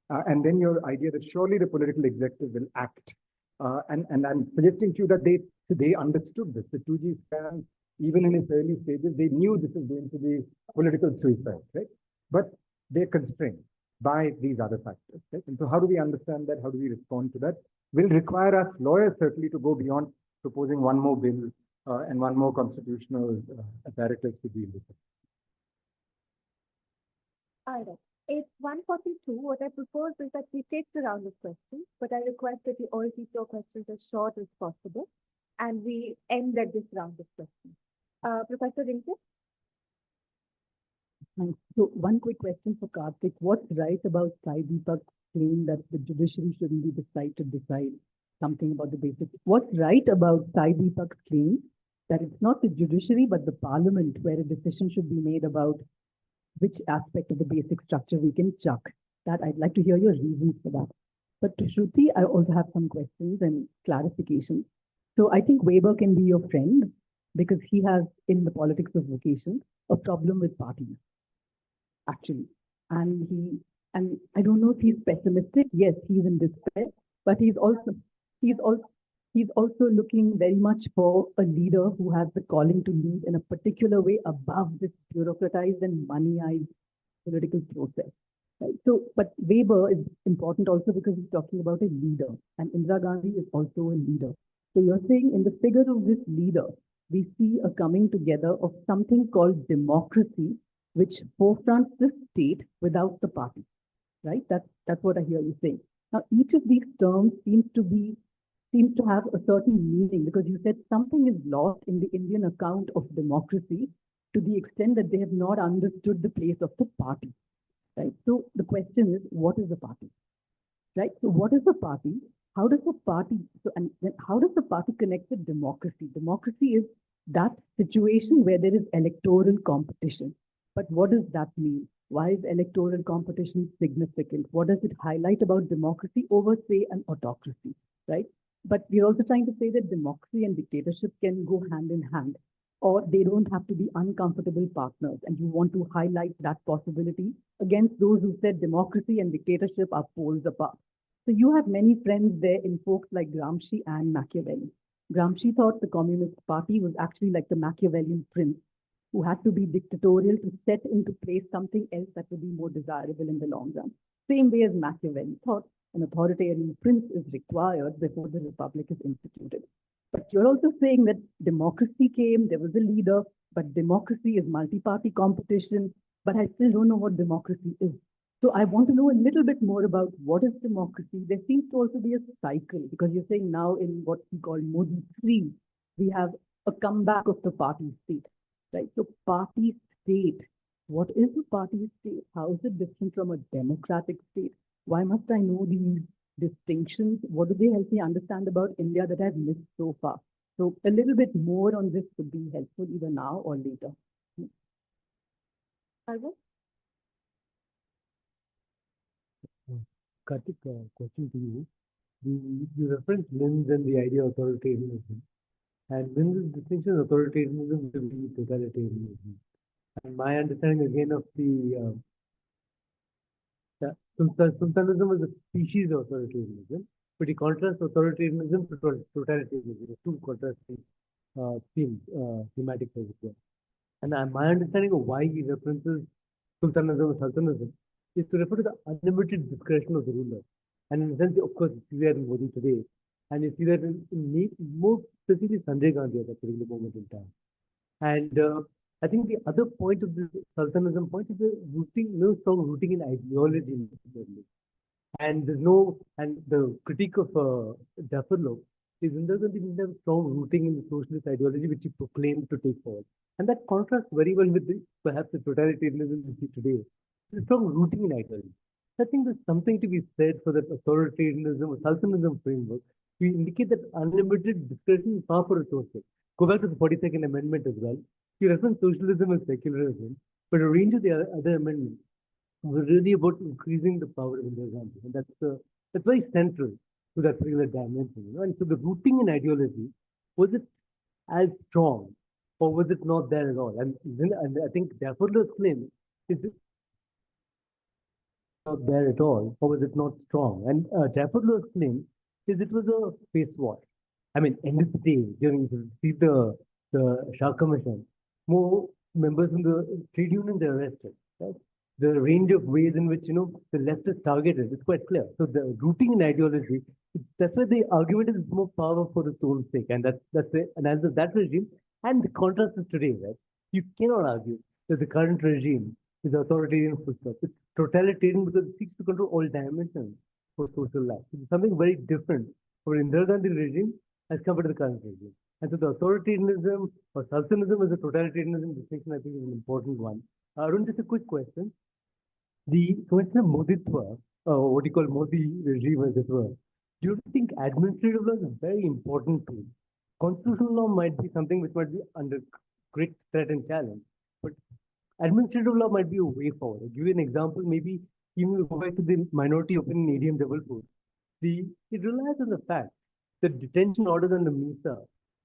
and then your idea that surely the political executive will act. And I'm suggesting to you that they understood this. The 2G scam, even in its early stages, they knew this is going to be political suicide, right? But they're constrained by these other factors, right? And so how do we understand that? How do we respond to that? Will require us lawyers certainly to go beyond proposing one more bill and one more constitutional apparatus to deal with it. All right. It's 1:42. What I propose is that we take the round of questions, but I request that you all keep your questions as short as possible, and we end at this round of questions. Professor Rinke? Thanks. So one quick question for Karthik. What's right about Sai Deepak's claim that the judiciary shouldn't be the site to decide something about the basics? What's right about Sai Deepak's claim that it's not the judiciary but the parliament where a decision should be made about which aspect of the basic structure we can chuck? That I'd like to hear your reasons for that. But to Shruti, I also have some questions and clarifications. So I think Weber can be your friend because he has, in the politics of vocation, a problem with parties, actually. And I don't know if he's pessimistic. Yes, he's in despair, but he's also looking very much for a leader who has the calling to lead in a particular way above this bureaucratized and moneyized political process. Right? So, but Weber is important also because he's talking about a leader, and Indira Gandhi is also a leader. So you're saying in the figure of this leader, we see a coming together of something called democracy, which forefronts the state without the party, right? That's what I hear you saying. Now, each of these terms seems to have a certain meaning because you said something is lost in the Indian account of democracy to the extent that they have not understood the place of the party, right? So the question is, what is the party, right? So what is the party? How does the party, and then how does the party connect with democracy? Democracy is that situation where there is electoral competition. But what does that mean? Why is electoral competition significant? What does it highlight about democracy over, say, an autocracy, right? But we're also trying to say that democracy and dictatorship can go hand in hand, or they don't have to be uncomfortable partners. And you want to highlight that possibility against those who said democracy and dictatorship are poles apart. So you have many friends there in folks like Gramsci and Machiavelli. Gramsci thought the Communist Party was actually like the Machiavellian prince who had to be dictatorial to set into place something else that would be more desirable in the long run. Same way as Machiavelli thought an authoritarian prince is required before the republic is instituted. But you're also saying that democracy came, there was a leader, but democracy is multi-party competition, but I still don't know what democracy is. So I want to know a little bit more about what is democracy. There seems to also be a cycle because you're saying now in what we call Modi 3, we have a comeback of the party state, right? So party state, what is a party state? How is it different from a democratic state? Why must I know these distinctions? What do they help me understand about India that I've missed so far? So a little bit more on this would be helpful either now or later. Arvind? Karthik, question to you. You referenced Linz and the idea of authoritarianism. And Linz's distinction of authoritarianism with totalitarianism. And my understanding again of the sultanism is a species of authoritarianism, but he contrasts authoritarianism to totalitarianism, two contrasting themes, thematics as well. And my understanding of why he references sultanism or sultanism is to refer to the unlimited discretion of the ruler. And in a sense, of course, you see that in Modi today, and you see that in more specifically Sanjay Gandhi at that particular moment in time. And I think the other point of the sultanism point is the rooting, no strong rooting in ideology necessarily. And there's no, and the critique of Jafar is Indira Gandhi didn't have strong rooting in the socialist ideology which he proclaimed to take forward. And that contrasts very well with perhaps the totalitarianism we see today. There's strong rooting in ideology. I think there's something to be said for that authoritarianism or sultanism framework. We indicate that unlimited discretion is far for resources. Go back to the 42nd Amendment as well. You reference socialism and secularism, but a range of the other amendments was really about increasing the power of Indira Gandhi. And that's very central to that particular dimension. And so the rooting in ideology, was it as strong or was it not there at all? And I think Daffodil's claim is it not there at all or was it not strong? And Daffodil's claim is it was a face wash. I mean, in this day, during the Shah Commission, more members in the trade union they arrested. Right? The range of ways in which the left is targeted is quite clear. So the rooting in ideology, that's why the argument is more power for its own sake, and that's the analysis of that regime. And the contrast is today, right? You cannot argue that the current regime is authoritarian full stop. It's totalitarian because it seeks to control all dimensions for social life. It's something very different for Indira Gandhi regime as compared to the current regime. And so the authoritarianism or sultanism as a totalitarianism distinction, I think, is an important one. Arun, just a quick question. The question of Moditwa, what you call Modi regime, as it were, do you think administrative law is a very important tool? Constitutional law might be something which might be under great threat and challenge, but administrative law might be a way forward. I'll give you an example, maybe even go back to the minority opinion ADM Jabalpur. It relies on the fact that detention orders under MISA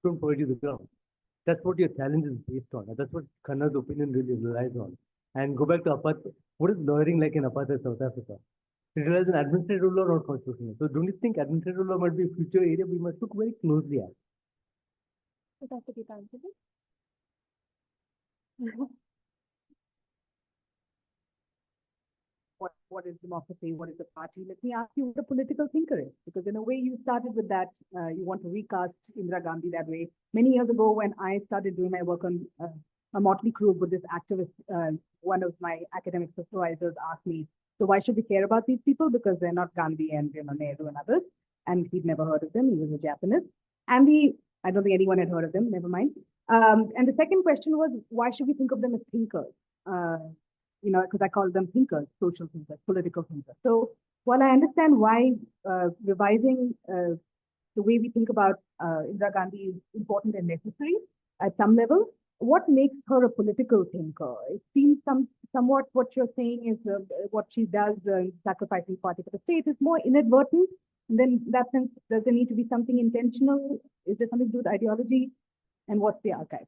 don't provide you the ground. That's what your challenge is based on. And that's what Khanna's opinion really relies on. And go back to apartheid. What is lawyering like in apartheid South Africa? It relies on administrative law, not constitutional. So don't you think administrative law might be a future area we must look very closely at? So that's a good answer. What is democracy? What is the party? Let me ask you what a political thinker is, because in a way you started with that, you want to recast Indira Gandhi that way. Many years ago, when I started doing my work on a motley crew of Buddhist activists, one of my academic supervisors asked me, so why should we care about these people? Because they're not Gandhi and Nehru and others. And he'd never heard of them. He was a Japanese. And I don't think anyone had heard of them, never mind. And the second question was, why should we think of them as thinkers? Because I call them thinkers, social thinkers, political thinkers. So while I understand why revising the way we think about Indira Gandhi is important and necessary at some level, what makes her a political thinker? It seems somewhat what you're saying is what she does, sacrificing party for the state, is more inadvertent. And then in that sense, does there need to be something intentional? Is there something to do with ideology? And what's the archive?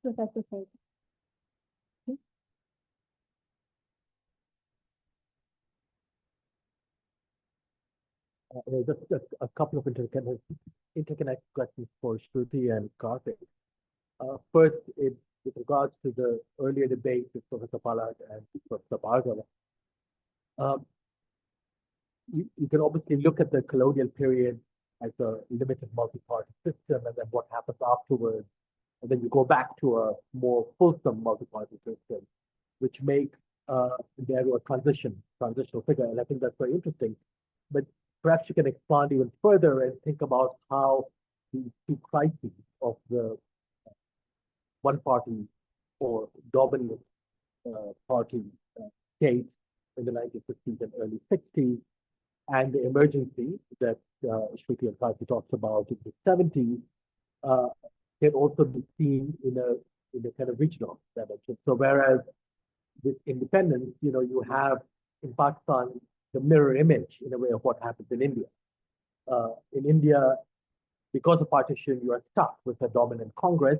So that's the thing. Just a couple of interconnected questions for Shruti and Karthik. First, with regards to the earlier debate with Professor Palak and Professor Bhargava, you can obviously look at the colonial period as a limited multi-party system, and then what happens afterwards, and then you go back to a more fulsome multi-party system, which makes Nehru a transitional figure, and I think that's very interesting. But perhaps you can expand even further and think about how the two crises of the one party or dominant party states in the 1950s and early 60s, and the emergency that Shruti and Karthi talked about in the 70s, can also be seen in a kind of regional dimension. So whereas with independence, you have in Pakistan the mirror image in a way of what happens in India. In India, because of partition, you are stuck with a dominant Congress,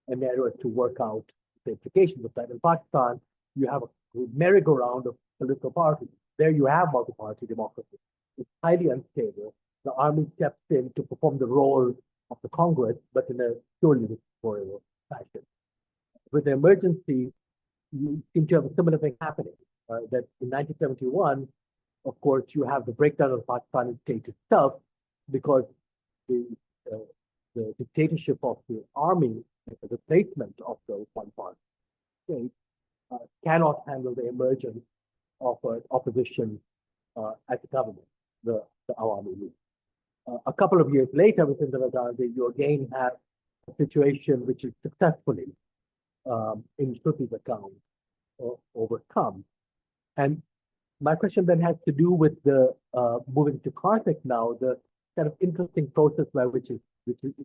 and Nehru has to work out the implications of that. In Pakistan, you have a merry-go-round of political parties. There you have multi-party democracy. It's highly unstable. The army steps in to perform the role of the Congress, but in a purely dictatorial fashion. With the emergency, you seem to have a similar thing happening. That in 1971, of course, you have the breakdown of the Pakistani state itself, because the dictatorship of the army, the replacement of the one-party state, cannot handle the emergence of an opposition at the government, the Awami League. A couple of years later, with Indira Gandhi, you again have a situation which is successfully, in Shruti's account, overcome. And my question then has to do with the moving to Karthik now, the kind of interesting process by which is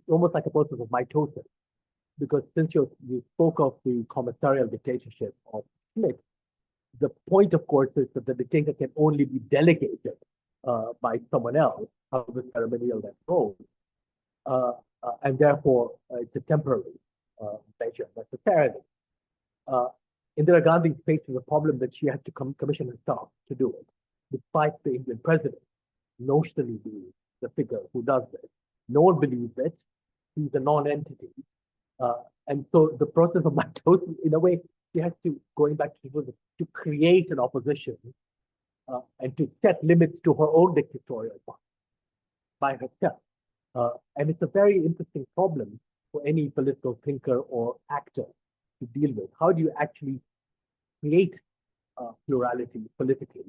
almost like a process of mitosis. Because since you spoke of the commissarial dictatorship of Schmidt, the point, of course, is that the dictator can only be delegated by someone else, however ceremonial that goes. And therefore, it's a temporary measure necessarily. Indira Gandhi faces a problem that she had to commission herself to do it, despite the Indian president notionally being the figure who does this. No one believes it. He's a non-entity. And so the process of mitosis, in a way, she has to, going back to create an opposition and to set limits to her own dictatorial power by herself. And it's a very interesting problem for any political thinker or actor to deal with. How do you actually create plurality politically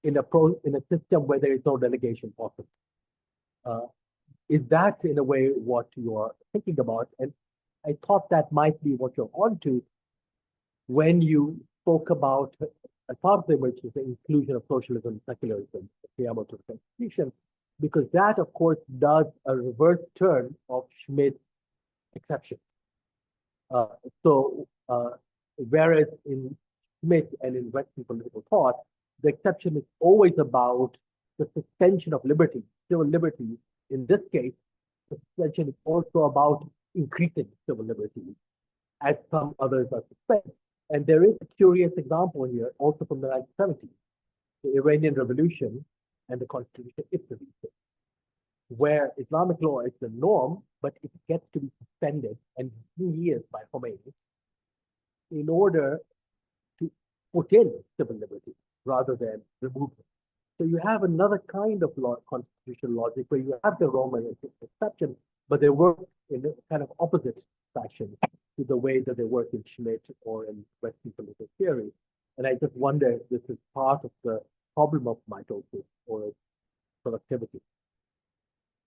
in a system where there is no delegation possible? Is that, in a way, what you're thinking about? And I thought that might be what you're onto when you spoke about a part of it, which is the inclusion of socialism, secularism, the preamble to the Constitution, because that, of course, does a reverse turn of Schmidt's exception. Whereas in Schmidt and in Western political thought, the exception is always about the suspension of liberty, civil liberty. In this case, the suspension is also about increasing civil liberty, as some others are suspended. And there is a curious example here, also from the 1970s, the Iranian Revolution and the Constitution Italy, where Islamic law is the norm, but it gets to be suspended and years by Khomeini in order to put in civil liberty rather than remove it. So you have another kind of constitutional logic where you have the Roman exception, but they work in a kind of opposite fashion to the way that they work in Schmidt or in Western political theory. And I just wonder if this is part of the problem of mitosis or productivity.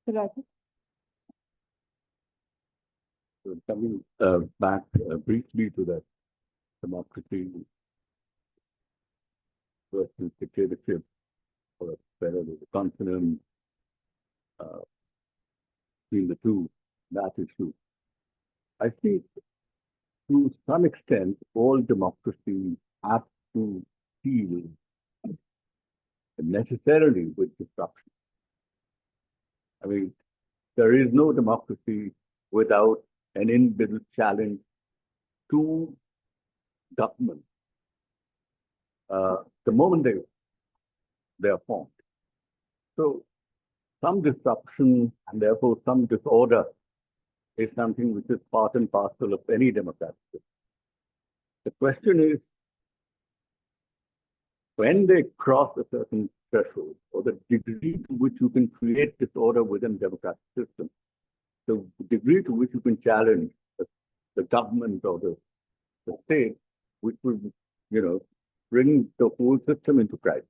So coming back briefly to that democracy versus dictatorship, or whether there's a consonant between the two, that issue. I think to some extent, all democracies have to deal necessarily with disruption. I mean, there is no democracy without an inbuilt challenge to government. The moment they are formed. So some disruption and therefore some disorder is something which is part and parcel of any democratic system. The question is, when they cross a certain threshold, or the degree to which you can create disorder within democratic system, the degree to which you can challenge the government or the state, which will, bring the whole system into crisis.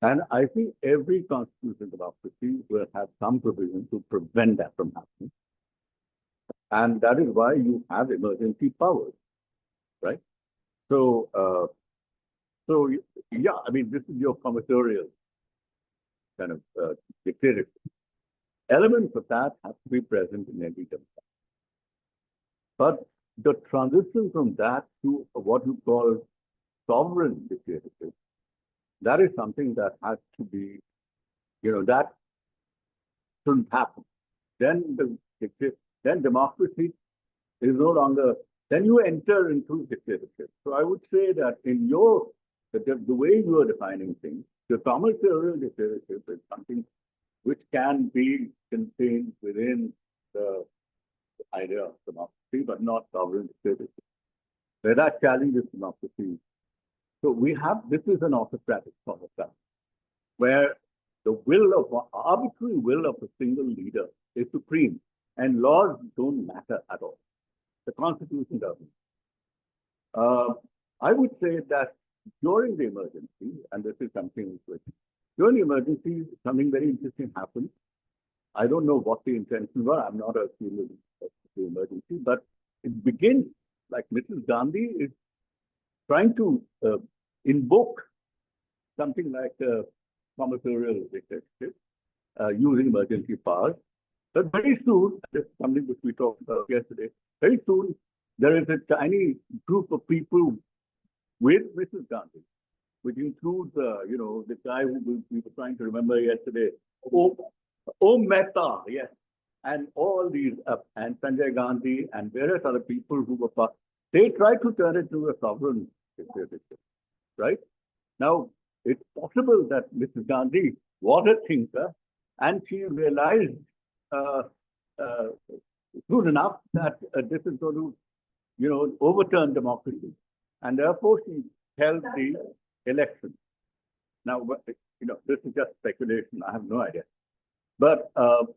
And I think every constitutional democracy will have some provision to prevent that from happening. And that is why you have emergency powers, right? So, yeah, I mean, this is your commissarial kind of dictatorship. Elements of that have to be present in every democracy. But the transition from that to what you call sovereign dictatorship, that is something that has to be, that shouldn't happen. Then democracy is no longer, then you enter into dictatorship. So I would say that in the way you are defining things, the commissarial dictatorship is something which can be contained within the idea of democracy, but not sovereign dictatorship. Where that challenges democracy. So this is an autocratic sort of government, where the arbitrary will of a single leader is supreme, and laws don't matter at all. The Constitution doesn't. I would say that during the emergency, and this is something which, during the emergency, something very interesting happened. I don't know what the intentions were. I'm not a student of the emergency, but it begins like Mrs. Gandhi is trying to invoke something like a commissarial dictatorship using emergency powers. But very soon, this is something which we talked about yesterday, very soon there is a tiny group of people with Mrs. Gandhi, which includes, the guy who we were trying to remember yesterday, Om Mehta, yes, and all these, and Sanjay Gandhi and various other people who were part, they tried to turn it into a sovereign dictatorship, right? Now, it's possible that Mrs. Gandhi was a thinker and she realized soon enough that this is going to, overturn democracy. And therefore, she held the election. Now, this is just speculation. I have no idea. But so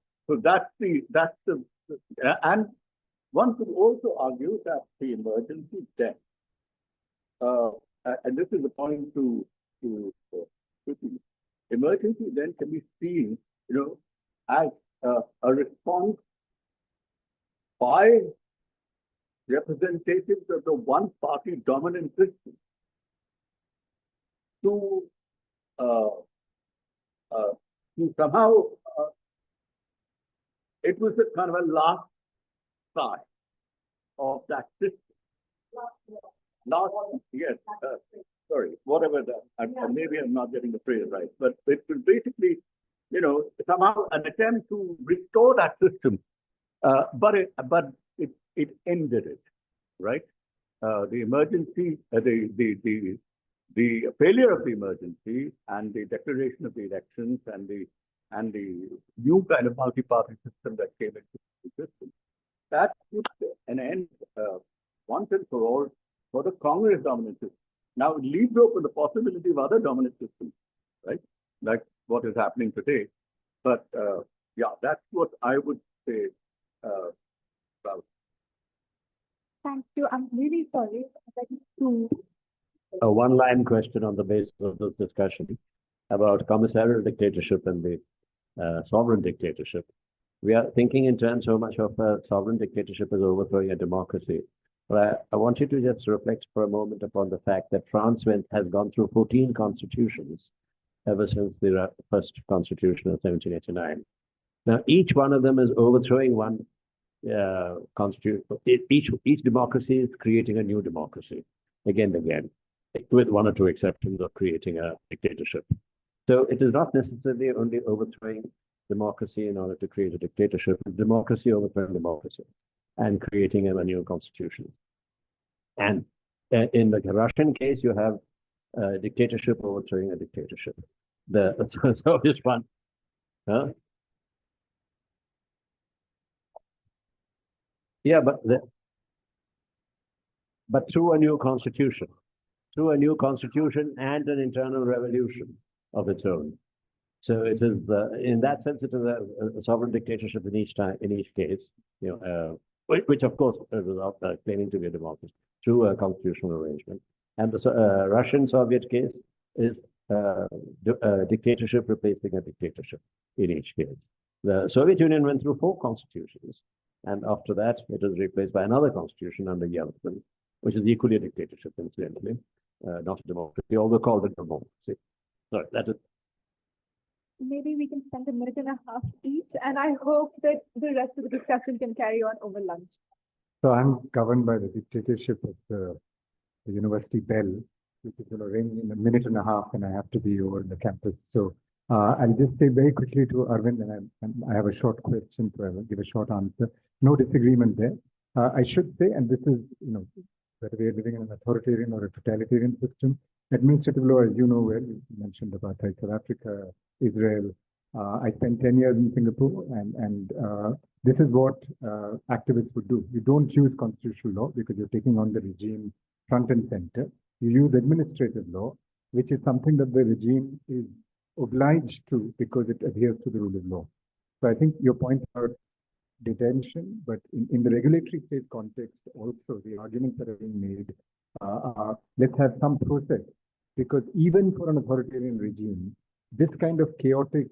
and one could also argue that the emergency then, and this is the point to emergency then can be seen, as a response by representatives of the one-party dominant system to somehow, it was a kind of a last cry of that system. Yes, sorry, whatever that, maybe I'm not getting the phrase right, but it was basically, somehow an attempt to restore that system, but it ended it, right? The emergency, the failure of the emergency and the declaration of the elections and the new kind of multi-party system that came into existence, that put an end once and for all for the Congress dominant system. Now it leaves open the possibility of other dominant systems, right? Like what is happening today. But yeah, that's what I would say about. Thank you. I'm really sorry. A one-line question on the basis of this discussion about commissarial dictatorship and the sovereign dictatorship. We are thinking in terms so much of a sovereign dictatorship as overthrowing a democracy. But I want you to just reflect for a moment upon the fact that France has gone through 14 constitutions ever since the first constitution of 1789. Now, each one of them is overthrowing one constitution. Each democracy is creating a new democracy again and again, with one or two exceptions of creating a dictatorship. So it is not necessarily only overthrowing democracy in order to create a dictatorship, it's democracy overthrowing democracy and creating a new constitution. And in the Russian case, you have a dictatorship overthrowing a dictatorship. So this one, huh? Yeah, but through a new constitution. Through a new constitution and an internal revolution of its own. So it is, in that sense, it is a sovereign dictatorship in each case, which of course without claiming to be a democracy through a constitutional arrangement. And the Russian Soviet case is a dictatorship replacing a dictatorship in each case. The Soviet Union went through 4 constitutions, and after that, it was replaced by another constitution under Yeltsin, which is equally a dictatorship, incidentally, not a democracy, although called a democracy. So that is. Maybe we can spend a minute and a half each, and I hope that the rest of the discussion can carry on over lunch. So I'm governed by the dictatorship of the university bell, which is going to ring in a minute and a half, and I have to be over the campus. So I'll just say very quickly to Arvind, and I have a short question, so I will give a short answer. No disagreement there. I should say, and this is, whether we are living in an authoritarian or a totalitarian system, administrative law, as you know well, you mentioned apartheid, South Africa, Israel. I spent 10 years in Singapore, and this is what activists would do. You don't use constitutional law because you're taking on the regime front and center. You use administrative law, which is something that the regime is obliged to because it adheres to the rule of law. So I think your point about detention, but in the regulatory state context also, the arguments that are being made are, let's have some process, because even for an authoritarian regime, this kind of chaotic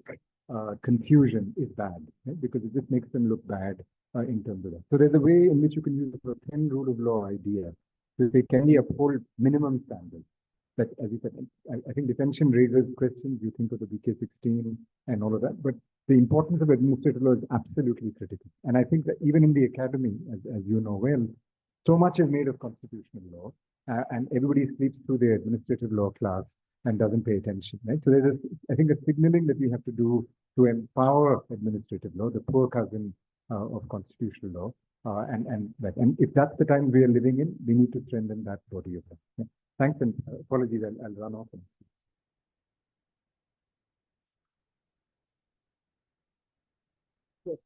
confusion is bad, right? Because it just makes them look bad in terms of that. So there's a way in which you can use the thin rule of law idea to say, can we uphold minimum standards? But as you said, I think detention raises questions. You think of the BK16 and all of that, but the importance of administrative law is absolutely critical. And I think that even in the academy, as you know well, so much is made of constitutional law. and everybody sleeps through the administrative law class and doesn't pay attention, right? So there's, I think, a signaling that we have to do to empower administrative law, the poor cousin of constitutional law, and if that's the time we are living in, we need to strengthen that body of law. Yeah. Thanks, and apologies, I'll run off. Yes,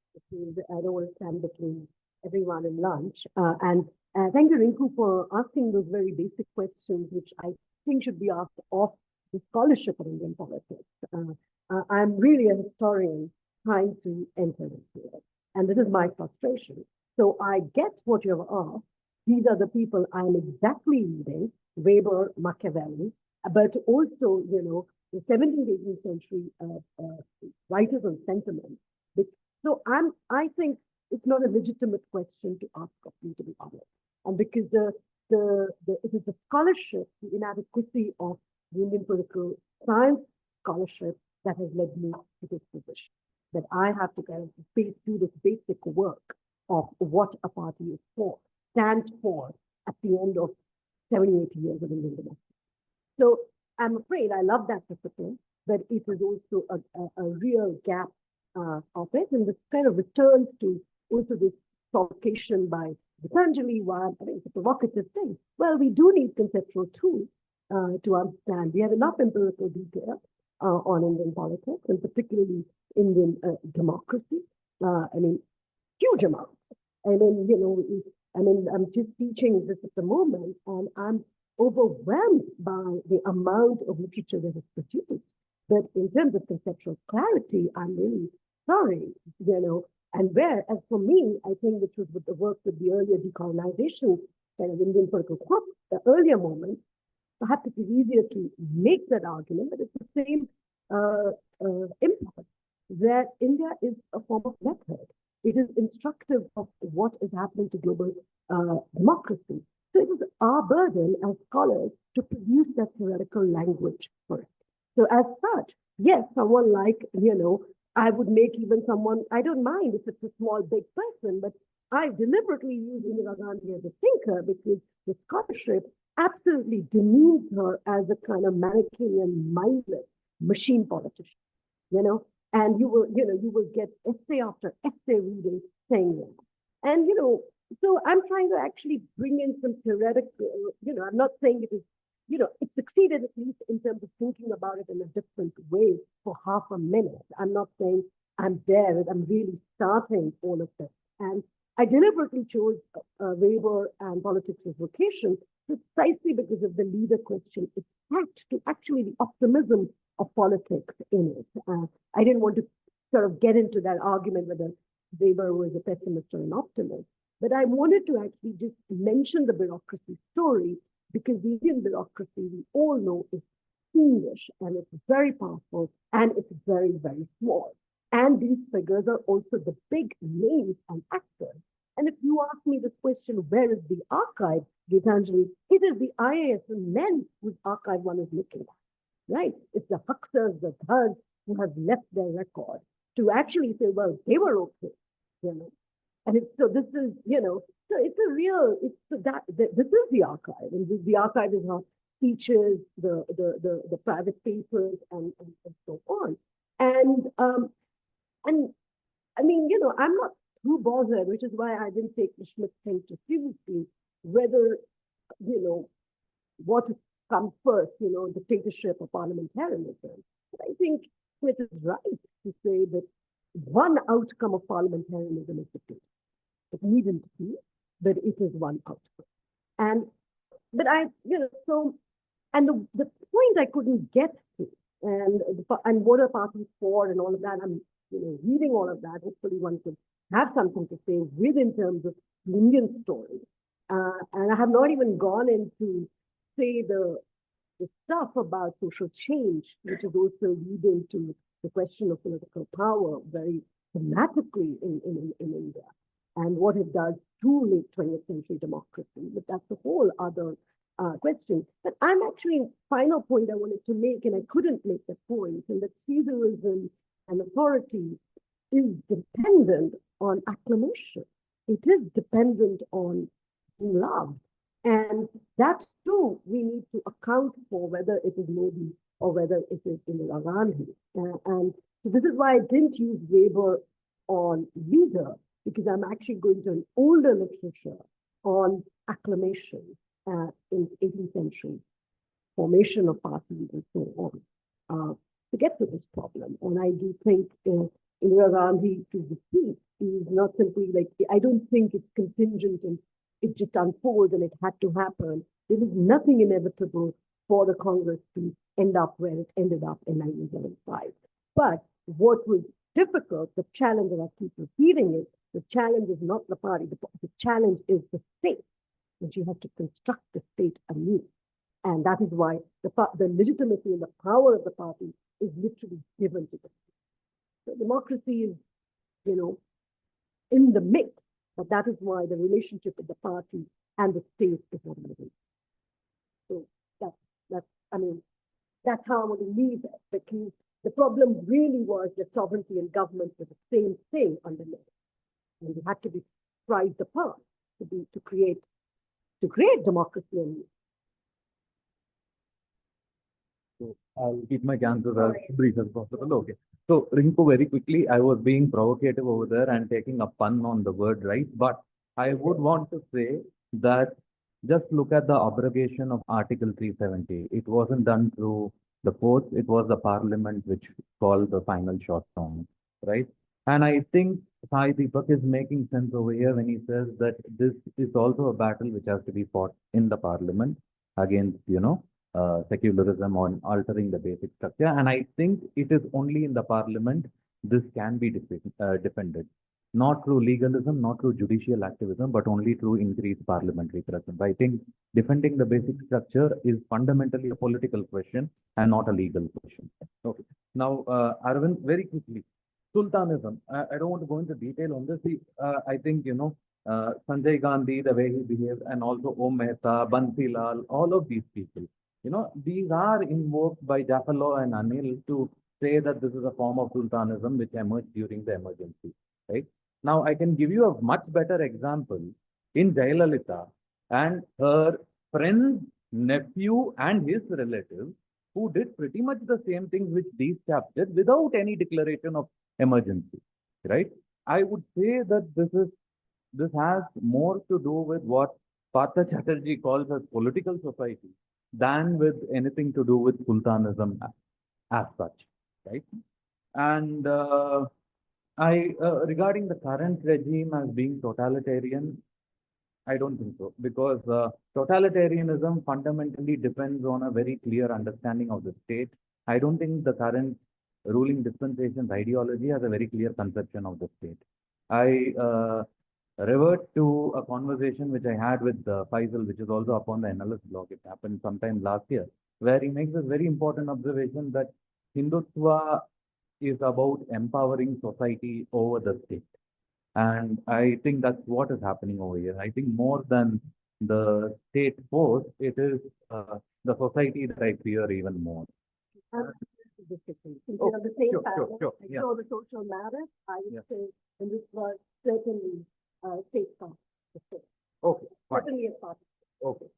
I don't want to stand between everyone and lunch. And thank you, Rinku, for asking those very basic questions, which I think should be asked of the scholarship of Indian politics. I'm really a historian trying to enter into it. And this is my frustration. So I get what you have asked. These are the people I'm exactly reading, Weber, Machiavelli, but also, the 17th, 18th century writers on sentiment. So I think it's not a legitimate question to ask of me, to be honest. And because it is the scholarship, the inadequacy of the Indian political science scholarship that has led me to this position. That I have to kind of do this basic work of what a party is for, stands for at the end of 70, 80 years of Indian democracy. So I'm afraid I love that discipline, but it is also a real gap of it. And this kind of returns to also this provocation by Gitanjali, while I think it's a provocative thing. Well, we do need conceptual tools to understand. We have enough empirical detail on Indian politics, and particularly Indian democracy. Huge amounts. I'm just teaching this at the moment, and I'm overwhelmed by the amount of literature that is produced. But in terms of conceptual clarity, I'm really sorry, and as for me, I think which was with the work with the earlier decolonization kind of Indian political crop, the earlier moment, perhaps it is easier to make that argument, but it's the same impulse that India is a form of method. It is instructive of what is happening to global democracy. So it is our burden as scholars to produce that theoretical language for it. So as such, yes, someone like, I would make even someone, I don't mind if it's a small, big person, but I deliberately use Indira Gandhi as a thinker because the scholarship absolutely demeans her as a kind of Manichaean, mindless machine politician, and you will get essay after essay reading saying that. And, so I'm trying to actually bring in some theoretical, I'm not saying it is, it succeeded at least in terms of thinking about it in a different way for half a minute. I'm not saying I'm there, I'm really starting all of this. And I deliberately chose Weber and politics as vocation precisely because of the leader question. It's packed to actually the optimism of politics in it. I didn't want to sort of get into that argument whether Weber was a pessimist or an optimist, but I wanted to actually just mention the bureaucracy story because the Indian bureaucracy, we all know, is fiendish and it's very powerful and it's very, very small. And these figures are also the big names and actors. And if you ask me this question, where is the archive, Gitanjali, it is the IAS and men whose archive one is looking at, right? It's the hucksters, the thugs who have left their record to actually say, well, they were okay, And so this is, so it's a real, this is the archive, and the archive is how speeches, the private papers, and so on. And I mean, I'm not too bothered, which is why I didn't take the Schmidt thing too seriously, whether, what comes first, dictatorship or parliamentarianism. But I think it is right to say that one outcome of parliamentarianism is dictatorship. It needn't be, but it is one outcome. But the point I couldn't get to, and what are parties for and all of that, I'm reading all of that. Hopefully one could have something to say in terms of the Indian story. And I have not even gone into, say, the stuff about social change, which is also leading to the question of political power very dramatically in India, and what it does to late 20th century democracy. But that's a whole other question. But I'm actually, final point I wanted to make, and I couldn't make the point, and that Caesarism and authority is dependent on acclamation. It is dependent on being loved. And that too, we need to account for whether it is Modi or whether it is Indira Gandhi. And so this is why I didn't use Weber on leader, because I'm actually going to an older literature on acclamation in 18th century, formation of parties and so on, to get to this problem. And I do think Indira Gandhi to defeat is not simply like, I don't think it's contingent and it just unfolds and it had to happen. There was nothing inevitable for the Congress to end up where it ended up in 1975. But what was difficult, the challenge that I keep repeating is, the challenge is not the party, the challenge is the state, and you have to construct the state anew. And that is why the legitimacy and the power of the party is literally given to the state. So democracy is, in the mix, but that is why the relationship with the party and the state is what it is. So that's how I want to leave it, because the problem really was that sovereignty and government were the same thing underneath. And they had to be prized apart to create democracy and So I'll keep my answers as brief as possible. Okay. So Rinko, very quickly, I was being provocative over there and taking a pun on the word right, but I would want to say that just look at the abrogation of Article 370. It wasn't done through the courts, it was the parliament which called the final shot on it, right? And I think Sai Deepak is making sense over here when he says that this is also a battle which has to be fought in the parliament against, secularism on altering the basic structure. And I think it is only in the parliament this can be defended. Not through legalism, not through judicial activism, but only through increased parliamentary presence. I think defending the basic structure is fundamentally a political question and not a legal question. Okay. Now, Arvind, very quickly, Sultanism. I don't want to go into detail on this. I think, Sanjay Gandhi, the way he behaved, and also Om Mehta, Bansi Lal, all of these people, these are invoked by Jafar and Anil to say that this is a form of sultanism which emerged during the emergency, right? Now, I can give you a much better example in Jayalalitha and her friend's nephew and his relatives who did pretty much the same things which these chaps did without any declaration of emergency, right? I would say that this has more to do with what Partha Chatterjee calls as political society than with anything to do with sultanism as such, right? And regarding the current regime as being totalitarian, I don't think so, because totalitarianism fundamentally depends on a very clear understanding of the state. I don't think the current ruling dispensation's ideology has a very clear conception of the state. I revert to a conversation which I had with Faisal, which is also upon the NLS blog. It happened sometime last year, where he makes a very important observation that Hindutva is about empowering society over the state. And I think that's what is happening over here. I think more than the state force, it is the society that I fear even more. Instead of the same pattern, the social matters, I would say, and this was certainly state part. Okay, fine. Certainly a part. Okay.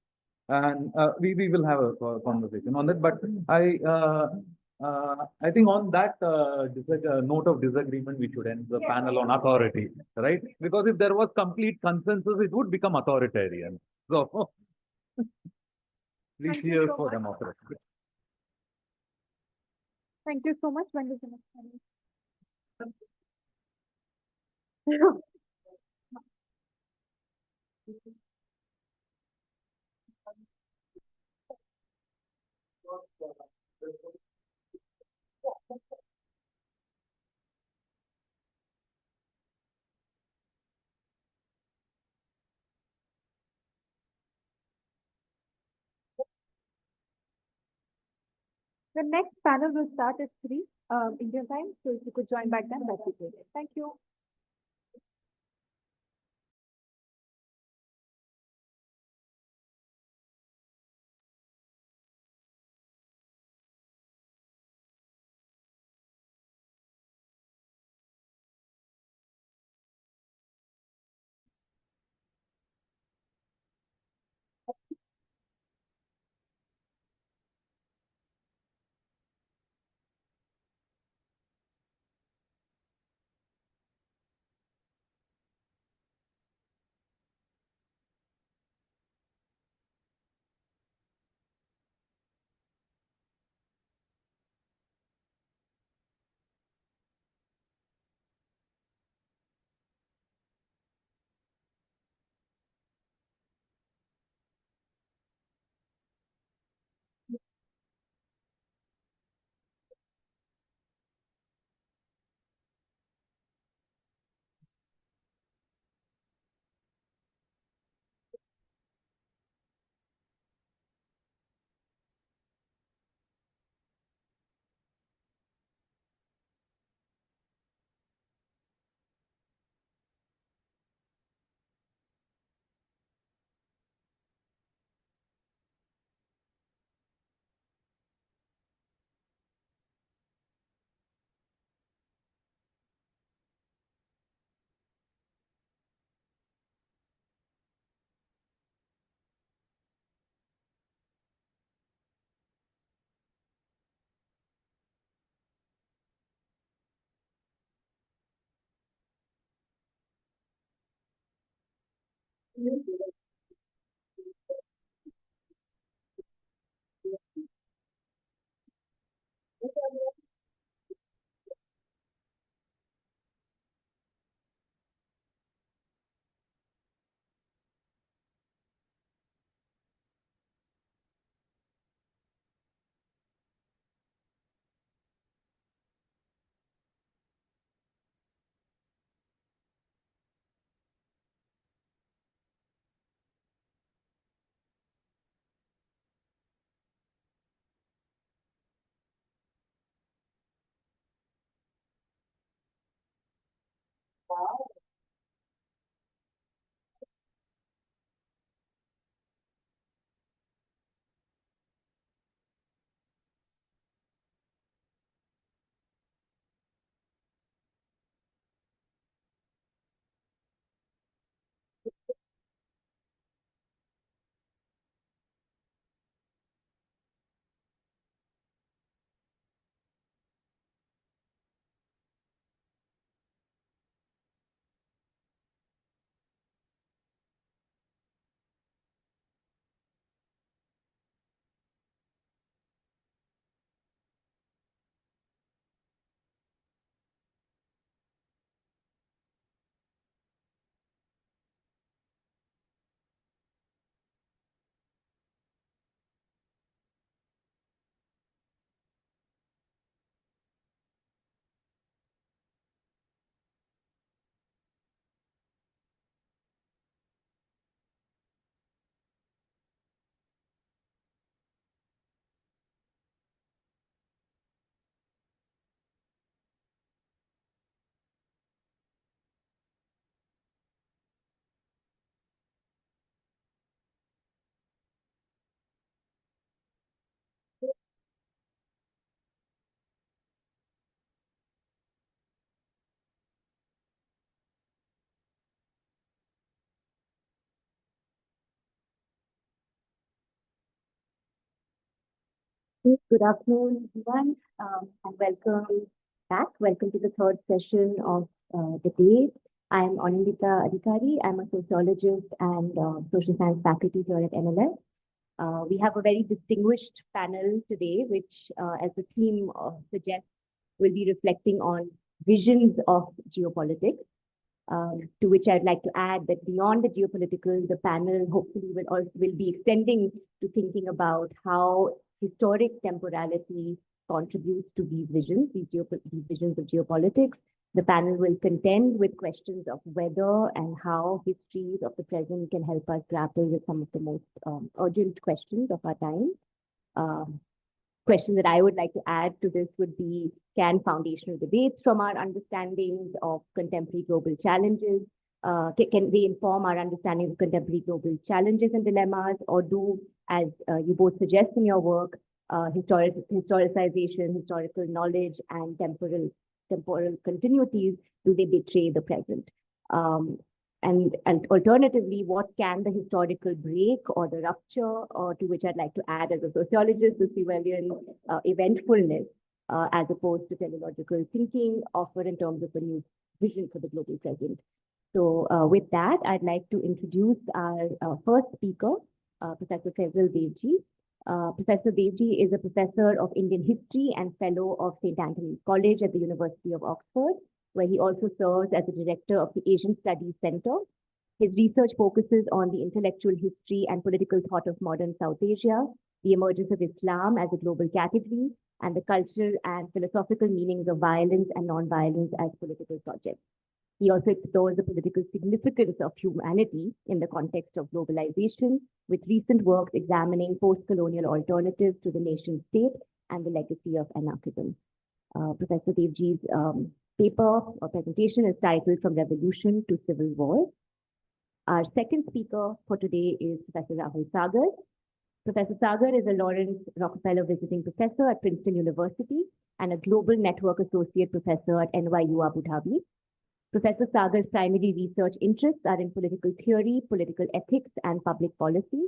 And we will have a conversation on that. But I think on that note of disagreement, we should end the panel on authority, right? Because if there was complete consensus, it would become authoritarian. So, we cheer for democracy. Thank you so much. When is the next panel? The next panel will start at 3 Indian time. So if you could join back then, that'd be great. Thank you. Good afternoon, everyone, and welcome back. Welcome to the third session of the day. I'm Anindita Adhikari. I'm a sociologist and social science faculty here at NLS. We have a very distinguished panel today, which, as the theme suggests, will be reflecting on visions of geopolitics. To which I'd like to add that beyond the geopolitical, the panel hopefully will be extending to thinking about how historic temporality contributes to these visions, these visions of geopolitics. The panel will contend with questions of whether and how histories of the present can help us grapple with some of the most urgent questions of our time. Question that I would like to add to this would be, can foundational debates from our understandings of contemporary global challenges, can they inform our understanding of contemporary global challenges and dilemmas, or do, as you both suggest in your work, historicization, historical knowledge, and temporal continuities, do they betray the present? And alternatively, what can the historical break or the rupture, or to which I'd like to add as a sociologist, the Sewellian eventfulness, as opposed to teleological thinking, offer in terms of a new vision for the global present? So with that, I'd like to introduce our first speaker, Professor Faisal Devji. Professor Devji is a professor of Indian history and fellow of St. Anthony's College at the University of Oxford, where he also serves as the director of the Asian Studies Center. His research focuses on the intellectual history and political thought of modern South Asia, the emergence of Islam as a global category, and the cultural and philosophical meanings of violence and non-violence as political projects. He also explores the political significance of humanity in the context of globalization, with recent works examining post-colonial alternatives to the nation state and the legacy of anarchism. Professor Devji's paper or presentation is titled From Revolution to Civil War. Our second speaker for today is Professor Rahul Sagar. Professor Sagar is a Lawrence Rockefeller Visiting Professor at Princeton University and a Global Network Associate Professor at NYU Abu Dhabi. Professor Sagar's primary research interests are in political theory, political ethics, and public policy.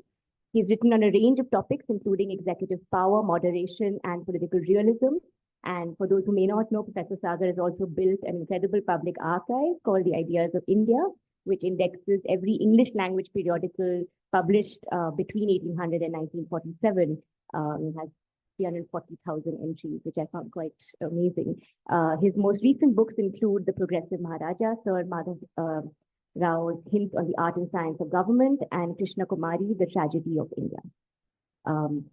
He's written on a range of topics, including executive power, moderation, and political realism. And for those who may not know, Professor Sagar has also built an incredible public archive called the Ideas of India, which indexes every English language periodical published between 1800 and 1947. It has 340,000 entries, which I found quite amazing. His most recent books include The Progressive Maharaja, Sir Madhav Rao's Hints on the Art and Science of Government, and Krishna Kumari, The Tragedy of India.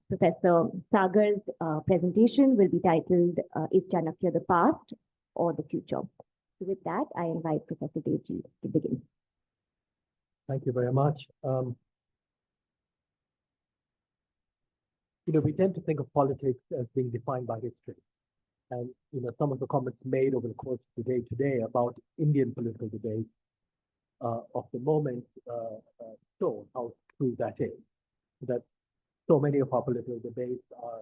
Professor Sagar's presentation will be titled, Is Chanakya the Past or the Future? So with that, I invite Professor Devji to begin. Thank you very much. We tend to think of politics as being defined by history. And, some of the comments made over the course of the day today about Indian political debate of the moment show how true that is. That so many of our political debates are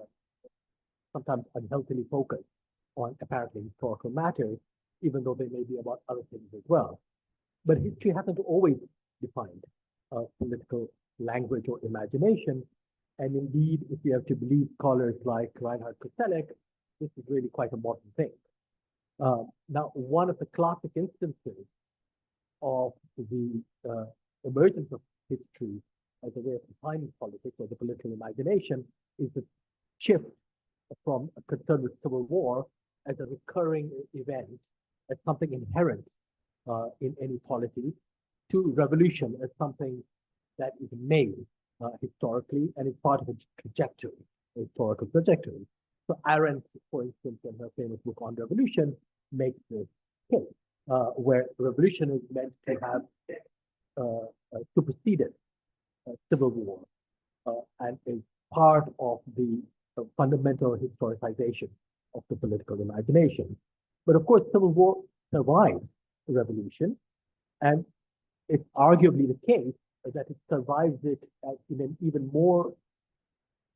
sometimes unhealthily focused on apparently historical matters, even though they may be about other things as well. But history hasn't always defined political language or imagination. And indeed, if you have to believe scholars like Reinhard Koselleck, this is really quite a modern thing. Now, one of the classic instances of the emergence of history as a way of defining politics or the political imagination is the shift from a concern with civil war as a recurring event, as something inherent in any polity, to revolution as something that is made historically and is part of a trajectory, a historical trajectory. So Arendt, for instance, in her famous book on revolution, makes this case, where revolution is meant to have superseded civil war and is part of the fundamental historicization of the political imagination. But of course, civil war survives the revolution, and it's arguably the case that it survives it in an even more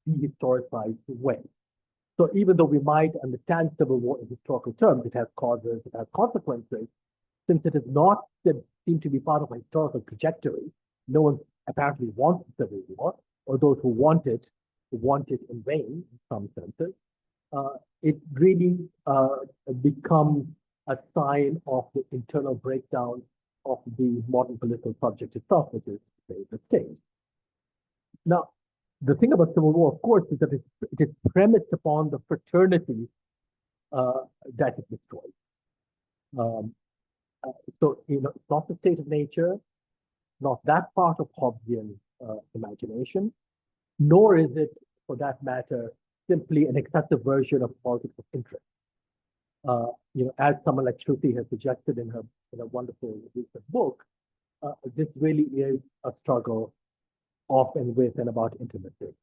dehistoricized way. So even though we might understand civil war in historical terms, it has causes, it has consequences, since it is not seem to be part of a historical trajectory, no one apparently wants civil war, or those who want it in vain in some senses. It really becomes a sign of the internal breakdown of the modern political subject itself, which is the state. Now, the thing about civil war, of course, is that it is premised upon the fraternity that it destroys. So, it's not the state of nature, not that part of Hobbesian imagination, nor is it, for that matter, simply an excessive version of politics of interest. As someone like Shruti has suggested in a wonderful recent book, this really is a struggle of and with and about intimacy.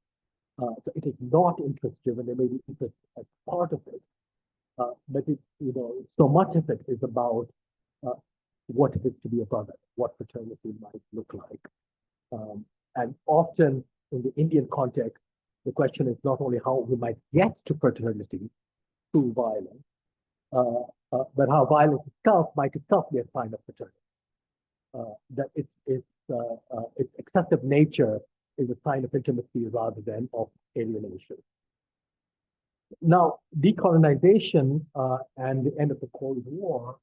So it is not interest-driven. There may be interest as part of it, but so much of it is about what it is to be a brother, what fraternity might look like. And often in the Indian context, the question is not only how we might get to fraternity through violence, but how violence itself might itself be a sign of fraternity. That its excessive nature is a sign of intimacy rather than of alienation. Now, decolonization and the end of the Cold War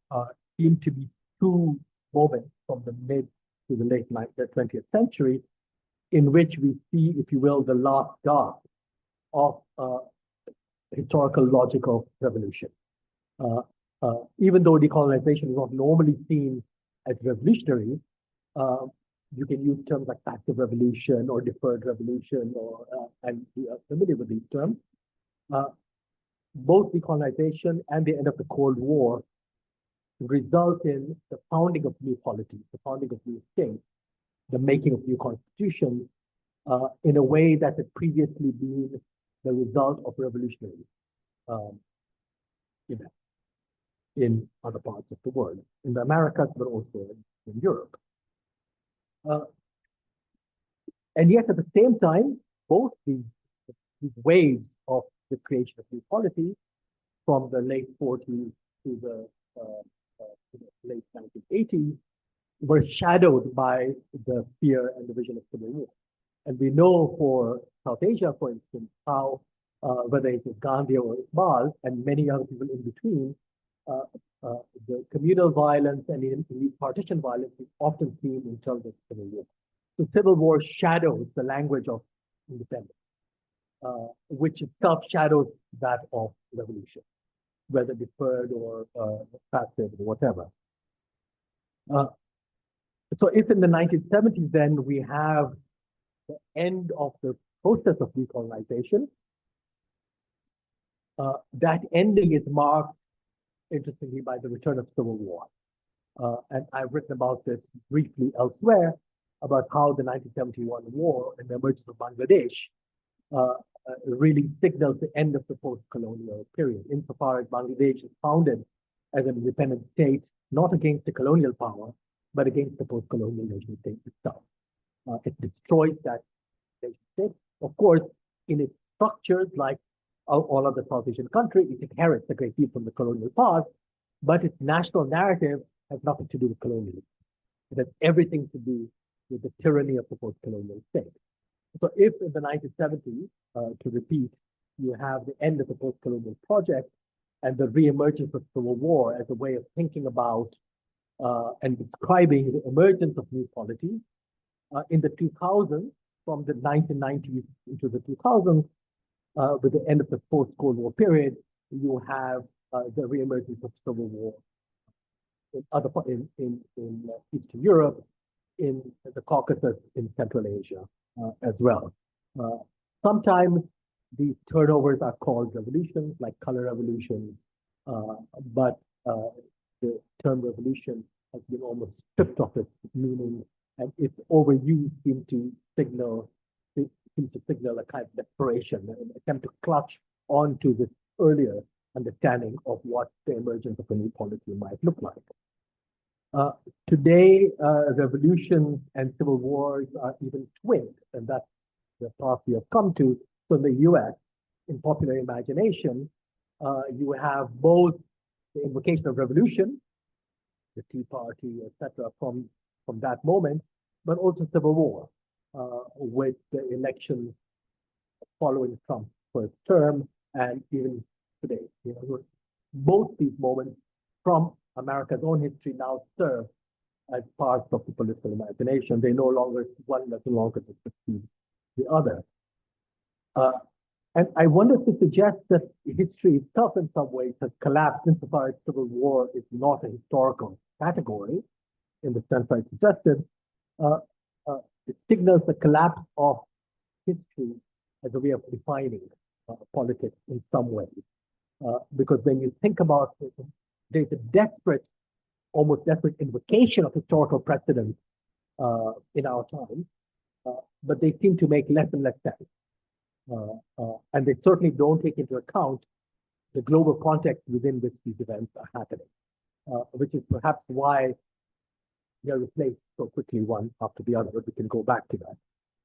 seem to be two moments from the mid to the late 20th century in which we see, if you will, the last gasp of historical logic of revolution. Even though decolonization is not normally seen as revolutionary, you can use terms like passive revolution or deferred revolution, and we are familiar with these terms. Both decolonization and the end of the Cold War result in the founding of new polities, the founding of new states, the making of new constitutions, in a way that had previously been the result of revolutionary events in other parts of the world, in the Americas, but also in Europe. And yet, at the same time, both these waves of the creation of new polities from the late 40s to the late 1980s were shadowed by the fear and the vision of civil war. And we know for South Asia, for instance, how whether it is Gandhi or Iqbal and many other people in between, the communal violence and even partition violence is often seen in terms of civil war. So civil war shadows the language of independence, which itself shadows that of revolution, whether deferred or passive or whatever. So if in the 1970s, then we have the end of the process of decolonization, that ending is marked, interestingly, by the return of civil war. And I've written about this briefly elsewhere, about how the 1971 war and the emergence of Bangladesh really signals the end of the post-colonial period, insofar as Bangladesh is founded as an independent state, not against the colonial power, but against the post-colonial nation state itself. It destroys that nation state. Of course, in its structures, like all other South Asian countries, it inherits a great deal from the colonial past, but its national narrative has nothing to do with colonialism. It has everything to do with the tyranny of the post-colonial state. So if in the 1970s, to repeat, you have the end of the post-colonial project and the reemergence of civil war as a way of thinking about and describing the emergence of new polities, in the 2000s, from the 1990s into the 2000s, with the end of the post-Cold War period, you have the reemergence of civil war in other in Eastern Europe, in the Caucasus, in Central Asia as well. Sometimes these turnovers are called revolutions, like color revolution, but the term revolution has been almost stripped of its meaning, and its overuse seems to signal a kind of desperation, an attempt to clutch onto this earlier understanding of what the emergence of a new polity might look like. Today, revolutions and civil wars are even twinned, and that's the path we have come to. So in the US, in popular imagination, you have both the invocation of revolution, the Tea Party, etc., from that moment, but also civil war, with the election following Trump's first term, and even today. Both these moments from America's own history now serve as parts of the political imagination. They no longer, one no longer succeed the other. And I wonder to suggest that history itself in some ways has collapsed insofar as civil war is not a historical category in the sense I suggested. It signals the collapse of history as a way of defining politics in some ways. Because when you think about it, there's a desperate, almost desperate invocation of historical precedents in our time, but they seem to make less and less sense. And they certainly don't take into account the global context within which these events are happening, which is perhaps why they're replaced so quickly one after the other, but we can go back to that.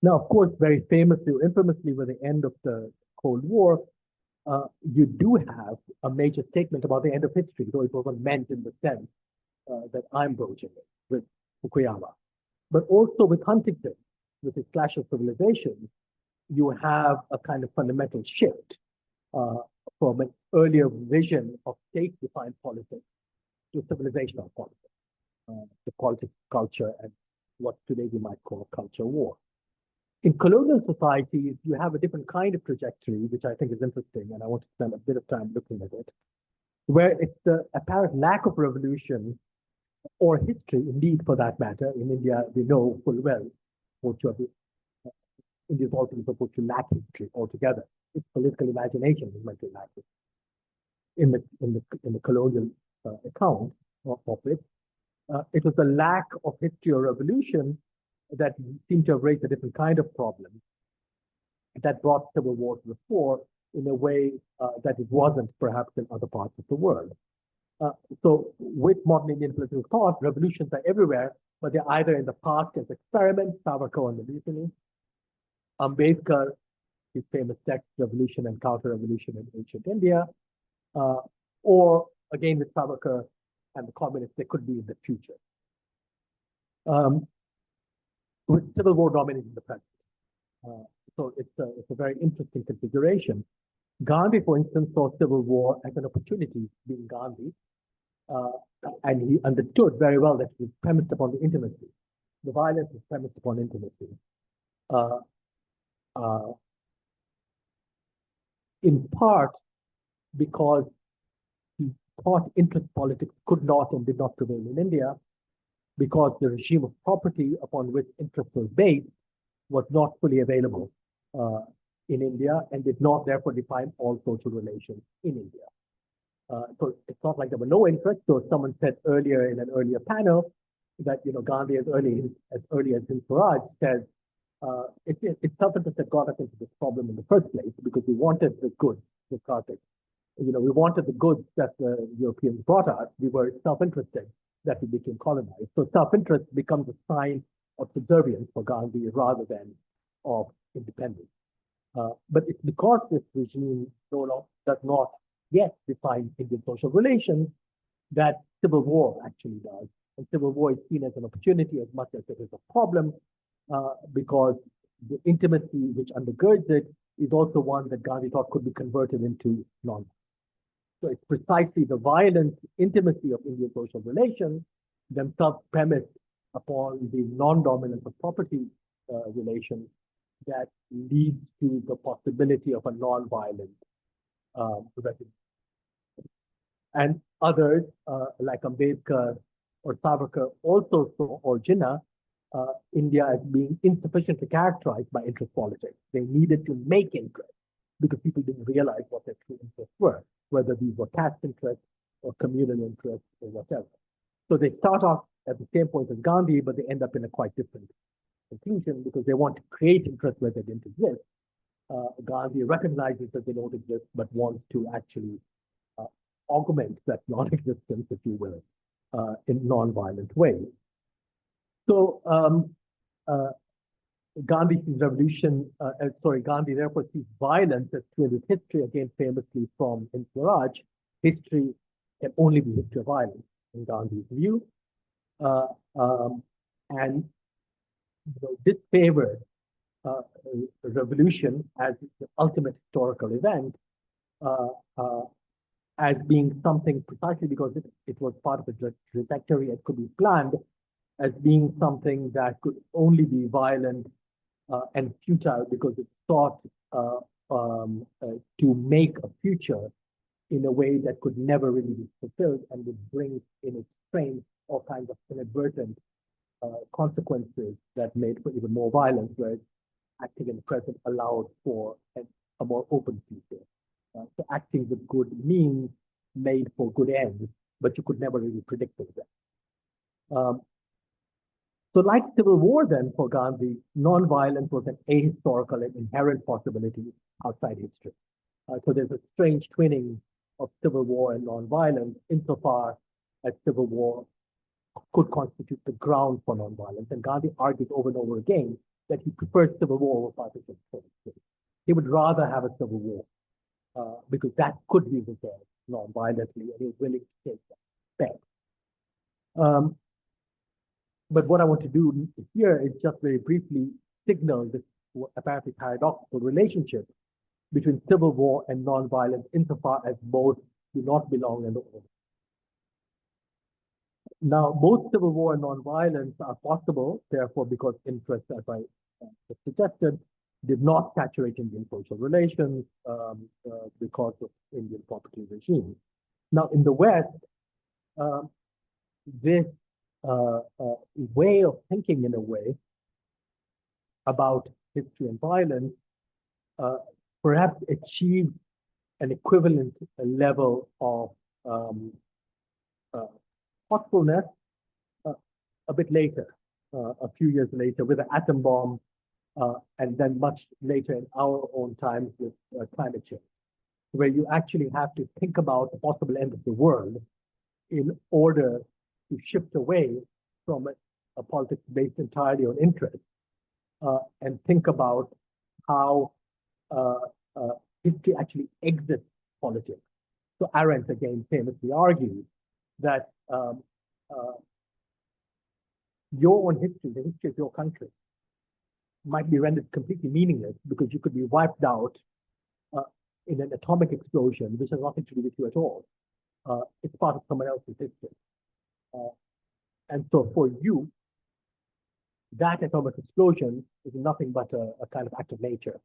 Now, of course, very famously or infamously with the end of the Cold War, you do have a major statement about the end of history, though it wasn't meant in the sense that I'm broaching it with Fukuyama. But also with Huntington, with his Clash of Civilizations, you have a kind of fundamental shift from an earlier vision of state-defined politics to civilizational politics, the politics, culture, and what today we might call culture war. In colonial societies, you have a different kind of trajectory, which I think is interesting, and I want to spend a bit of time looking at it, where it's the apparent lack of revolution or history, indeed, for that matter. In India, we know full well, India is also supposed to lack history altogether. Its political imagination is meant to lack it. In the colonial account of it, it was the lack of history or revolution that seemed to have raised a different kind of problem that brought civil war to the fore in a way that it wasn't perhaps in other parts of the world. So with modern Indian political thought, revolutions are everywhere, but they're either in the past as experiments, Savarkar and the Mutiny, Ambedkar, his famous text, Revolution and Counter-Revolution in Ancient India, or again with Savarkar and the communists, they could be in the future. With civil war dominating the present. So it's a very interesting configuration. Gandhi, for instance, saw civil war as an opportunity, being Gandhi, And he understood very well that it was premised upon the intimacy. The violence is premised upon intimacy. In part because he thought interest politics could not and did not prevail in India, because the regime of property upon which interest was based was not fully available in India and did not therefore define all social relations in India. So it's not like there were no interest. So someone said earlier in an earlier panel that Gandhi as early as in Swaraj said it's self-interest that got us into this problem in the first place because we wanted the goods, the Karthik. We wanted the goods that the Europeans brought us. We were self-interested that we became colonized. So self-interest becomes a sign of subservience for Gandhi rather than of independence. But it's because this regime does not yet define Indian social relations that civil war actually does. And civil war is seen as an opportunity as much as it is a problem, because the intimacy which undergirds it is also one that Gandhi thought could be converted into non. So it's precisely the violent intimacy of Indian social relations, themselves premised upon the non-dominance of property relations, that leads to the possibility of a non-violent resolution. And others, like Ambedkar or Savarkar, also saw, or Jinnah, India as being insufficiently characterized by interest politics. They needed to make interest because people didn't realize what their true interests were, whether these were caste interests or communal interests or whatever. So they start off at the same point as Gandhi, but they end up in a quite different conclusion because they want to create interest where they didn't exist. Gandhi recognizes that they don't exist, but wants to actually augment that non-existence, if you will, in non-violent ways. So Gandhi sees Gandhi therefore sees violence as true in his history, again famously from in Swaraj. History can only be history of violence in Gandhi's view. And this favored revolution as the ultimate historical event, as being something precisely because it was part of a trajectory and could be planned, as being something that could only be violent and futile because it sought to make a future in a way that could never really be fulfilled and would bring in its train all kinds of inadvertent consequences that made for even more violence, whereas acting in the present allowed for a more open future. So acting with good means made for good ends, but you could never really predict them. So like civil war then for Gandhi, non-violence was an ahistorical and inherent possibility outside history. So there's a strange twinning of civil war and non-violence insofar as civil war could constitute the ground for non-violence. And Gandhi argues over and over again that he prefers civil war over partition. He would rather have a civil war because that could be resolved non-violently, and he was willing to take that bet. But what I want to do here is just very briefly signal this apparently paradoxical relationship between civil war and non-violence insofar as both do not belong in the order. Now, both civil war and non-violence are possible, therefore, because interest, as I suggested, did not saturate Indian social relations because of Indian property regime. Now, in the West, this way of thinking, in a way, about history and violence perhaps achieved an equivalent level of thoughtfulness a bit later, a few years later, with the atom bomb, and then much later in our own times with climate change, where you actually have to think about the possible end of the world in order to shift away from a politics based entirely on interest and think about how history actually exits politics. So Arendt again famously argues that your own history, the history of your country, might be rendered completely meaningless because you could be wiped out in an atomic explosion, which has nothing to do with you at all. it's part of someone else's history. And so for you, that atomic explosion is nothing but a kind of act of nature.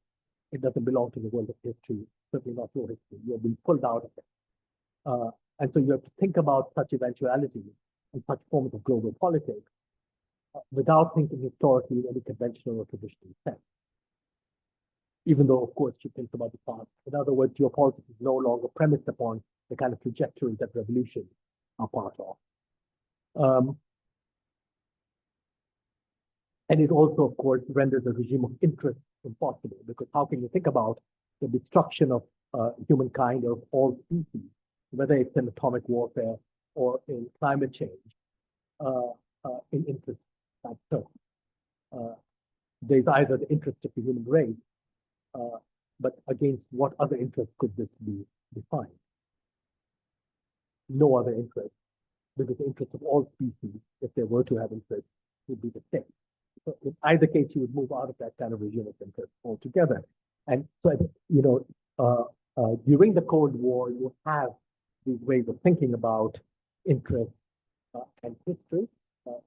It doesn't belong to the world of history, certainly not your history. You're being pulled out of it. And so you have to think about such eventualities and such forms of global politics without thinking historically in any conventional or traditional sense. Even though, of course, you think about the past. In other words, your politics is no longer premised upon the kind of trajectories that revolutions are part of. And it also, of course, renders a regime of interest impossible, because how can you think about the destruction of humankind or of all species, whether it's in atomic warfare or in climate change, in interest like so? There's either the interest of the human race, but against what other interest could this be defined? No other interest, because the interest of all species, if they were to have interest, would be the same. So in either case, you would move out of that kind of regime of interest altogether. And so, you know, during the Cold War, you have these ways of thinking about interest and history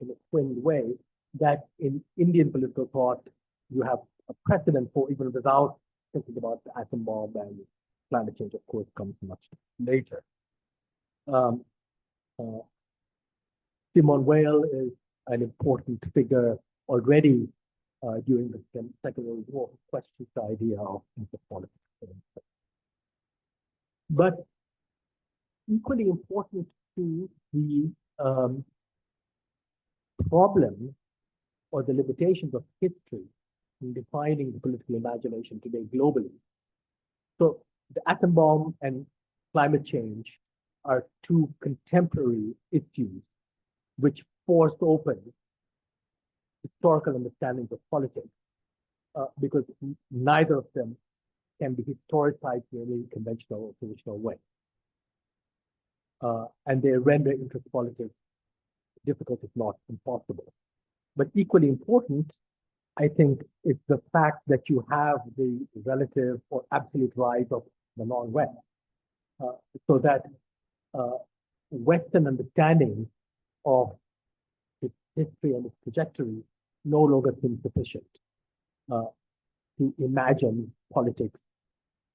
in a twin way that in Indian political thought, you have a precedent for, even without thinking about the atom bomb, and climate change, of course, comes much later. Simone Weil is an important figure already during the Second World War, who questions the idea of interpolitics. But equally important to the problem or the limitations of history in defining the political imagination today globally. So the atom bomb and climate change are two contemporary issues which force open historical understandings of politics, because neither of them can be historicized in any conventional or traditional way. And they render interest politics difficult, if not impossible. But equally important, I think, is the fact that you have the relative or absolute rise of the non-West, so that Western understanding of its history and its trajectory no longer seems sufficient to imagine politics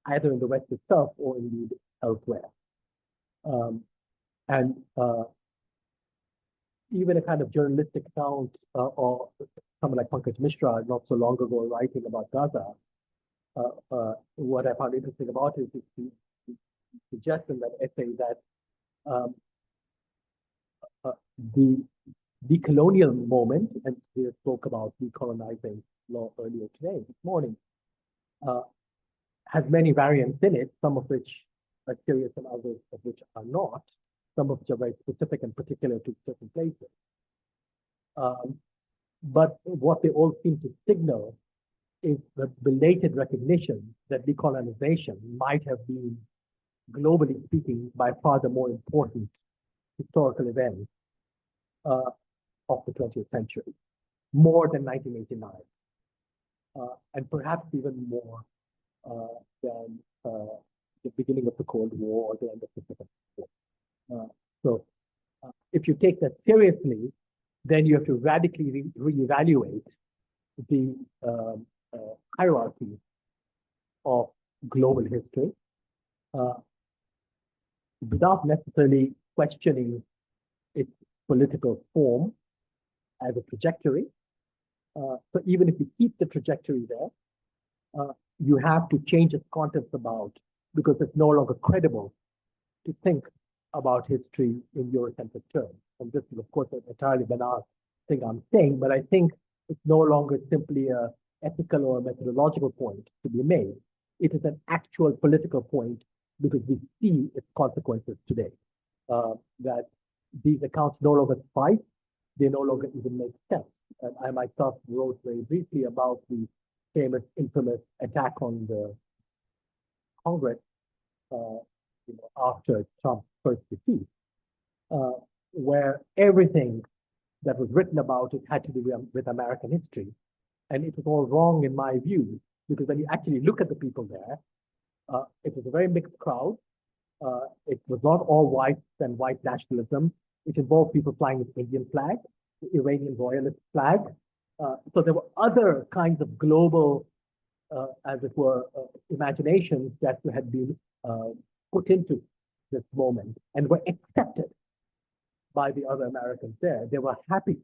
either in the West itself or indeed elsewhere. And even a kind of journalistic account or someone like Pankaj Mishra not so long ago writing about Gaza, what I found interesting about it is to suggest in that essay that the decolonial moment, and we spoke about decolonizing law earlier today, this morning, has many variants in it, some of which are serious and others of which are not, some of which are very specific and particular to certain places. But what they all seem to signal is the belated recognition that decolonization might have been, globally speaking, by far the more important historical event of the 20th century, more than 1989, and perhaps even more than the beginning of the Cold War or the end of the Second War. So if you take that seriously, then you have to radically reevaluate the hierarchy of global history without necessarily questioning its political form as a trajectory. So even if you keep the trajectory there, you have to change its context about, because it's no longer credible to think about history in Eurocentric terms. And this is, of course, an entirely banal thing I'm saying, but I think it's no longer simply a ethical or a methodological point to be made. It is an actual political point because we see its consequences today. That these accounts no longer suffice, they no longer even make sense. And I myself wrote very briefly about the famous, infamous attack on the Congress after Trump's first defeat, where everything that was written about it had to do with American history. And it was all wrong in my view, because when you actually look at the people there, it was a very mixed crowd. It was not all whites and white nationalism. It involved people flying the Indian flag, the Iranian royalist flag. So there were other kinds of global, as it were, imaginations that had been put into this moment and were accepted by the other Americans there. They were happy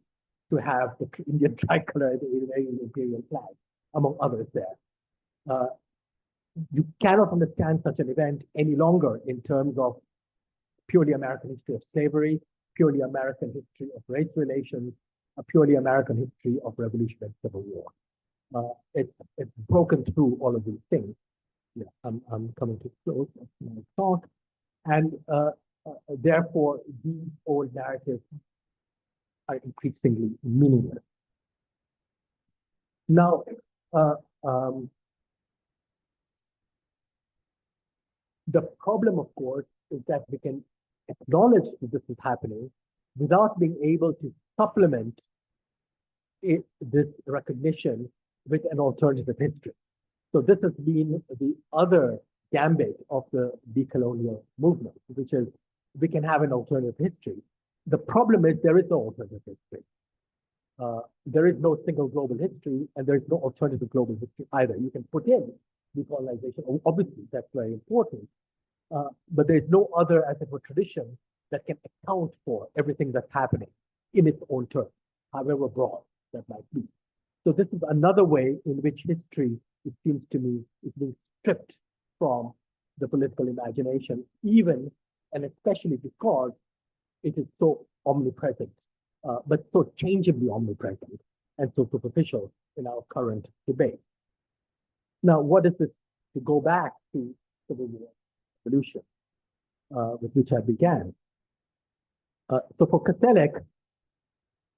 to have the Indian tricolor, the Iranian imperial flag, among others there. You cannot understand such an event any longer in terms of purely American history of slavery, purely American history of race relations, a purely American history of revolution and civil war. It's broken through all of these things. Yeah, I'm coming to close of my talk. And therefore, these old narratives are increasingly meaningless. Now, the problem, of course, is that we can acknowledge that this is happening without being able to supplement this recognition with an alternative history. So this has been the other gambit of the decolonial movement, which is we can have an alternative history. The problem is there is no alternative history. There is no single global history, and there is no alternative global history either. You can put in decolonization, obviously that's very important, but there is no other, as it were, tradition that can account for everything that's happening in its own terms, however broad that might be. So this is another way in which history, it seems to me, is being stripped from the political imagination, even and especially because it is so omnipresent, but so changeably omnipresent and so superficial in our current debate. Now, what is this, to go back to civil war revolution, with which I began? So for Koselleck,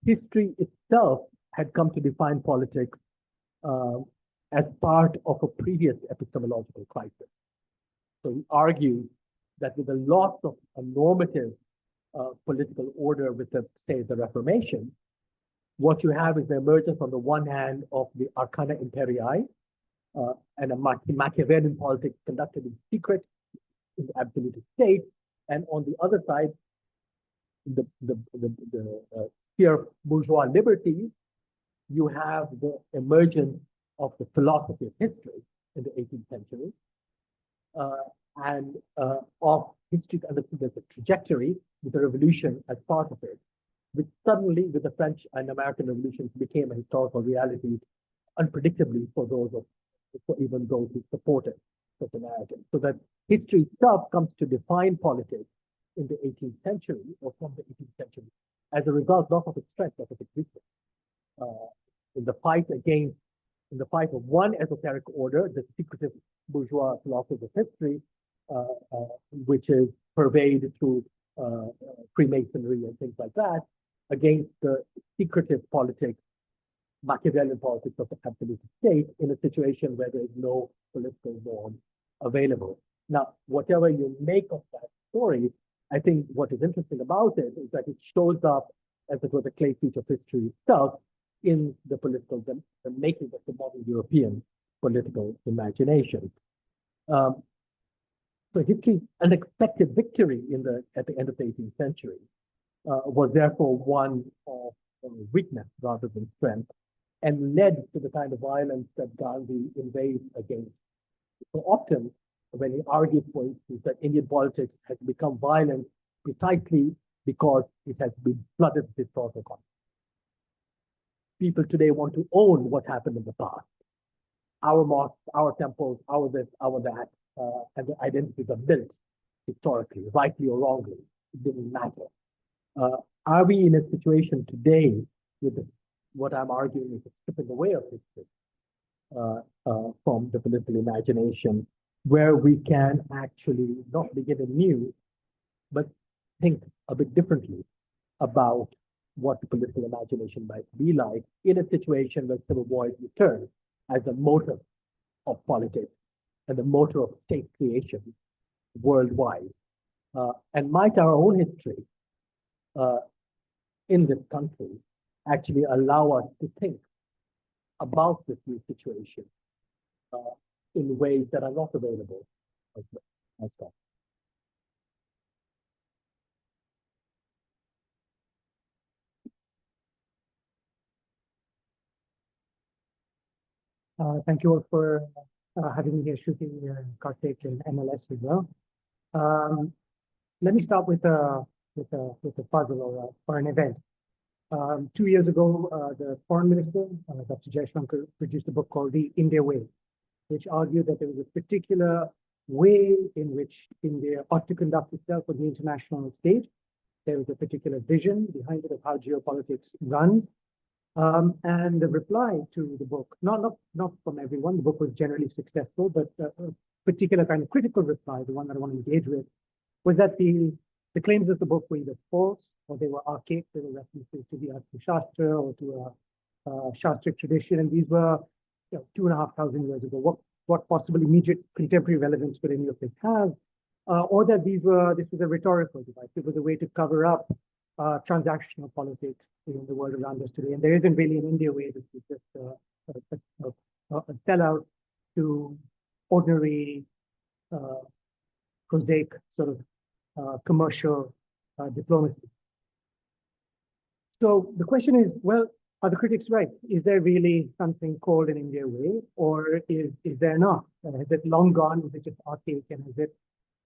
history itself had come to define politics as part of a previous epistemological crisis. So he argues that with the loss of a normative political order with, say, the Reformation, what you have is the emergence on the one hand of the Arcana Imperii and a Machiavellian politics conducted in secret in the absolute state, and on the other side, the pure bourgeois liberties, you have the emergence of the philosophy of history in the 18th century, and of history understood as a trajectory with the revolution as part of it, which suddenly, with the French and American revolutions, became a historical reality unpredictably for even those who supported such a narrative. So that history itself comes to define politics in the 18th century, or from the 18th century, as a result not of its strength, but of its weakness. In the fight of one esoteric order, the secretive bourgeois philosophy of history, which is pervaded through Freemasonry and things like that, against the secretive politics, Machiavellian politics of the absolute state, in a situation where there is no political norm available. Now, whatever you make of that story, I think what is interesting about it is that it shows up, as it was a clay feature of history itself, in the political, the making of the modern European political imagination. So history's unexpected victory at the end of the 18th century was therefore one of weakness rather than strength, and led to the kind of violence that Gandhi inveighs against. So often, when he argues, for instance, that Indian politics has become violent precisely because it has been flooded with historical context. People today want to own what happened in the past. Our mosques, our temples, our this, our that, and the identities are built historically, rightly or wrongly. It didn't matter. Are we in a situation today with what I'm arguing is a stripping away of history from the political imagination, where we can actually not begin anew, but think a bit differently about what the political imagination might be like in a situation where civil war is returned as a motor of politics and the motor of state creation worldwide. And might our own history in this country actually allow us to think about this new situation in ways that are not available elsewhere. Thank you all for having me here, Shruti, Karthik, and NLS as well. Let me start with a puzzle or an event. 2 years ago, the foreign minister, Dr. Jaishankar, produced a book called The India Way, which argued that there was a particular way in which India ought to conduct itself on the international stage. There was a particular vision behind it of how geopolitics runs. And the reply to the book, not from everyone, the book was generally successful, but a particular kind of critical reply, the one that I want to engage with, was that the claims of the book were either false or they were archaic. They were references to the Shastra or to a Shastric tradition, and these were 2,500 years ago. What possible immediate contemporary relevance could any of this have? Or that this was a rhetorical device. It was a way to cover up transactional politics in the world around us today. And there isn't really an India way. This is just a sellout to ordinary, prosaic sort of commercial diplomacy. So the question is, well, are the critics right? Is there really something called an India way, or is there not? Has it long gone? Is it just archaic, and has it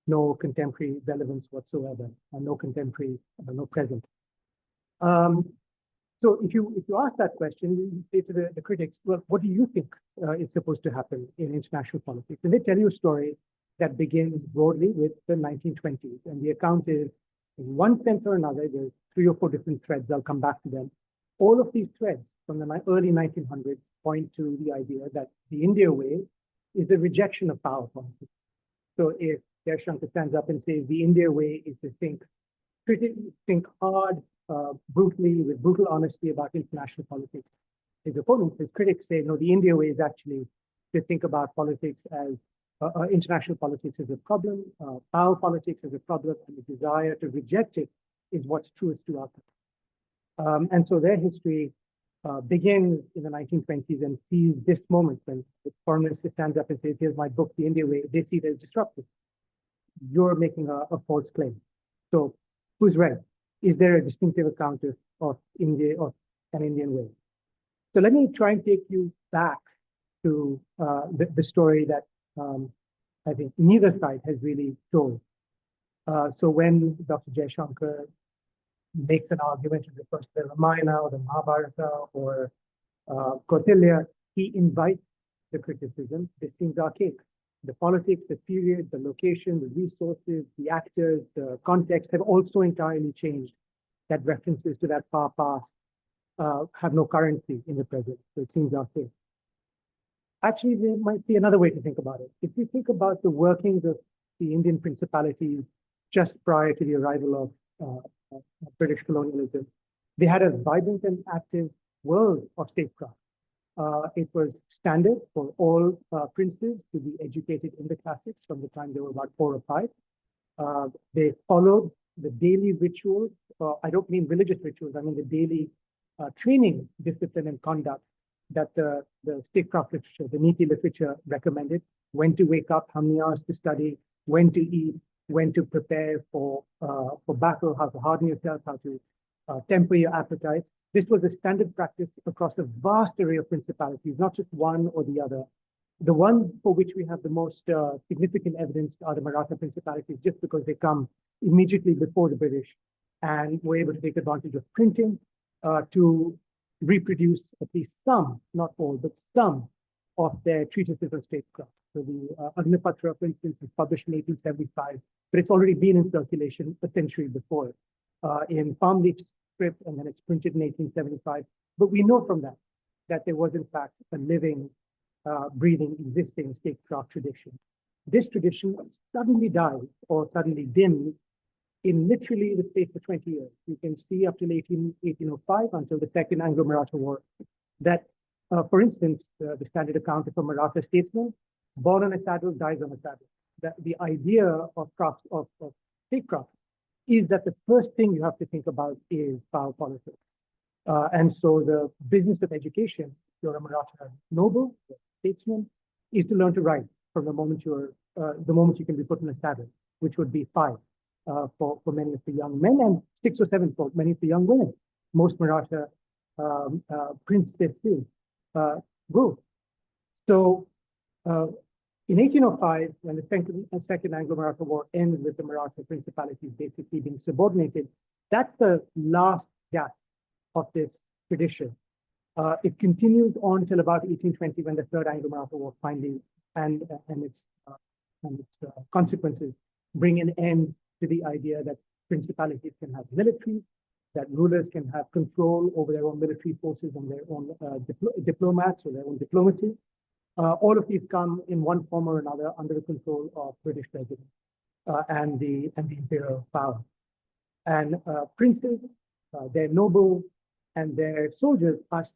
no contemporary relevance whatsoever, and no contemporary, no present? So if you ask that question, you say to the critics, well, what do you think is supposed to happen in international politics? And they tell you a story that begins broadly with the 1920s, and the account is, in one sense or another, there's 3 or 4 different threads. I'll come back to them. All of these threads from the early 1900s point to the idea that the India way is the rejection of power politics. So if Jaishankar stands up and says the India way is to think hard, brutally, with brutal honesty about international politics, his opponents, his critics say, no, the India way is actually to think about politics as international politics as a problem, power politics as a problem, and the desire to reject it is what's truest to us. And so their history begins in the 1920s and sees this moment when the foreign minister stands up and says, here's my book, The India Way. They see it as disruptive. You're making a false claim. So who's right? Is there a distinctive account of India, of an Indian way? So let me try and take you back to the story that I think neither side has really told. So when Dr. Jaishankar makes an argument in the first Ramayana or the Mahabharata or Kautilya, he invites the criticism. This seems archaic. The politics, the period, the location, the resources, the actors, the context have also entirely changed. That references to that far past have no currency in the present. So it seems archaic. Actually, there might be another way to think about it. If we think about the workings of the Indian principalities just prior to the arrival of British colonialism, they had a vibrant and active world of statecraft. It was standard for all princes to be educated in the classics from the time they were about 4 or 5. They followed the daily rituals. I don't mean religious rituals, I mean the daily training, discipline, and conduct that the statecraft literature, the Niti literature recommended. When to wake up, how many hours to study, when to eat, when to prepare for battle, how to harden yourself, how to temper your appetite. This was a standard practice across a vast array of principalities, not just one or the other. The one for which we have the most significant evidence are the Maratha principalities, just because they come immediately before the British and were able to take advantage of printing to reproduce at least some, not all, but some of their treatises on statecraft. So the Agnipatra, for instance, was published in 1875, but it's already been in circulation a century before in palm leaf script, and then it's printed in 1875. But we know from that there was in fact a living, breathing, existing statecraft tradition. This tradition suddenly died or suddenly dimmed in literally the space of 20 years. You can see up till 1805, until the Second Anglo-Maratha War, that, for instance, the standard account of a Maratha statesman, born on a saddle, dies on a saddle. That the idea of statecraft is that the first thing you have to think about is power politics. And so the business of education, if you're a Maratha noble, statesman, is to learn to ride from the moment you can be put in a saddle, which would be 5 for many of the young men, and 6 or 7 for many of the young women. Most Maratha princesses go. So in 1805, when the Second Anglo-Maratha War ends with the Maratha principalities basically being subordinated, that's the last gasp of this tradition. It continues on till about 1820 when the Third Anglo-Maratha War finally and its consequences bring an end to the idea that principalities can have military, that rulers can have control over their own military forces and their own diplomats or their own diplomacy. All of these come in one form or another under the control of British residents and the imperial power. And princes, their nobles, and their soldiers are